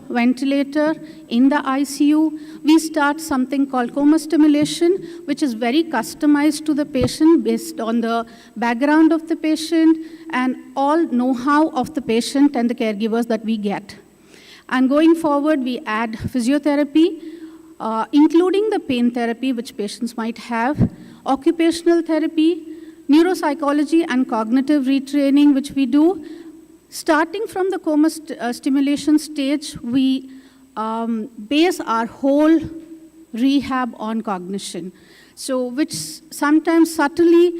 Speaker 20: ventilator in the ICU. We start something called coma stimulation, which is very customized to the patient based on the background of the patient and all know-how of the patient and the caregivers that we get. And going forward, we add physiotherapy, including the pain therapy which patients might have, occupational therapy, neuropsychology and cognitive retraining which we do, Starting from the coma stimulation stage, we base our whole rehab on cognition. So which sometimes subtly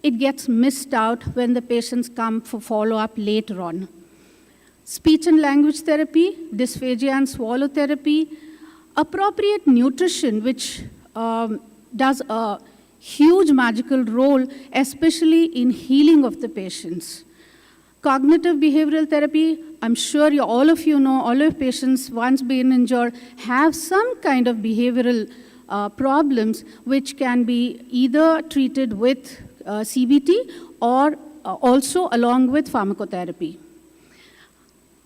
Speaker 20: it gets missed out when the patients come for follow-up later on. Speech and language therapy, dysphagia and swallow therapy, appropriate nutrition, which does a huge magical role, especially in healing of the patients. Cognitive behavioral therapy, I'm sure all of you know, all of patients once been injured have some kind of behavioral problems which can be either treated with CBT or also along with pharmacotherapy.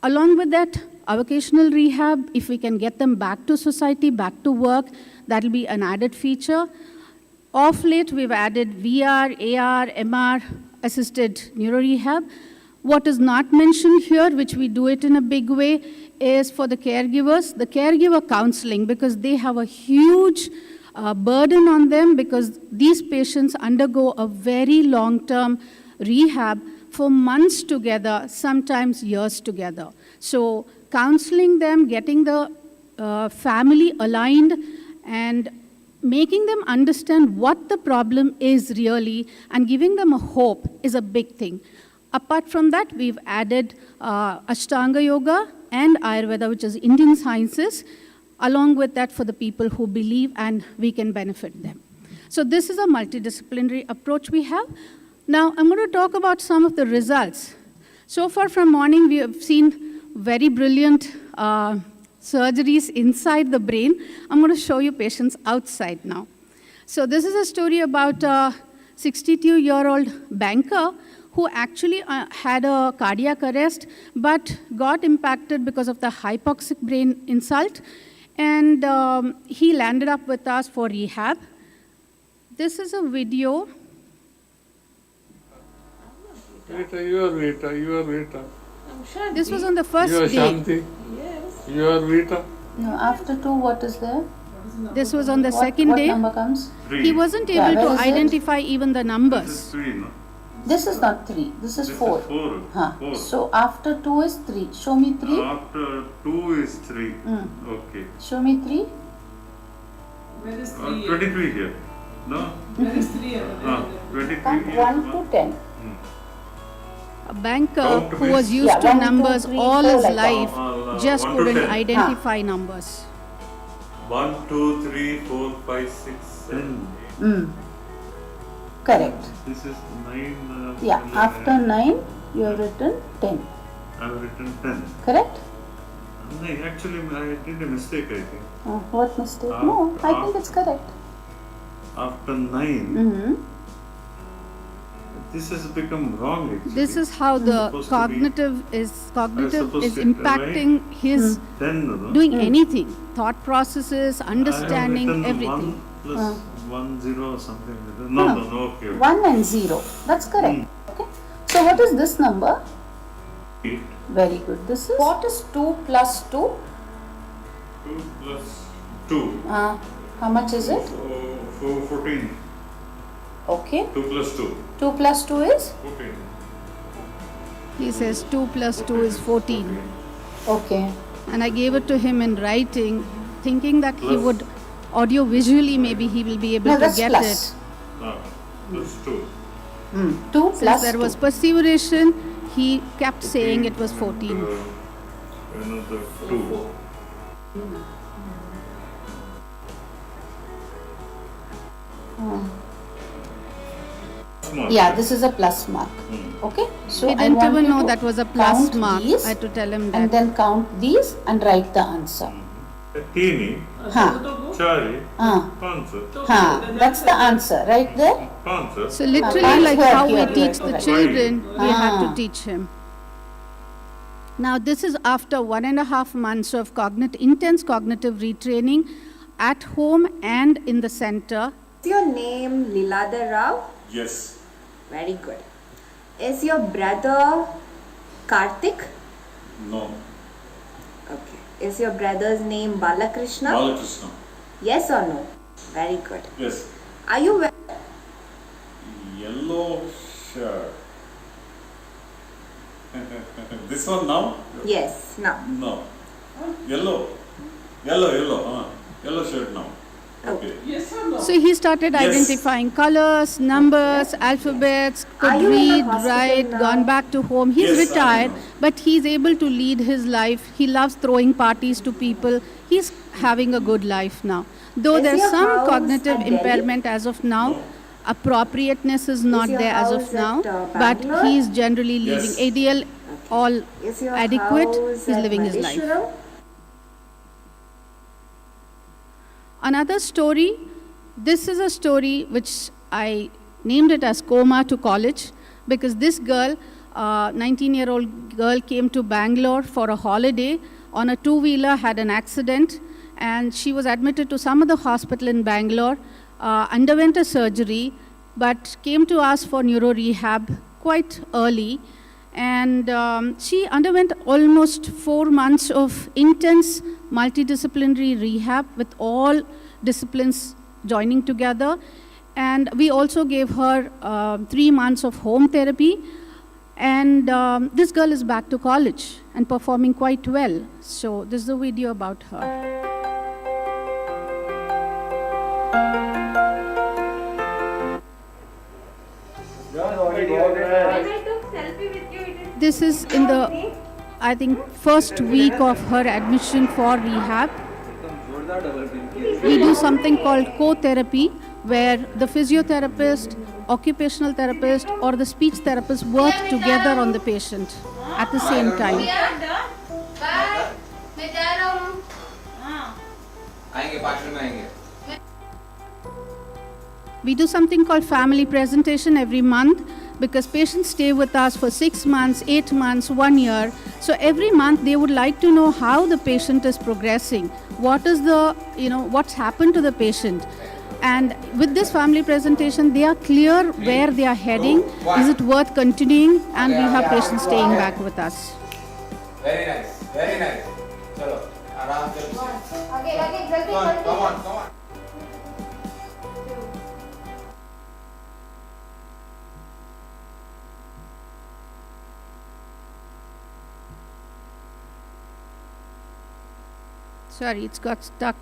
Speaker 20: Along with that, vocational rehab, if we can get them back to society, back to work, that'll be an added feature. Of late, we've added VR, AR, MR assisted neurorehab. What is not mentioned here, which we do it in a big way, is for the caregivers, the caregiver counseling, because they have a huge burden on them because these patients undergo a very long-term rehab for months together, sometimes years together. So counseling them, getting the family aligned, and making them understand what the problem is really and giving them a hope is a big thing. Apart from that, we've added Ashtanga Yoga and Ayurveda, which is Indian sciences, along with that for the people who believe and we can benefit them. So this is a multidisciplinary approach we have. Now, I'm going to talk about some of the results. So far from morning, we have seen very brilliant surgeries inside the brain. I'm going to show you patients outside now. So this is a story about a 62-year-old banker who actually had a cardiac arrest, but got impacted because of the hypoxic brain insult, and he landed up with us for rehab. This is a video.
Speaker 7: Rita, you are Rita, you are Rita.
Speaker 20: This was on the first
Speaker 7: You are
Speaker 20: day.
Speaker 7: Shanti.
Speaker 11: Yes.
Speaker 7: You are Rita.
Speaker 11: No, after 2, what is there?
Speaker 20: This was on the second day.
Speaker 11: What number comes?
Speaker 20: He wasn't able to identify even the numbers.
Speaker 7: 3, no?
Speaker 11: This is not 3, this is 4.
Speaker 7: 4.
Speaker 11: Huh.
Speaker 7: 4.
Speaker 11: So after 2 is 3. Show me 3.
Speaker 7: After 2 is 3. Okay.
Speaker 11: Show me 3.
Speaker 7: Where is 3? 23 here. No?
Speaker 11: Where is 3?
Speaker 7: 23
Speaker 11: Count
Speaker 7: here.
Speaker 11: 1 to 10.
Speaker 20: A banker who was used to
Speaker 11: 1, 2,
Speaker 20: numbers
Speaker 11: 3,
Speaker 20: all
Speaker 11: 4
Speaker 20: his
Speaker 11: like
Speaker 20: life just
Speaker 7: 1 to
Speaker 20: couldn't
Speaker 7: 10.
Speaker 20: identify numbers.
Speaker 7: 1, 2, 3, 4, 5, 6, 7.
Speaker 11: Correct.
Speaker 7: This is 9.
Speaker 11: Yeah, after 9, you have written 10.
Speaker 7: I have written 10.
Speaker 11: Correct?
Speaker 7: No, actually, I did a mistake, I think.
Speaker 11: What mistake? No, I think it's correct.
Speaker 7: After 9, this has become wrong, actually.
Speaker 20: This is how the cognitive is impacting his doing anything, thought processes, understanding, everything.
Speaker 7: 1 plus 1, 0 or something like that. No, okay.
Speaker 11: 1 and 0. That's correct. Okay. So what is this number?
Speaker 7: 8.
Speaker 11: Very good. This is. What is 2 plus 2?
Speaker 7: 2 plus 2.
Speaker 11: How much is it?
Speaker 7: 14.
Speaker 11: Okay.
Speaker 7: 2 plus 2.
Speaker 11: 2 plus 2 is?
Speaker 7: 14.
Speaker 20: He says 2 plus 2 is 14.
Speaker 11: Okay.
Speaker 20: And I gave it to him in writing, thinking that he would audio visually maybe he will be able to get
Speaker 11: plus.
Speaker 20: it.
Speaker 7: Plus 2.
Speaker 11: 2
Speaker 20: Since
Speaker 11: plus
Speaker 20: there
Speaker 11: 2.
Speaker 20: was perseveration, he kept saying it was 14.
Speaker 7: Another 2.
Speaker 11: Yeah, this is a plus mark. Okay. So
Speaker 20: He
Speaker 11: I
Speaker 20: didn't
Speaker 11: want
Speaker 20: even
Speaker 11: you
Speaker 20: know
Speaker 11: to
Speaker 20: that was a plus
Speaker 11: count
Speaker 20: mark.
Speaker 11: these
Speaker 20: I had to tell him
Speaker 11: and
Speaker 20: that.
Speaker 11: then count these and write the answer.
Speaker 7: Tini, Chari, Pancha.
Speaker 11: That's the answer right there.
Speaker 7: Pancha.
Speaker 20: So literally
Speaker 11: Panch
Speaker 20: like
Speaker 11: word
Speaker 20: how we
Speaker 11: here,
Speaker 20: teach the
Speaker 11: right.
Speaker 20: children, we had to
Speaker 11: Ah.
Speaker 20: teach him. Now this is after 1.5 months of intense cognitive retraining at home and in the center.
Speaker 23: Is your name Lilada Rao?
Speaker 7: Yes.
Speaker 23: Very good. Is your brother Karthik?
Speaker 7: No.
Speaker 23: Okay. Is your brother's name Balakrishna?
Speaker 7: Balakrishna.
Speaker 23: Yes or no? Very good.
Speaker 7: Yes.
Speaker 23: Are you well?
Speaker 7: Yellow shirt. This one now?
Speaker 23: Yes, now.
Speaker 7: No. Yellow. Yellow. Yellow shirt now. Okay.
Speaker 23: Yes or no?
Speaker 20: So he started
Speaker 7: Yes.
Speaker 20: identifying colors, numbers, alphabets,
Speaker 23: Are
Speaker 20: could
Speaker 23: you in the
Speaker 20: read,
Speaker 23: hospital
Speaker 20: write,
Speaker 23: now?
Speaker 20: gone back to home. He's
Speaker 7: Yes, I
Speaker 20: retired,
Speaker 7: know.
Speaker 20: but he's able to lead his life. He loves throwing parties to people. He's having a good life now. Though
Speaker 23: Is
Speaker 20: there's
Speaker 23: your
Speaker 20: some
Speaker 23: house
Speaker 20: cognitive
Speaker 23: at Delhi?
Speaker 20: impairment as of now, appropriateness is not
Speaker 23: your
Speaker 20: there as of
Speaker 23: house
Speaker 20: now,
Speaker 23: at,
Speaker 20: but
Speaker 23: Bangalore?
Speaker 20: he's generally living
Speaker 7: Yes.
Speaker 20: ADL, all
Speaker 23: Is your
Speaker 20: adequate.
Speaker 23: house
Speaker 20: He's
Speaker 23: at
Speaker 20: living his life.
Speaker 23: Malleshwaram?
Speaker 20: Another story, this is a story which I named it as Coma to College, because this girl, 19-year-old girl, came to Bangalore for a holiday on a two-wheeler, had an accident, and she was admitted to some other hospital in Bangalore, underwent a surgery, but came to us for neuro rehab quite early. And she underwent almost 4 months of intense multidisciplinary rehab with all disciplines joining together. And we also gave her 3 months of home therapy. And this girl is back to college and performing quite well. So this is a video about her. This is in the, I think, first week of her admission for rehab. We do something called co-therapy, where the physiotherapist, occupational therapist, or the speech therapist work together on the patient at the same time. We do something called family presentation every month, because patients stay with us for 6 months, 8 months, 1 year. So every month they would like to know how the patient is progressing, what is the, what's happened to the patient. And with this family presentation, they are clear where they are heading, is it worth continuing, and we have patients staying back with us.
Speaker 5: Very nice, very nice. Chalo, आराम से. Come on.
Speaker 20: Sorry, it's got stuck.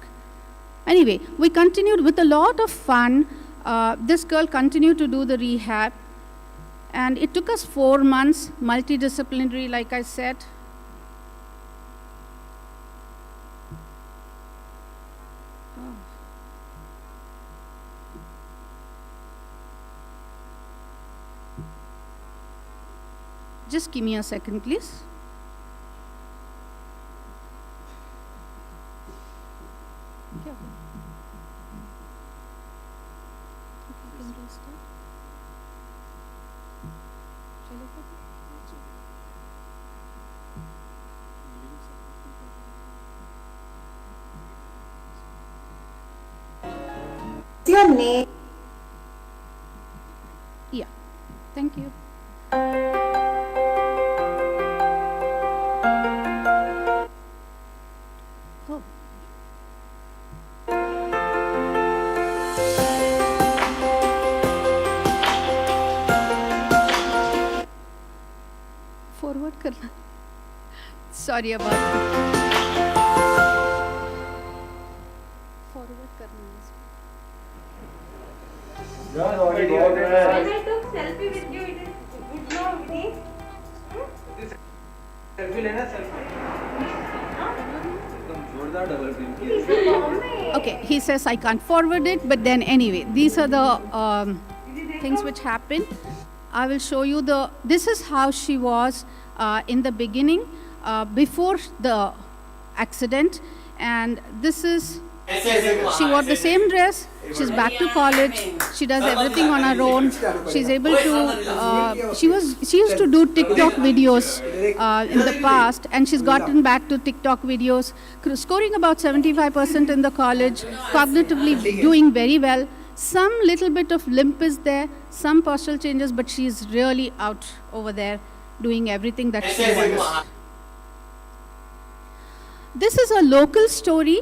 Speaker 20: Anyway, we continued with a lot of fun. This girl continued to do the rehab. And it took us 4 months, multidisciplinary, like I said. Just give me a second, please.
Speaker 23: Your name?
Speaker 20: Yeah, thank you. Oh. Forward करना. Sorry about that. Forward करना.
Speaker 5: When
Speaker 23: I took selfie with you, it is no video.
Speaker 5: Selfie लेना selfie. एकदम जोरदार double pin किया.
Speaker 20: Okay, he says I can't forward it, but then anyway, these are the things which happened. I will show you this is how she was in the beginning, before the accident, and this is, she wore the same dress, she's back to college, she does everything on her own, she's able to, she used to do TikTok videos in the past, and she's gotten back to TikTok videos, scoring about 75% in the college, cognitively doing very well. Some little bit of limp is there, some postural changes, but she's really out over there doing everything that she wants. This is a local story.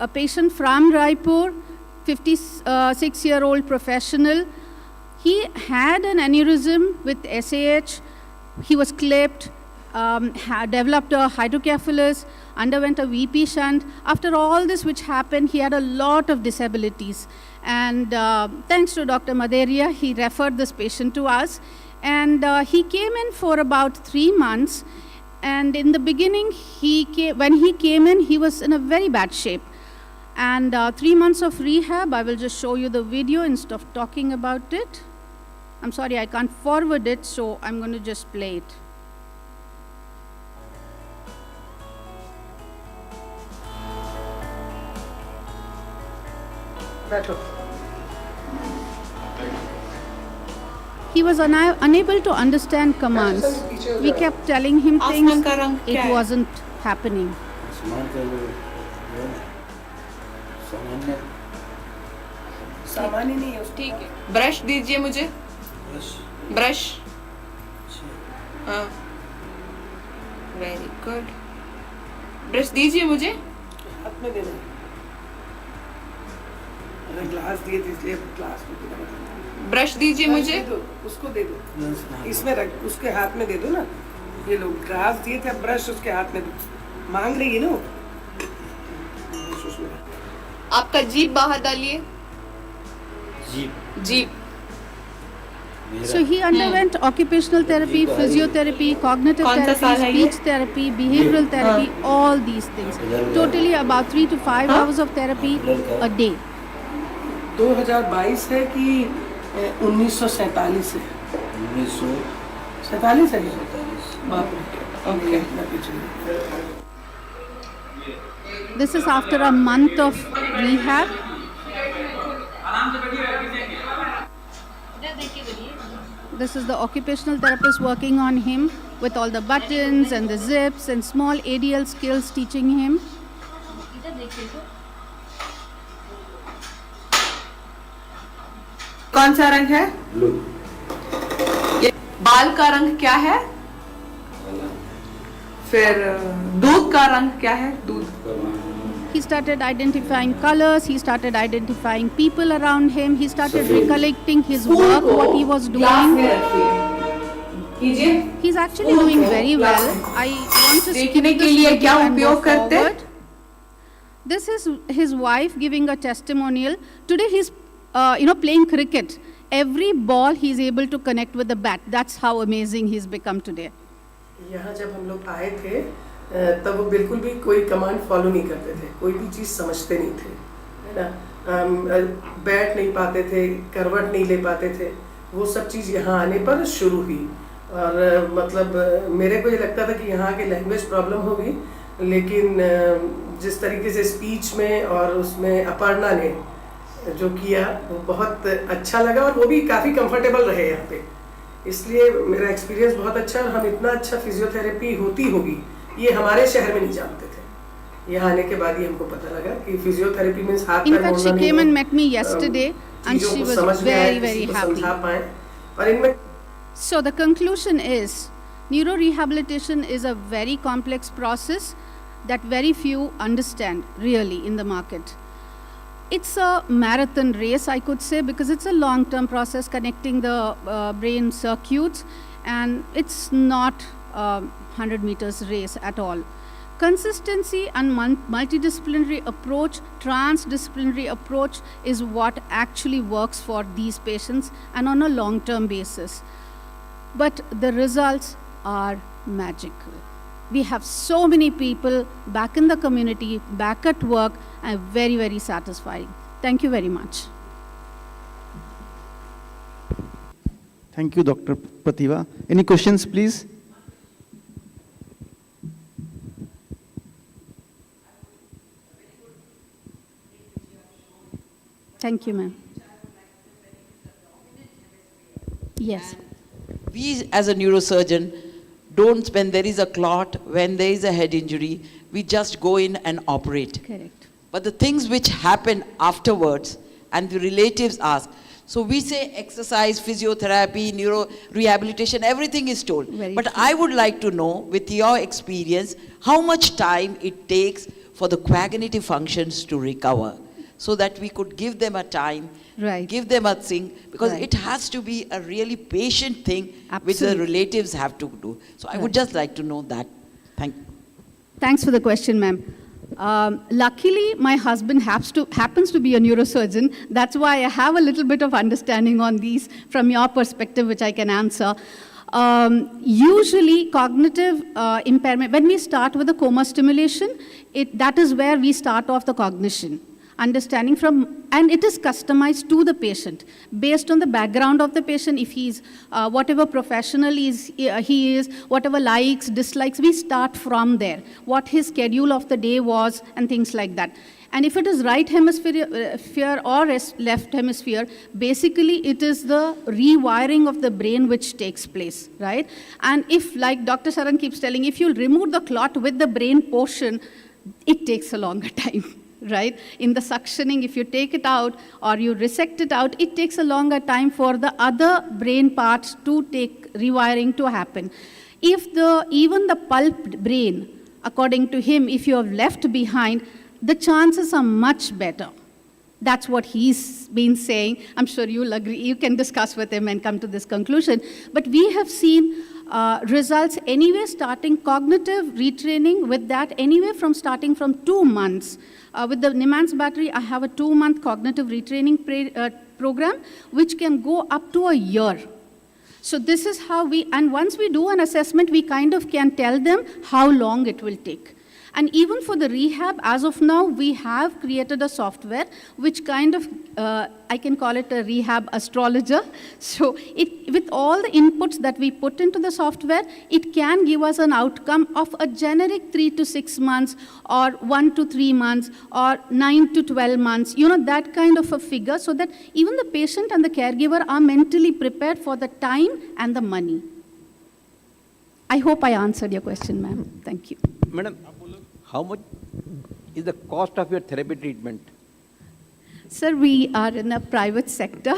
Speaker 20: A patient from Raipur, 56-year-old professional. He had an aneurysm with SAH, he was clipped, had developed a hydrocephalus, underwent a VP shunt. After all this which happened, he had a lot of disabilities. And thanks to Dr. Maderia, he referred this patient to us. And he came in for about 3 months. And in the beginning, when he came in, he was in a very bad shape. And 3 months of rehab, I will just show you the video instead of talking about it. I'm sorry, I can't forward it, so I'm going to just play it. He was unable to understand commands. We kept telling him things, it wasn't happening.
Speaker 6: सामान्य नहीं है, ठीक है। Brush दीजिए मुझे, brush, हाँ, very good. Brush दीजिए मुझे, हाथ में दे दो। अरे ग्लास दिए थे इसलिए ग्लास में दे दो। ब्रश दीजिए मुझे, उसको दे दो, इसमें रख, उसके हाथ में दे दो ना। ये लो, ग्लास दिए थे, ब्रश उसके हाथ में दो। मांग रही है ना? आपका जीभ बाहर डालिए। जीभ।
Speaker 20: So he underwent occupational therapy, physiotherapy, cognitive therapy, speech therapy, behavioral therapy, all these things. Totally about 3 to 5 hours of therapy a day.
Speaker 6: 2022 है कि 1947 है? 1947 है। बाप रे। Okay.
Speaker 20: This is after a month of rehab. This is the occupational therapist working on him with all the buttons and the zips and small ADL skills teaching him.
Speaker 6: कौन सा रंग है? ब्लू। ये बाल का रंग क्या है? फिर दूध का रंग क्या है? दूध।
Speaker 20: He started identifying colors, he started identifying people around him, he started recollecting his work, what he was doing. He's actually doing very well. I want to skip this video and go forward. This is his wife giving a testimonial. Today he's playing cricket. Every ball he's able to connect with the bat. That's how amazing he's become today.
Speaker 6: यहाँ जब हम लोग आए थे तब वो बिल्कुल भी कोई कमांड फॉलो नहीं करते थे, कोई भी चीज़ समझते नहीं थे, है ना? बैठ नहीं पाते थे, करवट नहीं ले पाते थे। वो सब चीज़ यहाँ आने पर शुरू हुई। और मतलब मेरे को ये लगता था कि यहाँ के लैंग्वेज प्रॉब्लम होगी, लेकिन जिस तरीके से स्पीच में और उसमें अपर्णा ने जो किया वो बहुत अच्छा लगा, और वो भी काफ़ी कंफर्टेबल रहे यहाँ पे। इसलिए मेरा एक्सपीरियंस बहुत अच्छा, और हम इतना अच्छा फिजियोथेरेपी होती होगी ये हमारे शहर में नहीं जानते थे। यहाँ आने के बाद ही हमको पता लगा कि फिजियोथेरेपी मींस हाथ पैर मोड़ना नहीं है।
Speaker 20: In fact, she came and met me yesterday and she was very, very happy. So the conclusion is, neurorehabilitation is a very complex process that very few understand really in the market. It's a marathon race, I could say, because it's a long-term process connecting the brain circuits, and it's not 100 meters race at all. Consistency and multidisciplinary approach, transdisciplinary approach is what actually works for these patients and on a long-term basis. But the results are magical. We have so many people back in the community, back at work, and very, very satisfying. Thank you very much.
Speaker 2: Thank you, Dr. Prativa. Any questions, please?
Speaker 20: Thank you, ma'am. Yes.
Speaker 22: We, as a neurosurgeon, don't, when there is a clot, when there is a head injury, we just go in and operate.
Speaker 20: Correct.
Speaker 22: But the things which happen afterwards, and the relatives ask, so we say exercise, physiotherapy, neuro rehabilitation, everything is told. But I would like to know, with your experience, how much time it takes for the cognitive functions to recover, so that we could give them a time Right. Give them a thing, because it has to be a really patient thing which the relatives have to do. So I would just like to know that. Thank you.
Speaker 20: Thanks for the question, ma'am. Luckily, my husband happens to be a neurosurgeon. That's why I have a little bit of understanding on these from your perspective, which I can answer. Usually, cognitive impairment, when we start with the coma stimulation, that is where we start off the cognition. Understanding from, and it is customized to the patient based on the background of the patient. If he's whatever professional he is, whatever likes, dislikes, we start from there. What his schedule of the day was, and things like that. And if it is right hemisphere or left hemisphere, basically it is the rewiring of the brain which takes place, right? And if, like Dr. Saran keeps telling, if you remove the clot with the brain portion, it takes a longer time. Right? In the suctioning, if you take it out or you resect it out, it takes a longer time for the other brain parts to take rewiring to happen. If even the pulped brain, according to him, if you have left behind, the chances are much better. That's what he's been saying. I'm sure you'll agree. You can discuss with him and come to this conclusion. But we have seen results anyway starting cognitive retraining with that, anyway starting from 2 months. With the Niemann's battery, I have a 2-month cognitive retraining program, which can go up to a year. So this is how and once we do an assessment, we kind of can tell them how long it will take. And even for the rehab, as of now, we have created a software which kind of, I can call it a rehab astrologer. So with all the inputs that we put into the software, it can give us an outcome of a generic 3 to 6 months, or 1 to 3 months, or 9 to 12 months, that kind of a figure, so that even the patient and the caregiver are mentally prepared for the time and the money. I hope I answered your question, ma'am. Thank you.
Speaker 4: Madam, how much is the cost of your therapy treatment?
Speaker 20: Sir, we are in a private sector.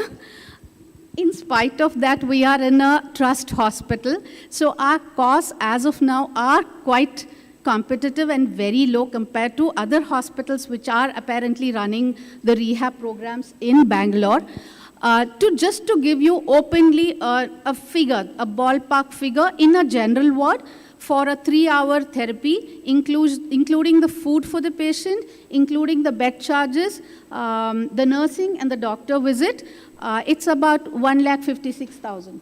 Speaker 20: In spite of that, we are in a trust hospital. So our costs as of now are quite competitive and very low compared to other hospitals which are apparently running the rehab programs in Bangalore. Just to give you openly a figure, a ballpark figure, in a general ward, for a 3-hour therapy, including the food for the patient, including the bed charges, the nursing and the doctor visit, it's about 1,56,000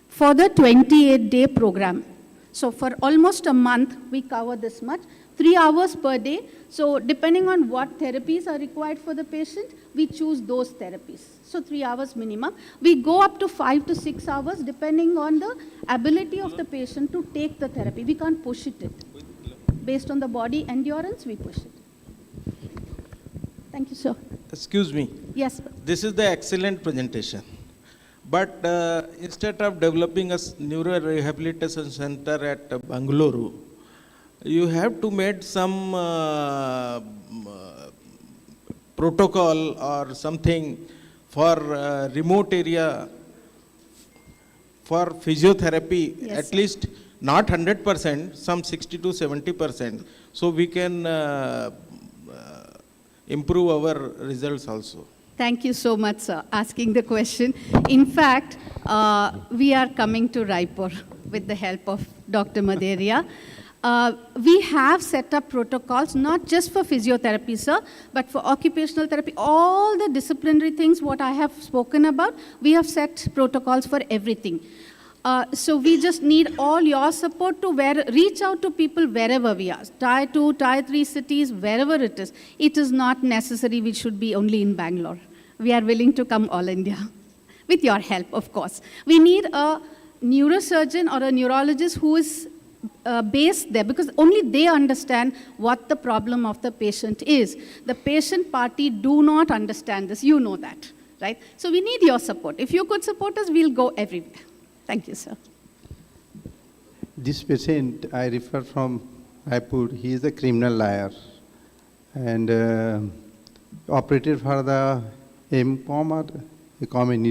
Speaker 20: for the 28-day program. So for almost a month, we cover this much, 3 hours per day. So depending on what therapies are required for the patient, we choose those therapies. So 3 hours minimum. We go up to 5 to 6 hours depending on the ability of the patient to take the therapy. We can't push it. Based on the body endurance, we push it. Thank you, sir.
Speaker 8: Excuse me.
Speaker 20: Yes, sir.
Speaker 8: This is the excellent presentation. But instead of developing a neuro rehabilitation center at Bangalore, you have to make some protocol or something for remote area for physiotherapy,
Speaker 20: Yes,
Speaker 8: at
Speaker 20: sir.
Speaker 8: least not 100%, some 60 to 70%. So we can improve our results also.
Speaker 20: Thank you so much, sir, asking the question. In fact, we are coming to Raipur with the help of Dr. Maderia. We have set up protocols, not just for physiotherapy, sir, but for occupational therapy. All the disciplinary things, what I have spoken about, we have set protocols for everything. So we just need all your support to reach out to people wherever we are. Tier 2, Tier 3 cities, wherever it is. It is not necessary we should be only in Bangalore. We are willing to come all India, with your help, of course. We need a neurosurgeon or a neurologist who is based there, because only they understand what the problem of the patient is. The patient party do not understand this. You know that, right? So we need your support. If you could support us, we'll go everywhere. Thank you, sir.
Speaker 14: This patient I refer from Raipur, he is a criminal liar and operated for the MCOM or a common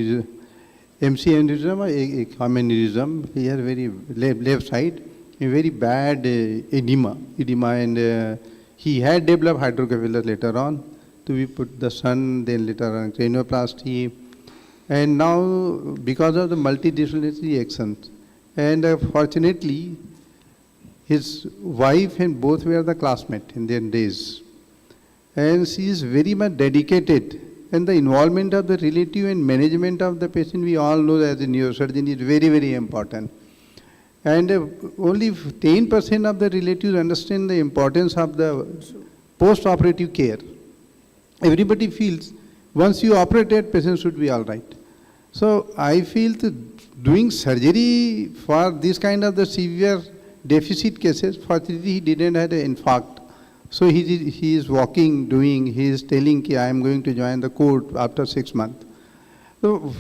Speaker 14: MC aneurysm or a common aneurysm. He has very left side, a very bad edema, and he had developed hydrocephalus later on. to be put the sun, then later on cranioplasty. And now, because of the multidisciplinary actions, and fortunately, his wife and both were the classmates in their days. And she is very much dedicated. And the involvement of the relative and management of the patient, we all know that as a neurosurgeon is very, very important. And only 10% of the relatives understand the importance of the post-operative care. Everybody feels once you operate, patient should be all right. So I feel that doing surgery for this kind of the severe deficit cases, fortunately he didn't have an infarct. So he is walking, he is telling I am going to join the court after 6 months. So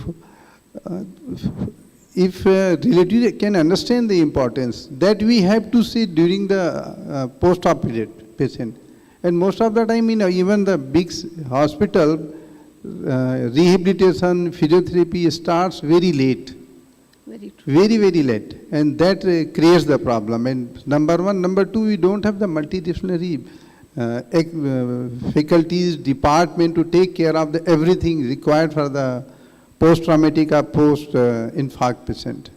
Speaker 14: if relatives can understand the importance, that we have to see during the post-operative patient. And most of the time, even the big hospital, rehabilitation, physiotherapy starts very late. Very, very late. And that creates the problem. And number one. Number two, we don't have the multidisciplinary faculties, department to take care of everything required for the post-traumatic or post-infarct patient.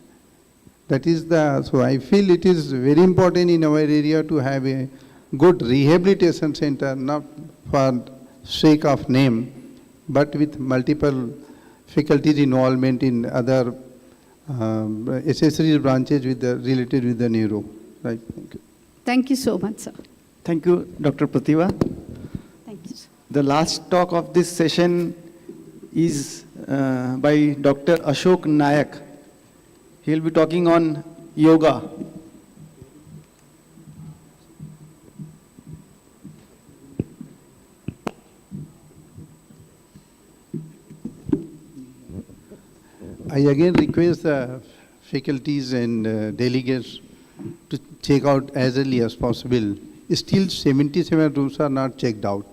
Speaker 14: That is so I feel it is very important in our area to have a good rehabilitation center, not for sake of name, but with multiple faculties involvement in other accessories branches related with the neuro. Right. Thank you.
Speaker 20: Thank you so much, sir.
Speaker 2: Thank you, Dr. Pratibha.
Speaker 20: Thank you, sir.
Speaker 2: The last talk of this session is by Dr. Ashok Nayak. He will be talking on yoga.
Speaker 14: I again request the faculties and delegates to check out as early as possible. Still 77 rooms are not checked out.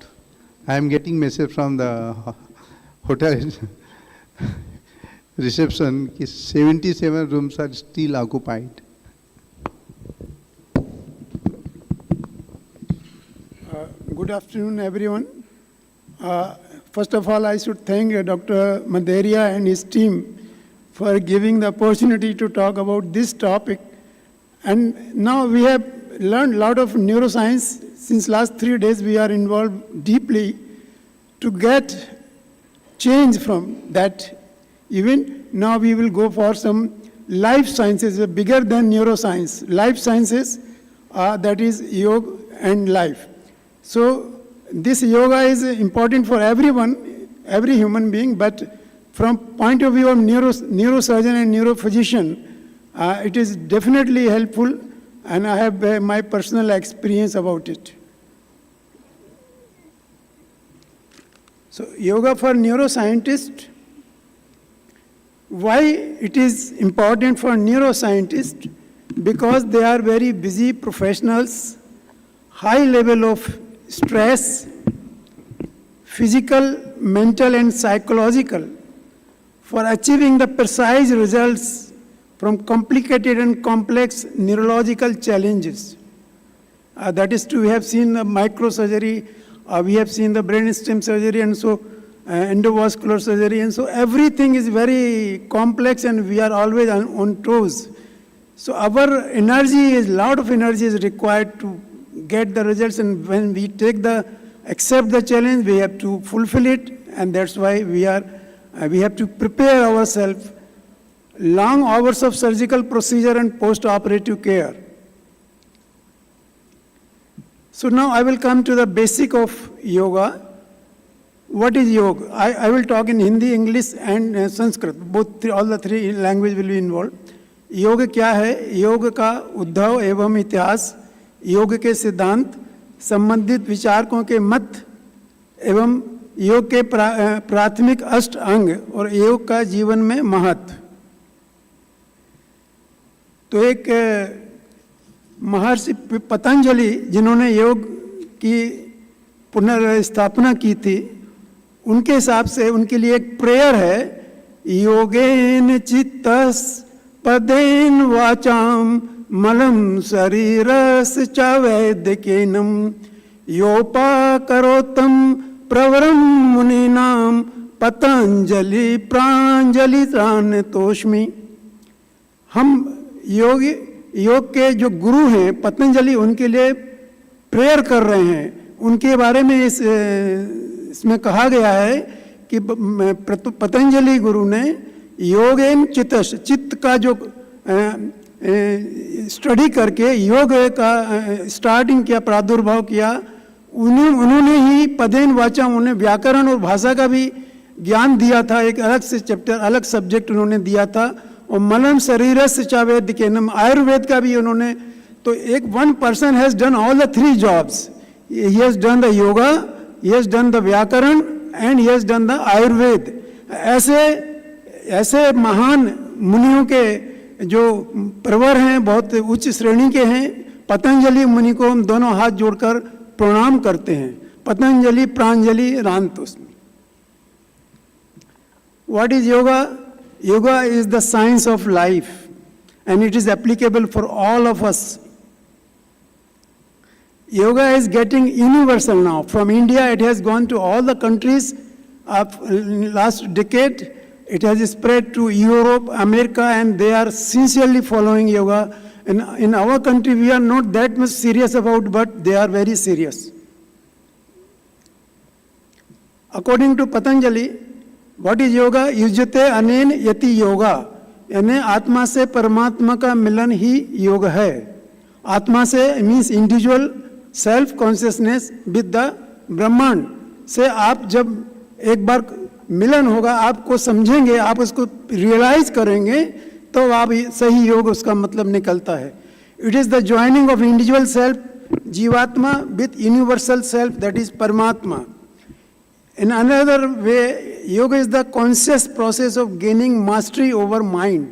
Speaker 14: I am getting message from the hotel reception, 77 rooms are still occupied.
Speaker 9: Good afternoon, everyone. First of all, I should thank Dr. Mandaria and his team for giving the opportunity to talk about this topic. And now we have learned a lot of neuroscience. Since last 3 days, we are involved deeply to get change from that event. Now we will go for some life sciences, bigger than neuroscience. Life sciences, that is yoga and life. So this yoga is important for everyone, every human being, but from point of view of neurosurgeon and neurophysician, it is definitely helpful, and I have my personal experience about it. So yoga for neuroscientists, why it is important for neuroscientists? Because they are very busy professionals, high level of stress, physical, mental and psychological, for achieving the precise results from complicated and complex neurological challenges. That is true. We have seen the microsurgery, we have seen the brainstem surgery, and so endovascular surgery, and so everything is very complex and we are always on toes. So our energy is, lot of energy is required to get the results, and when we accept the challenge, we have to fulfill it, and that's why we have to prepare ourselves. Long hours of surgical procedure and post-operative care. So now I will come to the basic of yoga. What is yoga? I will talk in Hindi, English and Sanskrit. All the three languages will be involved. योग क्या है? योग का उद्भव एवं इतिहास, योग के सिद्धांत, संबंधित विचारकों के मत एवं योग के प्राथमिक अष्ट अंग और योग का जीवन में महत्व। तो एक महर्षि पतंजलि जिन्होंने योग की पुनर्स्थापना की थी, उनके हिसाब से उनके लिए एक प्रेयर है, योगेन चित्तस पदेन वाचाम मलम शरीरस च वैद्यकेनम योपा करोतम प्रवरम मुनीनाम पतंजलि प्रांजलि तोष्मी। हम योग के जो गुरु हैं पतंजलि, उनके लिए प्रेयर कर रहे हैं। उनके बारे में इसमें कहा गया है कि पतंजलि गुरु ने योगेन चित्तश, चित्त का जो स्टडी करके योग का स्टार्टिंग किया, प्रादुर्भाव किया, उन्होंने ही पदेन वाचा, उन्हें व्याकरण और भाषा का भी ज्ञान दिया था। एक अलग से चैप्टर, अलग सब्जेक्ट उन्होंने दिया था। और मलम शरीरस्य च वेद के नम, आयुर्वेद का भी उन्होंने। तो एक one person has done all the three jobs. He has done the yoga, he has done the vyakarana and he has done the Ayurveda. ऐसे महान मुनियों के जो प्रवर हैं, बहुत उच्च श्रेणी के हैं, पतंजलि मुनि को हम दोनों हाथ जोड़कर प्रणाम करते हैं। Patanjali Pranjali रांतोस्मि। What is yoga? Yoga is the science of life and it is applicable for all of us. Yoga is getting universal now. From India, it has gone to all the countries of last decade. It has spread to Europe, America, and they are sincerely following yoga. And in our country, we are not that much serious about, but they are very serious. According to Patanjali, what is yoga? युज्यते अनेन यति योगा, यानी आत्मा से परमात्मा का मिलन ही योग है। आत्मा से means individual self consciousness with the ब्रह्मांड से आप जब एक बार मिलन होगा, आपको समझेंगे, आप उसको रियलाइज करेंगे, तो आप सही योग उसका मतलब निकलता है। It is the joining of individual self jivatma with universal self, that is paramatma. In another way, yoga is the conscious process of gaining mastery over mind.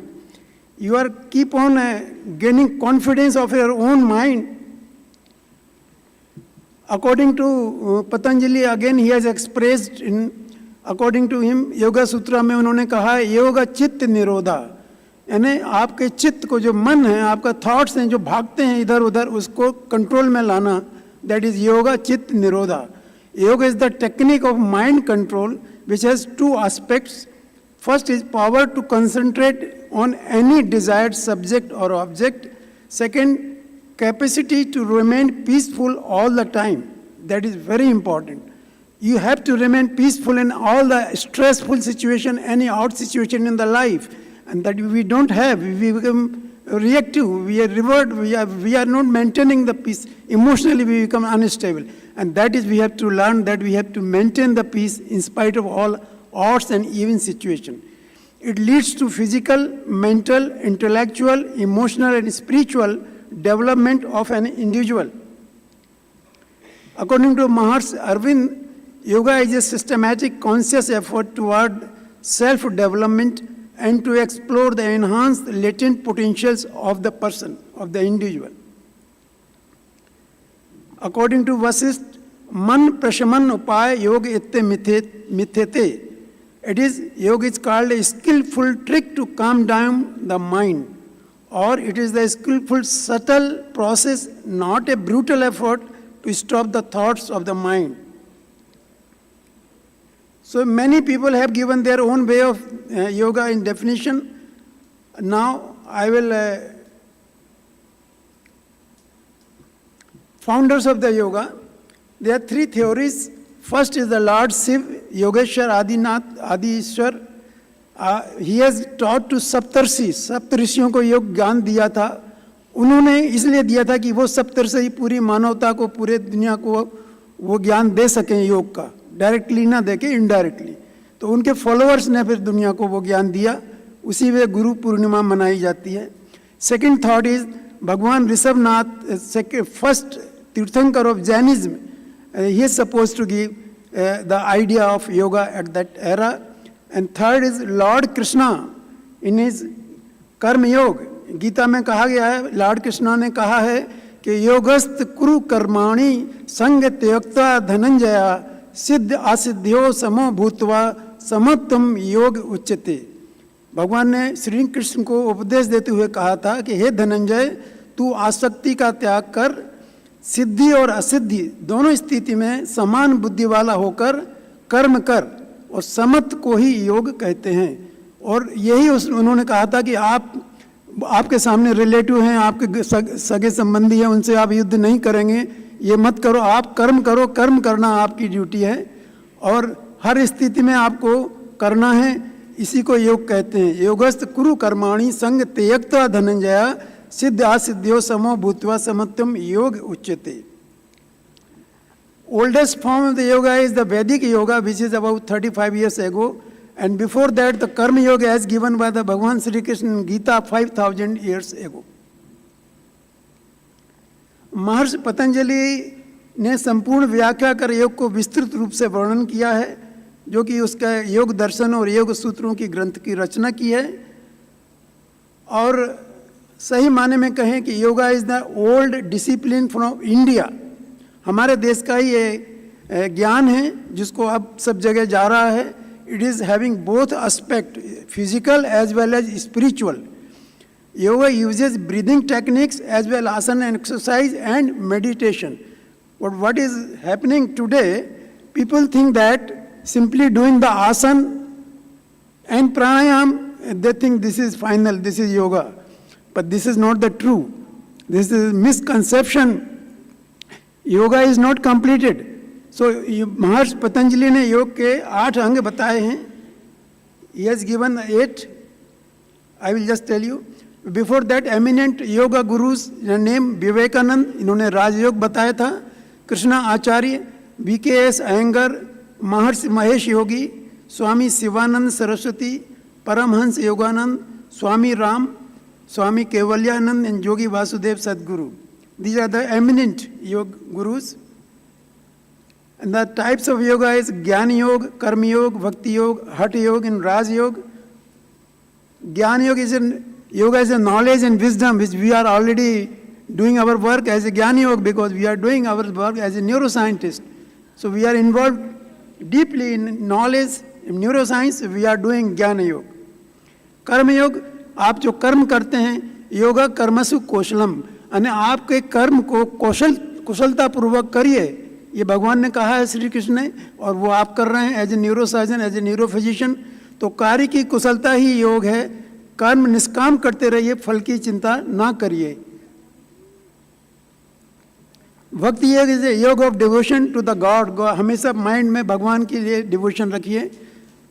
Speaker 9: You are keep on gaining confidence of your own mind. According to Patanjali, again he has expressed in, according to him, Yoga Sutra में उन्होंने कहा है योगा चित्त निरोधा, यानी आपके चित्त को, जो मन है, आपका थॉट्स हैं जो भागते हैं इधर उधर, उसको कंट्रोल में लाना, दैट इज योगा चित्त निरोधा। Yoga is the technique of mind control which has two aspects. First is power to concentrate on any desired subject or object. Second, capacity to remain peaceful all the time. That is very important. You have to remain peaceful in all the stressful situation, any out situation in the life. And that we don't have, we become reactive, we are revert, we are not maintaining the peace. Emotionally we become unstable. And that is, we have to learn that we have to maintain the peace in spite of all odds and even situation. It leads to physical, mental, intellectual, emotional and spiritual development of an individual. According to Maharshi Arvind, yoga is a systematic conscious effort toward self-development and to explore the enhanced latent potentials of the person, of the individual. According to Vasisht, man prashaman upaya yoga itte mithete. It is, yoga is called a skillful trick to calm down the mind, or it is the skillful subtle process, not a brutal effort to stop the thoughts of the mind. So many people have given their own way of yoga in definition. Now I will founders of the yoga, there are three theories. First is the Lord Shiv, Yogeshwar Adinath, Adishwar. He has taught to Saptarshi, सप्तऋषियों को योग ज्ञान दिया था। उन्होंने इसलिए दिया था कि वो सप्तऋषि पूरी मानवता को, पूरे दुनिया को वो ज्ञान दे सकें योग का, डायरेक्टली ना दे के इनडायरेक्टली। तो उनके फॉलोअर्स ने फिर दुनिया को वो ज्ञान दिया, उसी वे गुरु पूर्णिमा मनाई जाती है। सेकेंड थॉट इज भगवान ऋषभनाथ, फर्स्ट तीर्थंकर of Jainism, he is supposed to give the idea of yoga at that era. And third is Lord Krishna in his कर्म योग। गीता में कहा गया है, लॉर्ड कृष्णा ने कहा है कि योगस्त कुरु कर्माणि संग त्यक्त्वा धनंजया सिद्ध असिद्ध्यो समो भूत्वा समत्वम योग उच्यते। भगवान ने श्री कृष्ण को उपदेश देते हुए कहा था कि हे धनंजय, तू आसक्ति का त्याग कर सिद्धि और असिद्धि दोनों स्थिति में समान बुद्धि वाला होकर कर्म कर, और समत्व को ही योग कहते हैं। और यही उन्होंने कहा था कि आपके सामने रिलेटिव हैं, आपके सगे संबंधी हैं, उनसे आप युद्ध नहीं करेंगे, ये मत करो, आप कर्म करो, कर्म करना आपकी ड्यूटी है और हर स्थिति में आपको करना है, इसी को योग कहते हैं। योगस्थ कुरु कर्माणि संग त्यक्त्वा धनंजय सिद्ध असिद्ध्यो समो भूत्वा समत्वम योग उच्यते। Oldest form of the yoga is the Vedic yoga, which is about 35 years ago, and before that the Karma yoga as given by the Bhagavan Sri Krishna in Gita 5000 years ago. महर्षि पतंजलि ने संपूर्ण व्याख्या कर योग को विस्तृत रूप से वर्णन किया है, जो कि उसका योग दर्शन और योग सूत्रों की ग्रंथ की रचना की है। और सही माने में कहें कि yoga is the old discipline from India, हमारे देश का ही ये ज्ञान है जिसको अब सब जगह जा रहा है। It is having both aspect, physical as well as spiritual. Yoga uses breathing techniques as well asana and exercise and meditation. But what is happening today, people think that simply doing the asana and pranayam, they think this is final, this is yoga. But this is not the true. This is misconception. Yoga is not completed. So महर्षि पतंजलि ने योग के 8 अंग बताए हैं. He has given 8. I will just tell you. Before that, eminent yoga gurus named Vivekananda, इन्होंने राजयोग बताया था. कृष्णा आचार्य, VKS Iyengar, Maharshi Mahesh Yogi, Swami Shivanand Saraswati, Paramhans Yogananda, Swami Ram, Swami केवल्यानंद and Yogi Vasudev Sadguru. These are the eminent yoga gurus. And the types of yoga is Jnana Yoga, Karma Yoga, Bhakti Yoga, Hatha Yoga and Raj Yoga. Jnana Yoga is a knowledge and wisdom which we are already doing our work as a Jnana Yoga because we are doing our work as a neuroscientist. So we are involved deeply in knowledge, in neuroscience, we are doing Jnana Yoga. Karma Yoga, आप जो कर्म करते हैं, योगा कर्मसु कौशलम, यानी आपके कर्म को कुशलता पूर्वक करिए, ये भगवान ने कहा है श्री कृष्ण ने, और वो आप कर रहे हैं as a neurosurgeon, as a neurophysician. तो कार्य की कुशलता ही योग है. कर्म निष्काम करते रहिए, फल की चिंता ना करिए. भक्ति योग is a yoga of devotion to the God. हमेशा माइंड में भगवान के लिए डिवोशन रखिए,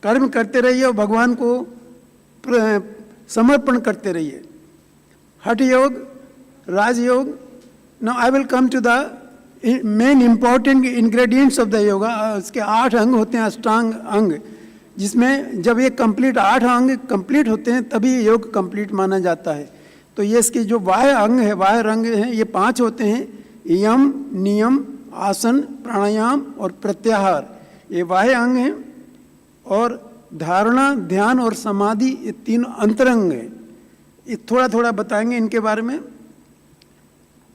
Speaker 9: कर्म करते रहिए और भगवान को समर्पण करते रहिए. Hatha yoga, Rajyoga. Now I will come to the main important ingredients of the yoga. इसके 8 अंग होते हैं, अष्टांग अंग, जिसमें जब ये कंप्लीट 8 अंग कंप्लीट होते हैं तभी योग कंप्लीट माना जाता है. तो ये इसके जो बाह्य अंग है, बाह्य अंग हैं, ये 5 होते हैं: यम, नियम, आसन, प्राणायाम और प्रत्याहार. ये बाह्य अंग हैं. और धारणा, ध्यान और समाधि, ये 3 अंतरंग हैं. ये थोड़ा थोड़ा बताएंगे इनके बारे में.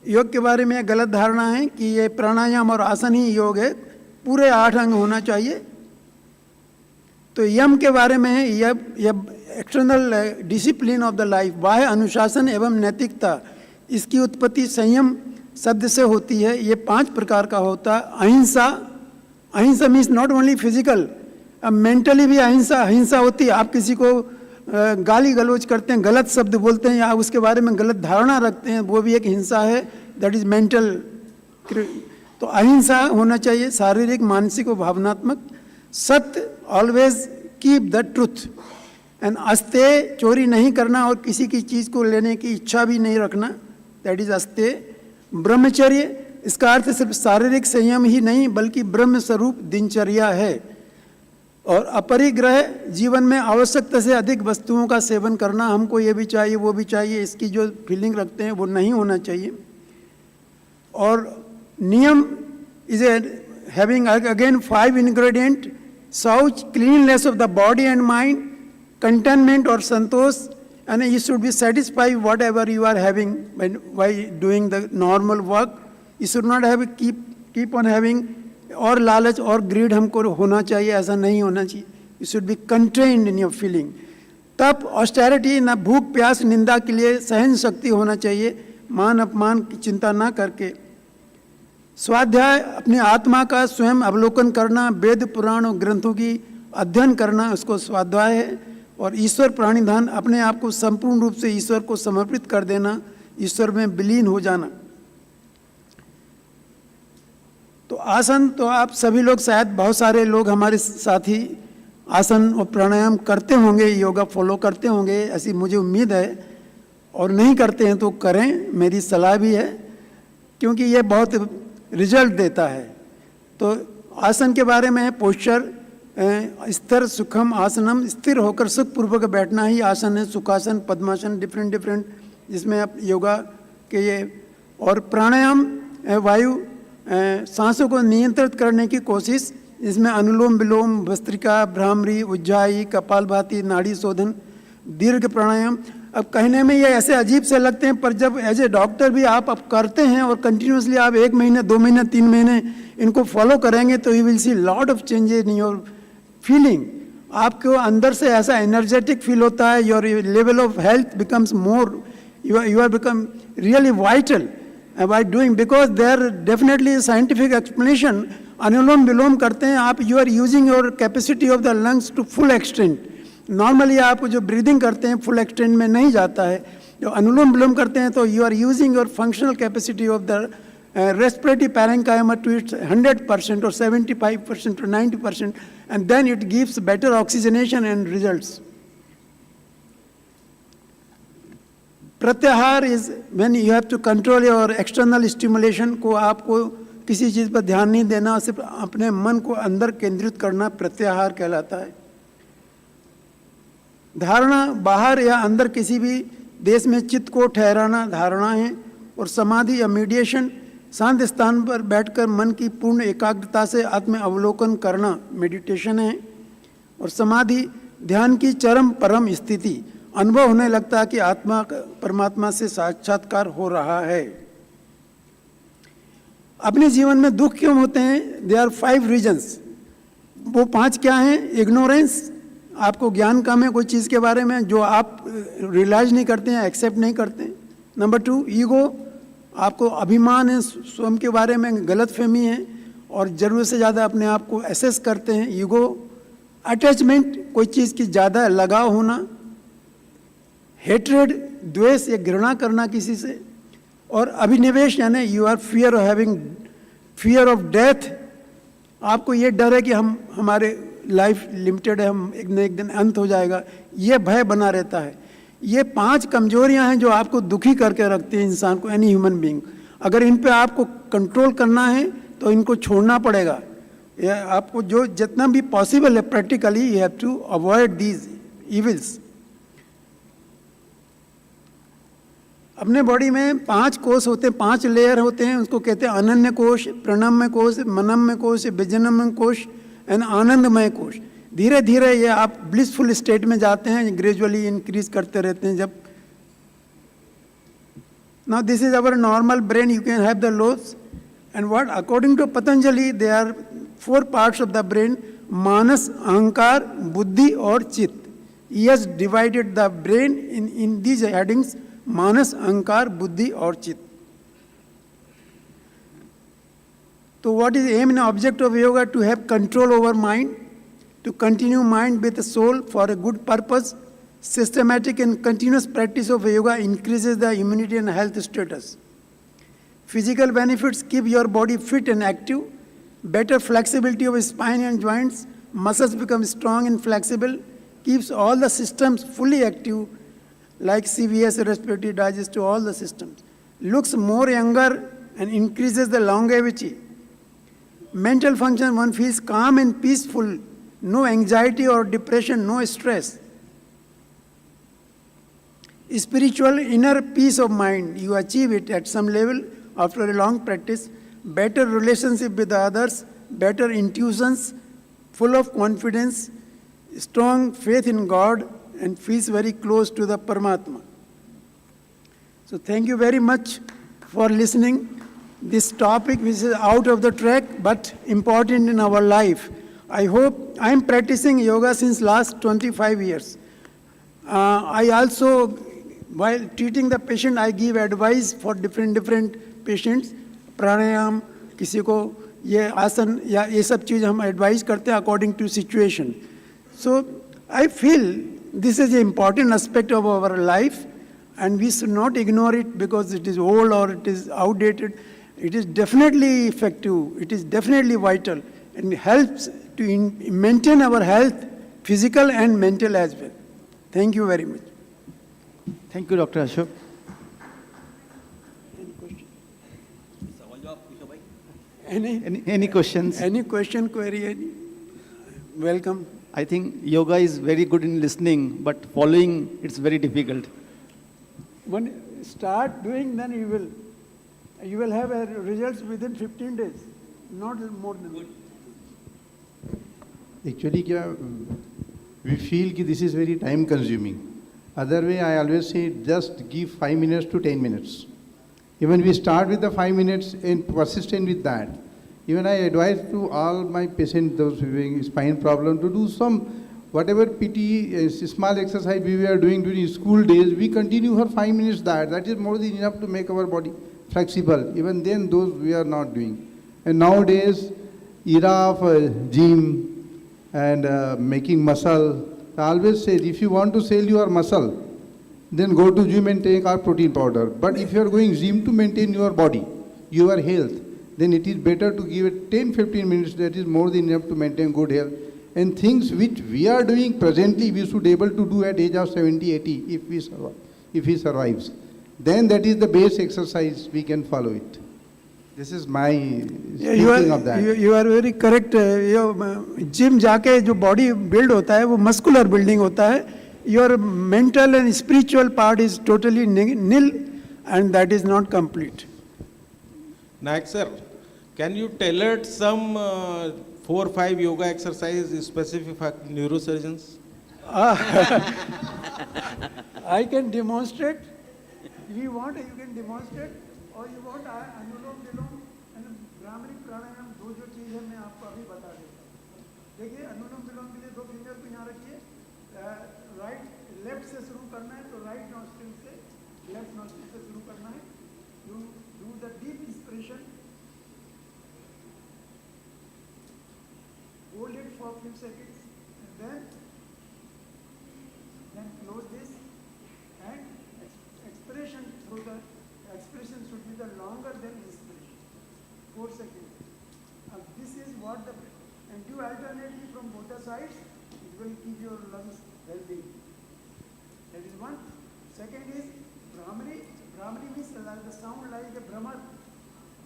Speaker 9: योग के बारे में गलत धारणा है कि ये प्राणायाम और आसन ही योग है, पूरे 8 अंग होना चाहिए. तो यम के बारे में है, यह external discipline of the life, बाह्य अनुशासन एवं नैतिकता. इसकी उत्पत्ति संयम शब्द से होती है. ये 5 प्रकार का होता है. अहिंसा, अहिंसा मीन्स नॉट ओनली फिजिकल, अब मेंटली भी अहिंसा होती है. आप किसी को गाली गलौज करते हैं, गलत शब्द बोलते हैं या उसके बारे में गलत धारणा रखते हैं, वो भी एक हिंसा है. That is mental. तो अहिंसा होना चाहिए, शारीरिक, मानसिक और भावनात्मक. Satya, always keep the truth. And asteya, चोरी नहीं करना और किसी की चीज़ को लेने की इच्छा भी नहीं रखना, दैट इज अस्तेय. ब्रह्मचर्य, इसका अर्थ सिर्फ शारीरिक संयम ही नहीं बल्कि ब्रह्म स्वरूप दिनचर्या है. और अपरिग्रह, जीवन में आवश्यकता से अधिक वस्तुओं का सेवन करना, हमको ये भी चाहिए वो भी चाहिए, इसकी जो फीलिंग रखते हैं वो नहीं होना चाहिए. और niyama is a having again 5 ingredient: shaucha, cleanness of the body and mind, containment और santosha. And you should be satisfied whatever you are having while doing the normal work. You should not have keep on having और लालच और grid हमको होना चाहिए, ऐसा नहीं होना चाहिए. You should be contained in your feeling. तप, ऑस्टेरिटी, ना भूख प्यास निंदा के लिए सहन शक्ति होना चाहिए, मान अपमान की चिंता ना करके. स्वाध्याय अपनी आत्मा का स्वयं अवलोकन करना, वेद पुराण और ग्रंथों की अध्ययन करना उसको स्वाध्याय है। और ईश्वर प्राणिधान अपने आप को संपूर्ण रूप से ईश्वर को समर्पित कर देना, ईश्वर में विलीन हो जाना। तो आसन तो आप सभी लोग, शायद बहुत सारे लोग हमारे साथी आसन और प्राणायाम करते होंगे, योगा फॉलो करते होंगे, ऐसी मुझे उम्मीद है। और नहीं करते हैं तो करें, मेरी सलाह भी है, क्योंकि ये बहुत रिजल्ट देता है। तो आसन के बारे में है पोस्चर, स्थिर सुखम आसनम, स्थिर होकर सुखपूर्वक बैठना ही आसन है। सुखासन, पद्मासन, डिफरेंट जिसमें आप योगा के ये। और प्राणायाम वायु सांसों को नियंत्रित करने की कोशिश, इसमें अनुलोम विलोम, भस्त्रिका, भ्रामरी, उज्जाई, कपालभाति, नाड़ी शोधन, दीर्घ प्राणायाम। अब कहने में ये ऐसे अजीब से लगते हैं, पर जब एज ए डॉक्टर भी आप अब करते हैं और कंटिन्यूसली आप 1 महीने 2 महीने 3 महीने इनको फॉलो करेंगे तो you will see lot of changes in your feeling. आपको अंदर से ऐसा एनर्जेटिक फील होता है, your level of health becomes more, you are become really vital by doing, because there definitely is scientific explanation. Anulom vilom करते हैं आप, you are using your capacity of the lungs to full extent. Normally आप जो breathing करते हैं full extent में नहीं जाता है। जो अनुलोम विलोम करते हैं तो you are using your functional capacity of the respiratory parenchyma to its 100% or 75% or 90%, and then it gives better oxygenation and results. Pratyahara is when you have to control your external stimulation को, आपको किसी चीज़ पर ध्यान नहीं देना, सिर्फ अपने मन को अंदर केंद्रित करना प्रत्याहार कहलाता है। धारणा बाहर या अंदर किसी भी देश में चित्त को ठहराना धारणा है। और समाधि या मीडिएशन, शांत स्थान पर बैठकर मन की पूर्ण एकाग्रता से आत्म अवलोकन करना मेडिटेशन है। और समाधि ध्यान की चरम परम स्थिति, अनुभव होने लगता है कि आत्मा परमात्मा से साक्षात्कार हो रहा है। अपने जीवन में दुख क्यों होते हैं? They are 5 reasons. वो 5 क्या हैं? इग्नोरेंस, आपको ज्ञान कम है कोई चीज़ के बारे में जो आप रियलाइज नहीं करते हैं, एक्सेप्ट नहीं करते हैं। नंबर 2 ईगो, आपको अभिमान है, स्वयं के बारे में गलत फहमी है और ज़रूरत से ज़्यादा अपने आप को एसेस करते हैं, ईगो। अटैचमेंट, कोई चीज़ की ज़्यादा लगाव होना। हेट्रेड, द्वेष या घृणा करना किसी से। और अभिनिवेश यानी you are fear of death, आपको ये डर है कि हमारे लाइफ लिमिटेड है, हम एक न एक दिन अंत हो जाएगा, ये भय बना रहता है। ये 5 कमजोरियां हैं जो आपको दुखी करके रखती हैं इंसान को, एनी ह्यूमन बीइंग। अगर इन पे आपको कंट्रोल करना है तो इनको छोड़ना पड़ेगा। आपको जो जितना भी पॉसिबल है practically you have to avoid these evils. अपने बॉडी में 5 कोष होते हैं, 5 लेयर होते हैं, उसको कहते हैं अनन्य कोश, प्रणम्य कोश, मनम्य कोश, विजनम्य कोश एंड आनंदमय कोश। धीरे धीरे ये आप ब्लिसफुल स्टेट में जाते हैं, ग्रेजुअली इंक्रीज करते रहते हैं। जब now this is our normal brain, you can have the lobes and what according to Patanjali they are 4 parts of the brain, manas, ahankar, buddhi और chitta. He has divided the brain in these headings, manas, ahankar, buddhi और चित्त। तो what is aim and object of yoga? To have control over mind, to continue mind with soul for a good purpose. Systematic and continuous practice of yoga increases the immunity and health status. Physical benefits keep your body fit and active, better flexibility of spine and joints, muscles become strong and flexible, keeps all the systems fully active like CVS, respiratory, digestive, all the systems. Looks more younger and increases the longevity. Mental function, one feels calm and peaceful, no anxiety or depression, no stress. Spiritual inner peace of mind, you achieve it at some level after a long practice. Better relationship with others, better intuitions, full of confidence, strong faith in God, and feels very close to the Paramatma. So thank you very much for listening. This topic which is out of the track but important in our life. I hope I am practicing yoga since last 25 years. I also, while treating the patient, I give advice for different patients. Pranayam, किसी को ये आसन या ये सब चीज़ हम advice करते हैं according to situation. So I feel this is an important aspect of our life, and we should not ignore it because it is old or it is outdated. It is definitely effective, it is definitely vital, and helps to maintain our health, physical and mental as well. Thank you very much.
Speaker 2: Thank you, Dr. Ashok. Any questions?
Speaker 9: Any question, query? Any? Welcome.
Speaker 2: I think yoga is very good in listening, but following, it's very difficult.
Speaker 9: When you start doing, then you will have results within 15 days, not more than that.
Speaker 14: Actually, we feel that this is very time consuming. Other way, I always say just give 5 minutes to 10 minutes. Even we start with the 5 minutes and persistent with that. Even I advise to all my patients, those having spine problem, to do some whatever PT, small exercise we were doing during school days, we continue for 5 minutes that. That is more than enough to make our body flexible. Even then, those we are not doing. And nowadays, era of gym and making muscle, I always say, if you want to sell your muscle, then go to gym and take our protein powder. But if you are going gym to maintain your body, your health, then it is better to give it 10-15 minutes. That is more than enough to maintain good health. And things which we are doing presently, we should be able to do at age of 70, 80, if he survives. Then that is the base exercise, we can follow it. This is my thinking of that.
Speaker 9: You are very correct. Gym जाके जो body build होता है वो muscular building होता है. Your mental and spiritual part is totally nil, and that is not complete.
Speaker 8: Nayak sir, can you tell us some 4 or 5 yoga exercises specific for neurosurgeons?
Speaker 9: I can demonstrate. If you want, you can demonstrate, or you want anulom vilom and bhramari प्राणायाम जो चीज़ है मैं आपको अभी बता देता हूँ. देखिए अनुलोम विलोम के लिए 2 फिंगर को यहाँ रखिए. लेफ्ट से शुरू करना है तो राइट नॉस्ट्रिल से लेफ्ट नॉस्ट्रिल से शुरू करना है. You do the deep inspiration. Hold it for a few seconds and then close this, and expiration through the expiration should be the longer than inspiration. 4 seconds. This is what and do alternately from both the sides. It will keep your lungs healthy. That is one. Second is Brahmari. Brahmari means the sound like a Brahmar.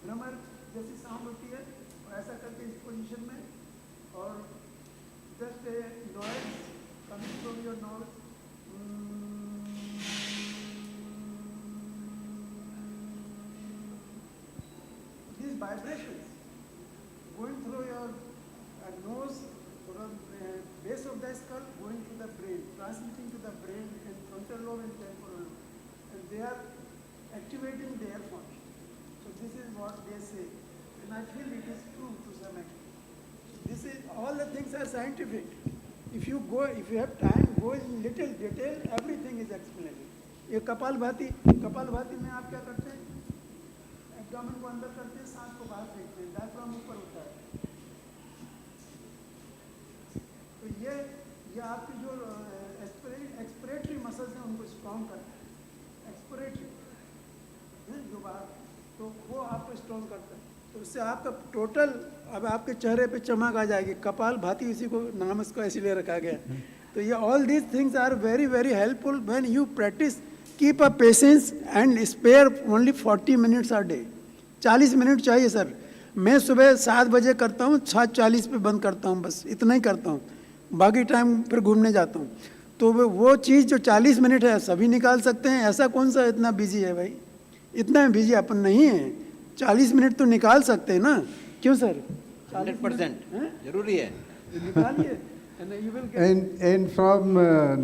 Speaker 9: Brahmar जैसी sound होती है, ऐसा करके इस position में, और just a noise coming from your nose. These vibrations going through your nose, base of the skull, going to the brain, transmitting to the brain and frontal lobe and temporal lobe, and they are activating their function. So this is what they say, and I feel it is true to some extent. This is all the things are scientific. If you have time, go in little detail. Everything is explained. ये कपालभाति में आप क्या करते हैं? Abdomen को अंदर करते हैं, सांस को बाहर फेंकते हैं, डायफ्राम ऊपर होता है. तो ये आपकी जो एक्सपिरेटरी मसल्स हैं उनको स्ट्रॉन्ग करता है. एक्सपिरेटरी जो बाहर, तो वो आपको स्ट्रॉन्ग करता है. तो उससे आपका टोटल, अब आपके चेहरे पे चमक आ जाएगी. कपालभाति इसी को नाम इसको इसीलिए रखा गया. तो ये all these things are very very helpful when you practice. Keep a patience and spare only 40 minutes a day. 40 minute चाहिए सर. मैं सुबह 7 बजे करता हूँ, 7:40 पे बंद करता हूँ, बस इतना ही करता हूँ. बाकी टाइम फिर घूमने जाता हूँ. तो वो चीज़ जो 40 मिनट है सभी निकाल सकते हैं. ऐसा कौन सा इतना बिजी है भाई? इतना बिजी अपन नहीं है. 40 मिनट तो निकाल सकते हैं ना, क्यों सर?
Speaker 19: 100% जरूरी है.
Speaker 9: निकालिए.
Speaker 14: And from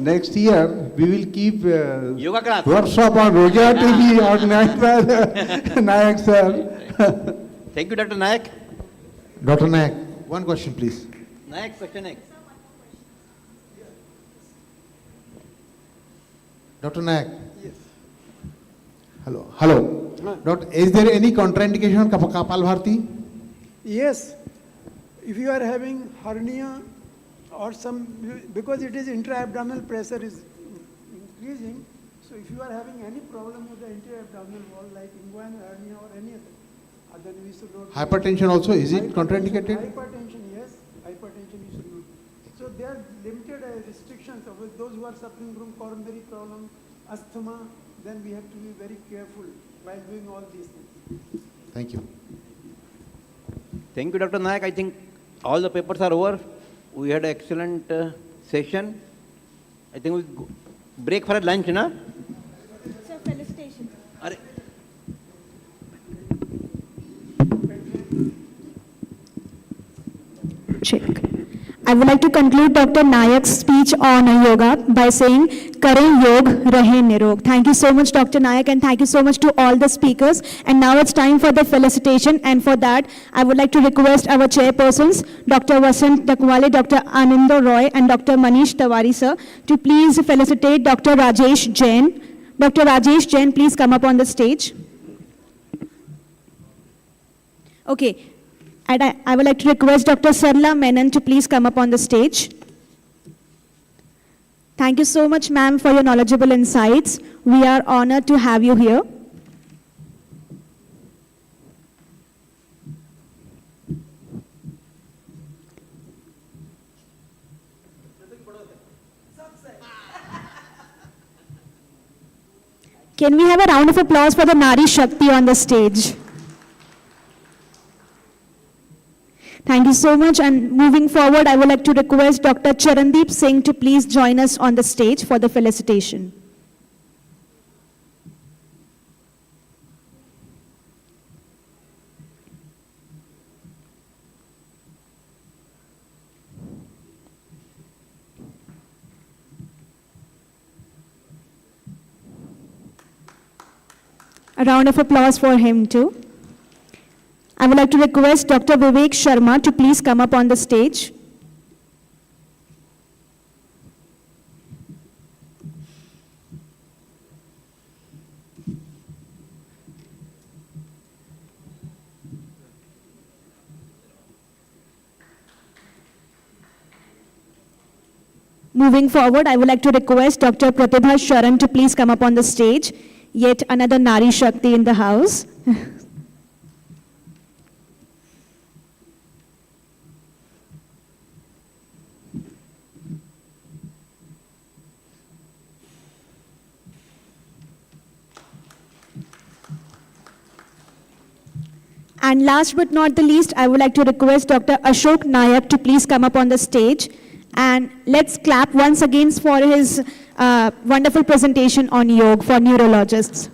Speaker 14: next year, we will keep
Speaker 19: yoga class
Speaker 14: workshop on Roja TV organized by Nayak sir.
Speaker 19: Thank you, Dr. Nayak.
Speaker 5: Dr. Nayak, one question please.
Speaker 19: Nayak, question next.
Speaker 5: Dr. Nayak.
Speaker 9: Yes.
Speaker 5: Hello. Doctor, is there any contraindication on Kapalbharti?
Speaker 9: Yes, if you are having hernia or because it is intra-abdominal pressure is increasing, so if you are having any problem with the intra-abdominal wall like inguinal hernia or any other, then we should not.
Speaker 5: Hypertension also, is it contraindicated?
Speaker 9: Hypertension, yes. Hypertension you should not. So there are limited restrictions of those who are suffering from coronary problem, asthma, then we have to be very careful while doing all these things.
Speaker 5: Thank you.
Speaker 4: Thank you, Dr. Nayak. I think all the papers are over. We had an excellent session. I think we'll break for a lunch, na?
Speaker 11: Sir, felicitation. Check. I would like to conclude Dr. Nayak's speech on yoga by saying, Kare Yog, Rahe Nirog. Thank you so much, Dr. Nayak, and thank you so much to all the speakers. And now it's time for the felicitation, and for that, I would like to request our chairpersons, Dr. Vasant Dakwale, Dr. Anando Roy, and Dr. Manish Tawari, sir, to please felicitate Dr. Rajesh Jain. Dr. Rajesh Jain, please come up on the stage. Okay. And I would like to request Dr. Sarla Menon to please come up on the stage. Thank you so much, ma'am, for your knowledgeable insights. We are honored to have you here. Can we have a round of applause for the Nari Shakti on the stage? Thank you so much, and moving forward, I would like to request Dr. Charandeep Singh to please join us on the stage for the felicitation. A round of applause for him too. I would like to request Dr. Vivek Sharma to please come up on the stage. Moving forward, I would like to request Dr. Pratibha Sharan to please come up on the stage. Yet another Nari Shakti in the house. And last but not the least, I would like to request Dr. Ashok Nayak to please come up on the stage. And let's clap once again for his wonderful presentation on yoga for neurologists.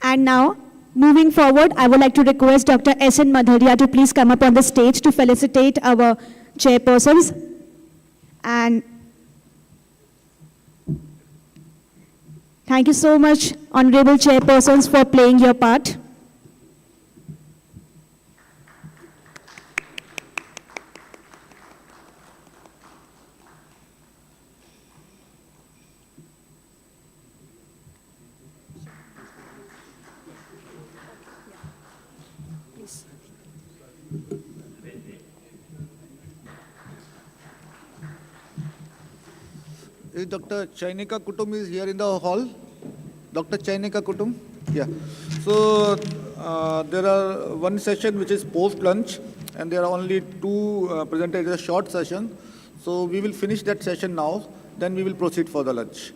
Speaker 11: And now, moving forward, I would like to request Dr. S.N. Madharia to please come up on the stage to felicitate our chairpersons. And thank you so much, honorable chairpersons, for playing your part.
Speaker 15: Is Dr. Chainika Kutum is here in the hall? Dr. Chainika Kutum? Yeah. So there are one session which is post-lunch, and there are only two presenters. It's a short session. So we will finish that session now, then we will proceed for the lunch.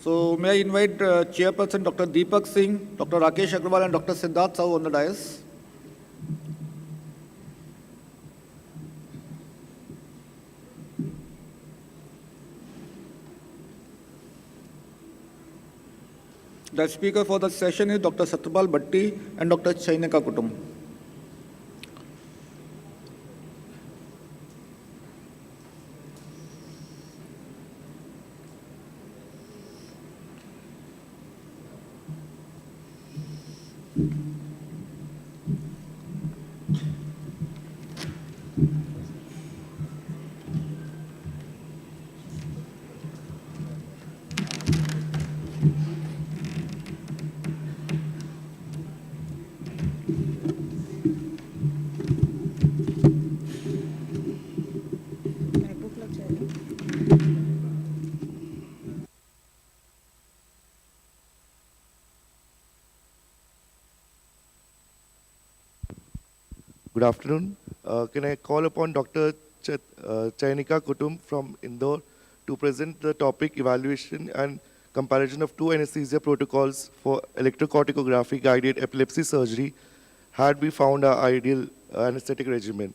Speaker 15: So may I invite Chairperson Dr. Deepak Singh, Dr. Rakesh Agrawal, and Dr. Siddharth Sahu on the dais. The speaker for the session is Dr. Satyapal Bhatti and Dr. Chainika Kutum.
Speaker 10: Good afternoon. Can I call upon Dr. Chainika Kutum from Indore to present the topic evaluation and comparison of two anesthesia protocols for electrocorticography guided epilepsy surgery had we found our ideal anesthetic regimen.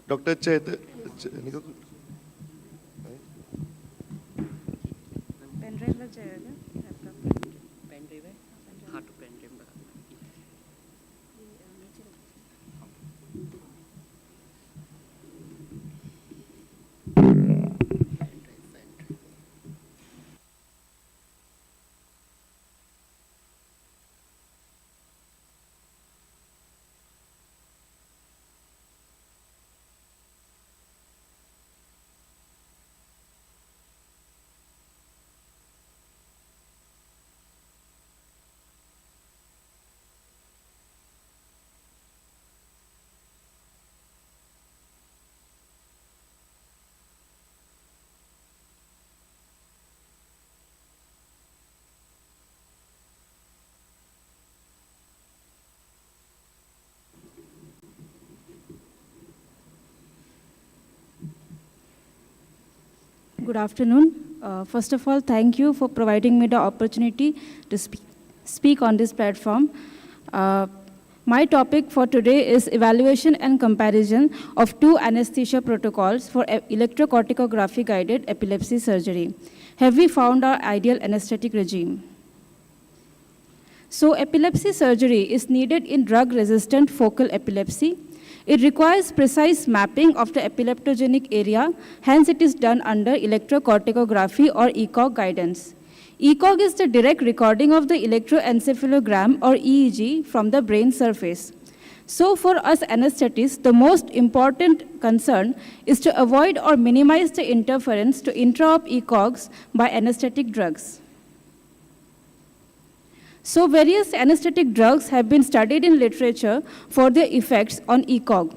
Speaker 10: Dr. Chainika
Speaker 17: Good afternoon. First of all, thank you for providing me the opportunity to speak on this platform. My topic for today is evaluation and comparison of two anesthesia protocols for electrocorticography guided epilepsy surgery. Have we found our ideal anesthetic regime? So epilepsy surgery is needed in drug-resistant focal epilepsy. It requires precise mapping of the epileptogenic area, hence it is done under electrocorticography or ECOG guidance. ECOG is the direct recording of the electroencephalogram or EEG from the brain surface. So for us anesthetists, the most important concern is to avoid or minimize the interference to intra-op ECOGs by anesthetic drugs. So various anesthetic drugs have been studied in literature for their effects on ECOG.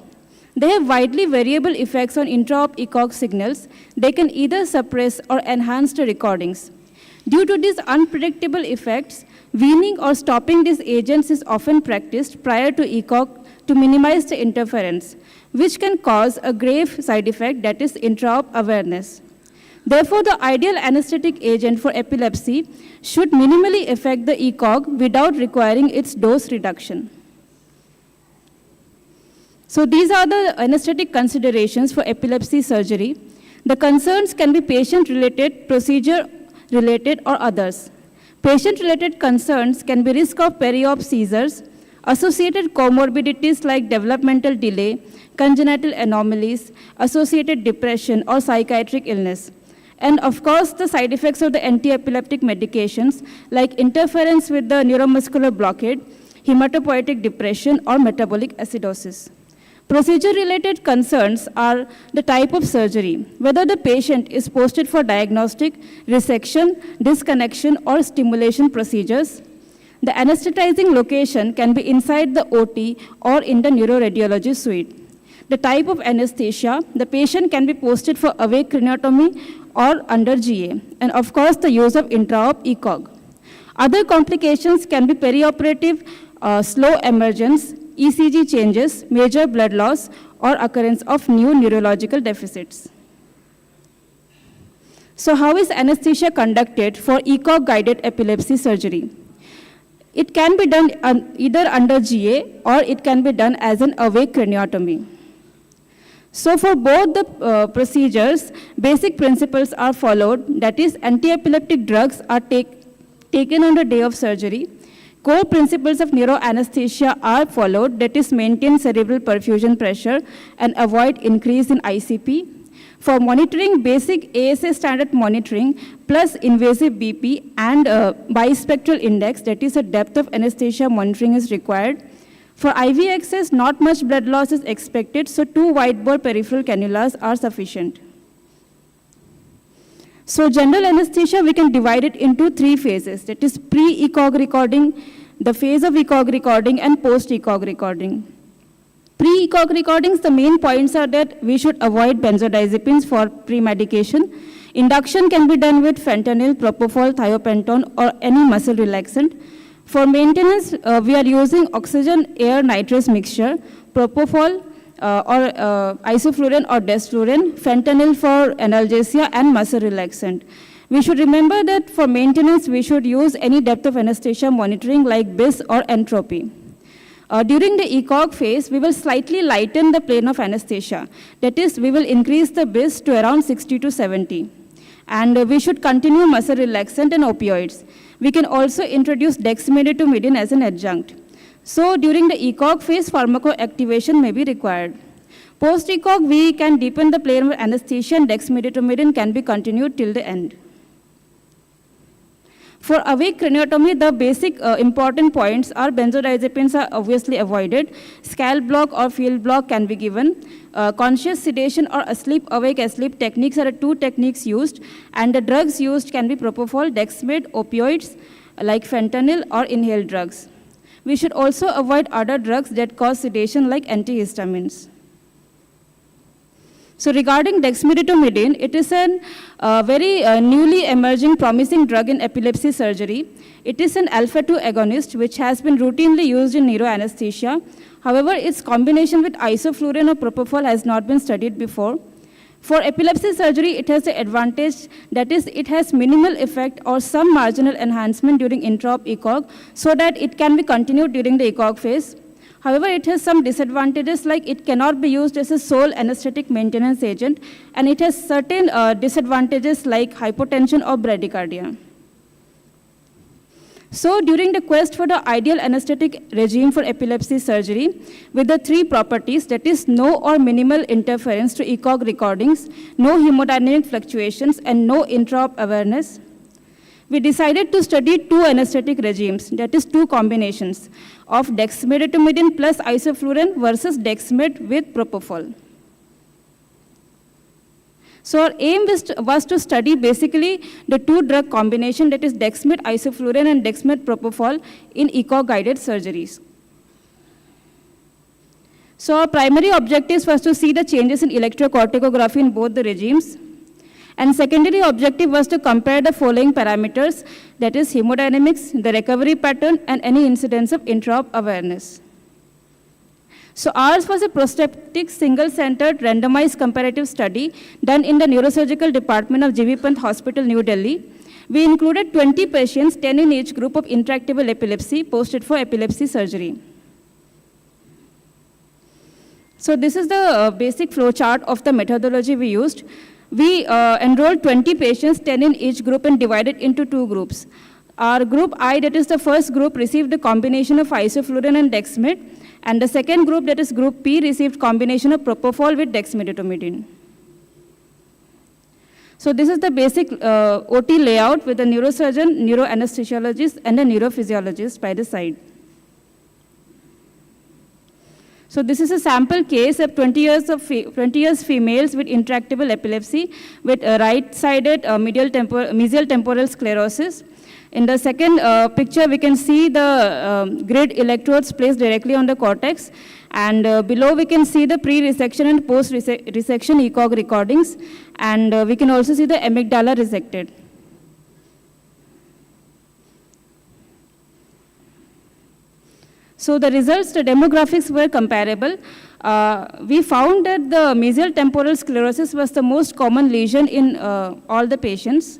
Speaker 17: They have widely variable effects on intra-op ECOG signals. They can either suppress or enhance the recordings. Due to these unpredictable effects, weaning or stopping these agents is often practiced prior to ECOG to minimize the interference, which can cause a grave side effect, that is intra-op awareness. Therefore, the ideal anesthetic agent for epilepsy should minimally affect the ECOG without requiring its dose reduction. So these are the anesthetic considerations for epilepsy surgery. The concerns can be patient-related, procedure-related, or others. Patient-related concerns can be risk of peri-op seizures, associated comorbidities like developmental delay, congenital anomalies, associated depression, or psychiatric illness. And of course, the side effects of the anti-epileptic medications like interference with the neuromuscular blockade, hematopoietic depression, or metabolic acidosis. Procedure-related concerns are the type of surgery, whether the patient is posted for diagnostic, resection, disconnection, or stimulation procedures. The anesthetizing location can be inside the OT or in the neuroradiology suite. The type of anesthesia, the patient can be posted for awake craniotomy or under GA, and of course the use of intra-op ECOG. Other complications can be perioperative, slow emergence, ECG changes, major blood loss, or occurrence of new neurological deficits. So how is anesthesia conducted for ECOG-guided epilepsy surgery? It can be done either under GA or it can be done as an awake craniotomy. So for both the procedures, basic principles are followed, that is anti-epileptic drugs are taken on the day of surgery. Core principles of neuroanesthesia are followed, that is maintain cerebral perfusion pressure and avoid increase in ICP. For monitoring, basic ASA standard monitoring plus invasive BP and bispectral index, that is a depth of anesthesia monitoring is required. For IV access, not much blood loss is expected, so 2 wide-bore peripheral cannulas are sufficient. So general anesthesia, we can divide it into 3 phases, that is pre-ECOG recording, the phase of ECOG recording, and post-ECOG recording. Pre-ECOG recordings, the main points are that we should avoid benzodiazepines for pre-medication. Induction can be done with fentanyl, propofol, thiopentone, or any muscle relaxant. For maintenance, we are using oxygen air nitrous mixture, propofol, or isoflurane or desflurane, fentanyl for analgesia, and muscle relaxant. We should remember that for maintenance, we should use any depth of anesthesia monitoring like BIS or entropy. During the ECOG phase, we will slightly lighten the plane of anesthesia. That is, we will increase the BIS to around 60 to 70. And we should continue muscle relaxant and opioids. We can also introduce dexmedetomidine as an adjunct. So during the ECOG phase, pharmacoactivation may be required. Post-ECOG, we can deepen the plane of anesthesia and dexmedetomidine can be continued till the end. For awake craniotomy, the basic important points are benzodiazepines are obviously avoided. Scalp block or field block can be given. Conscious sedation or asleep-awake asleep techniques are the two techniques used, and the drugs used can be propofol, dexmed, opioids like fentanyl, or inhaled drugs. We should also avoid other drugs that cause sedation like antihistamines. So regarding dexmedetomidine, it is a very newly emerging promising drug in epilepsy surgery. It is an alpha-2 agonist which has been routinely used in neuroanesthesia. However, its combination with isoflurane or propofol has not been studied before. For epilepsy surgery, it has the advantage that is it has minimal effect or some marginal enhancement during intra-op ECOG so that it can be continued during the ECOG phase. However, it has some disadvantages like it cannot be used as a sole anesthetic maintenance agent, and it has certain disadvantages like hypotension or bradycardia. So during the quest for the ideal anesthetic regime for epilepsy surgery with the three properties, that is no or minimal interference to ECOG recordings, no hemodynamic fluctuations, and no intra-op awareness, we decided to study two anesthetic regimes, that is two combinations of dexmedetomidine plus isoflurane versus dexmed with propofol. So our aim was to study basically the two drug combination, that is dexmed isoflurane and dexmed propofol in ECOG-guided surgeries. So our primary objective was to see the changes in electrocorticography in both the regimes. And secondary objective was to compare the following parameters, that is hemodynamics, the recovery pattern, and any incidence of intra-op awareness. So ours was a prospective single-centered randomized comparative study done in the neurosurgical department of G.V. Pant Hospital, New Delhi. We included 20 patients, 10 in each group of intractable epilepsy, posted for epilepsy surgery. So this is the basic flow chart of the methodology we used. We enrolled 20 patients, 10 in each group, and divided into two groups. Our group I, that is the first group, received a combination of isoflurane and dexmed, and the second group, that is group P, received combination of propofol with dexmedetomidine. So this is the basic OT layout with the neurosurgeon, neuroanesthesiologist, and a neurophysiologist by the side. So this is a sample case of 20 years females with intractable epilepsy with right-sided mesial temporal sclerosis. In the second picture, we can see the grid electrodes placed directly on the cortex, and below we can see the pre-resection and post-resection ECOG recordings, and we can also see the amygdala resected. So the results, the demographics were comparable. We found that the mesial temporal sclerosis was the most common lesion in all the patients.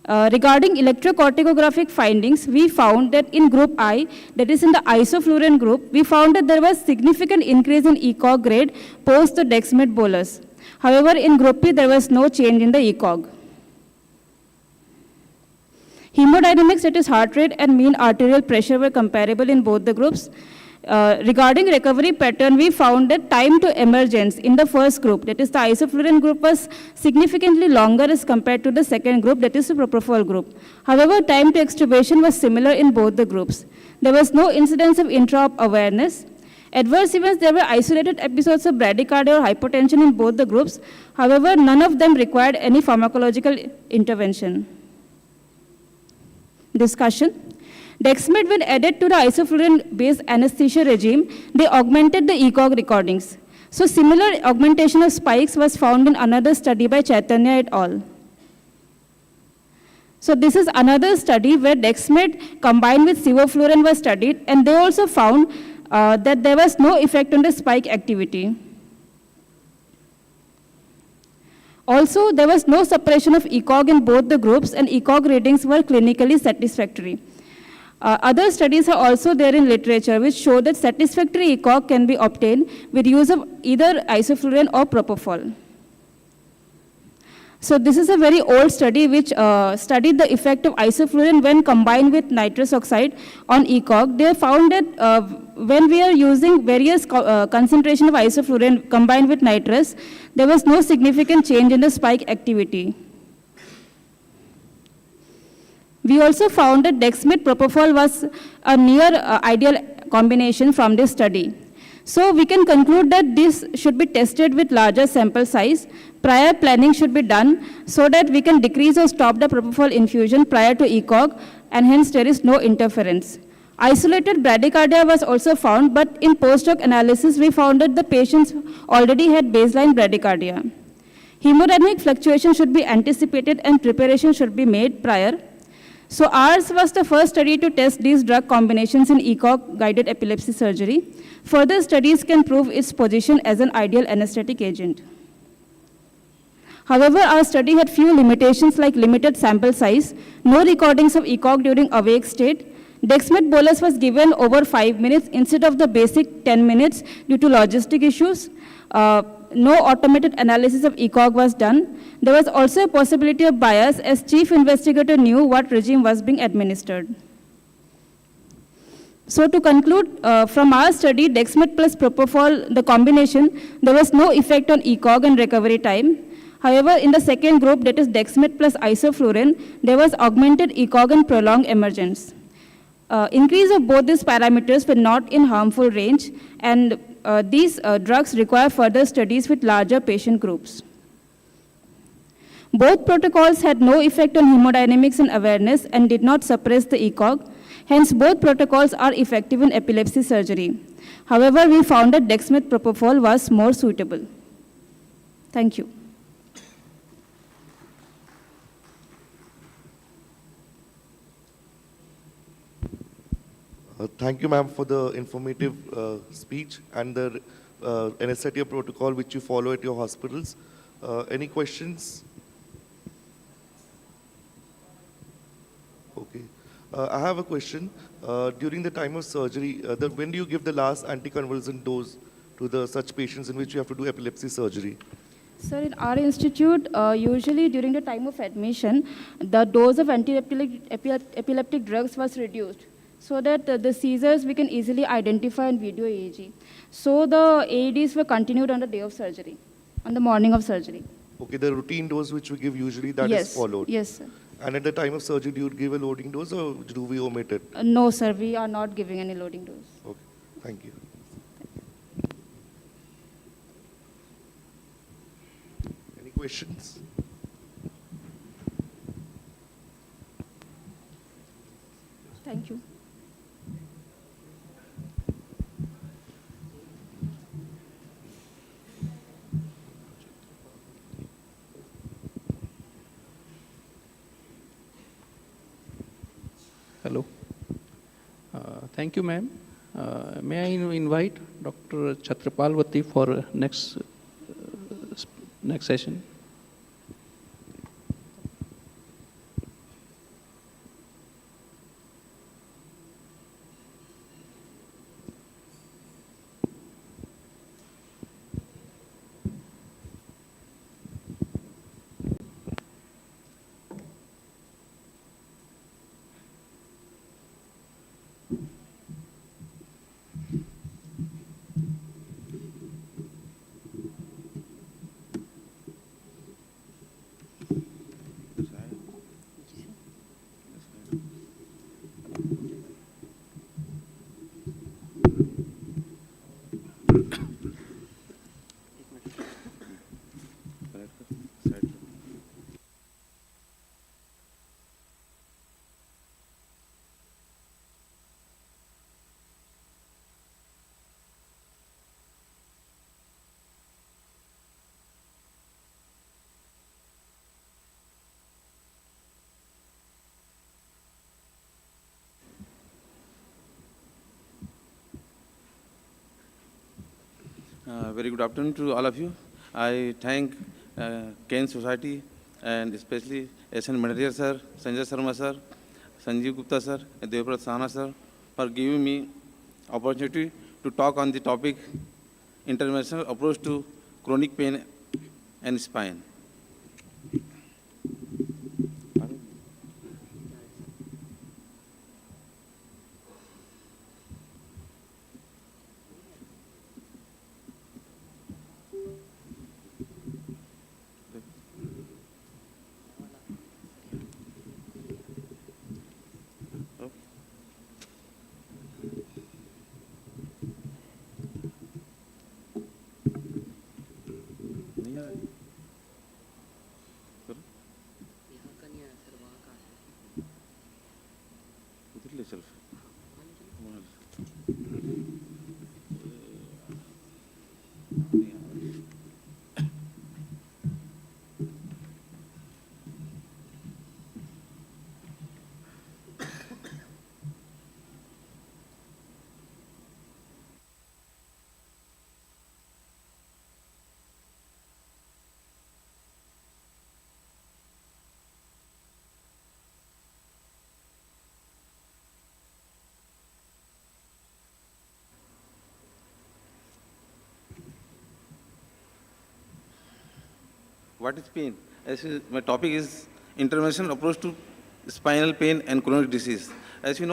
Speaker 17: Regarding electrocorticographic findings, we found that in group I, that is in the isoflurane group, we found that there was significant increase in ECOG grade post the dexmed bolus. However, in group P, there was no change in the ECOG. Hemodynamics, that is heart rate and mean arterial pressure, were comparable in both the groups. Regarding recovery pattern, we found that time to emergence in the first group, that is the isoflurane group, was significantly longer as compared to the second group, that is the propofol group. However, time to extubation was similar in both the groups. There was no incidence of intra-op awareness. Adverse events, there were isolated episodes of bradycardia or hypotension in both the groups. However, none of them required any pharmacological intervention. Discussion. Dexmed, when added to the isoflurane-based anesthesia regime, they augmented the ECOG recordings. So similar augmentation of spikes was found in another study by Chaitanya et al. So this is another study where Dexmed combined with sevoflurane was studied, and they also found that there was no effect on the spike activity. Also, there was no suppression of ECOG in both the groups, and ECOG readings were clinically satisfactory. Other studies are also there in literature which show that satisfactory ECOG can be obtained with use of either isoflurane or propofol. So this is a very old study which studied the effect of isoflurane when combined with nitrous oxide on ECOG. They found that when we are using various concentration of isoflurane combined with nitrous, there was no significant change in the spike activity. We also found that Dexmed propofol was a near ideal combination from this study. So we can conclude that this should be tested with larger sample size. Prior planning should be done so that we can decrease or stop the propofol infusion prior to ECOG, and hence there is no interference. Isolated bradycardia was also found, but in post-hoc analysis we found that the patients already had baseline bradycardia. Hemodynamic fluctuation should be anticipated and preparation should be made prior. So ours was the first study to test these drug combinations in ECOG-guided epilepsy surgery. Further studies can prove its position as an ideal anesthetic agent. However, our study had few limitations like limited sample size, no recordings of ECOG during awake state. Dexmed bolus was given over 5 minutes instead of the basic 10 minutes due to logistic issues. No automated analysis of ECOG was done. There was also a possibility of bias as chief investigator knew what regime was being administered. So to conclude, from our study, Dexmed plus propofol, the combination, there was no effect on ECOG and recovery time. However, in the second group, that is Dexmed plus isoflurane, there was augmented ECOG and prolonged emergence. Increase of both these parameters were not in harmful range, and these drugs require further studies with larger patient groups. Both protocols had no effect on hemodynamics and awareness and did not suppress the ECOG. Hence, both protocols are effective in epilepsy surgery. However, we found that Dexmed propofol was more suitable. Thank you.
Speaker 10: Thank you, ma'am, for the informative speech and the anesthesia protocol which you follow at your hospitals. Any questions? Okay. I have a question. During the time of surgery, when do you give the last anticonvulsant dose to such patients in which you have to do epilepsy surgery?
Speaker 17: Sir, in our institute, usually during the time of admission, the dose of anti-epileptic drugs was reduced, so that the seizures we can easily identify in video EEG. So the AEDs were continued on the day of surgery, on the morning of surgery.
Speaker 10: Okay, the routine dose which we give usually, that is followed?
Speaker 17: Yes, sir.
Speaker 10: And at the time of surgery, do you give a loading dose or do we omit it?
Speaker 17: No, sir, we are not giving any loading dose.
Speaker 10: Okay, thank you. Any questions?
Speaker 17: Thank you.
Speaker 18: Hello. Thank you, ma'am. May I invite Dr. Chhatrapalwati for next session?
Speaker 1: Very good afternoon to all of you. I thank Ken Society and especially S.N. Mandaria sir, Sanjay Sharma sir, Sanjeev Gupta sir, and Devprat Sahana sir for giving me opportunity to talk on the topic interventional approach to chronic pain and spine. What is pain? My topic is intervention approach to spinal pain and chronic disease. As we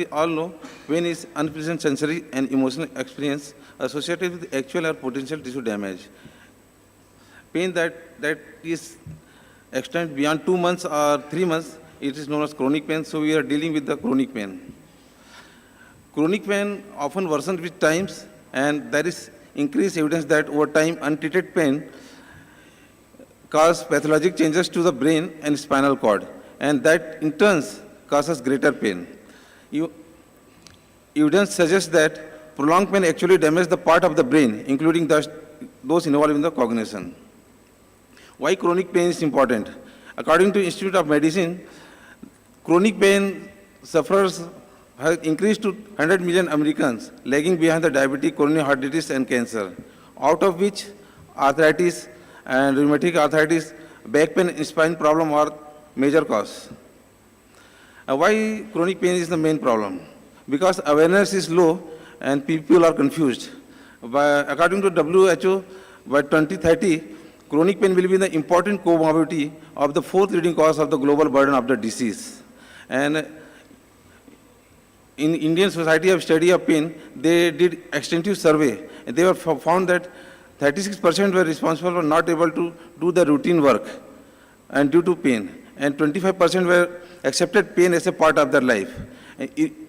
Speaker 1: all know, pain is unpleasant sensory and emotional experience associated with actual or potential tissue damage. Pain that is extended beyond 2 months or 3 months, it is known as chronic pain, so we are dealing with the chronic pain. Chronic pain often worsens with times, and there is increased evidence that over time untreated pain cause pathologic changes to the brain and spinal cord, and that in turn causes greater pain. Evidence suggests that prolonged pain actually damages the part of the brain, including those involved in the cognition. Why chronic pain is important? According to Institute of Medicine, chronic pain sufferers have increased to 100 million Americans, lagging behind the diabetes, coronary heart disease, and cancer, out of which arthritis and rheumatic arthritis, back pain, and spine problem are major cause. Why chronic pain is the main problem? Because awareness is low and people are confused. According to WHO, by 2030, chronic pain will be the important comorbidity of the 4th leading cause of the global burden of the disease. And in Indian Society of Study of Pain, they did extensive survey. They were found that 36% were responsible for not able to do the routine work and due to pain, and 25% were accepted pain as a part of their life.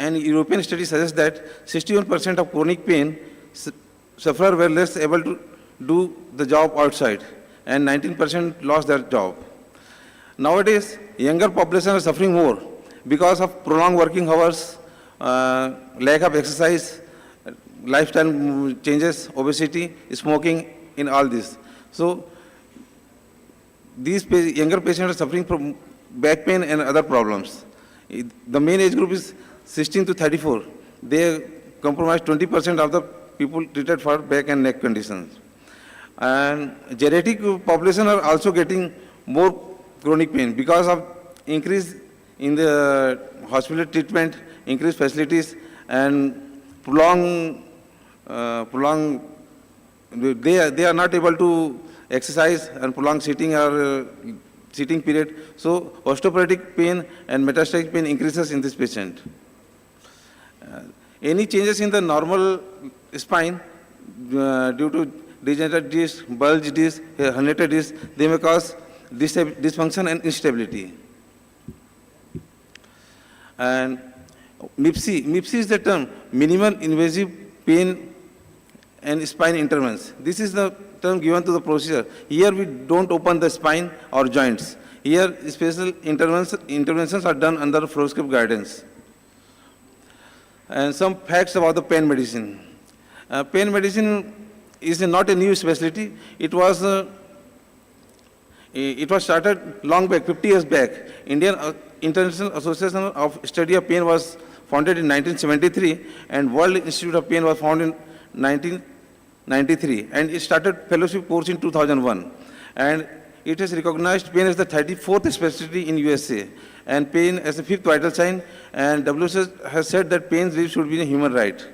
Speaker 1: And European study suggests that 61% of chronic pain sufferers were less able to do the job outside, and 19% lost their job. Nowadays, younger population are suffering more because of prolonged working hours, lack of exercise, lifestyle changes, obesity, smoking, in all this. So these younger patients are suffering from back pain and other problems. The main age group is 16 to 34. They comprise 20% of the people treated for back and neck conditions. And geriatric population are also getting more chronic pain because of increase in the hospital treatment, increased facilities, and prolonged they are not able to exercise and prolonged sitting or sitting period. So osteoporotic pain and metastatic pain increases in this patient. Any changes in the normal spine due to degenerative disc, bulge disc, herniated disc, they may cause dysfunction and instability. And MIPSI is the term, minimal invasive pain and spine interventions. This is the term given to the procedure. Here we don't open the spine or joints. Here special interventions are done under fluoroscope guidance. And some facts about the pain medicine. Pain medicine is not a new specialty. It was started long back, 50 years back. Indian International Association of Study of Pain was founded in 1973, and World Institute of Pain was founded in 93, and it started fellowship course in 2001. And it has recognized pain as the 34th specialty in USA, and pain as the 5th vital sign, and WHO has said that pain relief should be a human right.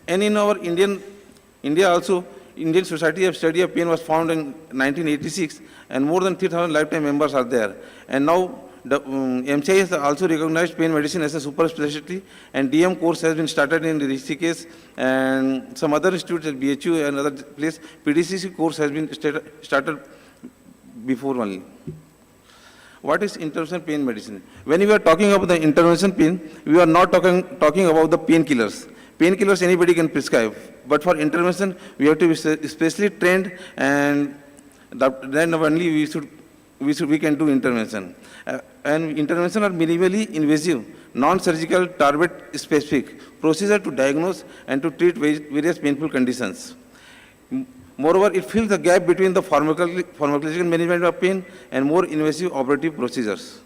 Speaker 1: And in our India also, Indian Society of Study of Pain was founded in 1986, and more than 3,000 lifetime members are there. And now the MCI has also recognized pain medicine as a super specialty, and DM course has been started in Rishikesh, and some other institutes at BHU and other place. PDCC course has been started before only. What is intervention pain medicine? When we are talking about the intervention pain, we are not talking about the painkillers. Painkillers anybody can prescribe, but for intervention we have to be specially trained, and then only we can do intervention. And intervention are minimally invasive, non-surgical, target-specific procedure to diagnose and to treat various painful conditions. Moreover, it fills the gap between the pharmacological management of pain and more invasive operative procedures.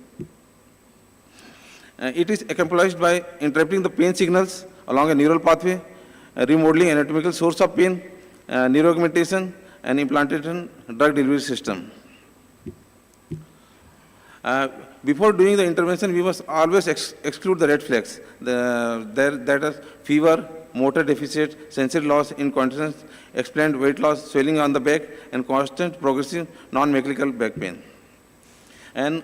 Speaker 1: It is accomplished by interrupting the pain signals along a neural pathway, remodeling anatomical source of pain, neuroaugmentation, and implantation drug delivery system. Before doing the intervention, we must always exclude the red flags. That is fever, motor deficit, sensory loss, incontinence, explained weight loss, swelling on the back, and constant progressive non-mechanical back pain. And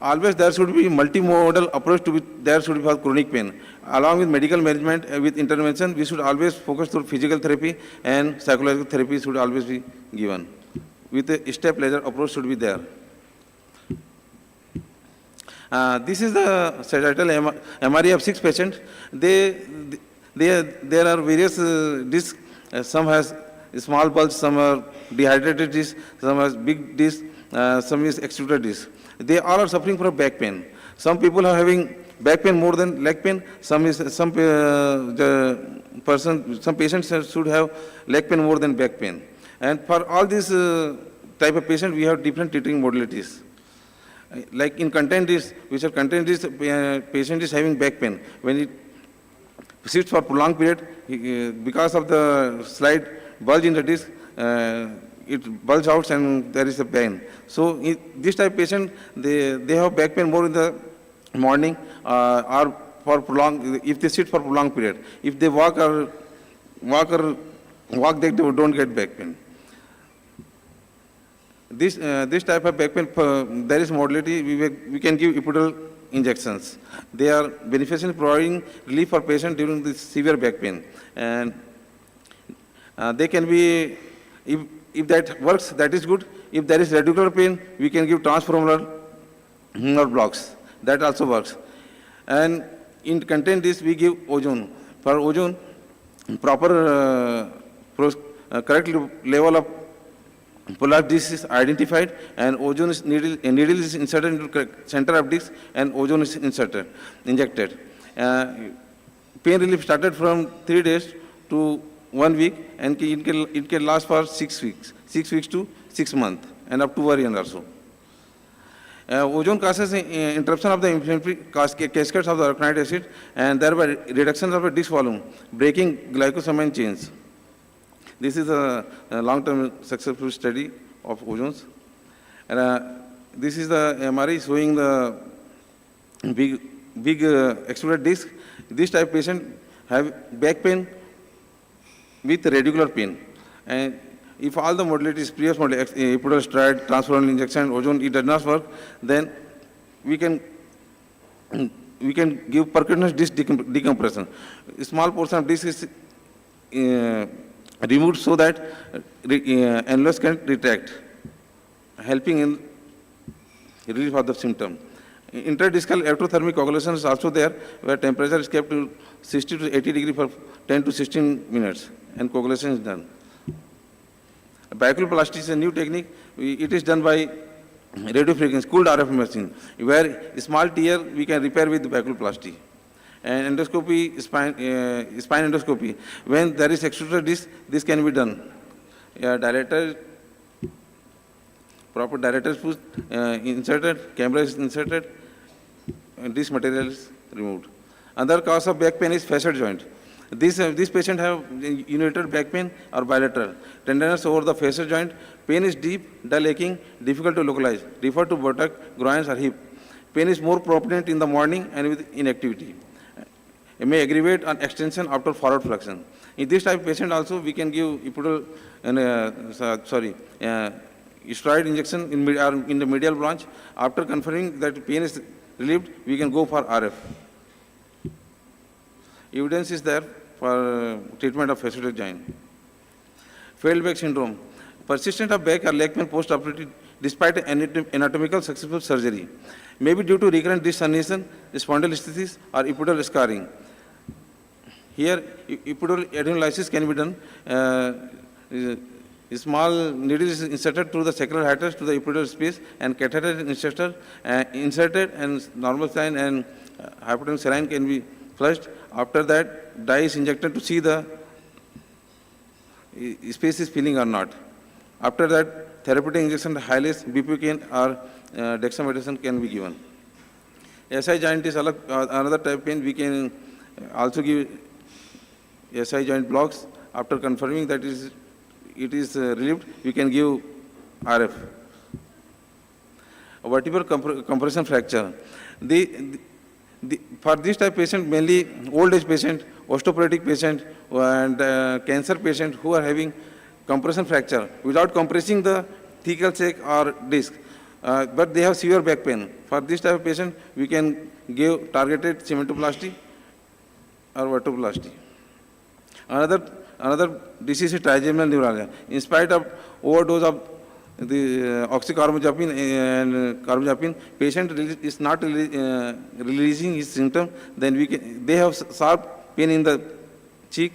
Speaker 1: always there should be multimodal approach to there should be for chronic pain. Along with medical management, with intervention, we should always focus on physical therapy, and psychological therapy should always be given. With a step-ladder approach should be there. This is the sagittal MRE of 6 patients. There are various discs. Some has small bulge, some are dehydrated disc, some has big disc, some is extruded disc. They all are suffering from back pain. Some people are having back pain more than leg pain. Some patients should have leg pain more than back pain. And for all these type of patients, we have different treating modalities. Like in content disc, which are content disc, patient is having back pain. When it sits for prolonged period, because of the slight bulge in the disc, it bulges out and there is a pain. So this type of patient, they have back pain more in the morning or for prolonged, if they sit for prolonged period. If they walk, they don't get back pain. This type of back pain, there is modality, we can give epidural injections. They are beneficial in providing relief for patient during this severe back pain. And they can be, if that works, that is good. If there is radicular pain, we can give transfemoral nerve blocks. That also works. And in content this, we give ozone. For ozone, proper correct level of polar disc is identified, and ozone is needle is inserted into the center of disc, and ozone is injected. Pain relief started from 3 days to 1 week, and it can last for 6 weeks to 6 months, and up to 1 year or so. Ozone causes interruption of the inflammatory cascades of the arachidonic acid, and thereby reduction of the disc volume, breaking glycosamine chains. This is a long-term successful study of ozones. And this is the MRI showing the big extruded disc. This type of patient have back pain with radicular pain. And if all the modalities, previous modalities, epidural steroid, transfemoral injection, ozone, it does not work, then we can give percutaneous disc decompression. A small portion of disc is removed so that annulus can retract, helping in relief of the symptom. Intradiscal electrothermic coagulation is also there, where temperature is kept to 60 to 80 degrees for 10 to 16 minutes, and coagulation is done. Baculoplasty is a new technique. It is done by radiofrequency, cooled RF machine, where a small tear we can repair with baculoplasty. And endoscopy, spine endoscopy. When there is extruded disc, this can be done. Dilator, proper dilator is inserted, camera is inserted, and this material is removed. Another cause of back pain is facet joint. This patient have unilateral back pain or bilateral, tenderness over the fascial joint, pain is deep, dull aching, difficult to localize, refer to buttock, groins or hip. Pain is more prominent in the morning and with inactivity. It may aggravate on extension after forward flexion. In this type of patient also, we can give epidural, steroid injection in the medial branch. After confirming that pain is relieved, we can go for RF. Evidence is there for treatment of fascial joint. Failed back syndrome. Persistent of back or leg pain post-operative despite anatomical successful surgery. May be due to recurrent disc herniation, spondylolisthesis or epidural scarring. Here, epidural adenomyolysis can be done. A small needle is inserted through the sacral hiatus to the epidural space and catheter is inserted and normal saline and hypotensive saline can be flushed. After that, dye is injected to see the space is filling or not. After that, therapeutic injection, Hylas, bupivacaine or dexamethasone can be given. SI joint is another type of pain. We can also give SI joint blocks. After confirming that it is relieved, we can give RF. Vertebral compression fracture. For this type of patient, mainly old age patient, osteoporotic patient, and cancer patient who are having compression fracture without compressing the thecal sac or disc, but they have severe back pain. For this type of patient, we can give targeted cementoplasty or vertebroplasty. Another disease is trigeminal neuralgia. In spite of overdose of the oxycarbamazepine and carbamazepine, patient is not releasing his symptom. Then they have sharp pain in the cheek,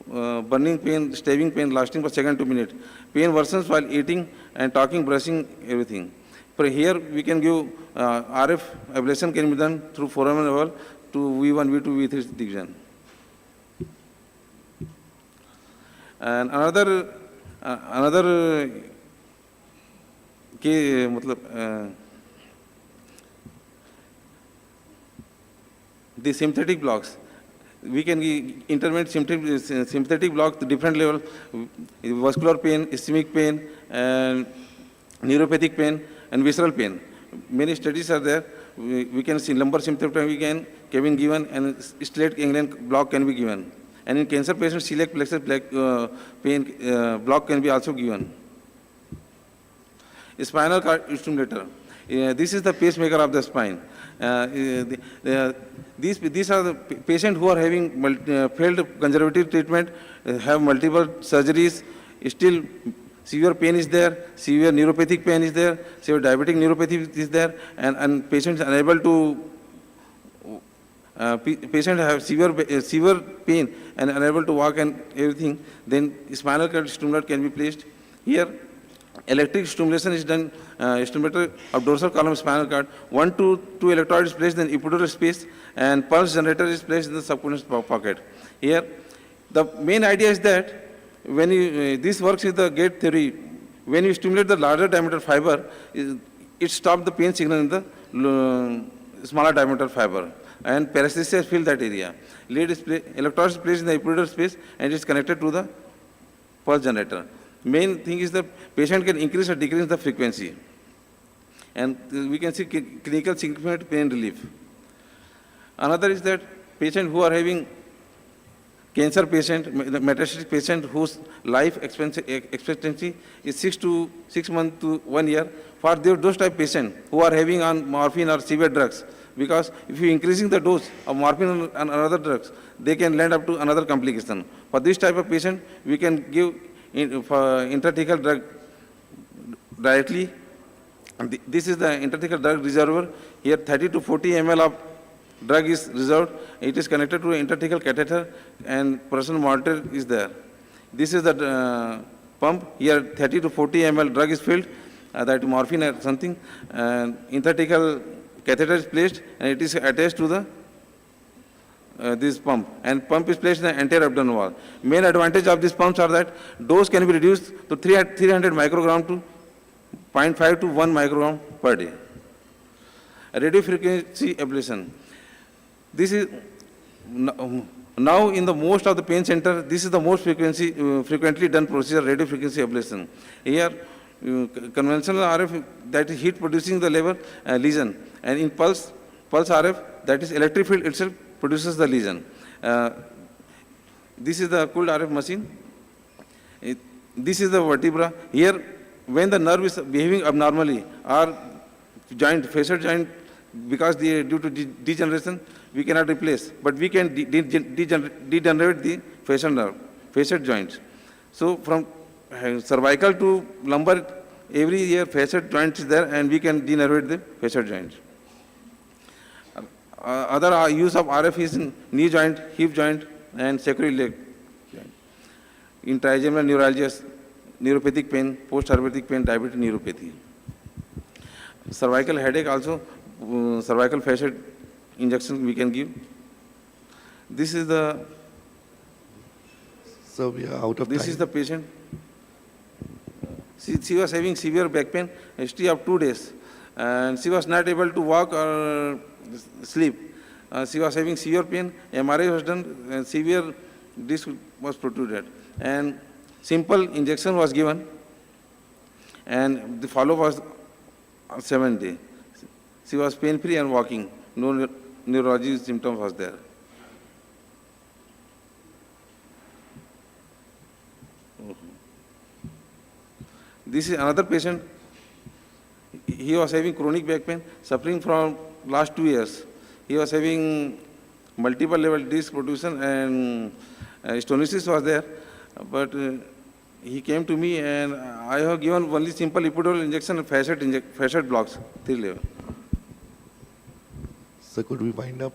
Speaker 1: burning pain, stabbing pain lasting for second to minute. Pain worsens while eating and talking, brushing, everything. For here, we can give RF ablation can be done through foramen level to V1, V2, V3 division. And another the sympathetic blocks. We can intermittent sympathetic block to different level, vascular pain, ischemic pain, and neuropathic pain, and visceral pain. Many studies are there. We can see lumbar sympathetic can be given, and stellate ganglion block can be given. And in cancer patients, celiac plexus pain block can be also given. Spinal cord stimulator. This is the pacemaker of the spine. These are the patients who are having failed conservative treatment, have multiple surgeries, still severe pain is there, severe neuropathic pain is there, severe diabetic neuropathy is there, and patients are unable to patient have severe pain and unable to walk and everything, then spinal cord stimulator can be placed. Here, electric stimulation is done, stimulator of dorsal column spinal cord. 1 to 2 electrode is placed in epidural space and pulse generator is placed in the subcutaneous pocket. Here, the main idea is that when this works with the gate theory, when you stimulate the larger diameter fiber, it stops the pain signal in the smaller diameter fiber. And paresthesia fill that area. Electrode is placed in the epidural space and it is connected to the pulse generator. Main thing is the patient can increase or decrease the frequency. And we can see clinical significant pain relief. Another is that patient who are having cancer patient, metastatic patient whose life expectancy is 6 months to 1 year. For those type of patients who are having on morphine or severe drugs, because if you increasing the dose of morphine and other drugs, they can land up to another complication. For this type of patient, we can give intrathecal drug directly. And this is the intrathecal drug reservoir. Here 30 to 40 ml of drug is reserved. It is connected to an intrathecal catheter and personal monitor is there. This is the pump. Here 30 to 40 ml drug is filled, that morphine or something, and intrathecal catheter is placed and it is attached to the this pump, and pump is placed in the anterior abdominal wall. Main advantage of these pumps are that dose can be reduced to 300 microgram to 0.5 to 1 microgram per day. Radio frequency ablation. This is Now, in the most of the pain center, this is the most frequently done procedure, radio frequency ablation. Here, conventional RF, that is heat producing the level lesion, and in pulse RF, that is electric field itself produces the lesion. This is the cooled RF machine. This is the vertebra. Here, when the nerve is behaving abnormally, or joint, facet joint, because due to degeneration, we cannot replace, but we can degenerate the facet nerve, facet joints. So from cervical to lumbar, every year facet joint is there, and we can denervate the facet joints. Other use of RF is in knee joint, hip joint, and sacral leg joint. In trigeminal neuralgia, neuropathic pain, post-herpetic pain, diabetic neuropathy. Cervical headache also, cervical facet injection we can give. This is the.
Speaker 10: So we are out of time.
Speaker 1: This is the patient. She was having severe back pain, history of 2 days, and she was not able to walk or sleep. She was having severe pain. MRI was done, and severe disc was protruded, and simple injection was given, and the follow was 7 days. She was pain-free and walking. No neurology symptom was there. This is another patient. He was having chronic back pain, suffering from last 2 years. He was having multiple level disc protrusion, and stenosis was there. But he came to me, and I have given only simple epidural injection and facet blocks, 3 level.
Speaker 10: So could we wind up?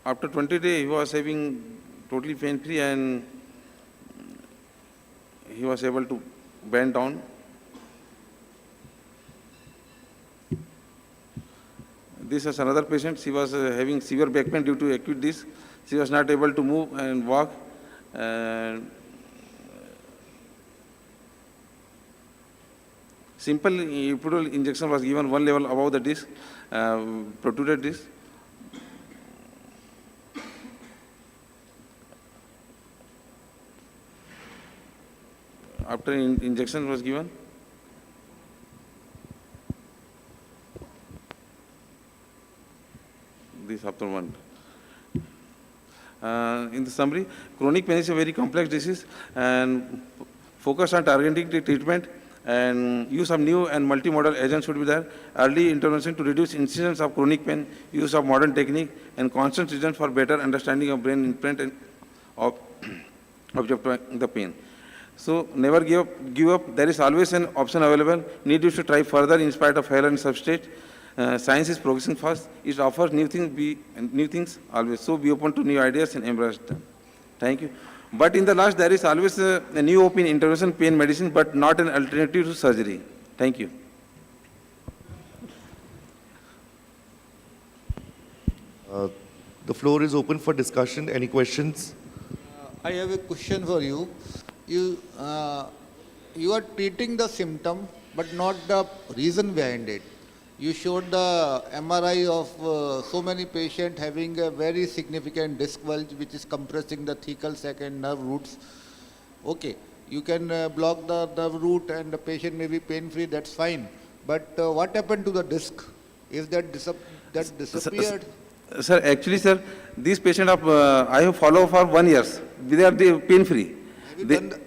Speaker 1: After 20 days, he was having totally pain-free, and he was able to bend down. This is another patient. She was having severe back pain due to acute disc. She was not able to move and walk. And simple epidural injection was given 1 level above the disc, protruded disc. After injection was given, this after 1. In the summary, chronic pain is a very complex disease, and focus on targeting the treatment, and use of new and multimodal agents should be there. Early intervention to reduce incidence of chronic pain, use of modern technique, and constant treatment for better understanding of brain imprint and of object the pain. So never give up. There is always an option available. Need you to try further in spite of failure in substrate. Science is progressing fast. It offers new things always. So be open to new ideas and embrace them. Thank you. But in the last, there is always a new open intervention, pain medicine, but not an alternative to surgery. Thank you.
Speaker 10: The floor is open for discussion. Any questions?
Speaker 15: I have a question for you. You are treating the symptom, but not the reason behind it. You showed the MRI of so many patients having a very significant disc bulge, which is compressing the thecal sac and nerve roots. Okay, you can block the nerve root and the patient may be pain-free, that's fine. But what happened to the disc? Is that disappeared?
Speaker 1: Sir, actually, sir, these patients I have followed for 1 year. They are pain-free.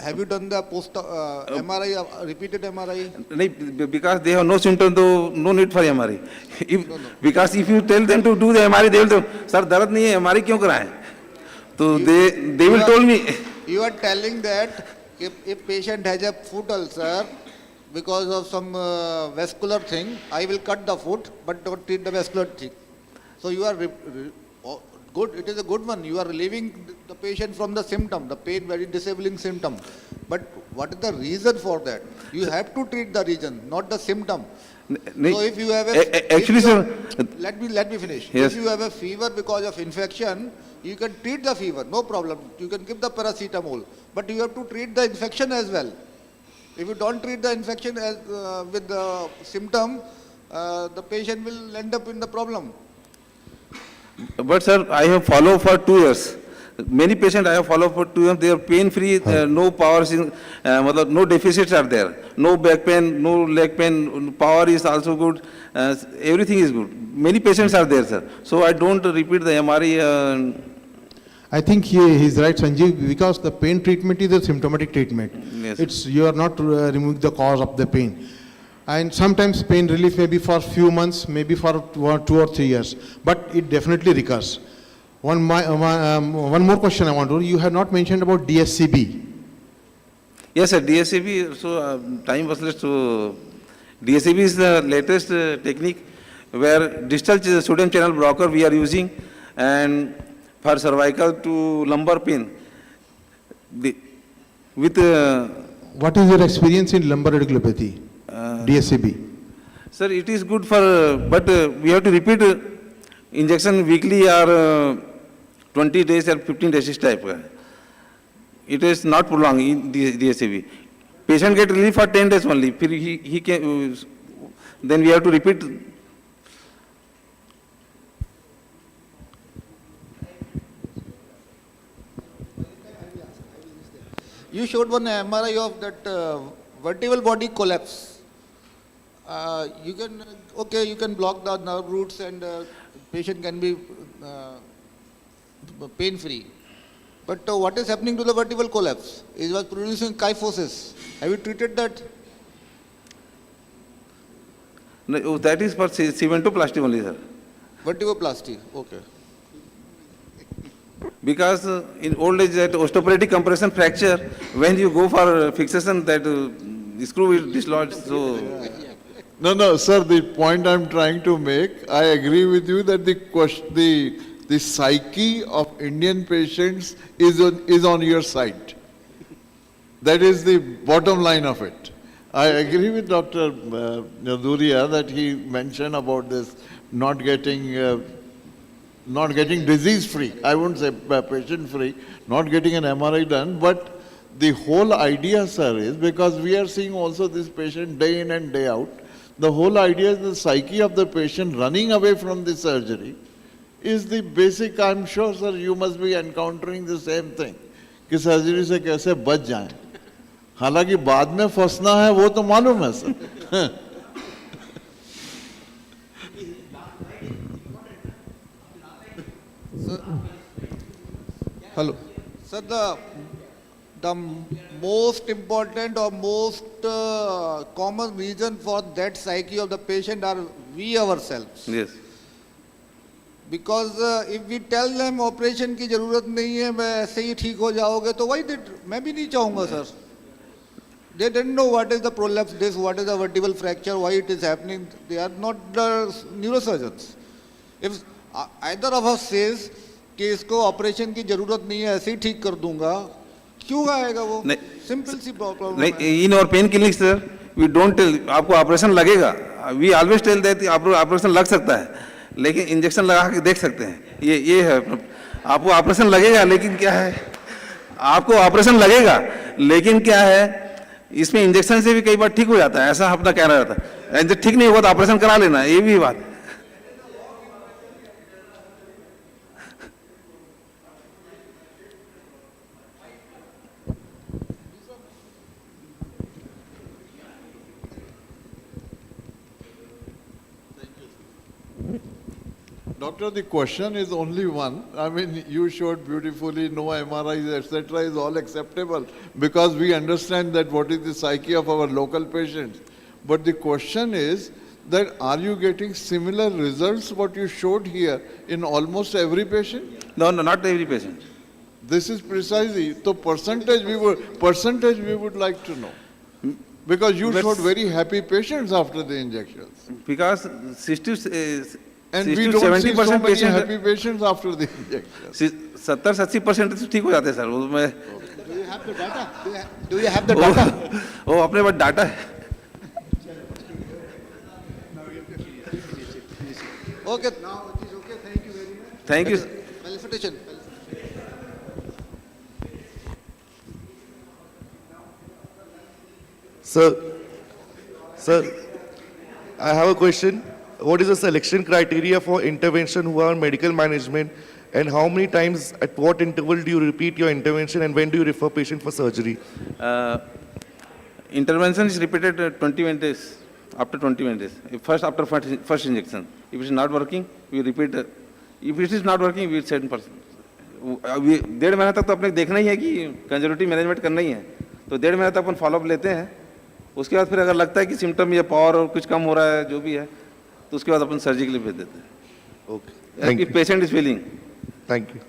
Speaker 15: Have you done the MRI, repeated MRI?
Speaker 1: Because they have no symptoms, so no need for MRI. Because if you tell them to do the MRI, they will say, sir, दर्द नहीं है, MRI क्यों कराएं? So they will tell me.
Speaker 15: You are telling that if patient has a foot ulcer because of some vascular thing, I will cut the foot, but don't treat the vascular thing. So you are good, it is a good one. You are relieving the patient from the symptom, the pain, very disabling symptom. But what is the reason for that? You have to treat the reason, not the symptom. So if you have let me finish.
Speaker 1: Yes.
Speaker 15: If you have a fever because of infection, you can treat the fever, no problem. You can give the paracetamol, but you have to treat the infection as well. If you don't treat the infection as, with the symptom, the patient will end up in the problem.
Speaker 1: But sir, I have followed for 2 years. Many patients I have followed for 2 years, they are pain-free, no power, no deficits are there. No back pain, no leg pain, power is also good, everything is good. Many patients are there, sir. So I don't repeat the MRI.
Speaker 5: I think he's right, Sanjeev, because the pain treatment is a symptomatic treatment.
Speaker 1: Yes.
Speaker 5: You are not removing the cause of the pain. And sometimes pain relief may be for few months, maybe for 2 or 3 years, but it definitely recurs. One more question I want to, you have not mentioned about DSCB.
Speaker 1: Yes, sir, DSCB, so time was less, so DSCB is the latest technique where distal sodium channel blocker we are using, and for cervical to lumbar pain.
Speaker 5: What is your experience in lumbar radiculopathy, DSCB?
Speaker 1: Sir, it is good for, but we have to repeat injection weekly or 20 days or 15 days this type. It is not prolonged in DSCB. Patient get relief for 10 days only. He can, then we have to repeat.
Speaker 15: You showed one MRI of that vertebral body collapse. You can block the nerve roots and patient can be pain-free. But what is happening to the vertebral collapse? It was producing kyphosis. Have you treated that?
Speaker 1: No, that is for cementoplasty only, sir.
Speaker 15: Vertebroplasty, okay.
Speaker 1: Because in old age, that osteoporotic compression fracture, when you go for fixation, that screw will dislodge. So.
Speaker 3: No, sir, the point I'm trying to make, I agree with you that the psyche of Indian patients is on your side. That is the bottom line of it. I agree with Dr. Naduria that he mentioned about this not getting disease-free. I wouldn't say patient-free, not getting an MRI done, but the whole idea, sir, is because we are seeing also this patient day in and day out, the whole idea is the psyche of the patient running away from the surgery is the basic. I'm sure, sir, you must be encountering the same thing, कि surgery से कैसे बच जाएं. हालांकि बाद में फंसना है वो तो मालूम है, sir.
Speaker 15: Hello. Sir, the most important or most common reason for that psyche of the patient are we ourselves.
Speaker 1: Yes.
Speaker 15: Because if we tell them operation की जरूरत नहीं है, मैं ऐसे ही ठीक हो जाओगे, तो why did मैं भी नहीं चाहूँगा, sir. They didn't know what is the prolapse disc, what is the vertebral fracture, why it is happening. They are not the neurosurgeons. If either of us says कि इसको ऑपरेशन की जरूरत नहीं है, ऐसे ही ठीक कर दूंगा, क्यों आएगा वो? सिंपल सी प्रॉब्लम है.
Speaker 1: In our pain clinic, sir, we don't tell आपको ऑपरेशन लगेगा. We always tell that आपको ऑपरेशन लग सकता है, लेकिन इंजेक्शन लगा के देख सकते हैं. ये है, आपको ऑपरेशन लगेगा, लेकिन क्या है, आपको ऑपरेशन लगेगा, लेकिन क्या है, इसमें इंजेक्शन से भी कई बार ठीक हो जाता है. ऐसा अपना कहना रहता है. जब ठीक नहीं हुआ तो ऑपरेशन करा लेना, ये भी बात है.
Speaker 3: Doctor, the question is only one. I mean, you showed beautifully, no MRIs, etc. is all acceptable because we understand that what is the psyche of our local patients. But the question is that are you getting similar results what you showed here in almost every patient?
Speaker 1: No, not every patient.
Speaker 3: This is precisely, so percentage we would like to know. Because you showed very happy patients after the injections.
Speaker 1: Because
Speaker 3: And we don't see so many happy patients after the injection.
Speaker 1: 70-80% ठीक हो जाते हैं, sir. वो मैं.
Speaker 15: Do you have the data? Do you have the data?
Speaker 1: वो अपने पास data है.
Speaker 15: Okay, now it is okay. Thank you very much.
Speaker 1: Thank you.
Speaker 15: Felicitation.
Speaker 10: Sir, I have a question. What is the selection criteria for intervention who are medical management, and how many times, at what interval do you repeat your intervention, and when do you refer patient for surgery?
Speaker 1: Intervention is repeated 21 days, after 21 days. After first injection. If it is not working, we repeat. If it is not working, we send person. 1.5 महीना तक तो अपने देखना ही है कि conservative management करना ही है, तो 1.5 महीना तक अपन फॉलोअप लेते हैं. उसके बाद फिर अगर लगता है कि सिम्टम या पावर और कुछ कम हो रहा है, जो भी है, तो उसके बाद अपन सर्जरी के लिए भेज देते हैं.
Speaker 10: Okay.
Speaker 1: If patient is feeling.
Speaker 10: Thank you.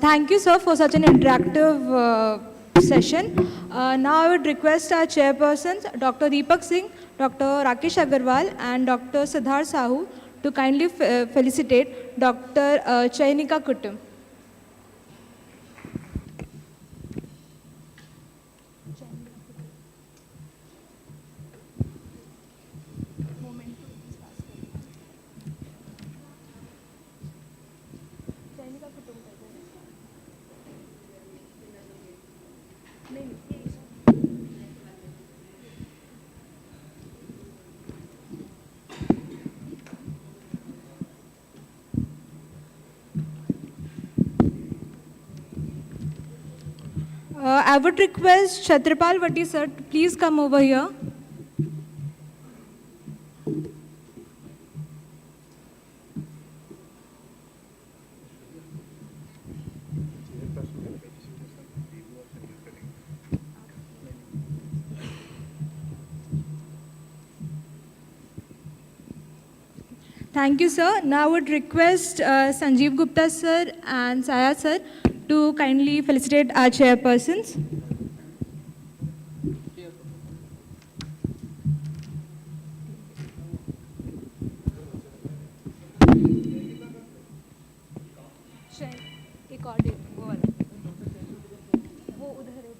Speaker 11: Thank you, sir, for such an interactive session. Now I would request our chairpersons, Dr. Deepak Singh, Dr. Rakesh Agarwal, and Dr. Siddharth Sahu to kindly felicitate Dr. Chainika Kutum. I would request Chhatrapal Vati sir to please come over here. Thank you, sir. Now I would request Sanjeev Gupta sir and Saya sir to kindly felicitate our chairpersons. एक और दे वो वाला, वो उधर है.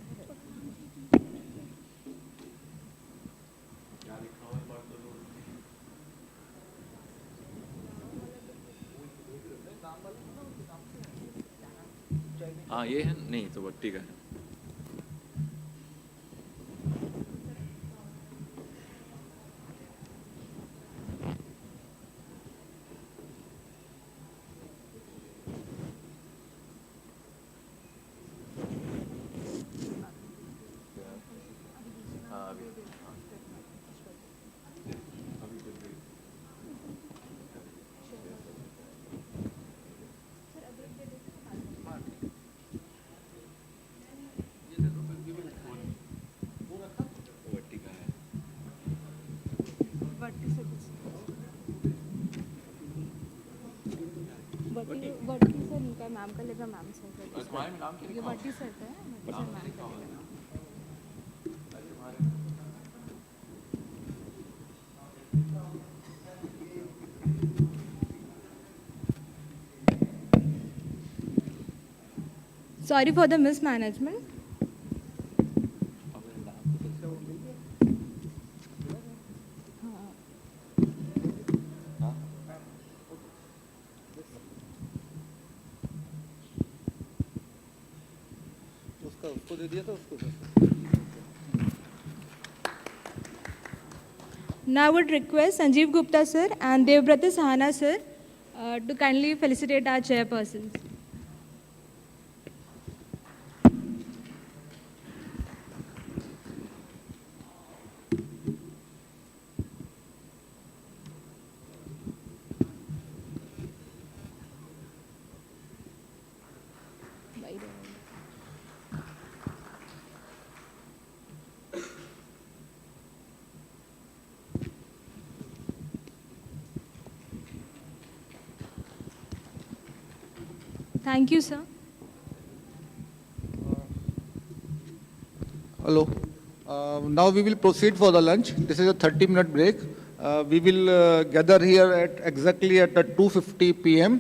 Speaker 13: हाँ ये है नहीं तो ठीक है. वटी सर इनका मैम का लेगा, मैम सर ये वटी सर का है, वटी सर मैम का लेगा. Sorry for the mismanagement. Now I would request Sanjeev Gupta sir and Devbrata Sahana sir to kindly felicitate our chairpersons. Thank you, sir.
Speaker 15: Hello. Now we will proceed for the lunch. This is a 30-minute break. We will gather here at exactly at 2:50 p.m.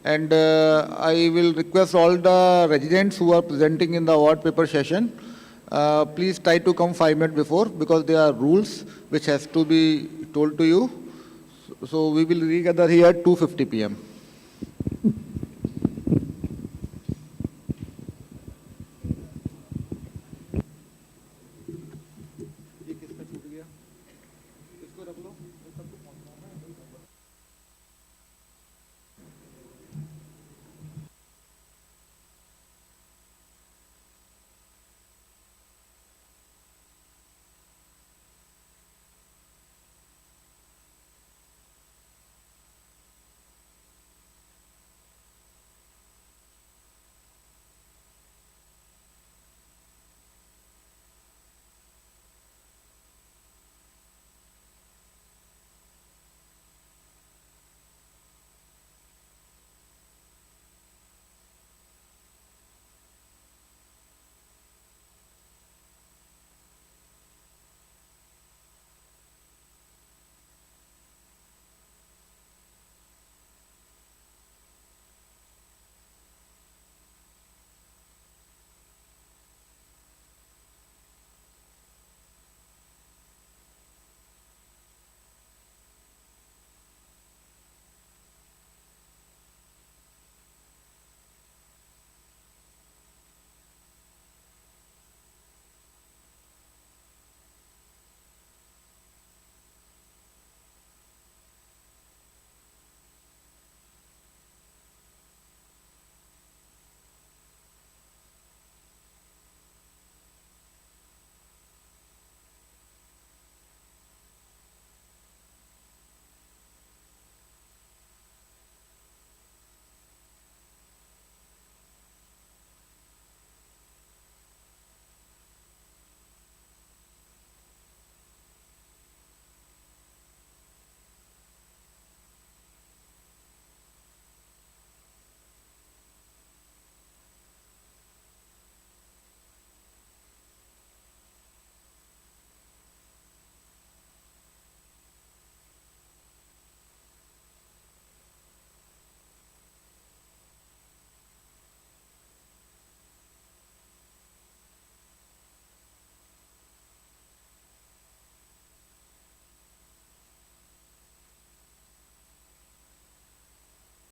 Speaker 15: And I will request all the residents who are presenting in the award paper session please try to come 5 minutes before, because there are rules which has to be told to you. So we will regather here at 2:50 p.m.